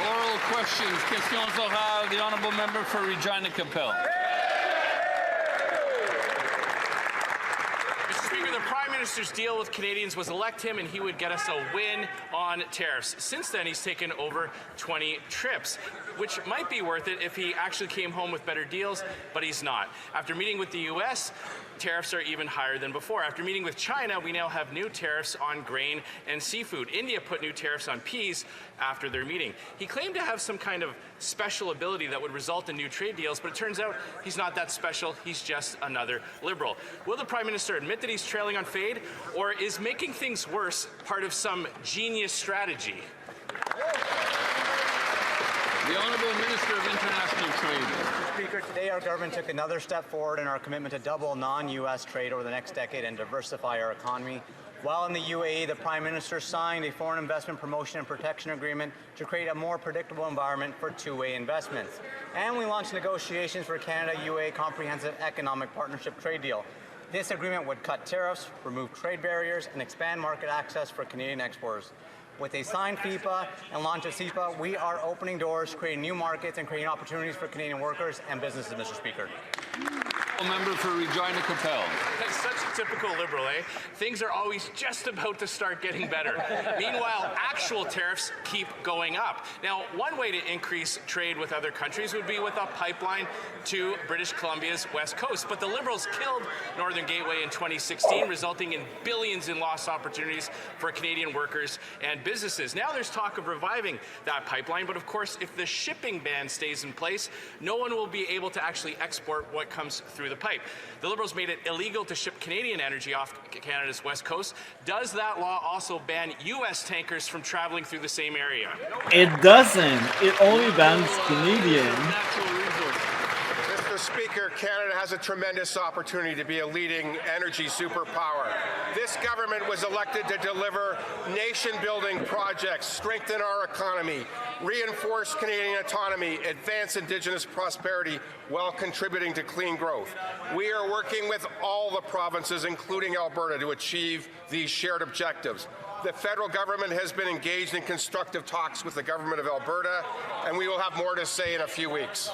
Oral questions. Questions orales. The honourable member for Regina Capel. Speaker, the Prime Minister's deal with Canadians was elect him and he would get us a win on tariffs. Since then, he's taken over 20 trips, which might be worth it if he actually came home with better deals, but he's not. After meeting with the U.S., tariffs are even higher than before. After meeting with China, we now have new tariffs on grain and seafood. India put new tariffs on peas after their meeting. He claimed to have some kind of special ability that would result in new trade deals, but it turns out he's not that special. He's just another Liberal. Will the Prime Minister admit that he's trailing on fade, or is making things worse part of some genius strategy? The Honourable Minister of International Trade. Speaker, today our government took another step forward in our commitment to double non-U.S. trade over the next decade and diversify our economy. While in the UAE, the Prime Minister signed a foreign investment promotion and protection agreement to create a more predictable environment for two-way investments. And we launched negotiations for Canada-UAE Comprehensive Economic Partnership Trade Deal. This agreement would cut tariffs, remove trade barriers, and expand market access for Canadian exporters. With a signed FIPA and launch of CEPA, we are opening doors, creating new markets, and creating opportunities for Canadian workers and businesses, Mr. Speaker. Member for Regina Capel. That's such a typical Liberal, eh? Things are always just about to start getting better. Meanwhile, actual tariffs keep going up. Now, one way to increase trade with other countries would be with a pipeline to British Columbia's west coast. But the Liberals killed Northern Gateway in 2016, resulting in billions in lost opportunities for Canadian workers and businesses. Now there's talk of reviving that pipeline, but of course, if the shipping ban stays in place, no one will be able to actually export what comes through the pipe. The Liberals made it illegal to ship Canadian energy off Canada's west coast. Does that law also ban U.S. tankers from traveling through the same area? It doesn't. It only bans Canadian. Mr. Speaker, Canada has a tremendous opportunity to be a leading energy superpower. This government was elected to deliver nation-building projects, strengthen our economy, reinforce Canadian autonomy, advance Indigenous prosperity while contributing to clean growth. We are working with all the provinces, including Alberta, to achieve these shared objectives. The federal government has been engaged in constructive talks with the government of Alberta, and we will have more to say in a few weeks.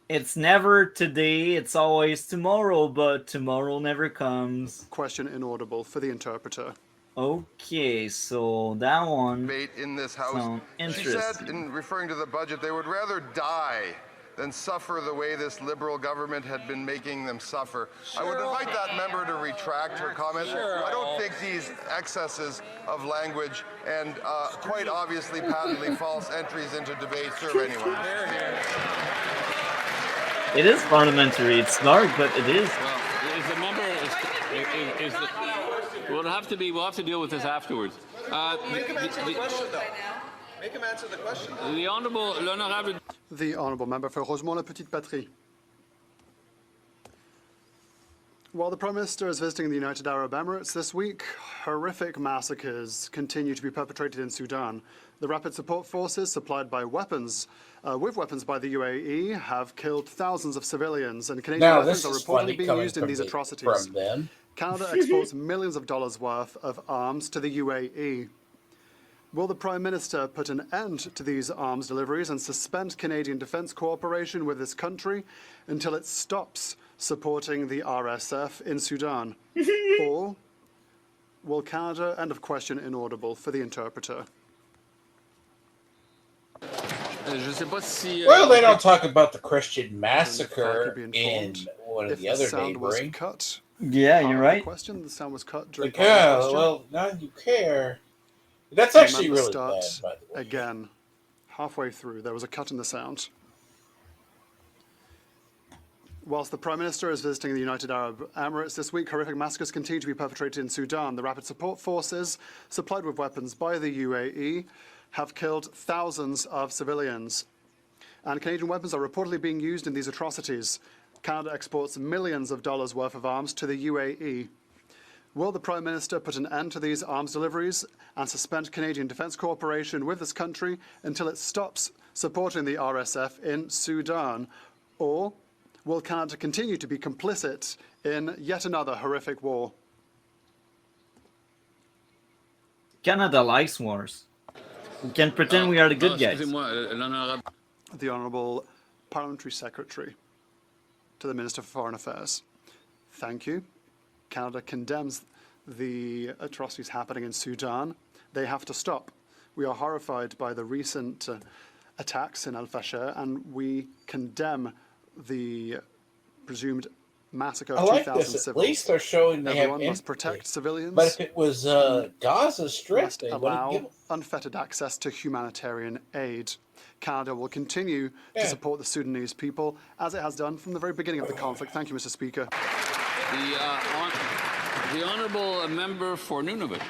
It's never today, it's always tomorrow, but tomorrow never comes. Question inaudible for the interpreter. Okay, so that one debate in this House. sounds She interesting. said, in referring to the budget, they would rather die than suffer the way this Liberal government had been making them suffer. I would invite that member to retract her comment. I don't think these excesses of language and quite obviously patently false entries into debate serve anyone. It is parliamentary. It's dark, but it is. Well, is the member we'll have to deal with this afterwards. Make him answer the question. The Honourable Member for Rosemont-la-Petite-Patrie. While the Prime Minister is visiting the United Arab Emirates this week, horrific massacres continue to be perpetrated in Sudan. The Rapid Support Forces, supplied by weapons, with weapons by the UAE, have killed thousands of civilians, and Canadian Now, weapons this are is reportedly funny being coming used in from these the- atrocities. from them. Canada exports millions of dollars worth of arms to the UAE. Will the Prime Minister put an end to these arms deliveries and suspend Canadian defence cooperation with this country until it stops supporting the RSF in Sudan? Or will Canada... End of question inaudible for the interpreter. Well, they don't talk about the Christian massacre in one of If the other sound was neighboring. cut. Yeah, you're Part of right. The question, the sound was cut during Like, part of the yeah, question. well, now you care. That's The actually members really start bad, by the way. Again, halfway through, there was a cut in the sound. Whilst the Prime Minister is visiting the United Arab Emirates this week, horrific massacres continue to be perpetrated in Sudan. The Rapid Support Forces, supplied with weapons by the UAE, have killed thousands of civilians. And Canadian weapons are reportedly being used in these atrocities. Canada exports millions of dollars worth of arms to the UAE. Will the Prime Minister put an end to these arms deliveries and suspend Canadian defence cooperation with this country until it stops supporting the RSF in Sudan? Or will Canada continue to be complicit in yet another horrific war? Canada likes wars. We can pretend we are the good guys. The Honourable Parliamentary Secretary to the Minister for Foreign Affairs. Thank you. Canada condemns the atrocities happening in Sudan. They have to stop. We are horrified by the recent attacks in Al-Fasher, and we condemn the presumed massacre of I like 2,000 this. civils. At least they're showing they Everyone have must protect civilians. But if it was Gaza Strip, must they wouldn't allow give. unfettered access to humanitarian aid. Canada will continue to support the Sudanese people, as it has done from the very beginning of the conflict. Thank you, Mr. Speaker. The Honourable Member for Nunavut.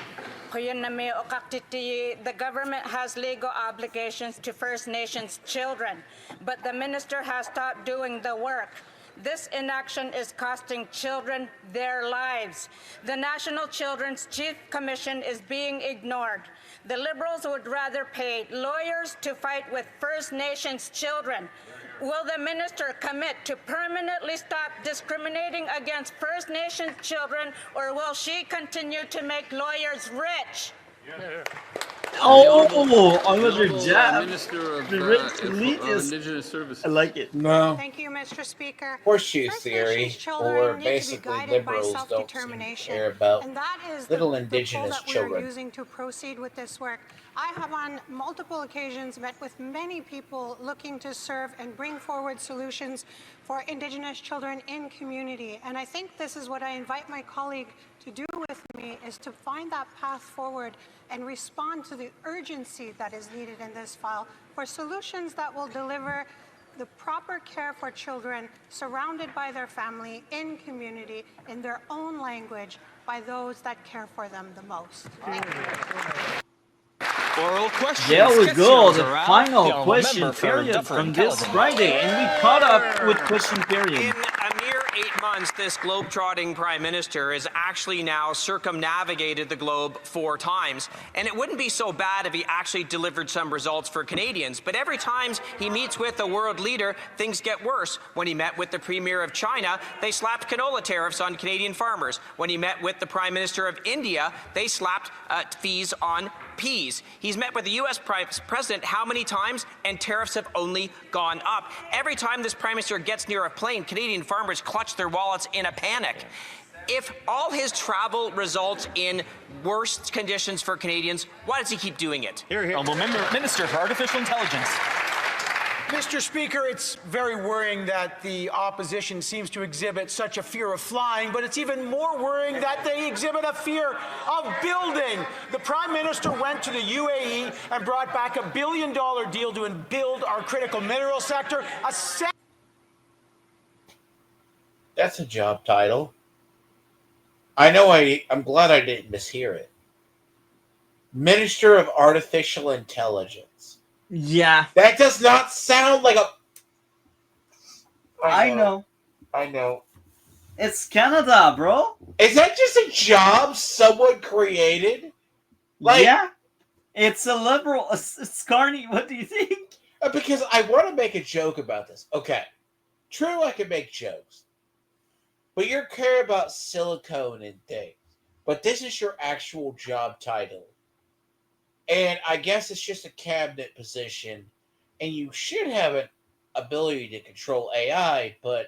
The government has legal obligations to First Nations children, but the minister has stopped doing the work. This inaction is costing children their lives. The National Children's Chief Commission is being ignored. The Liberals would rather pay lawyers to fight with First Nations children. Will the minister commit to permanently stop discriminating against First Nations children, or will she continue to make lawyers rich? Oh, another jab. Minister of Indigenous Services. I like it. No. Thank you, Mr. Speaker. Horseshoe First theory, Nations children or need basically to be guided by liberals don't seem to self-determination, care about and that is little the Indigenous tool that we are children. using to proceed with this work. I have on multiple occasions met with many people looking to serve and bring forward solutions for Indigenous children in community, and I think this is what I invite my colleague to do with me, is to find that path forward and respond to the urgency that is needed in this file for solutions that will deliver the proper care for children surrounded by their family in community in their own language by those that care for them the most. Thank you. Oral questions. There we go, the Around. final The question member for period Dufferin from this Caledon. Friday, and we caught up with question period. In a mere 8 months, this globe-trotting Prime Minister has actually now circumnavigated the globe 4 times. And it wouldn't be so bad if he actually delivered some results for Canadians. But every time he meets with a world leader, things get worse. When he met with the Premier of China, they slapped canola tariffs on Canadian farmers. When he met with the Prime Minister of India, they slapped fees on peas. He's met with the U.S. President how many times? And tariffs have only gone up. Every time this Prime Minister gets near a plane, Canadian farmers clutch their wallets in a panic. If all his travel results in worse conditions for Canadians, why does he keep doing it? Honourable Minister for Artificial Intelligence. Mr. Speaker, it's very worrying that the opposition seems to exhibit such a fear of flying, but it's even more worrying that they exhibit a fear of building. The Prime Minister went to the UAE and brought back $1 billion deal to build our critical mineral sector. That's a job title. I know I'm glad I didn't mishear it. Minister of Artificial Intelligence. Yeah. That does not sound like a... I know. I know. It's Canada, bro. Is that just a job someone created? Like, yeah. It's a liberal. It's Carney. What do you think? Because I want to make a joke about this. Okay. True, I can make jokes. But you care about silicone and things. But this is your actual job title. And I guess it's just a cabinet position. And you should have an ability to control AI, but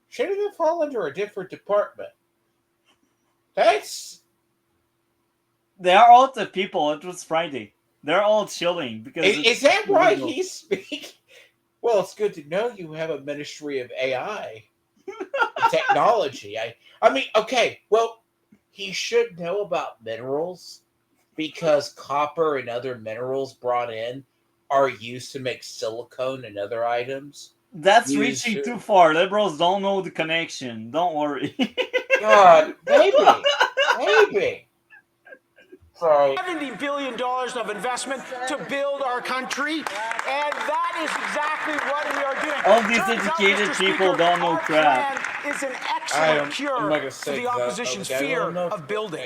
shouldn't it fall under a different department? They're all the people. It was Friday. They're all chilling because. Is that why he's speaking? Well, it's good to know you have a Ministry of AI and technology. I mean, okay. Well, he should know about minerals because copper and other minerals brought in are used to make silicone and other items. That's reaching too far. Liberals don't know the connection. Don't worry. God, maybe. Sorry. $70 billion of investment to build our country, and that is exactly what we are doing. All these educated people don't know crap. Is an excellent cure for the opposition's fear of building.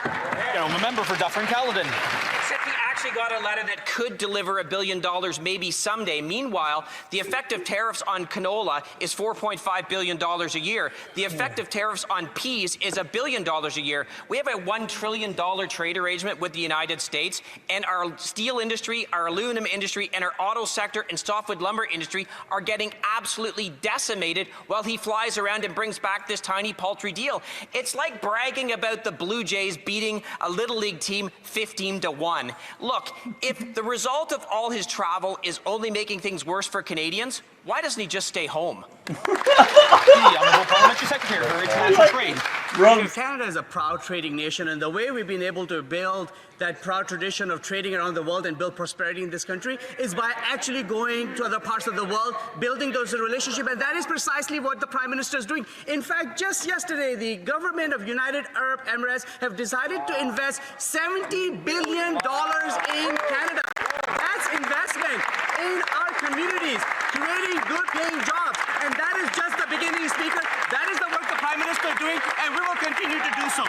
I'm a member for Dufferin-Caledon. Except he actually got a letter that could deliver $1 billion maybe someday. Meanwhile, the effective tariffs on canola is $4.5 billion a year. The effective tariffs on peas is $1 billion a year. We have a $1 trillion trade arrangement with the United States, and our steel industry, our aluminum industry, and our auto sector and softwood lumber industry are getting absolutely decimated while he flies around and brings back this tiny paltry deal. It's like bragging about the Blue Jays beating a Little League team 15-1. Look, if the result of all his travel is only making things worse for Canadians, why doesn't he just stay home? The Honourable Parliamentary Secretary for International Trade. Canada is a proud trading nation, and the way we've been able to build that proud tradition of trading around the world and build prosperity in this country is by actually going to other parts of the world, building those relationships, and that is precisely what the Prime Minister is doing. In fact, just yesterday, the government of United Arab Emirates have decided to invest $70 billion in Canada. That's investment in our communities, creating good-paying jobs, and that is just the beginning, Speaker. That is the work the Prime Minister is doing, and we will continue to do so.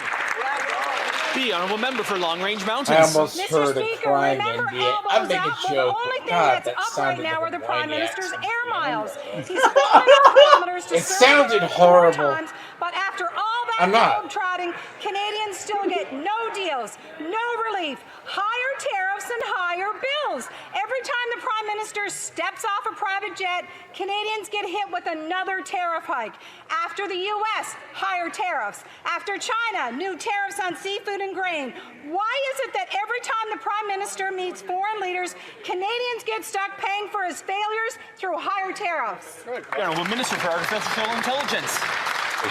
The Honourable Member for Long Range Mountains. I almost heard a crying Indian. I'm making a joke. The only thing God, that's that up sounded right now like are the a Prime whiny Minister's accent. air miles. He's 400 kilometers to It serve sounded Canada horrible. 4 times, but after all that I'm not. globe-trotting, Canadians still get no deals, no relief, higher tariffs and higher bills. Every time the Prime Minister steps off a private jet, Canadians get hit with another tariff hike. After the U.S., higher tariffs. After China, new tariffs on seafood and grain. Why is it that every time the Prime Minister meets foreign leaders, Canadians get stuck paying for his failures through higher tariffs? The Honourable Minister for Artificial Intelligence.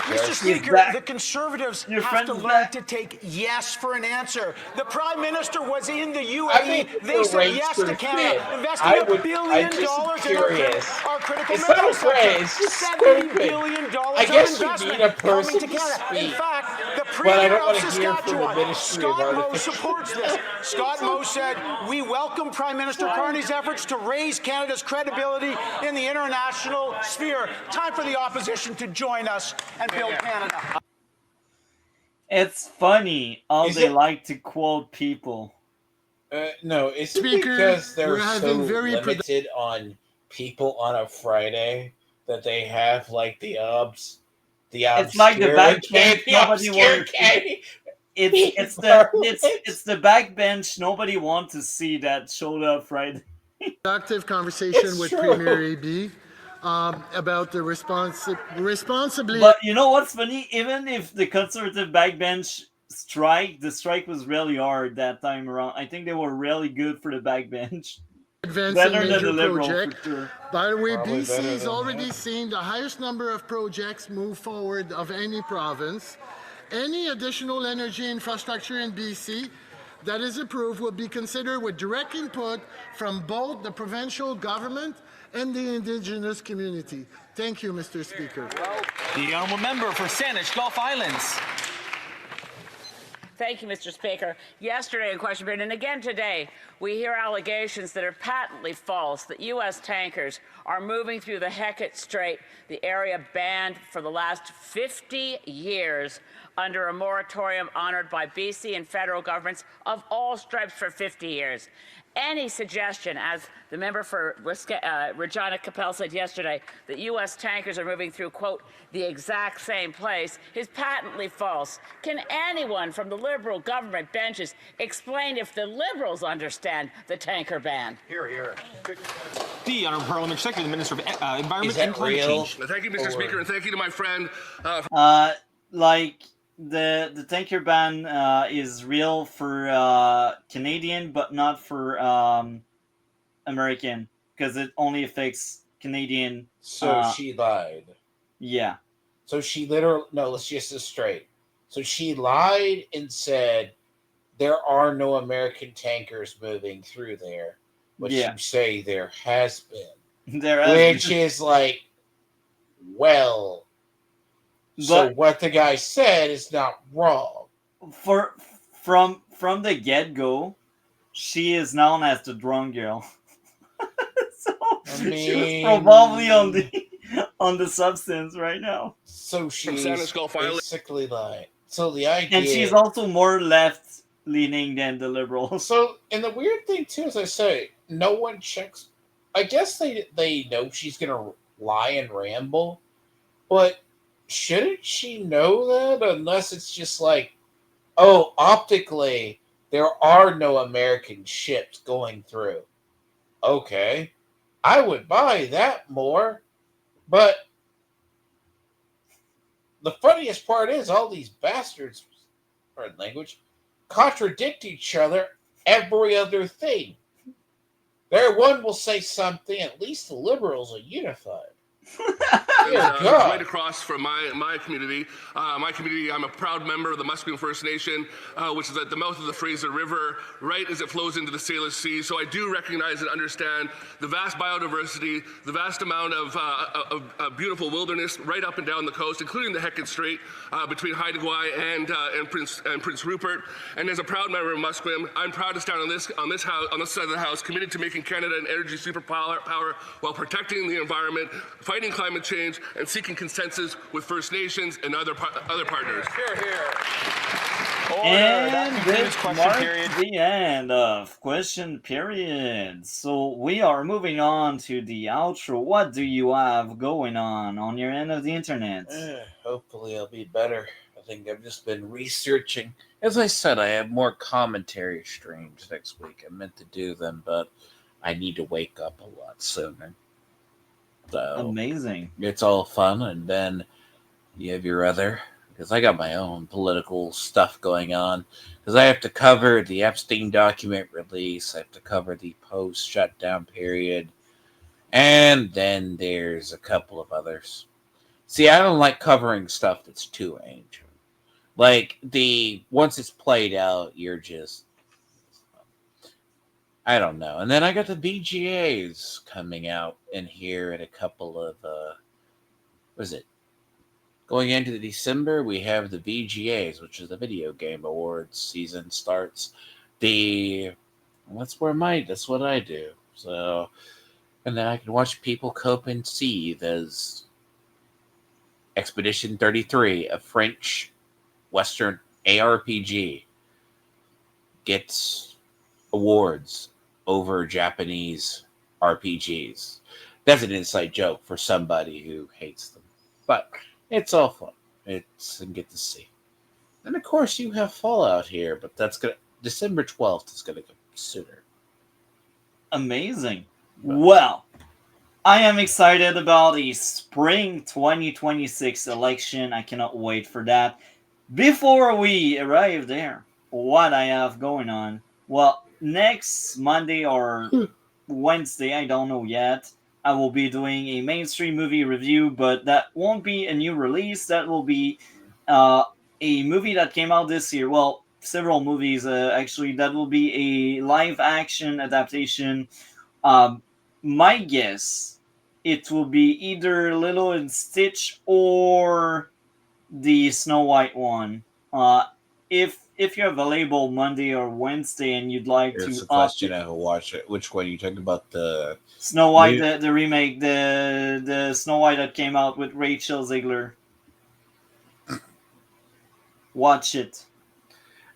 Mr. Speaker, the Conservatives have to learn to take yes for an answer. The Prime Minister was in the UAE. They said yes to Canada, investing $1 billion in our critical mineral sector. $70 billion I guess you need a person to to Canada. In speak. fact, the But I Premier don't of want to hear from the Saskatchewan, Ministry of Scott Moe, Artificial supports this. Scott Moe said, "We welcome Prime Minister Carney's efforts to raise Canada's credibility in the international sphere. Time for the opposition to join us and build Canada." It's funny how Is they it- like to quote people. No, it's Speaker, because they're we're having so very limited on people on a Friday that they have like the It's like the backbench. Nobody wants. It's the backbench. Nobody wants to see that showed up Friday. Productive conversation It's with true. Premier AB about the responsibly. But you know what's funny? Even if the conservative backbench the strike was really hard that time around. I think they were really good for the backbench. Advancing Better than major the Liberal, project. for sure. By the way, Probably BC better is than already that. seeing the highest number of projects move forward of any province. Any additional energy infrastructure in BC that is approved will be considered with direct input from both the provincial government and the Indigenous community. Thank you, Mr. Speaker. The Honourable Member for Saanich Gulf Islands. Thank you, Mr. Speaker. Yesterday in question period, and again today, we hear allegations that are patently false that U.S. tankers are moving through the Hecate Strait, the area banned for the last 50 years under a moratorium honored by BC and federal governments of all stripes for 50 years. Any suggestion, as the member for Regina Capel said yesterday, that U.S. tankers are moving through, quote, the exact same place is patently false. Can anyone from the Liberal government benches explain if the Liberals understand the tanker ban? Here, here. The Honourable Parliamentary Secretary, the Minister of Environment that and Climate real? Change. Thank you, Mr. Speaker, and thank you to my friend. Like the tanker ban is real for Canadian, but not for American, because it only affects Canadian. So she lied. Yeah. So she literally, no, let's just get this straight. So she lied and said there are no American tankers moving through there, but Yeah. you say there has been. There has which been. is like, well, so But what the guy said is not wrong. From the get-go, she is known as the drunk girl. So she was probably on the substance right now. So she's Santa Skull File. basically like, so the idea, And she's also more left-leaning than the Liberals. So, and the weird thing too, as I say, no one checks. I guess they know she's gonna lie and ramble, but shouldn't she know that? Unless it's just like, oh, optically there are no American ships going through. Okay, I would buy that more, but the funniest part is all these bastards, pardon language, contradict each other every other thing. There, one will say something. At least the Liberals are unified. Right across from my community. My community, I'm a proud member of the Musqueam First Nation, which is at the mouth of the Fraser River, right as it flows into the Salish Sea. So I do recognize and understand the vast biodiversity, the vast amount of beautiful wilderness right up and down the coast, including the Hecate Strait between Haida Gwaii and Prince Rupert. And as a proud member of Musqueam, I'm proud to stand on this side of the House, committed to making Canada an energy superpower while protecting the environment, fighting climate change, and seeking consensus with First Nations and other partners. Here, here. And this marks the end of question period. So we are moving on to the outro. What do you have going on your end of the internet? Hopefully I'll be better. I think I've just been researching. As I said, I have more commentary streams next week. I meant to do them, but I need to wake up a lot sooner. So amazing. It's all fun, and then you have your other, because I got my own political stuff going on, because I have to cover the Epstein document release, I have to cover the post-shutdown period, and then there's a couple of others. See, I don't like covering stuff that's too ancient. Like, once it's played out, you're just, I don't know. And then I got the VGAs coming out in here in a couple of, what is it? Going into December, we have the VGAs, which is the Video Game Awards season starts. That's what I do. So, and then I can watch people cope and seethe as Expedition 33, a French Western ARPG, gets awards over Japanese RPGs. That's an inside joke for somebody who hates them. But it's all fun. It's and get to see. And of course you have Fallout here, but that's gonna December 12th is gonna come sooner. Amazing. Well, I am excited about the spring 2026 election. I cannot wait for that. Before we arrive there, what I have going on, well, next Monday or Wednesday, I don't know yet, I will be doing a mainstream movie review, but that won't be a new release. That will be a movie that came out this year. Well, several movies, actually. That will be a live-action adaptation. My guess, it will be either Lilo and Stitch or the Snow White one. If if you're available Monday or Wednesday and you'd like Here's to the question: I will watch it. Which one are you talking about? The Snow White, the remake, the Snow White that came out with Rachel Ziegler. Watch it.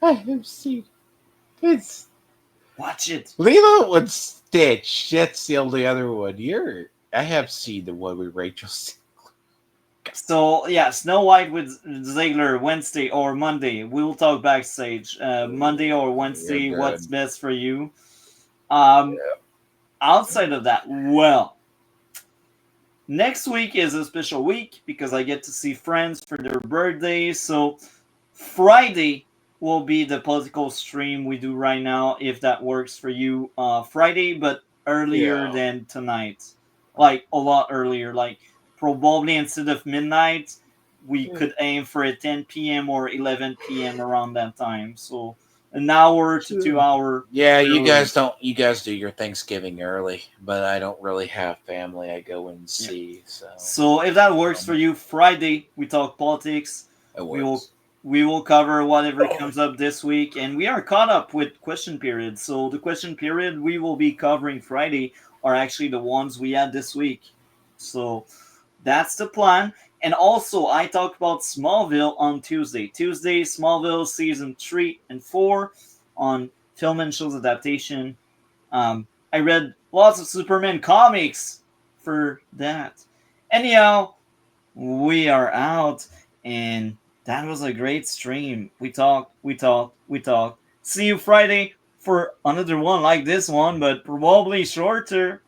I have seen it's. Watch it. Lilo and Stitch. That's the only other one. I have seen the one with Rachel. So yeah, Snow White with Ziegler Wednesday or Monday. We will talk backstage. Monday or Wednesday. What's best for you? Outside of that, well, next week is a special week because I get to see friends for their birthdays. So Friday will be the political stream we do right now, if that works for you. Friday, but earlier than tonight, like a lot earlier. Like probably instead of midnight, we could aim for a 10 p.m. or 11 p.m. around that time. So an hour to 2 hour. Yeah, you guys do your Thanksgiving early, but I don't really have family I go and see. So if that works for you, Friday we talk politics. We will cover whatever comes up this week, and we are caught up with question period. So the question period we will be covering Friday are actually the ones we had this week. So that's the plan. And also, I talked about Smallville on Tuesday. Tuesday, Smallville season 3 and 4 on Film and Shows adaptation. I read lots of Superman comics for that. Anyhow, we are out, and that was a great stream. We talked. See you Friday for another one like this one, but probably shorter.